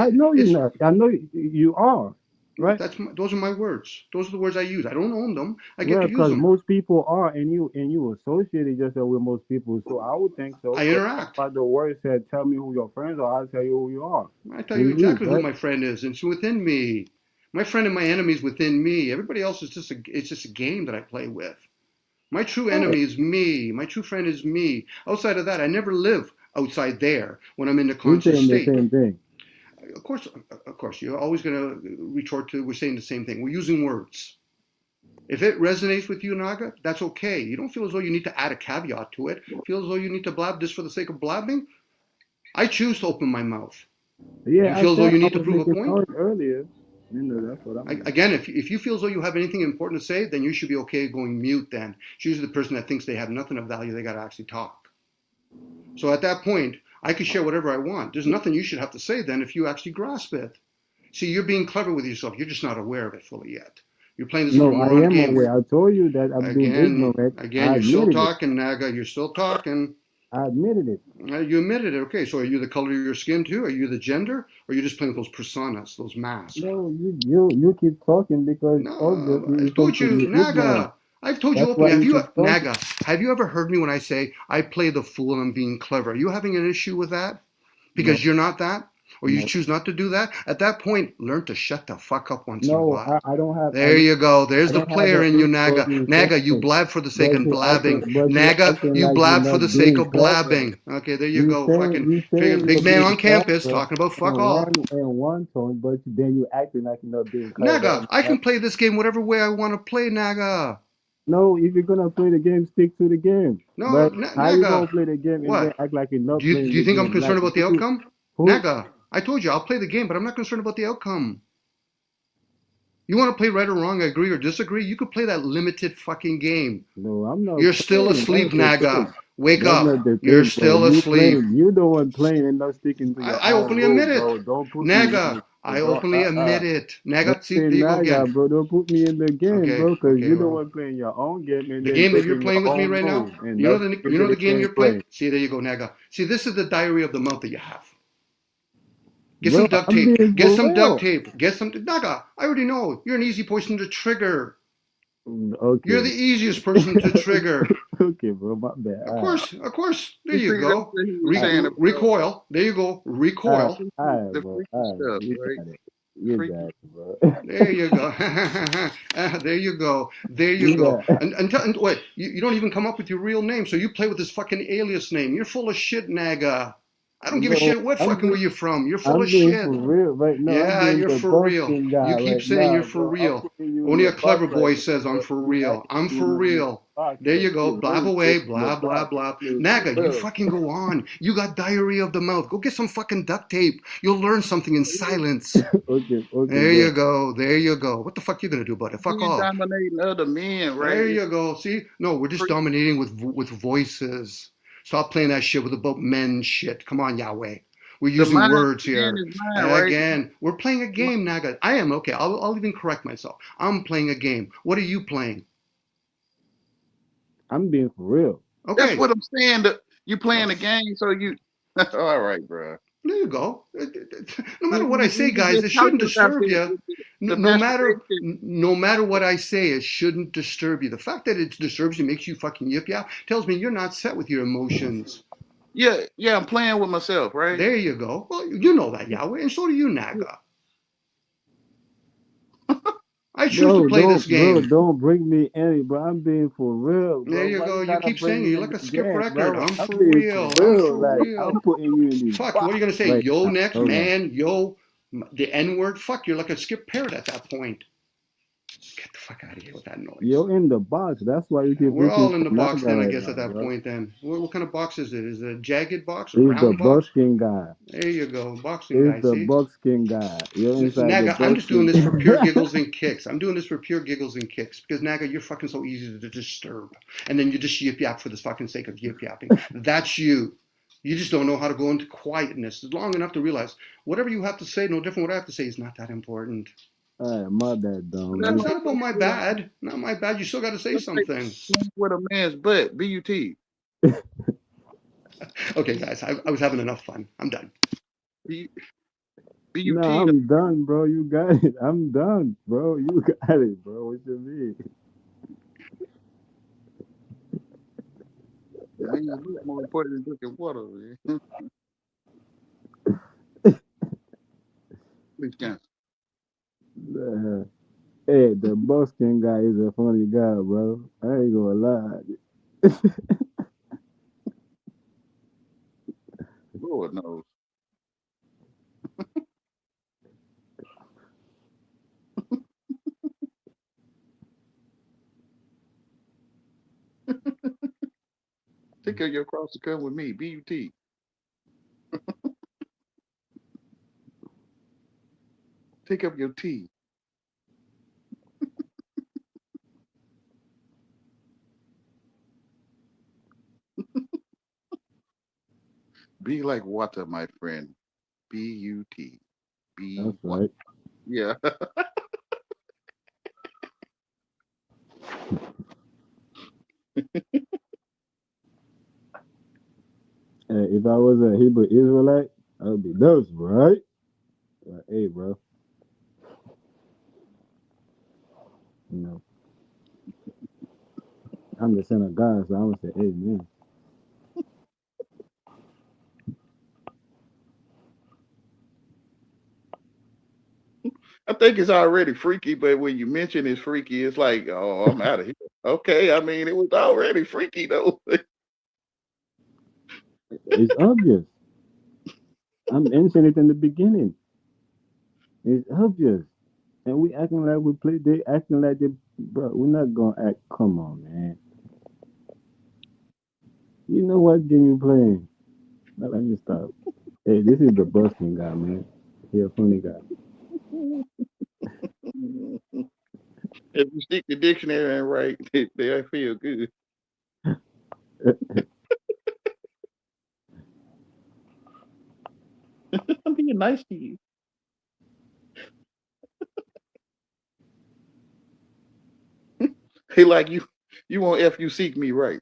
know you're not. I know you are. Right. Those are my words. Those are the words I use. I don't own them. I get to use because them. most people are, and you associate yourself with most people. So I would think so. I interact. But the word said, "Tell me who your friends are. I'll tell you who you are." I tell you exactly who my friend is. It's within me. My friend and my enemy is within me. Everybody else is just a game that I play with. My true enemy is me. My true friend is me. Outside of that, I never live outside there when I'm in the conscious state. The same thing. Of course, you're always going to retort to, we're saying the same thing. We're using words. If it resonates with you, Naga, that's okay. You don't feel as though you need to add a caveat to it. Feel as though you need to blab this for the sake of blabbing. I choose to open my mouth. Yeah, you feel as though you need to prove a point? Earlier. That's what I'm Again, if you feel as though you have anything important to say, then you should be okay going mute then. It's usually the person that thinks they have nothing of value, they got to actually talk. So at that point, I can share whatever I want. There's nothing you should have to say then if you actually grasp it. See, you're being clever with yourself. You're just not aware of it fully yet. You're playing this little moron game. I am aware. I told you that I'm being ignorant. Again, you're still talking, Naga. You're still talking. I admitted it. You admitted it. Okay, so are you the color of your skin too? Are you the gender? Or are you just playing with those personas, those masks? No, you keep talking because I told you, Naga. I've told you openly. Naga, have you ever heard me when I say I play the fool and I'm being clever? Are you having an issue with that? Because you're not that? Or you choose not to do that? At that point, learn to shut the fuck up once in a while. I don't have. There you go. There's the player in you, Naga. Naga, you blab for the sake of blabbing. Naga, you blab for the sake of blabbing. Okay, there you go. Fucking big man on campus talking about fuck all. In one tone, but then you acting like you're not being clever. Naga, I can play this game whatever way I want to play, Naga. No, if you're gonna play the game, stick to the game. No, how you gonna play the game and then act like you're not playing? Do you think I'm concerned about the outcome? Naga, I told you I'll play the game, but I'm not concerned about the outcome. You want to play right or wrong, agree or disagree? You could play that limited fucking game. No, I'm not. You're still asleep, Naga. Wake up. You're still asleep. You the one playing and not sticking to your I openly admit it. Don't put Naga, I openly admit it. Naga, see, there you go again. Bro, don't put me in the game, bro, because you're the one playing your own game. And the game that you're playing with me right now, you know the game you're playing? See, there you go, Naga. See, this is the diary of the mouth that you have. Get some duct tape. Get some duct tape. Get some. Naga, I already know. You're an easy person to trigger. Okay. You're the easiest person to trigger. Okay, bro, my bad. Of course. There you go. Recoil. There you go. Recoil. You got it, bro. There you go. There you go. There you go. And wait, you don't even come up with your real name, so you play with this fucking alias name. You're full of shit, Naga. I don't give a shit what fucking where you're from. You're full I'm of being shit. for real right now. I'm Yeah, being you're the for real. busking guy You keep right saying you're now, for bro. I'm real. putting you in Only the a clever box right boy now, says I'm bro. for You real. acting I'm putting for me in the real. box, There but you go. you Blab always away. put in the Blah, blah, box. blah. I'm being Naga, for you real. fucking go on. You got diarrhea of the mouth. Go get some fucking duct tape. You'll learn something in silence. Okay, There bro. you go. There you go. What the fuck you gonna do about it? Fuck Men all. dominating other men, right? There you go. See? No, we're just dominating with voices. Stop playing that shit with about men shit. Come on, Yahweh. We're The using mind words man here. is mine, right? Again, we're playing a game, Naga. I am okay. I'll even correct myself. I'm playing a game. What are you playing? I'm being for real. That's Okay. what I'm saying. That you playing the game, so you. All right, bro. There you go. No matter what I say, guys, just it shouldn't talking about disturb you. the No matter what I say, it shouldn't disturb you. The fact that it disturbs you, makes you fucking yip yap, tells me you're not set with your emotions. Yeah, I'm playing with myself, right? There you go. Well, you know that, Yahweh, and so do you, Naga. I choose to play this game. Don't bring me any, bro. I'm being for real, bro. There you Why go. You gotta keep bring saying it. me You're in like a the skip game, record. bro? I'm I'm for being real. for I'm real. for Like, real. I'm putting you in these Fuck, box what are you going to say? right Yo, now. next, Hold on. man, yo, the N word? Fuck, you're like a skip parrot at that point. Get the fuck out of here with that noise. You're in the box. That's why you keep We're listening all in to the box Naga then, I right guess, now, at that bro. point then. What kind of box is it? Is it a jagged box, a He's the round box? busking guy. There you go, boxing He's guy, the see? busking guy. You're inside the Naga, I'm just doing busking. this for pure giggles and kicks. I'm doing this for pure giggles and kicks because Naga, you're fucking so easy to disturb, and then you just yip yap for the fucking sake of yip yapping. That's you. You just don't know how to go into quietness long enough to realize whatever you have to say, no different what I have to say, is not that important. All right, my bad, Dom. That's not about my bad. Not my bad. You still got to say something. With a man's butt, B-U-T. Okay, guys, I was having enough fun. I'm done. B-U-T. No, I'm done, bro. You got it. I'm done, bro. You got it, bro. What you mean? Man, you look more important than drinking water, man. Hey, the busking guy is a funny guy, bro. I ain't gonna lie. Lord knows. Take up your cross to come with me, B-U-T. Take up your tea. Be like water, my friend. B-U-T. That's right. Yeah. Hey, if I was a Hebrew Israelite, I would be those, right? Like, hey, bro. You know, I'm the son of God, so I'm gonna say, amen. I think it's already freaky, but when you mention it's freaky, it's like, oh, I'm out of here. Okay, I mean, it was already freaky, though. It's obvious. I'm mentioning it in the beginning. It's obvious. And we acting like we play, they acting like they, bro, we're not gonna act, come on, man. You know what game you playing? Now, let me stop. Hey, this is the busking guy, man. He a funny guy. If you stick the dictionary in right, they feel good. I'm being nice to you. He like you want F you seek me right.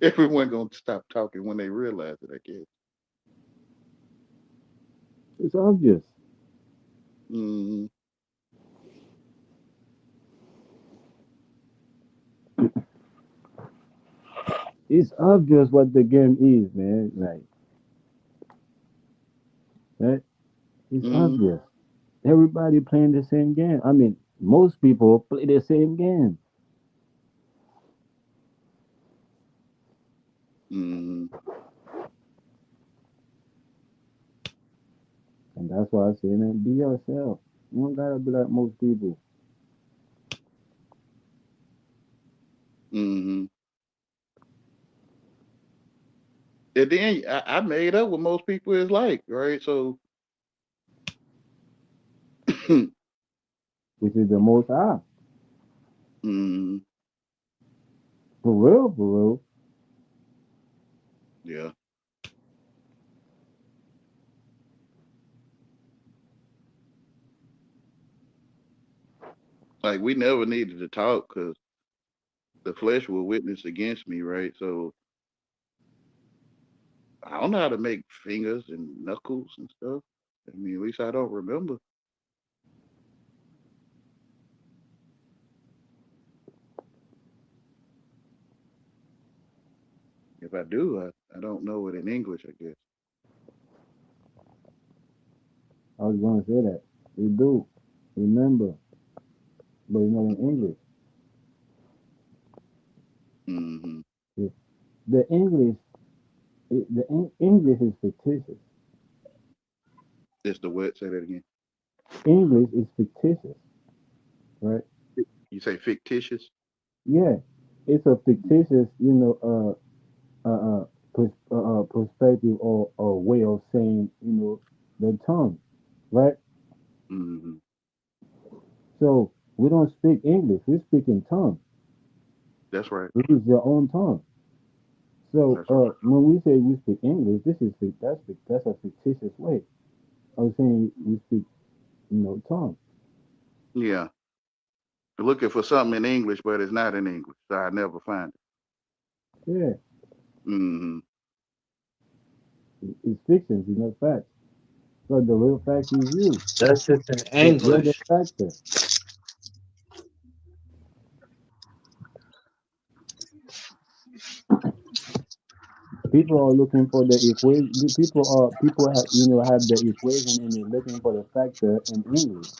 Everyone gonna stop talking when they realize it, I guess. It's obvious. Mm. It's obvious what the game is, man. Like, right? It's obvious. Everybody playing the same game. I mean, Most people play the same game. Mm-hmm. And that's why I say, man, be yourself. You don't gotta be like most people. Mm-hmm. And then I made up what most people is like, right? So Which is the most high. mm-hmm. For real, for real. Yeah. Like we never needed to talk because the flesh will witness against me, right? So I don't know how to make fingers and knuckles and stuff. I mean, at least I don't remember. If I do, I don't know it in English, I guess. I was gonna say that. You do. Remember. But it's not in English. Mm-hmm. The English, English is fictitious. It's the what? Say that again. English is fictitious, right? You say fictitious? Yeah, it's a fictitious, perspective or way of saying, the tongue, right? Mm-hmm. So we don't speak English; we speak in tongue, That's right. which is your own tongue. So That's right. when we say we speak English, that's a fictitious way of saying we speak, tongue. Yeah. Looking for something in English, but it's not in English, so I never find it. Yeah, Mm-hmm. it's fiction, it's not fact. But the real fact is you. That's just in You're the English. factor. People are looking for the equation. People have have the equation and they're looking for the factor in English,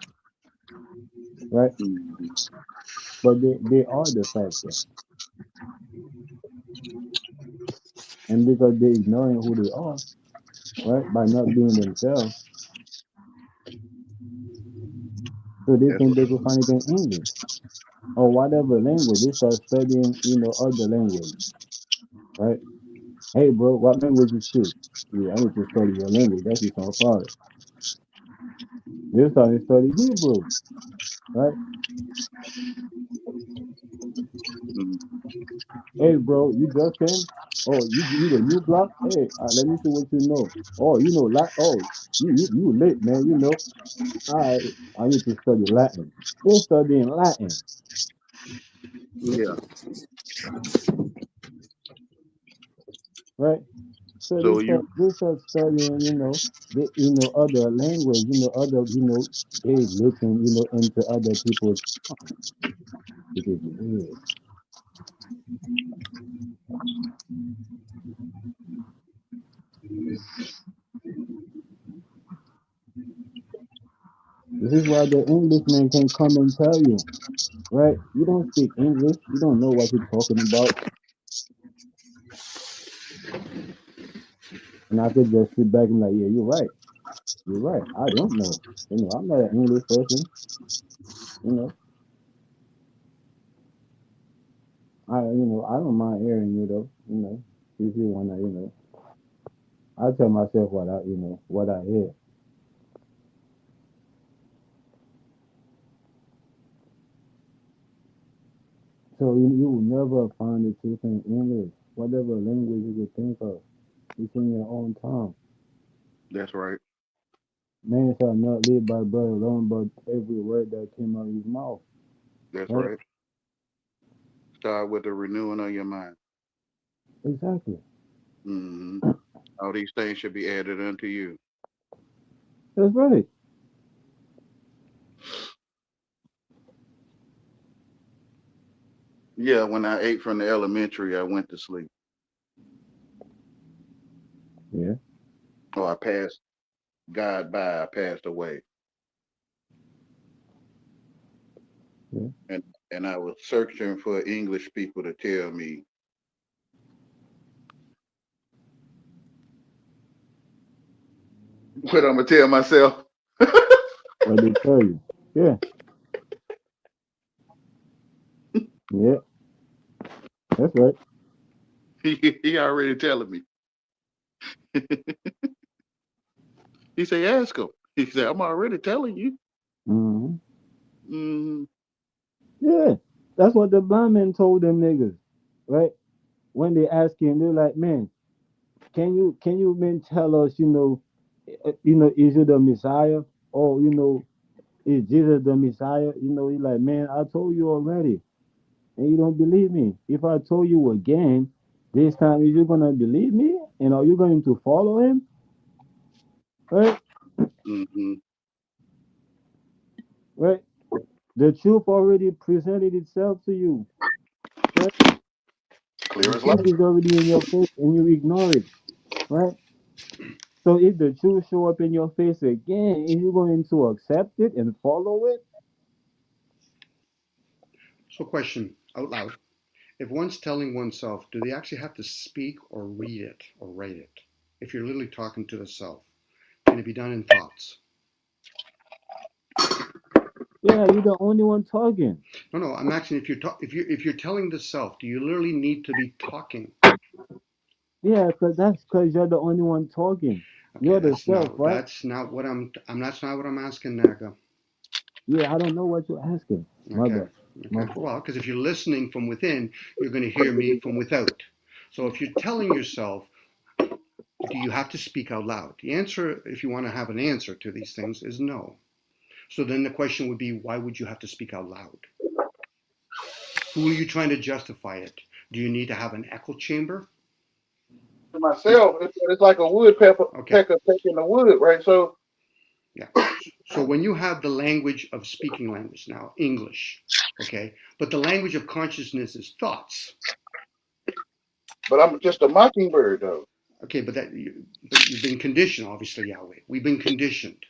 right? Mm-hmm. But they are the factor, and because they're ignoring who they are, right, by not being themselves, so they That's think they right. can find it in English or whatever language. They start studying, other language, right? Hey, bro, what language you speak? Yeah, I need to study your language. That's just our father. They start to study Hebrew, right? Mm-hmm. Hey, bro, you just came? Oh, you the new block? Hey, let me see what you know. Oh, Oh, you late, man. I I need to study Latin. They're studying Latin, Yeah. right? So So you they start studying, other language, other, they looking, into other people's, which is weird. This is why the Englishman can come and tell you, right? You don't speak English. You don't know what you're talking about. And I could just sit back and like, yeah, you're right. You're right. I don't know. I'm not an English person. You know, I don't mind hearing you though. If you wanna, I tell myself what I hear. So you will never find the truth in English. Whatever language you could think of, it's in your own tongue. that's right. Man shall not live by bread alone, but every word that came out of his mouth. That's Right? right. Start with the renewing of your mind. Exactly. Mm-hmm. All these things should be added unto you. That's right. Yeah, when I ate from the elementary, I went to sleep. Yeah. Or I passed God by, I passed away. Yeah. And I was searching for English people to tell me what I'm gonna tell myself. What they tell you. Yeah. Yeah. That's right. He already telling me. He say, ask him. He said, I'm already telling you. Mm-hmm. Mm, Yeah. That's what the blind man told them niggas, right? When they ask him, they're like, man, can you man tell us, is you the Messiah? Or, is Jesus the Messiah? He's like, man, I told you already. And you don't believe me. If I told you again, this time, is you gonna believe me? And are you going to follow him? Right? mm-hmm. Right? The truth already presented itself to you. Right? Clear The as light. truth is already in your face and you ignore it. Right? So if the truth show up in your face again, is you going to accept it and follow it? So, question out loud. If one's telling oneself, do they actually have to speak or read it or write it? If you're literally talking to the self, can it be done in thoughts? Yeah, you're the only one talking. No, I'm asking if you're telling the self, do you literally need to be talking? Yeah, that's because you're the only one talking. Okay, You're the self, right? that's not what that's not what I'm asking, Naga. Yeah, I don't know what you're asking. My Okay. bad. My Okay. fault. Well, because if you're listening from within, you're going to hear me from without. So if you're telling yourself, do you have to speak out loud? The answer, if you want to have an answer to these things, is no. So then the question would be, why would you have to speak out loud? Who are you trying to justify it? Do you need to have an echo chamber? To myself, it's like a woodpecker pecker pecking the wood, right? So yeah. So when you have the language of speaking language now, English, okay, but the language of consciousness is thoughts. But I'm just a mockingbird, though. Okay, but you've been conditioned, obviously, Yahweh. We've been conditioned.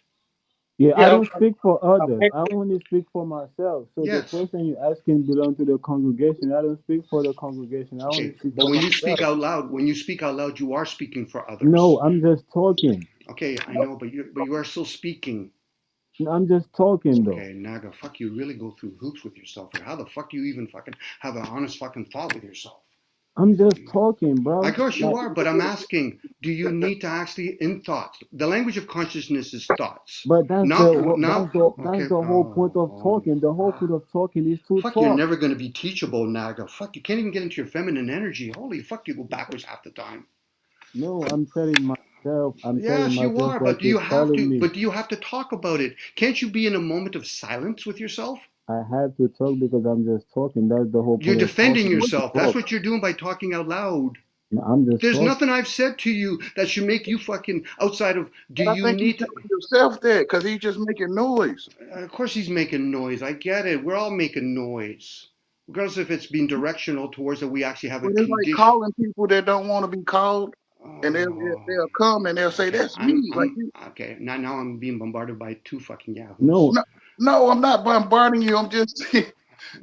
Yeah, I don't speak for others. I only speak for myself. So the Yes. question you're asking belongs to the congregation. I don't speak for the congregation. I only speak but for when you myself. speak out loud, you are speaking for others. No, I'm just talking. Okay, I know, but you are still speaking. I'm just talking though. Okay, Naga, fuck, you really go through hoops with yourself here. How the fuck do you even fucking have an honest fucking thought with yourself? I'm just talking, bro. Of course you are, but I'm asking, do you need to actually in thoughts? The language of consciousness is thoughts. But that's the whole point of talking. The whole point of talking is to fuck, talk. You're never going to be teachable, Naga. Fuck, you can't even get into your feminine energy. Holy fuck, you go backwards half the time. No, I'm telling myself. Yes, you are, but do you have to? Me. But do you have to talk about it? Can't you be in a moment of silence with yourself? I have to talk because I'm just talking. That's the whole point. You're defending yourself. That's what you're doing by talking out loud. No, I'm just There's talking. nothing I've said to you that should make you fucking outside of. Do but you I think need to yourself there because he's just making noise? Of course, he's making noise. I get it. We're all making noise, regardless if it's being directional towards that we actually have a But it's condition. like calling people that don't want to be called, and they'll come and they'll say, "That's me." Okay, now I'm being bombarded by two fucking yahoos. No, I'm not bombarding you. I'm just.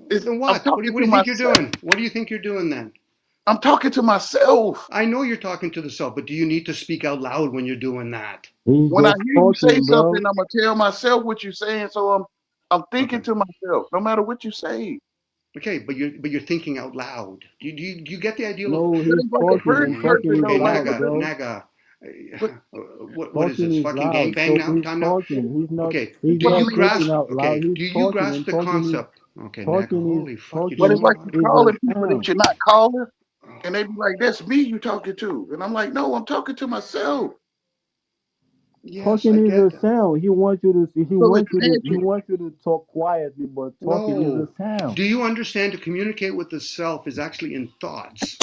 Then what? What do you think you're doing? What do you think you're doing then? I'm talking to myself. I know you're talking to the self, but do you need to speak out loud when you're doing that? When I hear you say something, I'm gonna tell myself what you're saying. So I'm thinking to myself, no matter what you say. Okay, but you're thinking out loud. Do you get the idea? No, he's talking. Okay, Naga. What is this fucking gangbang now? Time now. He's not. Okay, do you grasp? Okay, do you grasp the concept? Okay, Naga, holy fuck! But it's like you're calling people that you're not calling, and they be like, "That's me you talking to," and I'm like, "No, I'm talking to myself." Yes, talking is a sound. He wants you to. He wants you to talk quietly, but talking is a sound. Do you understand? To communicate with the self is actually in thoughts.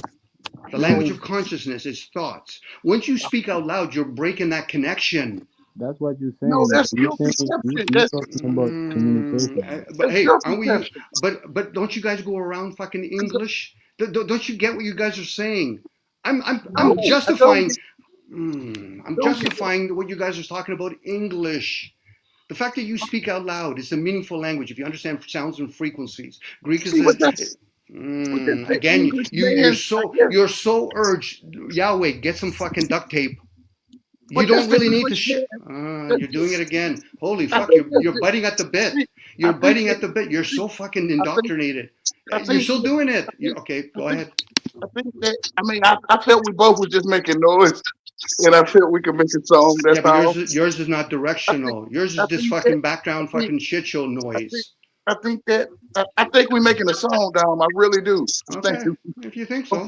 The language of consciousness is thoughts. Once you speak out loud, you're breaking that connection. That's what you're saying. No, that's your perception. You're talking about communication. But hey, aren't we? But don't you guys go around fucking English? Don't you get what you guys are saying? I'm justifying. I'm justifying what you guys are talking about English. The fact that you speak out loud is a meaningful language if you understand sounds and frequencies. Greek is See, but again, English, man, you're so urged. Yahweh, get some fucking duct tape. You but don't that's really the need to. English, You're doing it again. Holy I fuck! think You're biting at the bit. You're biting at the bit. You're so fucking indoctrinated. You're still doing it. Okay, go ahead. I think that, I mean, I felt we both was just making noise, and I felt we could make a song. That's Yeah, but all. yours is not directional. Yours is just fucking background fucking shit show noise. I think we're making a song, Dom. I really do. Okay, Thank you. if you think so.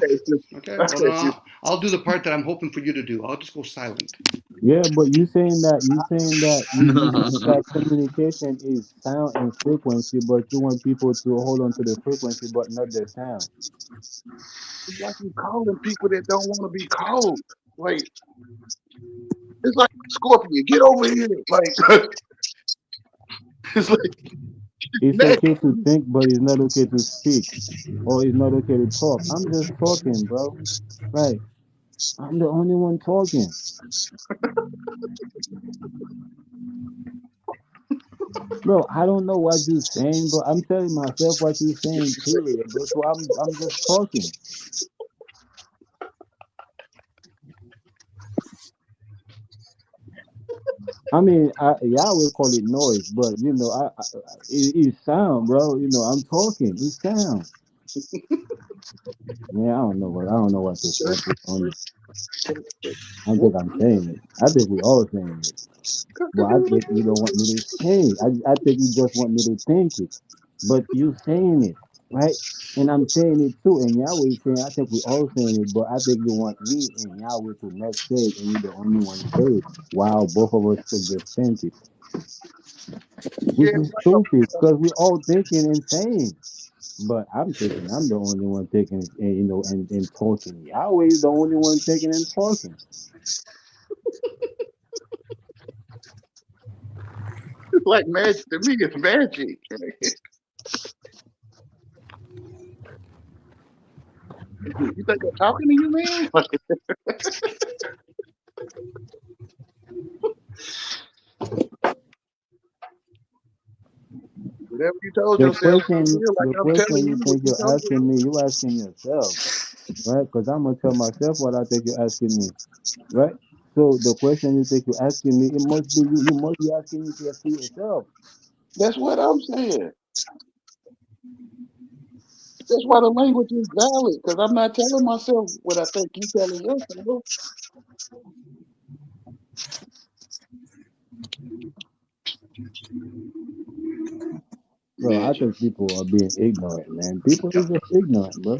Okay, Well, then I'll do the part that I'm hoping for you to do. I'll just go silent. Yeah, but you saying that you that communication is sound and frequency, but you want people to hold on to the frequency but not the sound. It's like you calling people that don't want to be called. Like, it's like Scorpion, get over here. Like, it's like it's okay to think, but it's not okay to speak, or it's not okay to talk. I'm just talking, bro. Right? I'm the only one talking. Bro, I don't know what you're saying, but I'm telling myself what you're saying, period, bro. So I'm just talking. I mean, y'all will call it noise, but you know, it's sound, bro. You know, I'm talking. It's sound. Man, I don't know what to say. I think I'm saying it. I think we all saying it. But I think you don't want me to say it. I think you just want me to think it. But you saying it, right? And I'm saying it too. And Yahweh is saying, I think we all saying it, but I think you want me and Yahweh to not say it, and you're the only one to say it. While both of us could just think it. Which is stupid, because we all thinking and saying. But I'm thinking I'm the only one thinking, and, you know, and talking. Yahweh is the only one thinking and talking. It's like magic to me. It's magic. You think I'm talking to you, man? Whatever you told yourself, The question you think you're asking me, you asking yourself, right? Because I'm gonna tell myself what I think you're asking me, right? So the question you think you're asking me, it must be you. You must be asking it to yourself. That's what I'm saying. That's why the language is valid, because I'm not telling myself what I think you're telling yourself. Bro, I think people are being ignorant, man. People are just ignorant, bro.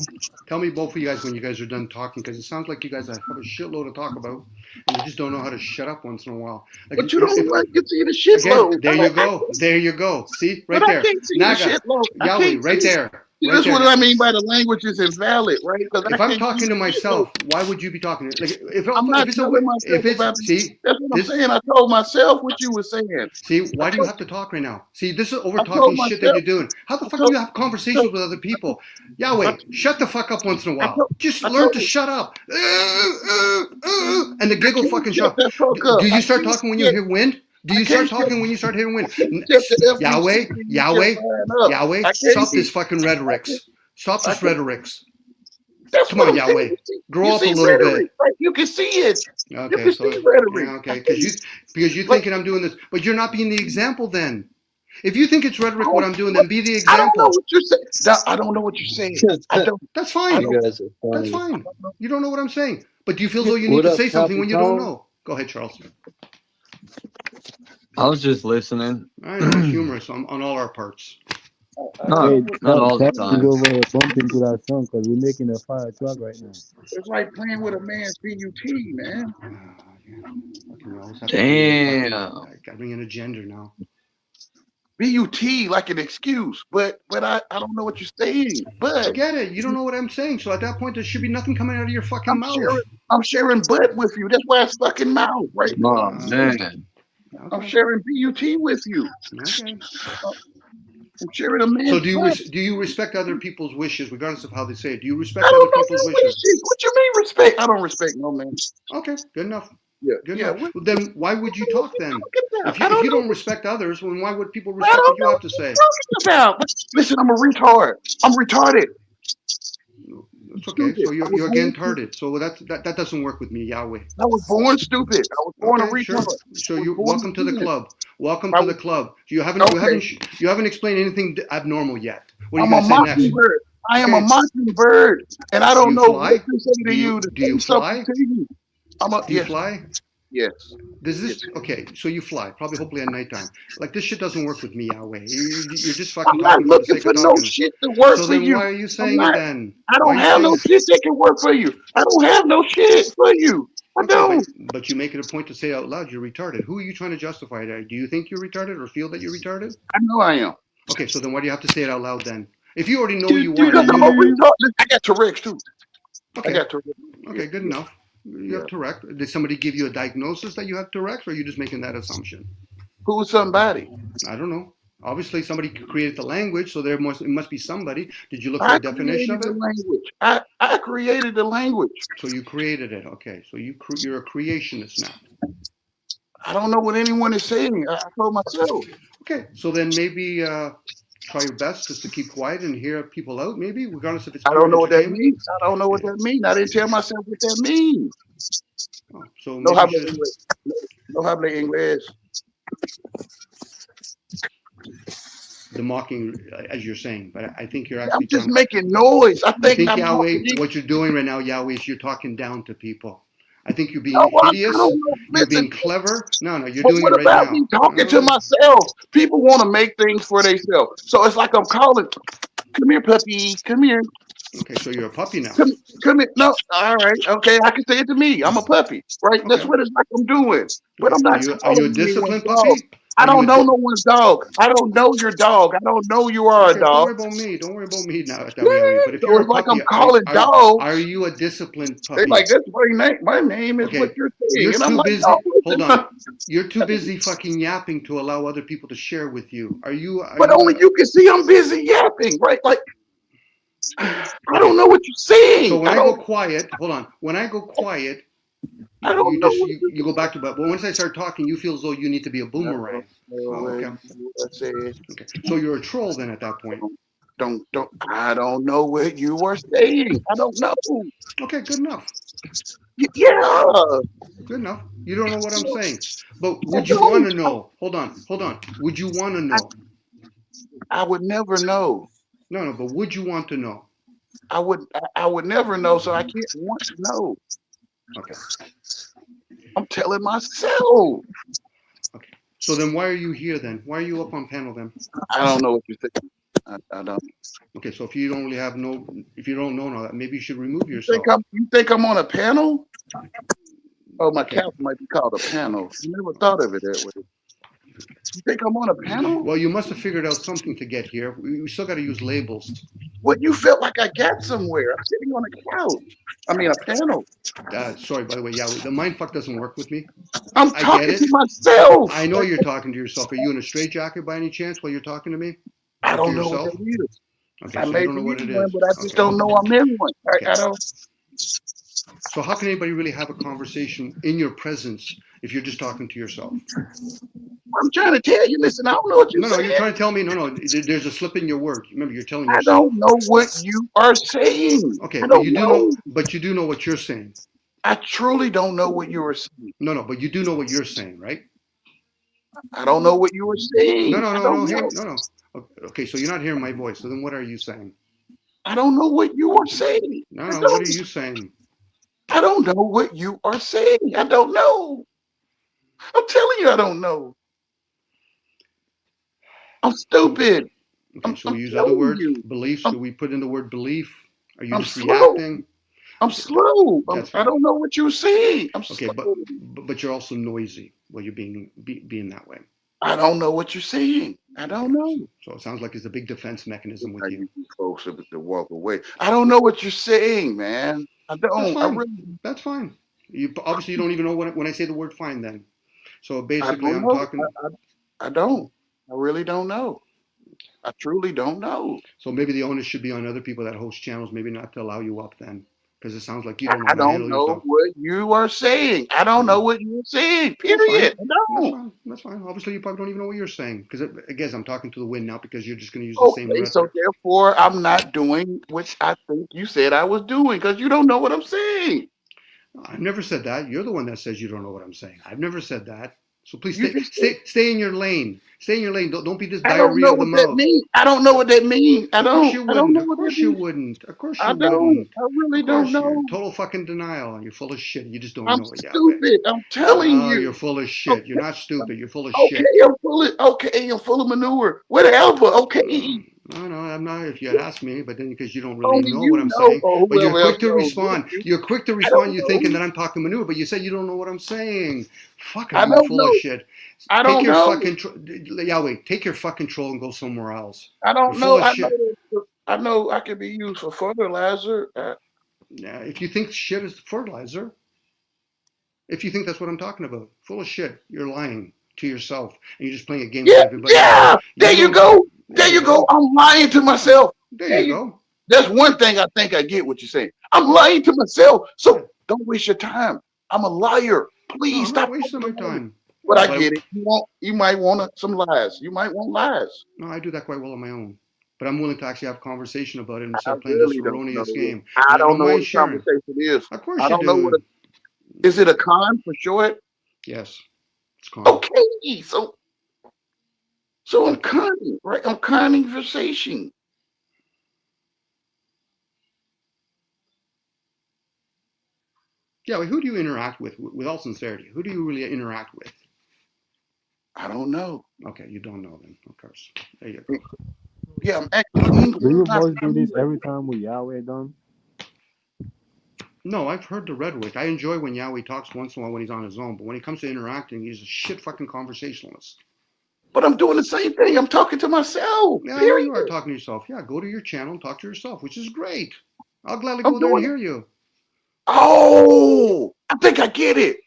Tell me both of you guys when you guys are done talking, because it sounds like you guys have a shitload to talk about, and you just don't know how to shut up once in a while. Like, but you don't like to see the shitload. There you go. There you go. See, right but there. I can't see Naga, the shitload. Yahweh, right there. See, that's what I mean by the language is invalid, right? If I'm talking to myself, why would you be talking? Like, I'm not telling myself. See, that's what I'm saying. I told myself what you were saying. See, why do you have to talk right now? See, this is over talking shit that you're doing. How the fuck do you have conversations with other people? Yahweh, shut the fuck up once in a while. Just learn to shut up. And the giggle fucking shut up. Do you start talking when you hear wind? Do you start talking when you start hearing wind? Yahweh, stop this fucking rhetorics. Stop this rhetorics. Come on, Yahweh. Grow up a little bit. You can see it. Okay, so okay, because you're thinking I'm doing this, but you're not being the example then. If you think it's rhetoric what I'm doing, then be the example. I don't know what you're saying. I don't know what you're saying. That's fine. That's fine. You don't know what I'm saying. But do you feel as though you need to say something when you don't know? Go ahead, Charles. I was just listening. I know it's humorous on all our parts. Not all the time. Over here bumping to that song because we're making a fire truck right now. It's like playing with a man's BUT, man. Damn. Got me in a gender now. BUT like an excuse, but I don't know what you're saying. But I get it. You don't know what I'm saying. So at that point, there should be nothing coming out of your fucking mouth. I'm sharing butt with you. That's why it's fucking mouth right now. Oh, man. I'm sharing BUT with you. Okay. I'm sharing a man. So do you respect other people's wishes, regardless of how they say it? Do you respect other people's wishes? What you mean respect? I don't respect no man. Okay, good enough. Good Yeah. enough. Well, then why would you talk then? If I you don't know don't respect others, then why would people I respect don't what you know have what to you're say? talking about. Listen, I'm a retard. I'm retarded. It's okay. Stupid. So I was you're born again stupid. tarded. So that doesn't work with me, Yahweh. I was born stupid. I was born a Okay, sure. retard. So I was you born welcome to the ignorant. club. Welcome I to was the club. You okay. haven't explained anything abnormal yet. What are you I'm a going to say next? mockingbird. I am a Okay. mockingbird, and I Do don't you know what fly? to say to you to Do you say something fly? to you. Do you Yes, fly? yes, Does yes. this okay? So you fly, probably, hopefully at nighttime. Like this shit doesn't work with me, Yahweh. You're just fucking I'm not talking for the looking sake of for no talking. shit to work So for then you. why are you I'm saying it not. then? I Why are don't you have saying no it? shit that can work for you. I don't have no shit for you. I Okay, don't. but you make it a point to say out loud you're retarded. Who are you trying to justify that? Do you think you're retarded or feel that you're retarded? I know I am. Okay, so then why do you have to say it out loud then? If you already know Because you are, I'm then a retard. I got Tourette's too. I okay, got Tourette's. okay, good Yeah, enough. You yeah. have Tourette. Did somebody give you a diagnosis that you have Tourette's, or are you just making that assumption? Who's somebody? I don't know. Obviously, somebody created the language, so it must be somebody. Did you look for I a definition created of the it? language. I created the language. So you created it. Okay, so you're a creationist now. I don't know what anyone is saying. I told myself. Okay, so then maybe try your best just to keep quiet and hear people out, maybe, regardless if it's I pure don't know what that entertainment. means. I don't know what that means. I didn't tell myself what that means. Oh, so No maybe you habla should inglés. No habla inglés. the mocking, as you're saying, but I think you're I'm actually just trying. making noise. I I think think I'm Yahweh, talking. what you're doing right now, Yahweh, is you're talking down to people. I think you're No, being I hideous. don't know. You're Listen, being clever. No, you're but doing it what right about me now. talking to myself? People want to make things for themselves. So it's like I'm calling. Come here, puppy. Come here. Okay, so you're a puppy now. Come here. No, all right. Okay, I can say it to me. I'm a puppy, right? That's Okay. what it's like I'm doing. But I'm not Are you a calling disciplined anyone's dog. puppy? I Are you don't a know no one's dog. I don't know your dog. I don't know you are a okay, don't dog. worry about me. Don't worry about me now, Yeah, Yahweh. But if so you're it's a like I'm puppy, calling dogs. are you a disciplined They puppy? like, that's my name. My name is what Okay, you're saying. you're And I'm too like, busy. no, Hold listen. on. You're too busy fucking yapping to allow other people to share with you. But only you can see I'm busy yapping, right? Like, I don't know what you're saying. So when I go quiet, hold on. When I go quiet, I don't you know just what you go back to but once I start talking, you feel as though you need to be a boomerang. Oh, okay. I said. Okay. So you're a troll then at that point. I don't know what you are saying. I don't know. Okay, good enough. Yeah. Good enough. You don't know what I'm saying. But I would you want to don't. know? Hold on. Would you want to know? I would never know. No, but would you want to know? I would never know, so I can't want to know. Okay. I'm telling myself. Okay. So then why are you here then? Why are you up on panel then? I don't know what you're thinking. I don't. Okay, so if you don't really have if you don't know all that, maybe you should remove You yourself. think I'm on a panel? Oh, my Okay. couch might be called a panel. I never thought of it that way. You think I'm on a panel? Well, you must have figured out something to get here. We still got to use labels. What, you felt like I got somewhere? I'm sitting on a couch. I mean, a panel. Sorry, by the way, yeah, the mind fuck doesn't work with me. I'm I talking get it. to myself. I know you're talking to yourself. Are you in a straitjacket by any chance while you're talking to me? I Or don't to know yourself? what that is. Okay, I so may you don't know be what it in one, is. but I just Okay. don't know I'm in one. I don't. So how can anybody really have a conversation in your presence if you're just talking to yourself? I'm trying to tell you. Listen, I don't know what you're saying. No, you're trying to tell me. No, there's a slip in your word. Remember, you're telling I yourself. don't know what you are saying. Okay, I but don't you do know. know. But you do know what you're saying. I truly don't know what you are saying. No, but you do know what you're saying, right? I don't know what you are saying. No. Okay, so you're not hearing my voice. So then what are you saying? I don't know what you are saying. No, what are you saying? I don't know what you are saying. I don't know. I'm telling you, I don't know. I'm stupid. Okay, so we use other words. Belief. Should we put in the word belief? Are you just reacting? I'm slow. That's I don't know what you're saying. I'm okay, slow. but you're also noisy while you're being that way. I don't know what you're saying. I don't know. So it sounds like it's a big defense mechanism with you. Folks to walk away. I don't know what you're saying, man. I don't. That's fine. That's fine. You obviously you don't even know when I say the word "fine." Then, so basically, I'm talking. I don't. I really don't know. I truly don't know. So maybe the onus should be on other people that host channels, maybe not to allow you up then, because it sounds like you don't know I how to don't handle know yourself. what you are saying. I don't know what you're saying. Period. That's fine. That's fine. Obviously, you probably don't even know what you're saying. Because again, I'm talking to the wind now because you're just going to use the same Okay, rhetoric. so therefore, I'm not doing what I think you said I was doing because you don't know what I'm saying. I've never said that. You're the one that says you don't know what I'm saying. I've never said that. So please You stay in your lane. Stay in your lane. Don't be this I don't diarrhea know of the what that mouth. means. I don't know what that means. I Of course you don't wouldn't. know Of what that course you means. wouldn't. Of course I you don't. wouldn't. I really Of don't course you're know. total fucking denial. You're full of shit. You just don't I'm know it, Yahweh. stupid. I'm telling No, you. you're full of shit. You're not stupid. You're full of Okay, shit. I'm full of manure. Whatever. Okay. No, I'm not. If you had asked me, but then because you don't really Only know you what I'm know, saying, or but you're whoever else quick to knows. respond. You're quick to I respond. don't You're know. thinking that I'm talking manure, but you said you don't know what I'm saying. Fuck it, I you're don't full of know. shit. I Take don't your know. fucking Yahweh. Take your fucking troll and go somewhere else. I don't You're full know. of shit. I know I can be used for fertilizer. Yeah, if you think shit is fertilizer, if you think that's what I'm talking about, full of shit. You're lying to yourself, and you're just playing a game with everybody else. There you go. There you go. I'm lying to myself. There you go. That's one thing I think I get what you're saying. I'm lying to myself. So don't waste your time. I'm a liar. Please stop wasting my time. But I get it. You might want some lies. You might want lies. No, I do that quite well on my own. But I'm willing to actually have a conversation about it and I stop playing really this don't erroneous know. game. I And don't know what mind the sharing. conversation is. Of course I don't you know do. what is it a con for short? Yes. It's con. Okay, so I'm conning, right? I'm conversation. Yeah, well, who do you interact with all sincerity? Who do you really interact with? I don't know. Okay, you don't know then, of course. There you go. Yeah, I'm acting English. Do you boys do this every time with Yahweh done? No, I've heard the rhetoric. I enjoy when Yahweh talks once in a while when he's on his own, but when it comes to interacting, he's a shit fucking conversationalist. But I'm doing the same thing. I'm talking to myself. Yeah, I know you are talking to yourself. Yeah, go to your channel and talk to yourself, which is great. I'll gladly go there and hear you. Oh, I think I get it.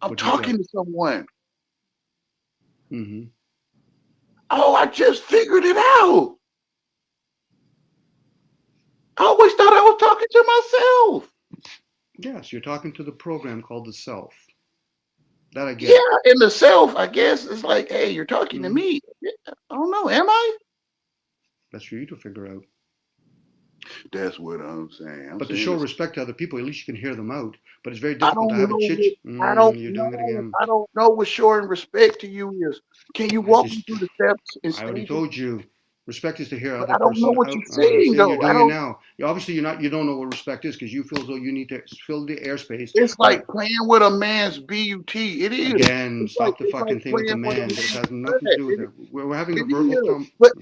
I'm talking to someone. Mm-hmm. Oh, I just figured it out. I always thought I was talking to myself. Yes, you're talking to the program called the self. That I get. Yeah, in the self, I guess it's like, hey, you're talking to me. Yeah, I don't know. Am I? That's for you to figure out. That's what I'm saying. But to show respect to other people, at least you can hear them out. But it's very difficult to have a chit. You're doing it again. I don't know what showing respect to you is. Can you walk me through the steps and I already stages? told you. Respect is to hear other I don't know what you're saying, though. You're doing it now. Obviously, you don't know what respect is because you feel as though you need to fill the airspace. It's like playing with a man's BUT. It is. Again, it's stop like, the fucking thing with the man. It has nothing to do with it. We're having a verbal. But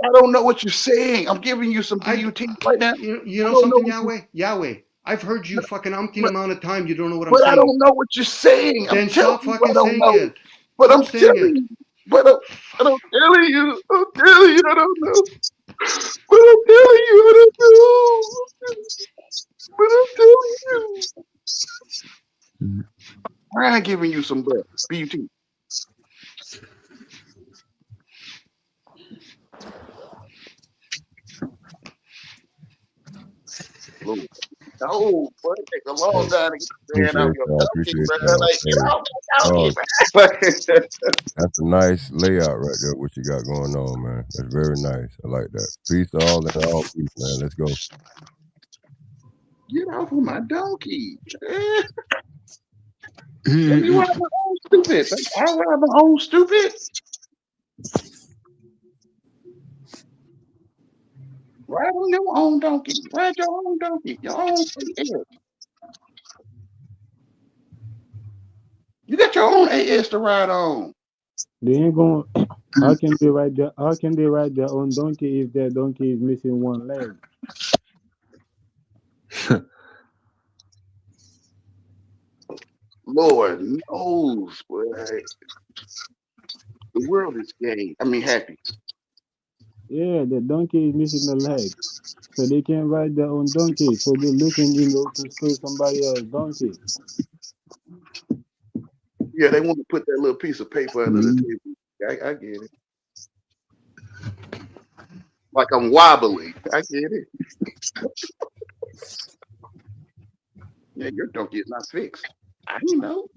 I don't know what you're saying. I'm giving you some BUT right now. You know something, Yahweh? I've heard you fucking umpteen amount of time. You don't know what I'm saying. But I don't know what you're saying. Then stop fucking saying it. But I'm telling you. But I'm telling you. I'm telling you. I don't know. But I'm telling you. I don't know. But I'm telling you. I'm giving you some BUT. No, but it takes a long time to get out your That's a nice layout right there, what you got going on, man. That's very nice. I like that. Peace to all and all peace, man. Let's go. Get off of my donkey. Let me ride my own stupid. I'll ride my own stupid. Ride on your own donkey. Ride your own donkey. Your own AS. You got your own AS to ride on. They ain't going. How can they ride their? How can they ride their own donkey if their donkey is missing one leg? Lord knows, boy. The world is gay. I mean, happy. Yeah, the donkey is missing a leg, so they can't ride their own donkey. So they're looking, to steal somebody else's donkey. Yeah, they want to put that little piece of paper under the table. I get it. Like I'm wobbly. I get it. Yeah, your donkey is not fixed. I didn't know.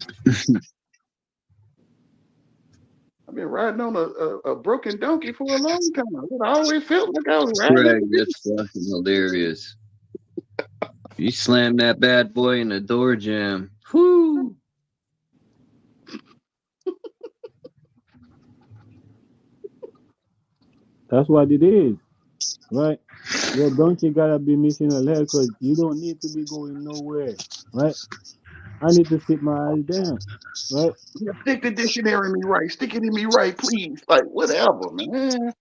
I've been riding on a broken donkey for a long time. It always felt like I was riding. Craig, that's fucking hilarious. You slam that bad boy in the door jam. Whoo! That's what it is, right? Your donkey gotta be missing a leg because you don't need to be going nowhere, right? I need to sit my eyes down, right? Yeah, stick the dictionary in me right. Stick it in me right, please. Like, whatever, man.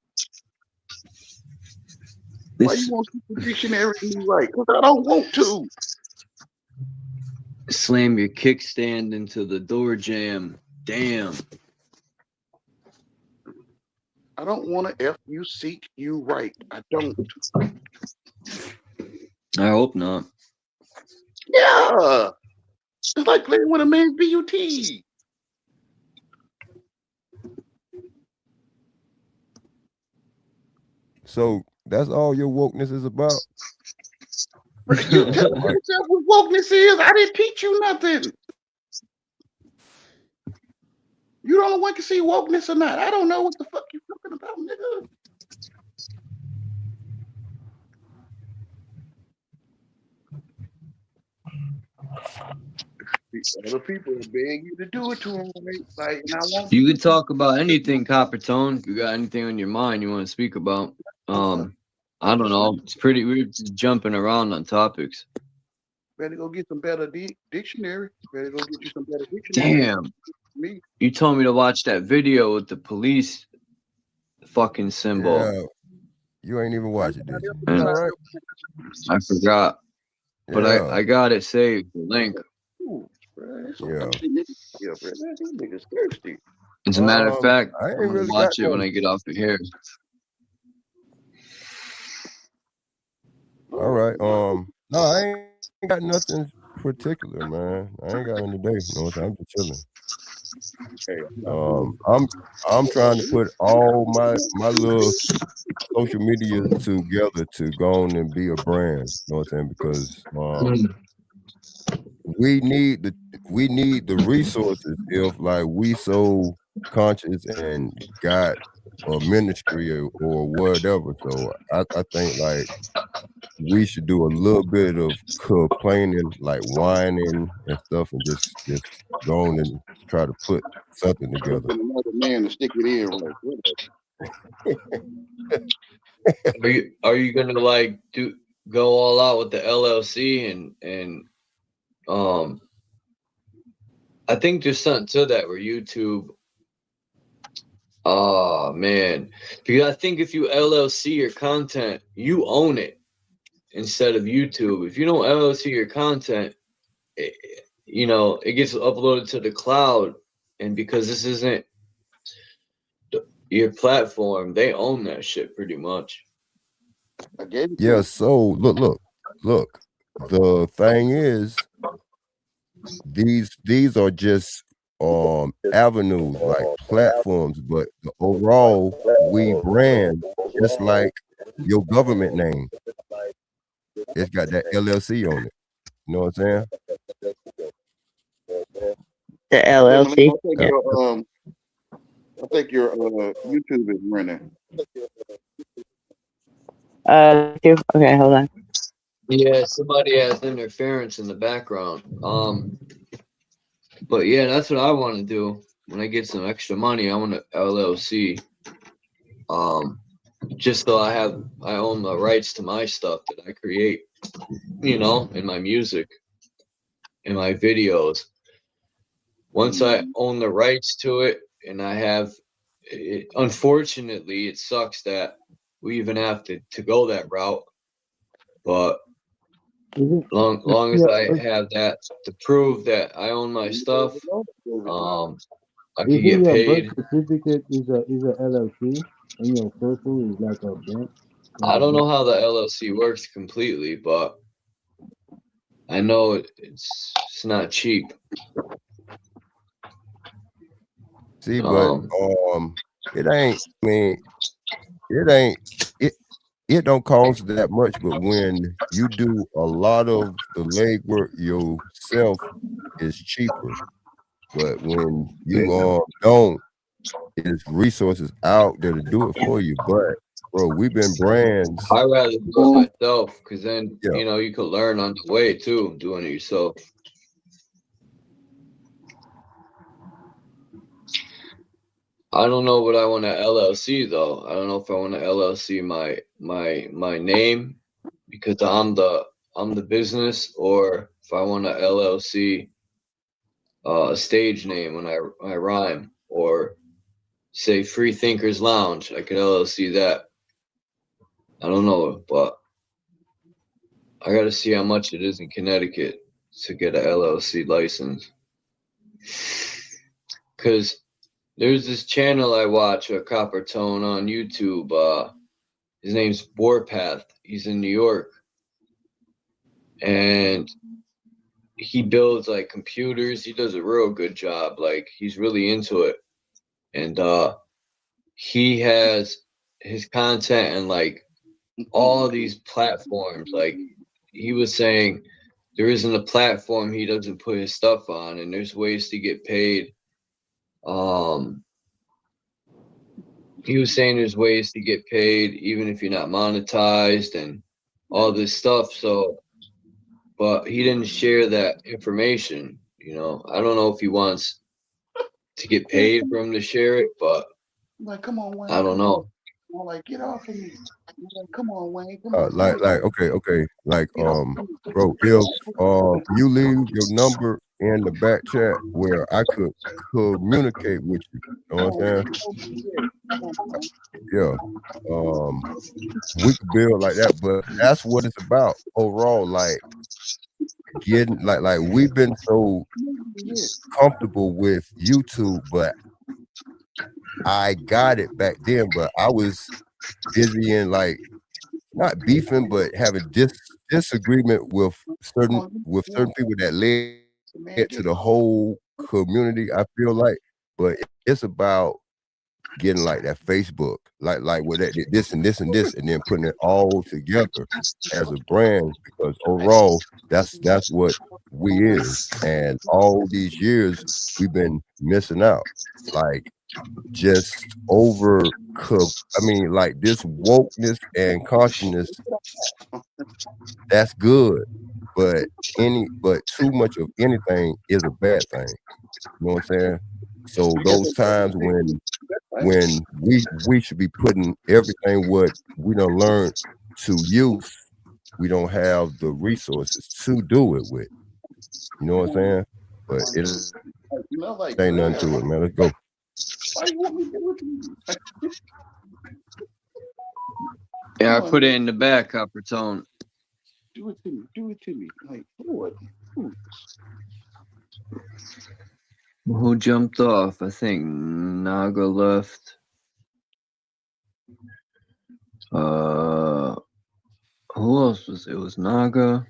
Why you want to stick the dictionary in me right? Because I don't want to. Slam your kickstand into the door jam. Damn. I don't want to F you seek you right. I don't. I hope not. Yeah. It's like playing with a man's BUT. So that's all your wokeness is about? You tell yourself what wokeness is. I didn't teach you nothing. You don't know what can see wokeness or not. I don't know what the fuck you talking about, nigga. Other people beg you to do it to them, right? Like, and I won't. You can talk about anything, Copper Tone. If you got anything on your mind you want to speak about. I don't know. It's pretty weird just jumping around on topics. Better go get some better dictionary. Better go get you some better dictionary. Damn. Me. You told me to watch that video with the police fucking symbol. Yeah. You ain't even watch it, did you? And All right. I forgot. But Yeah. I got it saved, the link. Ooh, bro, Yeah. Yeah, bro. These niggas thirsty. As a matter of fact, I I'm ain't gonna really watch got it when no. I get off of here. All right. No, I ain't got nothing particular, man. I ain't got nothing today. You know what I'm saying? I'm just chilling. I'm trying to put all my little social media together to go on and be a brand. You know what I'm saying? Because we need the resources if like we so conscious and got a ministry or whatever. So I think like we should do a little bit of complaining, like whining and stuff, and just go on and try to put something together. Another man to stick it in, right? Are you gonna like go all out with the LLC and I think there's something to that where YouTube. Oh man, because I think if you LLC your content, you own it instead of YouTube. If you don't LLC your content, it gets uploaded to the cloud, and because this isn't your platform, they own that shit pretty much. Yeah. So look. The thing is, these are just avenues, like platforms, but the overall we brand just like your government name. It's got that LLC on it. You know what I'm saying? The LLC. I think your YouTube is running. Okay, hold on. Yeah, somebody has interference in the background. But yeah, that's what I want to do. When I get some extra money, I want to LLC. Just so I own the rights to my stuff that I create, in my music, in my videos. Once I own the rights to it, and I have it, unfortunately, it sucks that we even have to go that route. But long as I have that to prove that I own my stuff, I can get your paid. birth certificate is a LLC and your social is like a bank? I don't know how the LLC works completely, but I know it's not cheap. See, but it ain't. I mean, it ain't. it don't cost that much, but when you do a lot of the legwork yourself, it's cheaper. But when you don't, it's resources out there to do it for you. But bro, we've been brands. I'd rather do it myself because then Yeah. you know you could learn on the way too, doing it yourself. I don't know what I want to LLC though. I don't know if I want to LLC my name because I'm the business, or if I want to LLC a stage name when I rhyme, or say Freethinkerslounge. I could LLC that. I don't know, but I got to see how much it is in Connecticut to get a LLC license. Because there's this channel I watch, a Copper Tone on YouTube. His name's Warpath. He's in New York. And he builds like computers. He does a real good job. Like he's really into it. And he has his content and like all of these platforms. Like he was saying, there isn't a platform he doesn't put his stuff on, and there's ways to get paid. He was saying there's ways to get paid even if you're not monetized and all this stuff. So, but he didn't share that information. You know, I don't know if he wants to get paid for him to share it, but Like, come on, Wayne. I don't know. I'm like, get off of me. Like, come on, Wayne. Come on. Okay. Like, bro, if you leave your number in the back chat where I could communicate with you, you know what I'm saying? Yeah. We could build like that, but that's what it's about overall. Like getting like we've been so comfortable with YouTube, but I got it back then, but I was busy in like not beefing, but having disagreement with certain people that led to the whole community. I feel like, but it's about getting like that Facebook, like with that this and this and this, and then putting it all together as a brand. Because overall, that's what we is, and all these years we've been missing out. Like just like this wokeness and consciousness, that's good, but too much of anything is a bad thing. You know what I'm saying? So those times when we should be putting everything what we done learned to use, we don't have the resources to do it with. You know what I'm saying? But it ain't nothing to it, man. Let's go. Why you want me to do it to you? Yeah, I put it in the back, Copper Tone. Do it to me. Do it to me. Like, what? Who jumped off? I think Naga left. Who else was it? It was Naga.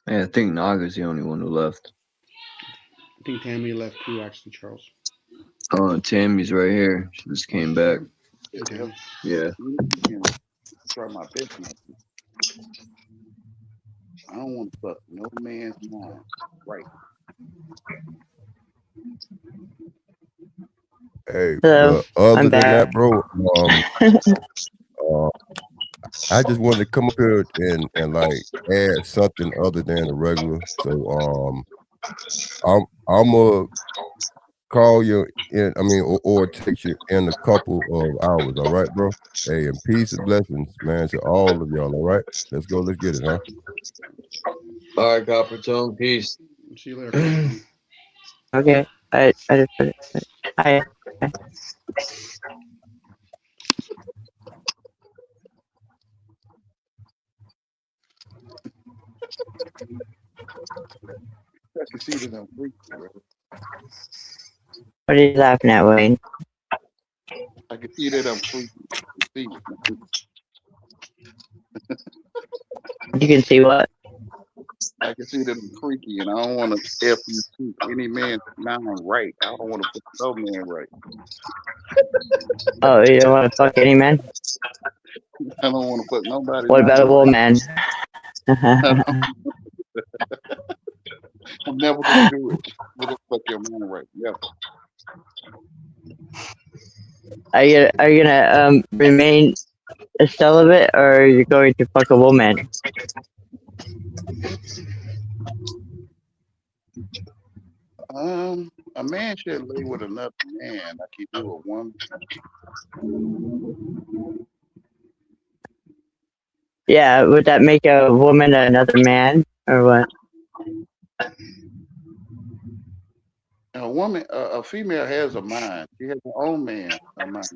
Yeah, I think Naga's the only one who left. I think Tammy left too, actually, Charles. Oh, Tammy's right here. She just came back. Yeah. Try my best. I don't want to fuck no man's mind. Right. Hey, Hello, other I'm than that, back. bro, I just wanted to come up here and like add something other than the regular. So I'm gonna call you in, or text you in a couple of hours, all right, bro? Hey, and peace and blessings, man, to all of y'all, all right? Let's go, let's get it, huh? All right, Copper Tone, peace. See you later. Okay, I just put it. Hi. I can see that I'm freaky, bro. What are you laughing at, Wayne? I can see that I'm freaky. You can see what? I can see that I'm freaky, and I don't want to F you to any man mind right. I don't want to put no man right. Oh, you don't want to fuck any man? I don't want to put nobody What down about a to waste. woman? I'm never gonna do it. I'm gonna fuck your man right. Never. Are you gonna remain a celibate, or are you going to fuck a woman? A man should lay with another man like he do a woman. Yeah, would that make a woman another man, or what? A woman, a female has a mind. She has her own man, a mind.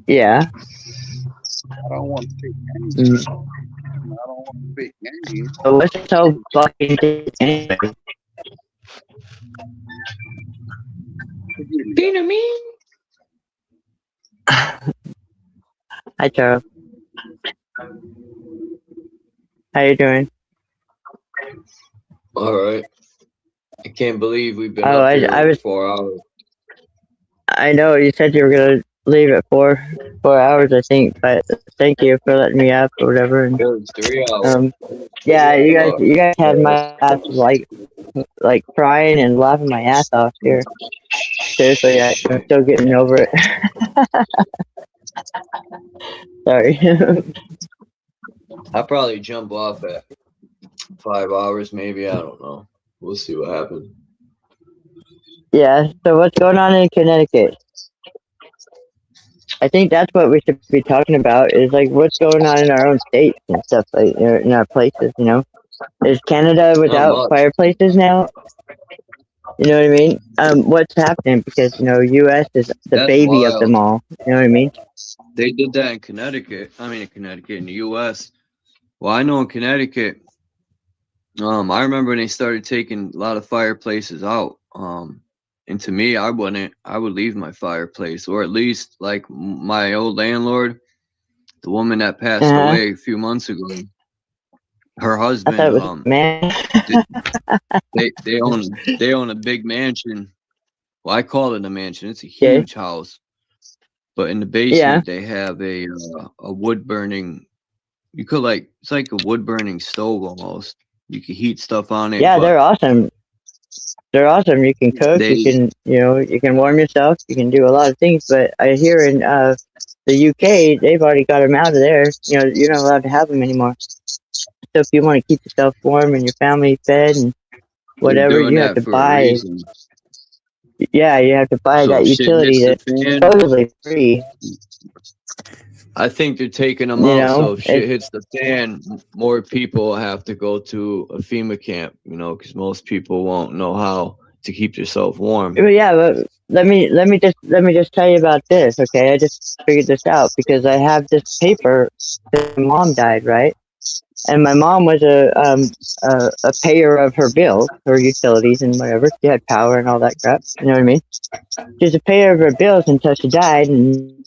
Yeah. I don't want to pick games. Mm. I don't want to pick games. So what's so fucking deep anyway? Forgive me. Being me? Hi, Charles. How you doing? All right. I can't believe we've been Oh, up here I over was. 4 hours. I know you said you were gonna leave at 4 hours, I think. But thank you for letting me up or whatever. And, It was 3 hours. yeah, Fuck. you guys had my ass like crying and laughing my ass off here. Seriously, I'm still getting over it. Sorry. I'll probably jump off at 5 hours, maybe. I don't know. We'll see what happens. Yeah. So what's going on in Connecticut? I think that's what we should be talking about. Is like what's going on in our own states and stuff, like in our places. You know, is Canada Not without much. fireplaces now? You know what I mean? What's happening? Because U.S. is the That's baby of them wild. all. You know what I mean? They did that in Connecticut. I mean, in the U.S. Well, I know in Connecticut, I remember when they started taking a lot of fireplaces out. And to me, I wouldn't. I would leave my fireplace, or at least like my old landlord, the woman that passed away a few months ago. Her I thought husband, it was man. they own a big mansion. Well, I call it a mansion. It's a Okay. huge house, but in the Yeah. basement they have a wood burning. You could it's like a wood burning stove almost. You can heat stuff on it. Yeah, But they're awesome. They're awesome. You can cook. You can you can warm yourself. You can do a lot of things. But I hear in the UK they've already got them out of there. You know, you're not allowed to have them anymore. So if you want to keep yourself warm and your family fed and whatever, they're doing you have that to for a buy. reason. Yeah, you have to buy So that if shit utility hits the that's fan, supposedly free. I think they're taking them You out. know, So if shit hits the fan, more people have to go to a FEMA camp. Because most people won't know how to keep yourself warm. But yeah, but let me just tell you about this, okay? I just figured this out because I have this paper that my mom died, right? And my mom was a payer of her bills, her utilities and whatever. She had power and all that crap. You know what I mean? She was a payer of her bills until she died, and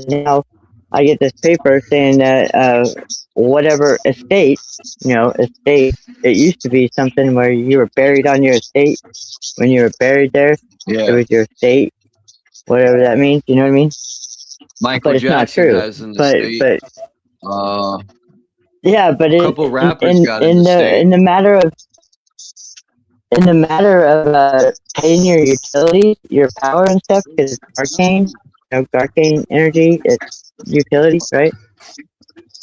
now I get this paper saying that whatever estate, estate. It used to be something where you were buried on your estate. When you were buried there, it Yeah. was your estate, whatever that means. You know what I mean? Michael But it's not Jackson true. has an But estate. yeah, but A couple rappers got an estate. in the matter of paying your utilities, your power and stuff, because it's arcane, arcane energy, it's utilities, right?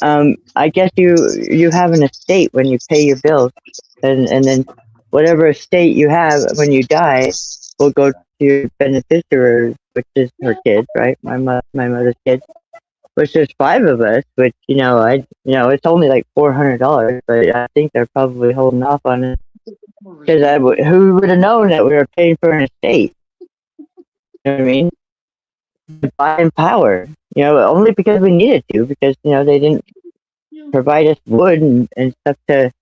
I guess you have an estate when you pay your bills, and then whatever estate you have when you die will go to your beneficiaries, which is her kids, right? My mother's kids, which there's 5 of us, which it's only like $400, but I think they're probably holding off on it because who would have known that we were paying for an estate? You know what I mean? Buying power, only because we needed to, because they didn't provide us wood and stuff to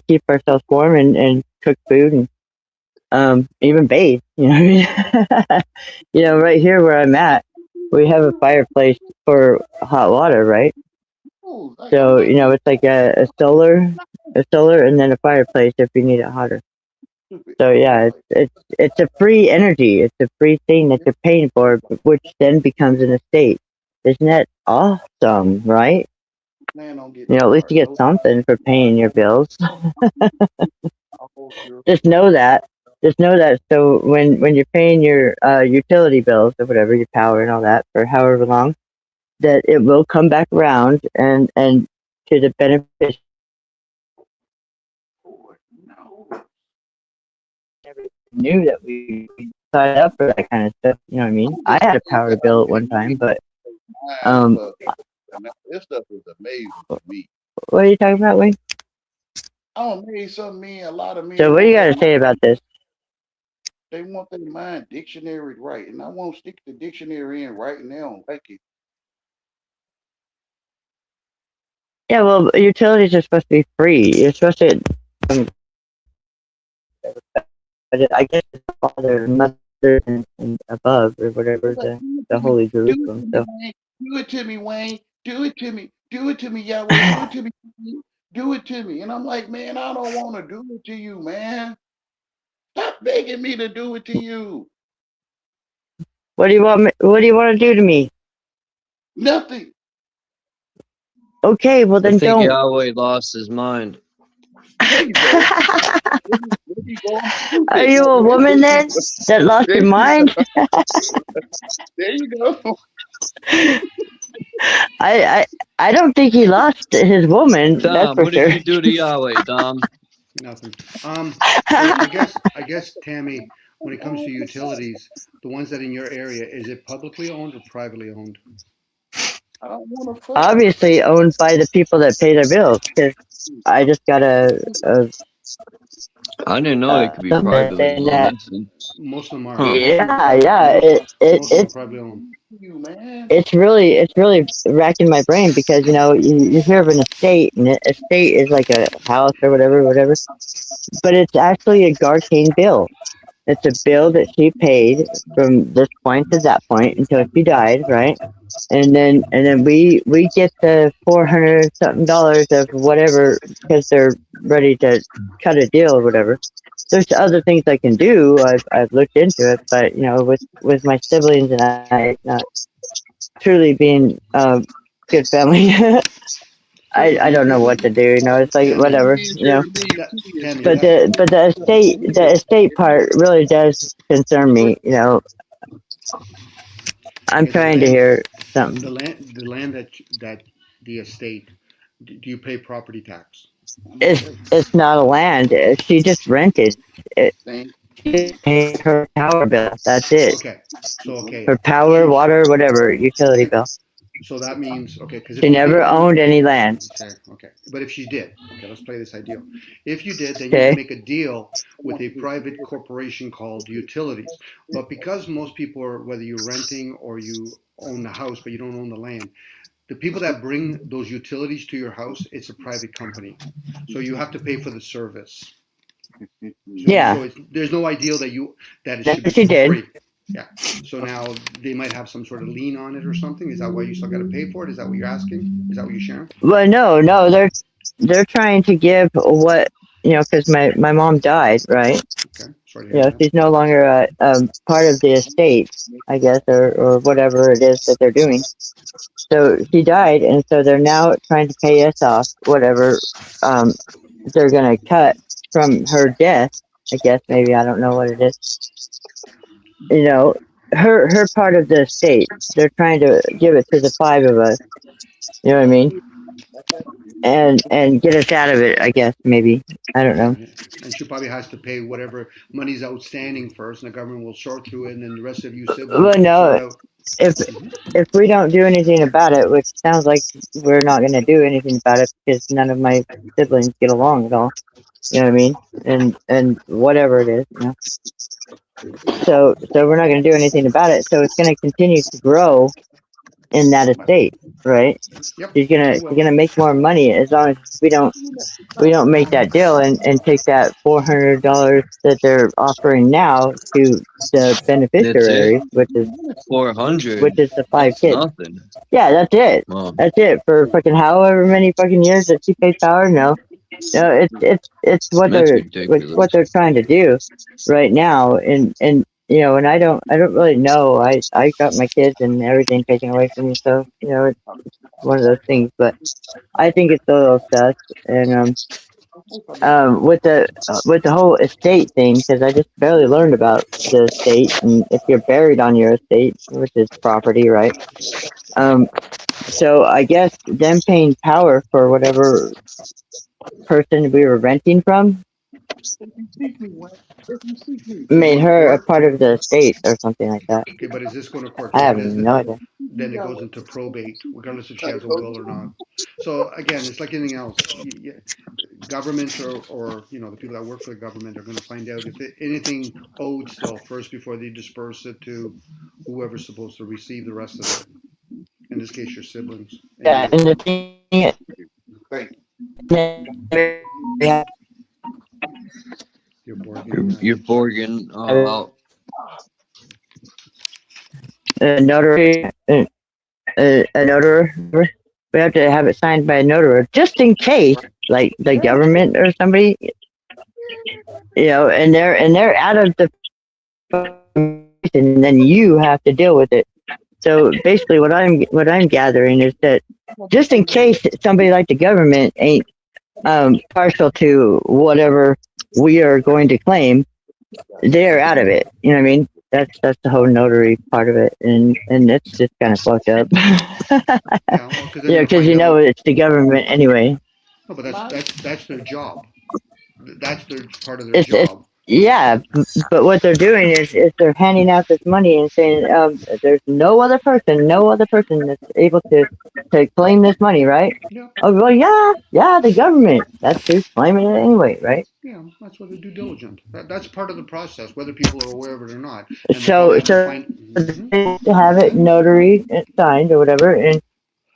keep ourselves warm and cook food and even bathe. You know what I mean? Right here where I'm at, we have a fireplace for hot water, right? So it's like a solar, and then a fireplace if you need it hotter. So yeah, it's a free energy. It's a free thing that you're paying for, which then becomes an estate. Isn't that awesome, right? Plan on getting You a know, at least car. you get No, something for paying your bills. I'll sure. Just know that. Just know that. So when you're paying your utility bills or whatever, your power and all that for however long, that it will come back around and to the benefit. Never knew that we signed up for that kind of stuff. You know what I mean? I'm I just had a saying, power I bill at mean, one you time, need but to mind um, stuff. And this stuff is amazing to me. what are you talking about, Wayne? I'm amazed some men, a lot of So men what do you want got their to say mind, about this? they want their mind dictionary right. And I won't stick the dictionary in right and they don't like it. Yeah, well, utilities are supposed to be free. You're supposed to. Um, but I guess it's Father, Mother, and above, or whatever It's like, the Holy do it Jerusalem. to me, So Wayne. Do it to me, Wayne. Do it to me. Do it to me, Yahweh. Do it to me. Do it to me. And I'm like, man, I don't want to do it to you, man. Stop begging me to do it to you. what do you want? What do you want to do to me? Nothing. Okay, well I then think don't. Yahweh lost his mind. There you go. There you go. I'm Are stupid, you a Yahweh. woman then that lost There your you mind? go. There you go. I, I I don't think he lost his woman. That's Dom, for what did sure. you do to Yahweh, Dom? Nothing. So I guess Tammy, when it comes to utilities, the ones that in your area, is it publicly owned or privately owned? I don't want to fuck. Obviously owned by the people that pay their bills. Because I just got I didn't know they could be something privately saying owned. that. That's Most of them are. huh. Yeah. Most of them are privately owned. You, man. It's really racking my brain because you hear of an estate and an estate is like a house or whatever, but it's actually a Garcane bill. It's a bill that she paid from this point to that point until she died, right? And then we get the $400 something of whatever because they're ready to cut a deal or whatever. There's other things I can do. I've looked into it, but with my siblings and I not truly being good family, First of I all, don't know what to do. It's like Tammy, whatever. Tammy, But the estate part really does concern me. I'm okay, the trying to land, hear the something. land that the estate. Do you pay property tax? It's not a land. She just rented it. Thank She paid her power bill. That's it. Okay, so okay, Her power, water, whatever utility okay, bill. so that means okay, because She if you never pay, owned any land. okay, but if she did, okay, let's play this ideal. If you did, then you can Okay. make a deal with a private corporation called utilities. But because most people are, whether you're renting or you own the house but you don't own the land, the people that bring those utilities to your house, it's a private company, so you have to pay for the service. So Yeah. there's no ideal that it should be She for did. free. Yeah. So now they might have some sort of lien on it or something. Is that why you still got to pay for it? Is that what you're asking? Is that what you're sharing? Well, no, they're trying to give what because my mom died, right? Okay. Sorry to hear that. She's no longer part of the estate, I guess, or whatever it is that they're doing. So she died, and so they're now trying to pay us off whatever um, they're going to cut from her death. I guess maybe I don't know what it is. You know, her part of the estate. They're trying to give it to the five of us. You know what I mean? And get us out of it. I guess maybe I don't know. And she probably has to pay whatever money's outstanding first, and the government will sort through it, and then the rest of you siblings Well, will sort no, out. if if we don't do anything about it, which sounds like we're not going to do anything about it because none of my siblings get along at all. You know what I mean? And whatever it is. So we're not going to do anything about it. So it's going to continue to grow in that estate, right? Yep. She's gonna make more money as long as we don't make that deal and take that $400 that they're offering now to the That's it. beneficiaries, which is 400. the five That's kids. nothing. Yeah, that's it. Wow. That's it for fucking however many fucking years that she paid power. No, it's what That's they're ridiculous. trying to do right now, and and I don't really know. I got my kids and everything taken away from me, so it's one of those things. But I think it's a little sus, and with the whole estate thing, because I just barely learned about the estate, and if you're buried on your estate, which is property, right? So I guess them paying power for whatever person we were renting from made her a part of the estate or something like that. Okay, but is this going to court? I Because have if it isn't, no idea. then it goes into probate, regardless if she has a will or not. So again, it's like anything else. Governments or the people that work for the government are going to find out if anything owed still first before they disperse it to whoever's supposed to receive the rest of it. In this case, your siblings. Yeah, and the thing is, You're Borgian. You're Borgian. a notary, a notary. We have to have it signed by a notary, just in case, like the government or somebody, and they're out of the, and then you have to deal with it. So basically, what I'm gathering is that just in case somebody like the government ain't partial to whatever we are going to claim, they're out of it. You know what I mean? That's the whole notary part of it, and it's just kind of fucked up. Because it's the government anyway. No, but that's their job. That's their part of their job. Yeah, but what they're doing is they're handing out this money and saying there's no other person that's able to claim this money, right? Yeah. Oh well, yeah, the government. That's who's claiming it anyway, right? Yeah, that's what they do diligent. That's part of the process, whether people are aware of it or not. So to have it notary signed or whatever, and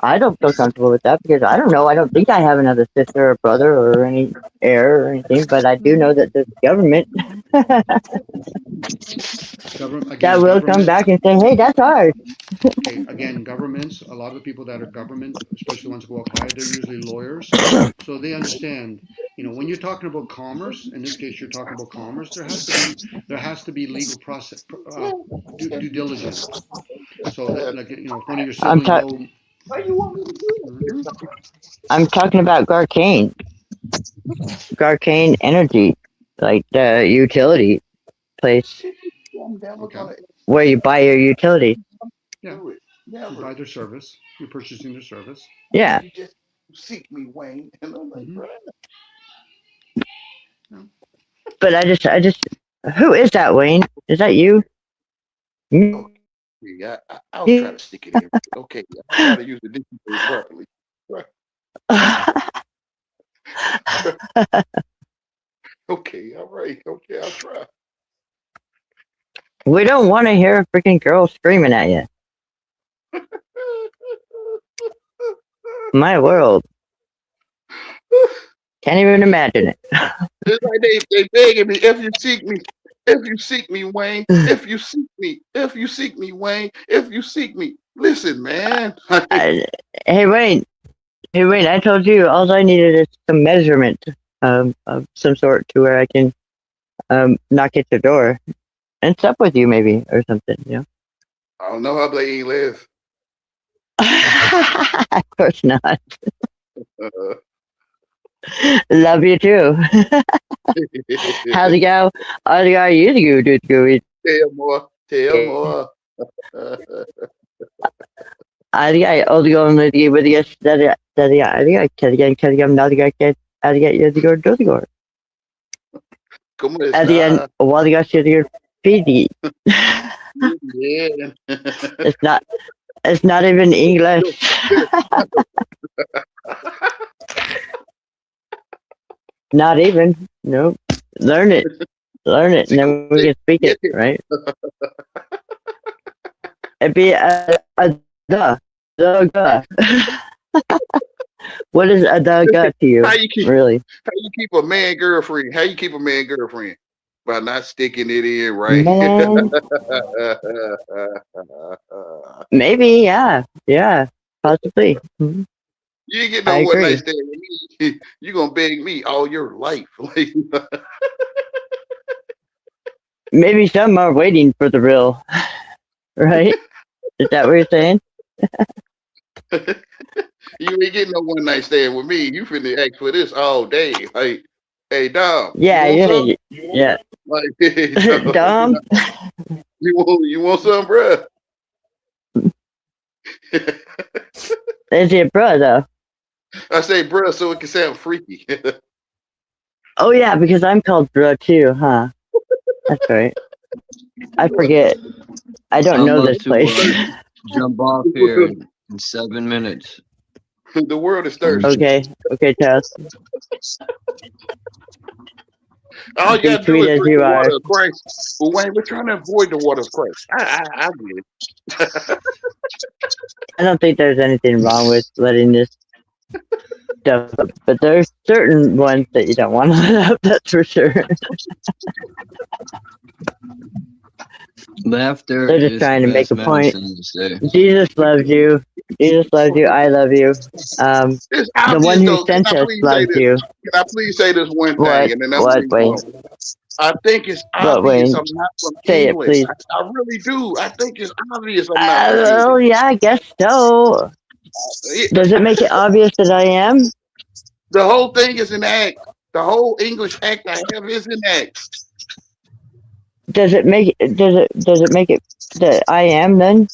I don't feel comfortable with that because I don't know. I don't think I have another sister or brother or any heir or anything, but I do know that the government that will come back and say, "Hey, that's ours." Okay, again, governments. A lot of the people that are government, especially the ones who go up high, they're usually lawyers, so they understand. When you're talking about commerce, in this case, you're talking about commerce. There has to be legal process, due diligence. So, like if one of your siblings go. I'm talking about Garcane Energy, like the utility place where you buy your utility. Yeah, you buy their service. You're purchasing their service. Yeah. You just seek me, Wayne, and I'm like, But I just, who is that, Wayne? Is that you? Yeah, I'll try to stick it in. Okay, I'll try to use the dictionary properly. Okay, all right. Okay, I'll try. We don't want to hear a freaking girl screaming at you. My world. Can't even imagine it. It's like they begging me, if you seek me, Wayne, if you seek me, Wayne, if you seek me. Listen, man. Hey, Wayne, I told you all I needed is some measurement of some sort to where I can knock at your door and sup with you maybe or something, I don't know how Blade live. Of course not. Love you too. How's it go? How's it go? You do good. Tell more. How's it go? How's it going with you? ¿Cómo Adigan, está? what you got your PD? Yeah. It's not even English. Not even. Nope. Learn it, and then we can speak it, right? It'd be a duh. What is a duh to you? How you keep a man girlfriend? How you keep a man girlfriend? By not sticking it in, right? Maybe, yeah, possibly. Mm-hmm. You ain't get no one night stand with me. You gonna beg me all your life. Like, maybe some are waiting for the real, right? Is that what you're saying? You ain't getting no one night stand with me. You finna ask for this all day. Like, hey Dom, Yeah, you want some? yeah. Like, hey, Dom, Dom? you want some, bruh? Is your brother? I say bruh so it can sound freaky. Oh yeah, because I'm called bro too, huh? That's right. I forget. I don't I'm know about this to place. jump off here in 7 minutes. The world is thirsty. Okay, Charles. All you Be gotta do sweet is as drink you the water are. of Christ. Well, Wayne, we're trying to avoid the water of Christ. I get it. I don't think there's anything wrong with letting this stuff up, but there's certain ones that you don't want to let up, that's for sure. Laughter They're just is trying the to make best a point. medicine, to say. Jesus loves you. Jesus loves you. I love you. It's The obvious one who though. Can sent I us please say loves this? you. Can I please say this one What? thing, and then I'm What, leave Wayne? alone. I think it's What, obvious Wayne? I'm not from Say it, English. please. I really do. I think it's obvious I'm not from English. Oh, yeah, I guess so. Does it make it obvious that I am? The whole thing is an act. The whole English act I have is an act. Does it make it that I am then?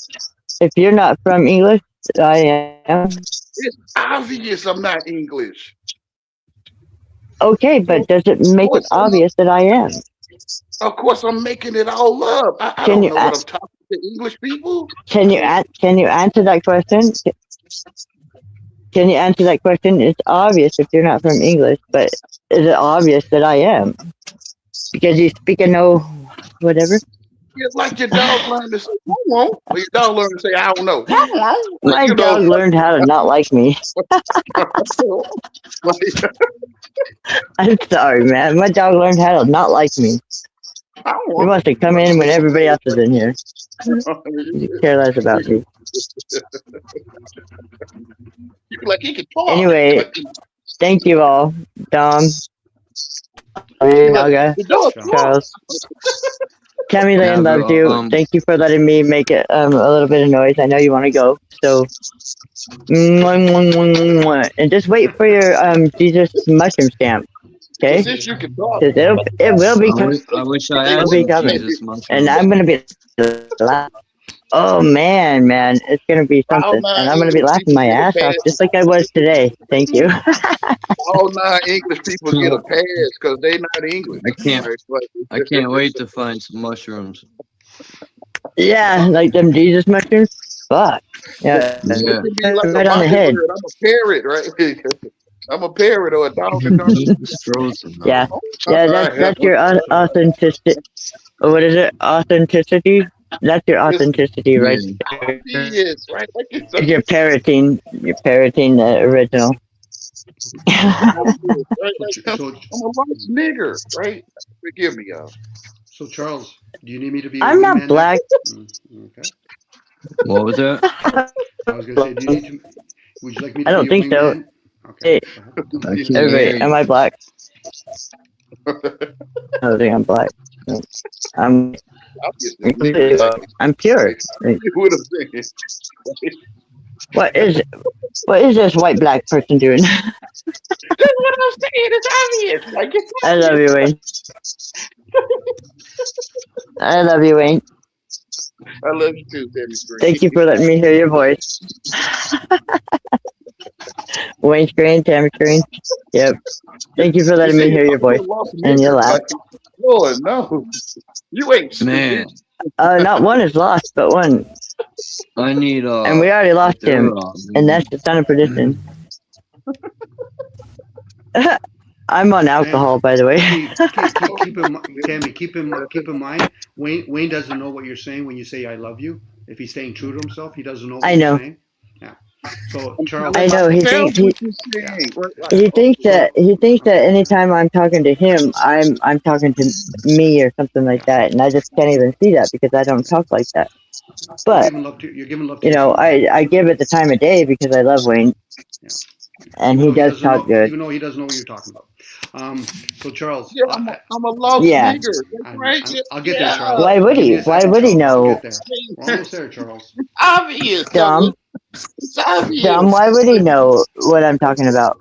If you're not from English, I am. It's obvious I'm not English. Okay, but does it make it obvious that I am? Of course, I'm making it all up. I Can don't you know what I'm talking to English people. Can you answer that question? Can you answer that question? It's obvious if you're not from English, but is it obvious that I am? Because you speak a no, whatever. It's like your dog learned to say, I won't. Or your dog learned to say, I don't know. My dog learned how to not like me. I'm sorry, man. My dog learned how to not like me. He wants to come in when everybody else is in here. He cares less about me. You like he can talk. Anyway, thank you all, Dom, Naga, Charles. Tammy Lane loves you. Thank you for letting me make it a little bit of noise. I know you want to go, so and just wait for your Jesus mushroom stamp. Okay? Since you can talk, it will be coming. I wish I had some Jesus mushrooms. And I'm gonna be oh man, it's gonna be something. And I'm gonna be laughing my ass off just like I was today. Thank you. All non-English people get a pass because they not English. I can't wait to find some mushrooms. Yeah, like them Jesus mushrooms. Fuck. Yeah. It could be like Right a on the head. mockingbird. I'm a parrot, right? I'm a parrot or a dog. Yeah. That's your authenticity. What is it? Authenticity? That's your authenticity, right? Yes, right. Like it's You're parroting the original. right? Like, I'm a lost nigger, right? Forgive me, y'all. So Charles, do you need me to be? I'm not black. Okay. What was that? I was gonna say, do you need to? Would you like me to I don't be think so. wingman? Okay. Everybody, am I black? I don't think I'm black. I'm pure. What is this white black person doing? That's what I'm saying. It's obvious. Like it's I love you, Wayne. I love you, Wayne. I love you too, Tammy Screen. Thank you for letting me hear your voice. Wayne Screen, Tammy Screen. Yep. Thank you for letting me hear your voice and your laugh. Lord, no. You ain't stupid. Not one is lost, but one. I need and we already lost him, and that's the son of perdition. I'm on alcohol, by the way. Tammy, keep in mind, Wayne doesn't know what you're saying when you say "I love you." If he's staying true to himself, he doesn't know what you're saying. Yeah. So Charles, I know he thinks that anytime I'm talking to him, I'm talking to me or something like that, and I just can't even see that because I don't talk like that. But you're giving love to I give it the time of day because I love Wayne. Yeah. and he does talk good. Even though he doesn't know what you're talking about. So Charles, Yeah, I'm a lost Yeah. nigger. That's right. I'll get there, Charles. Why would Give me he? a Why second, would he Charles. I'll know? get there. We're almost there, Charles. Obvious. Dumb. It's obvious. Dumb. Why would he know what I'm talking about?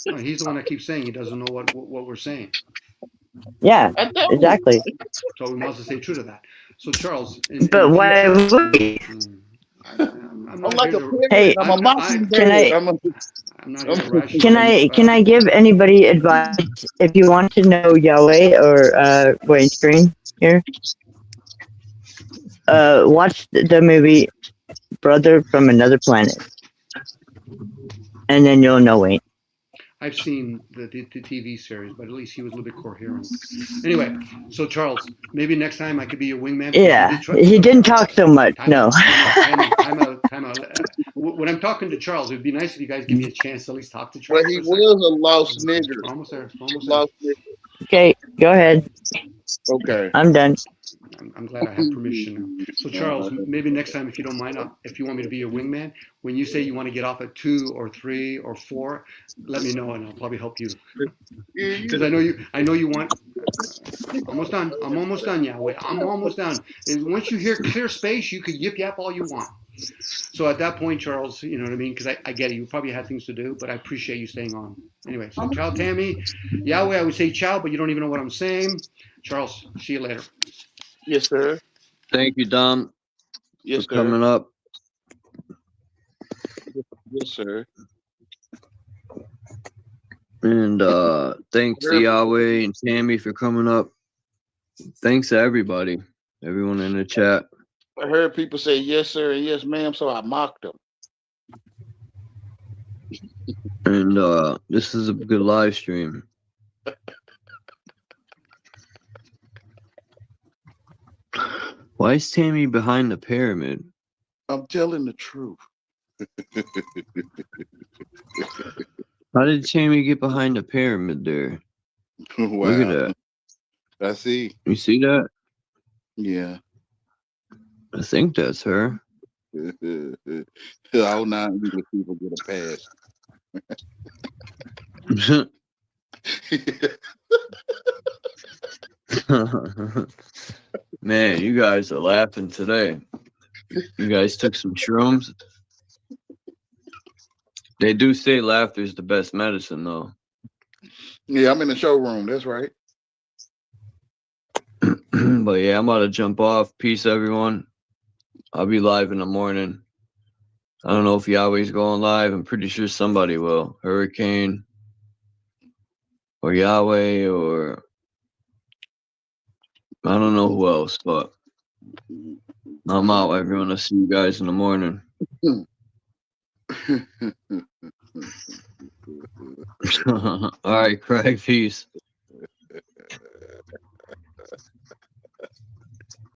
No, he's the one that keeps saying he doesn't know what we're saying. Yeah, I don't. exactly. So we must stay true to that. So Charles, But why would he? I'm not like here a to. pig. Hey, I'm a mockingbird. can I- I'm not here to rationalize. Can I give anybody advice if you want to know Yahweh or Wayne Screen here? Watch the movie Brother from Another Planet, and then you'll know Wayne. I've seen the TV series, but at least he was a little bit coherent. Anyway, so Charles, maybe next time I could be your wingman. Yeah, he didn't talk so much. No. Time out. When I'm talking to Charles, it'd be nice if you guys give me a chance to at least talk to Charles. Well, he was a lost nigger. We're almost there. Lost nigger. Okay, go ahead. Okay. I'm done. I'm glad I have permission now. So Charles, maybe next time, if you don't mind, if you want me to be your wingman, when you say you want to get off at 2 or 3 or 4, let me know and I'll probably help you. Because I know you want. Almost done. I'm almost done. Yeah, wait. I'm almost done. And once you hear clear space, you could yip yap all you want. So at that point, Charles, you know what I mean? Because I get it. You probably had things to do, but I appreciate you staying on. Anyway, so ciao, Tammy. Yahweh, I would say ciao, but you don't even know what I'm saying. Charles, see you later. Yes, sir. Thank you, Dom. Yes, for coming up. Yes, sir. And thanks to Yahweh and Tammy for coming up. Thanks to everybody, everyone in the chat. I heard people say yes, sir, and yes, ma'am, so I mocked them. And this is a good live stream. Why is Tammy behind the pyramid? I'm telling the truth. How did Tammy get behind the pyramid there? Wow. Look at that. I see. You see that? Yeah. I think that's her. All non-English people get a pass. Man, you guys are laughing today. You guys took some shrooms. They do say laughter is the best medicine, though. Yeah, I'm in the showroom. That's right. But yeah, I'm about to jump off. Peace, everyone. I'll be live in the morning. I don't know if Yahweh's going live. I'm pretty sure somebody will. Hurricane or Yahweh or I don't know who else, but I'm out, everyone. I'll see you guys in the morning. All right, Craig, peace.